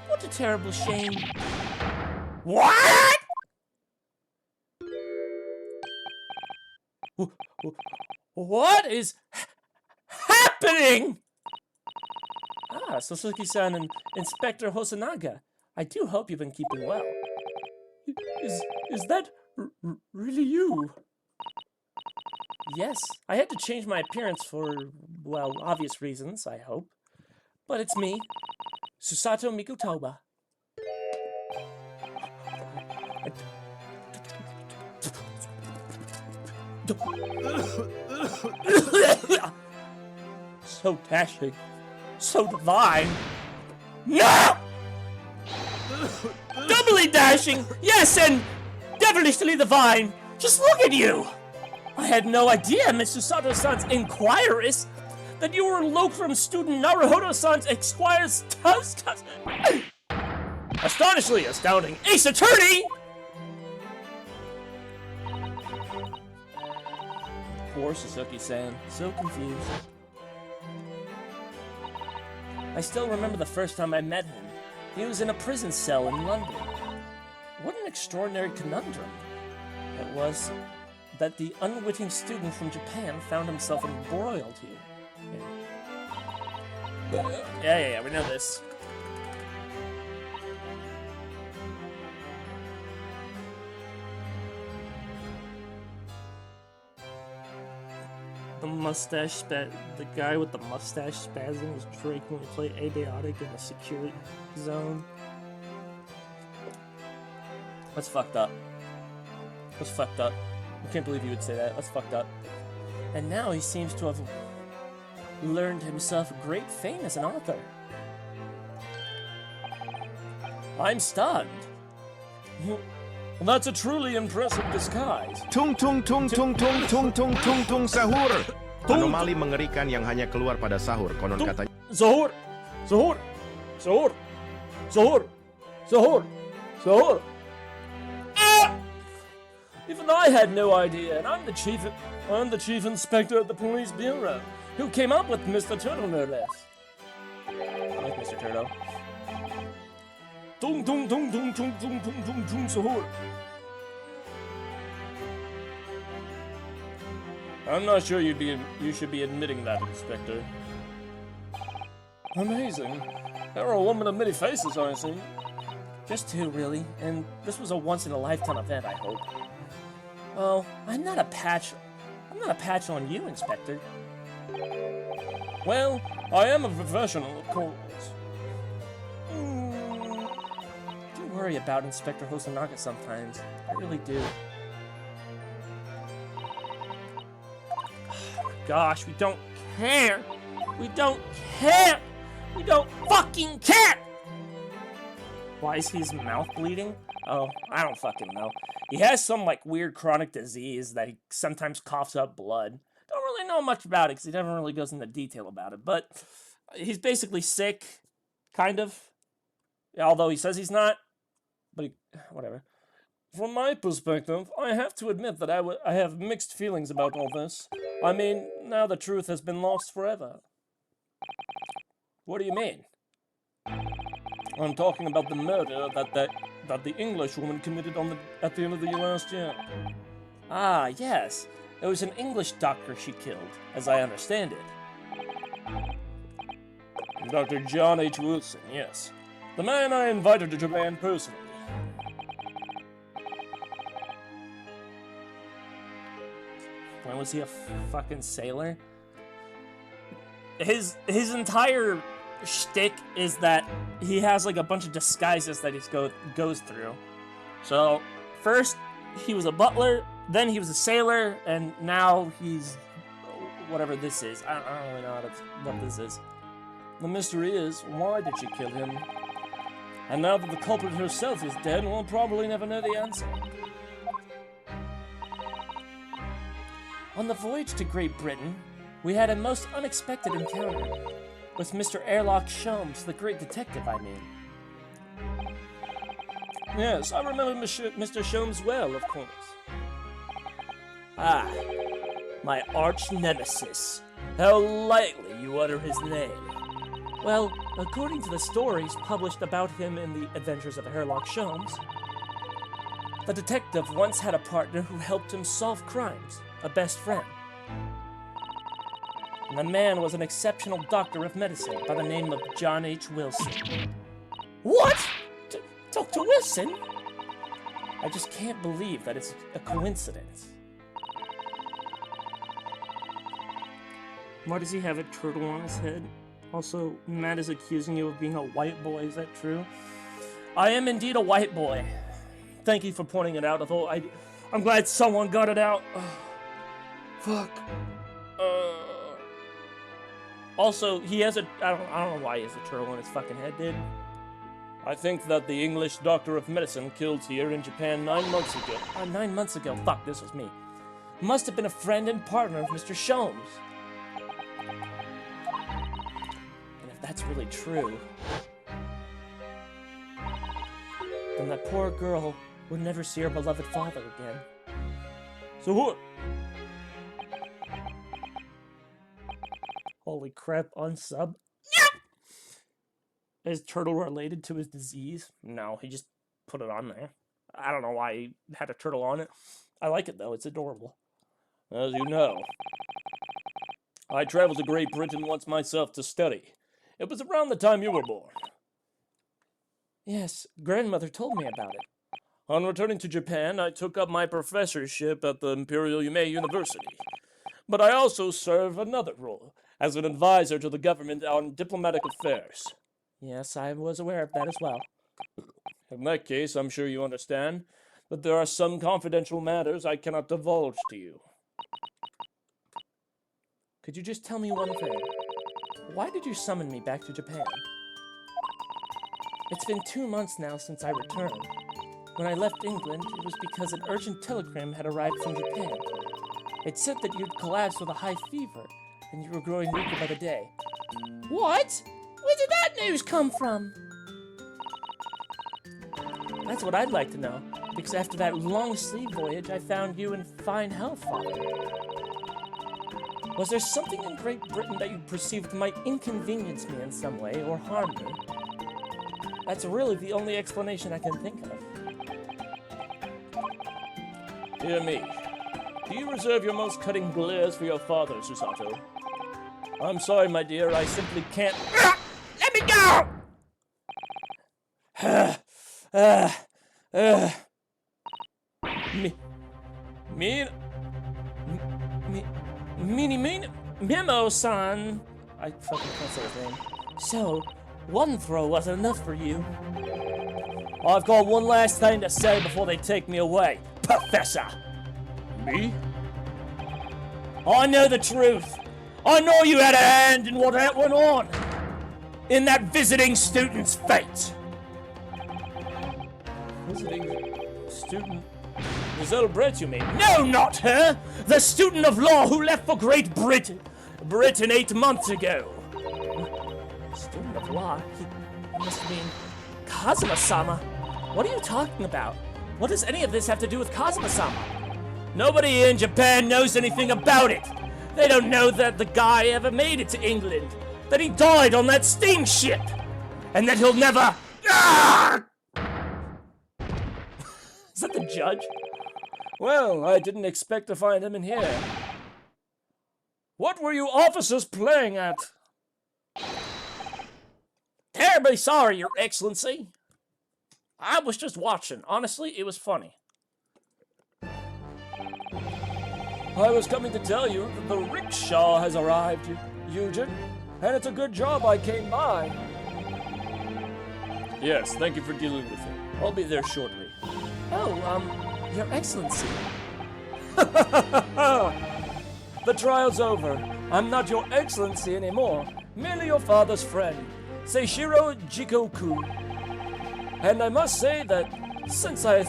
What a terrible shame. What?! What is happening?! Ah, Sasuke-san and Inspector Hosonaga. I do hope you've been keeping well. Is that really you? Yes, I had to change my appearance for, well, obvious reasons, I hope. But it's me, Susato Mikotoba. So dashing, so divine. No! Doubly dashing, yes, and devilishly divine. Just look at you. I had no idea, Miss Susato-san's inquirist, that you were Lokram student Naruhodo-san's Esquire's astonishingly astounding ace attorney! Poor Sasuke-san, so confused. I still remember the first time I met him. He was in a prison cell in London. What an extraordinary conundrum it was that the unwitting student from Japan found himself embroiled here. Yeah, we know this. The guy with the mustache spasm was Drake when he played Abiotic in the security zone. That's fucked up. That's fucked up. I can't believe you would say that. That's fucked up. And now he seems to have learned himself great fame as an author. I'm stunned. Well, that's a truly impressive disguise. Tung tung tung tung tung tung tung tung tung sahur. Anomali mengerikan yang hanya keluar pada sahur. Konon katanya. Sahur! Sahur! Sahur! Sahur! Sahur! Sahur! Ah! Even I had no idea, and I'm the chief inspector at the police bureau, who came up with Mr. Turtle, no less. I like Mr. Turtle. Tung tung tung tung tung tung tung tung tung sahur. I'm not sure you should be admitting that, Inspector. Amazing. You're a woman of many faces, I see. Just two, really, and this was a once-in-a-lifetime event, I hope. Oh, I'm not a patch on you, Inspector. Well, I am a professional, of course. I do worry about Inspector Hosonaga sometimes. I really do. Gosh, we don't care! We don't care! We don't fucking care! Why is his mouth bleeding? Oh, I don't fucking know. He has some, like, weird chronic disease that he sometimes coughs up blood. Don't really know much about it, because he never really goes into detail about it, but he's basically sick, kind of. Although he says he's not, but whatever. From my perspective, I have to admit that I have mixed feelings about all this. I mean, now the truth has been lost forever. What do you mean? I'm talking about the murder that the English woman committed at the end of the last year. Ah, yes. It was an English doctor she killed, as I understand it. Dr. John H. Wilson, yes. The man I invited to Japan personally. When was he a fucking sailor? His entire shtick is that he has like a bunch of disguises that he goes through. So first he was a butler, then he was a sailor, and now he's whatever this is. I don't really know what this is. The mystery is, why did she kill him? And now that the culprit herself is dead, we'll probably never know the answer. On the voyage to Great Britain, we had a most unexpected encounter with Mr. Airlock Sholmes, the great detective, I mean. Yes, I remember Mr. Sholmes well, of course. Ah, my arch nemesis. How lightly you utter his name. Well, according to the stories published about him in the Adventures of Airlock Sholmes, the detective once had a partner who helped him solve crimes, a best friend. And the man was an exceptional doctor of medicine by the name of John H. Wilson. What? Dr. Wilson? I just can't believe that it's a coincidence. Why does he have a turtle on his head? Also, Matt is accusing you of being a white boy, is that true? I am indeed a white boy. Thank you for pointing it out, although I'm glad someone got it out. Fuck. Also, he has I don't know why he has a turtle on his fucking head, dude. I think that the English doctor of medicine killed here in Japan 9 months ago. 9 months ago? Fuck, this was me. Must have been a friend and partner of Mr. Sholmes. And if that's really true, then that poor girl would never see her beloved father again. So what? Holy crap, unsub. Is turtle related to his disease? No, he just put it on there. I don't know why he had a turtle on it. I like it though, it's adorable. As you know, I traveled to Great Britain once myself to study. It was around the time you were born. Yes, grandmother told me about it. On returning to Japan, I took up my professorship at the Imperial Yume University. But I also serve another role, as an advisor to the government on diplomatic affairs. Yes, I was aware of that as well. In that case, I'm sure you understand that there are some confidential matters I cannot divulge to you. Could you just tell me one thing? Why did you summon me back to Japan? It's been 2 months now since I returned. When I left England, it was because an urgent telegram had arrived from Japan. It said that you'd collapsed with a high fever, and you were growing weaker by the day. What? Where did that news come from? That's what I'd like to know, because after that long sea voyage, I found you in fine health, Father. Was there something in Great Britain that you perceived might inconvenience me in some way, or harm me? That's really the only explanation I can think of. Dear me, do you reserve your most cutting glares for your father, Susato? I'm sorry, my dear, I simply can't— Let me go! Mimo-san. I fucking can't say his name. So, one throw wasn't enough for you. I've got one last thing to say before they take me away, Professor. Me? I know the truth. I know you had a hand in what went on. In that visiting student's fate. Visiting student? Giselle Brett, you mean? No, not her! The student of law who left for Great Britain 8 months ago. Student of law? He must mean Kazuma-sama. What are you talking about? What does any of this have to do with Kazuma-sama? Nobody in Japan knows anything about it. They don't know that the guy ever made it to England. That he died on that steamship. And that he'll never... Ah! Is that the judge? Well, I didn't expect to find him in here. What were you officers playing at? Terribly sorry, Your Excellency. I was just watching. Honestly, it was funny. I was coming to tell you that the rickshaw has arrived, Eugen. And it's a good job I came by. Yes, thank you for dealing with it. I'll be there shortly. Oh, Your Excellency. The trial's over. I'm not Your Excellency anymore. Merely your father's friend, Seishiro Jikoku. And I must say that since I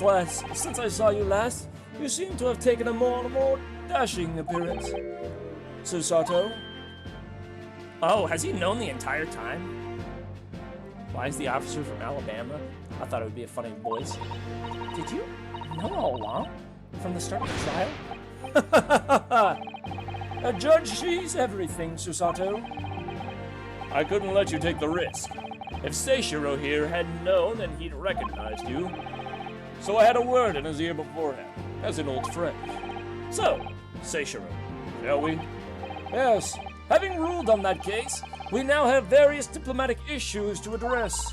saw you last, you seem to have taken a more dashing appearance. Susato? Oh, has he known the entire time? Why is the officer from Alabama? I thought it would be a funny voice. Did you know all along? From the start of the trial? A judge sees everything, Susato. I couldn't let you take the risk. If Seishiro here hadn't known, then he'd recognized you. So I had a word in his ear beforehand, as an old friend. So, Seishiro, shall we? Yes. Having ruled on that case, we now have various diplomatic issues to address.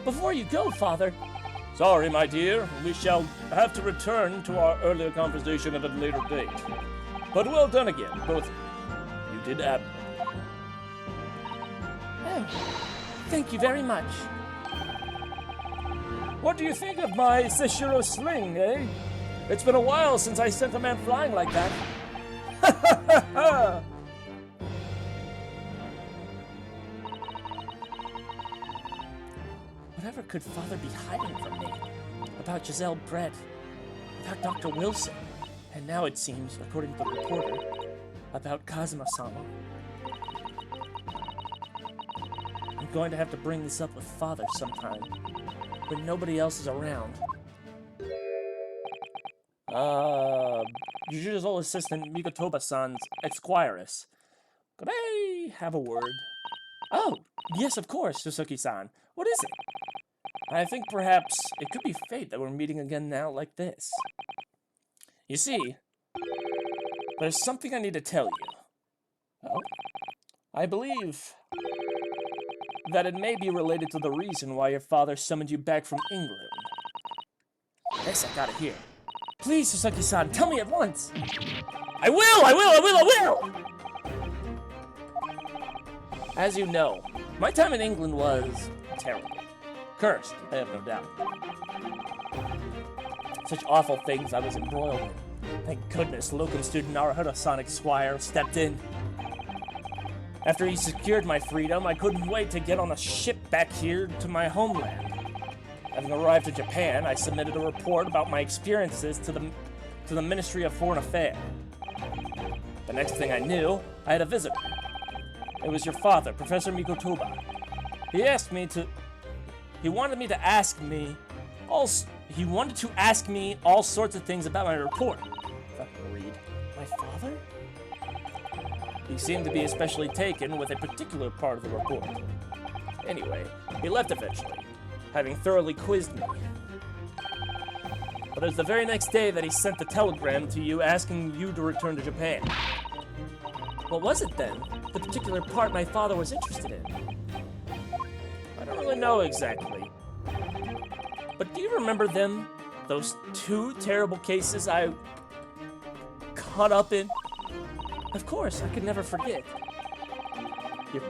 Before you go, Father. Sorry, my dear. We shall have to return to our earlier conversation at a later date. But well done again, both of you. You did admirably. Oh, thank you very much. What do you think of my Seishiro sling, eh? It's been a while since I sent a man flying like that. Whatever could Father be hiding from me? About Giselle Brett, about Dr. Wilson, and now it seems, according to the reporter, about Kazuma-sama. I'm going to have to bring this up with Father sometime, when nobody else is around. Jujutsu assistant Mikotoba-san's ex-squiress. Could I have a word? Oh, yes, of course, Suzuki-san. What is it? I think perhaps it could be fate that we're meeting again now like this. You see, there's something I need to tell you. Oh? I believe that it may be related to the reason why your father summoned you back from England. Yes, I got it here. Please, Suzuki-san, tell me at once. I will! As you know, my time in England was terrible. Cursed, I have no doubt. Such awful things I was embroiled in. Thank goodness locum student Naruhodo Sonic Squire stepped in. After he secured my freedom, I couldn't wait to get on a ship back here to my homeland. Having arrived in Japan, I submitted a report about my experiences to the Ministry of Foreign Affairs. The next thing I knew, I had a visitor. It was your father, Professor Mikotoba. He wanted to ask me all sorts of things about my report. Fucking read. My father? He seemed to be especially taken with a particular part of the report. Anyway, he left eventually, having thoroughly quizzed me. But it was the very next day that he sent the telegram to you asking you to return to Japan. What was it then? The particular part my father was interested in? don't really know exactly. But do you remember them? Those 2 terrible cases I caught up in? Of course, I could never forget. Your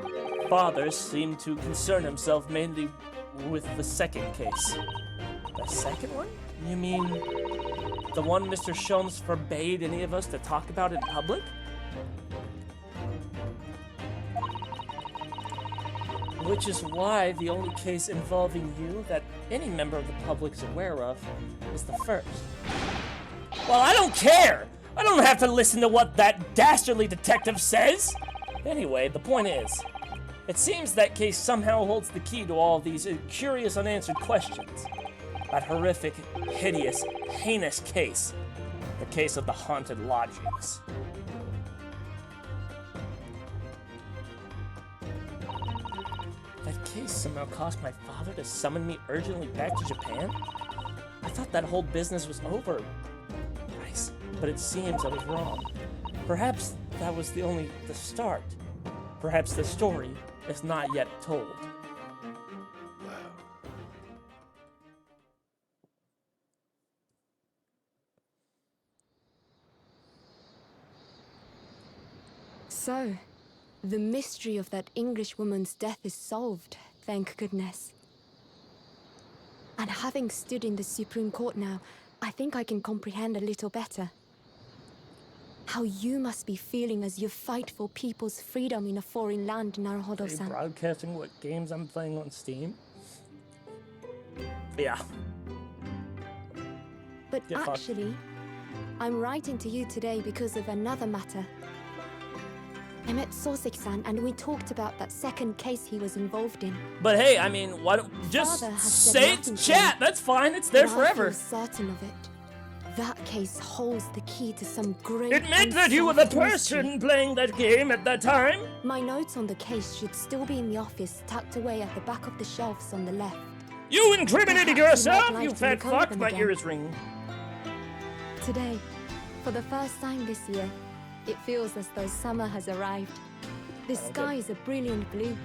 father seemed to concern himself mainly with the second case. The second one? You mean the one Mr. Sholmes forbade any of us to talk about in public? Which is why the only case involving you that any member of the public is aware of is the first. Well, I don't care! I don't have to listen to what that dastardly detective says! Anyway, the point is, it seems that case somehow holds the key to all these curious unanswered questions. That horrific, hideous, heinous case. The case of the haunted lodgings. That case somehow caused my father to summon me urgently back to Japan? I thought that whole business was over, Bryce, but it seems I was wrong. Perhaps that was the start. Perhaps the story is not yet told. So, the mystery of that English woman's death is solved, thank goodness. And having stood in the Supreme Court now, I think I can comprehend a little better. How you must be feeling as you fight for people's freedom in a foreign land, Are you Naruhodo-san. broadcasting what games I'm playing on Steam? Yeah. But Get fucked. actually, I'm writing to you today because of another matter. I met Soseki-san and we talked about that second case he was involved in. But hey, I mean, why don't just Father has said say it nothing to to chat? me. That's fine. It's there But I forever. feel certain of it. That case holds the key to some great. It meant that you were the unsolved mystery. person playing that game at that time. My notes on the case should still be in the office, tucked away at the back of the shelves on the left. You incriminated Perhaps you might yourself, like you to fat look over fuck. them My again. ear is ringing. Today, for the first time this year, it feels as though summer has arrived. The sky is a brilliant blue.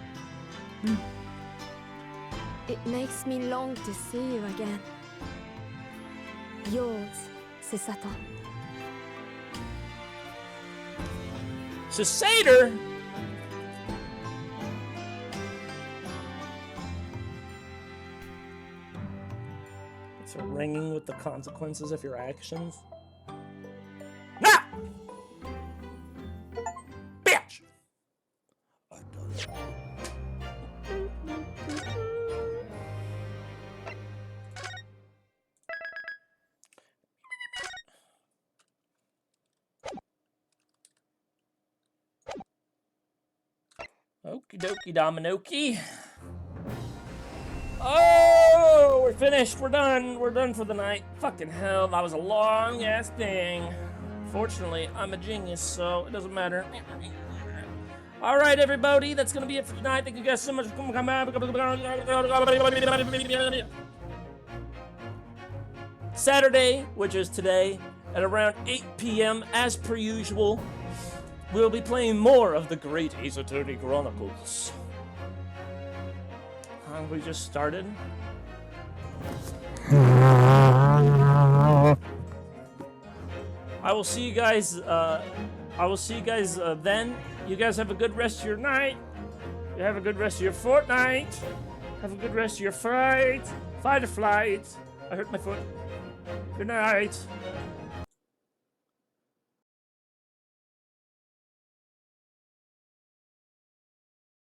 It makes me long to see you again. Yours, Susato. Susader. It's ringing with the consequences of your actions. Nah! Bitch! Okie dokie dominoki. Oh, we're finished. We're done. We're done for the night. Fucking hell, that was a long ass thing. Fortunately, I'm a genius, so it doesn't matter. All right, everybody, that's gonna be it for tonight. Thank you guys so much for coming back. Saturday, which is today, at around 8 p.m. as per usual, we'll be playing more of the Great Ace Attorney Chronicles. We just started. I will see you guys. Then. You guys have a good rest of your night. You have a good rest of your fortnight. Have a good rest of your fight or flight. I hurt my foot. Good night.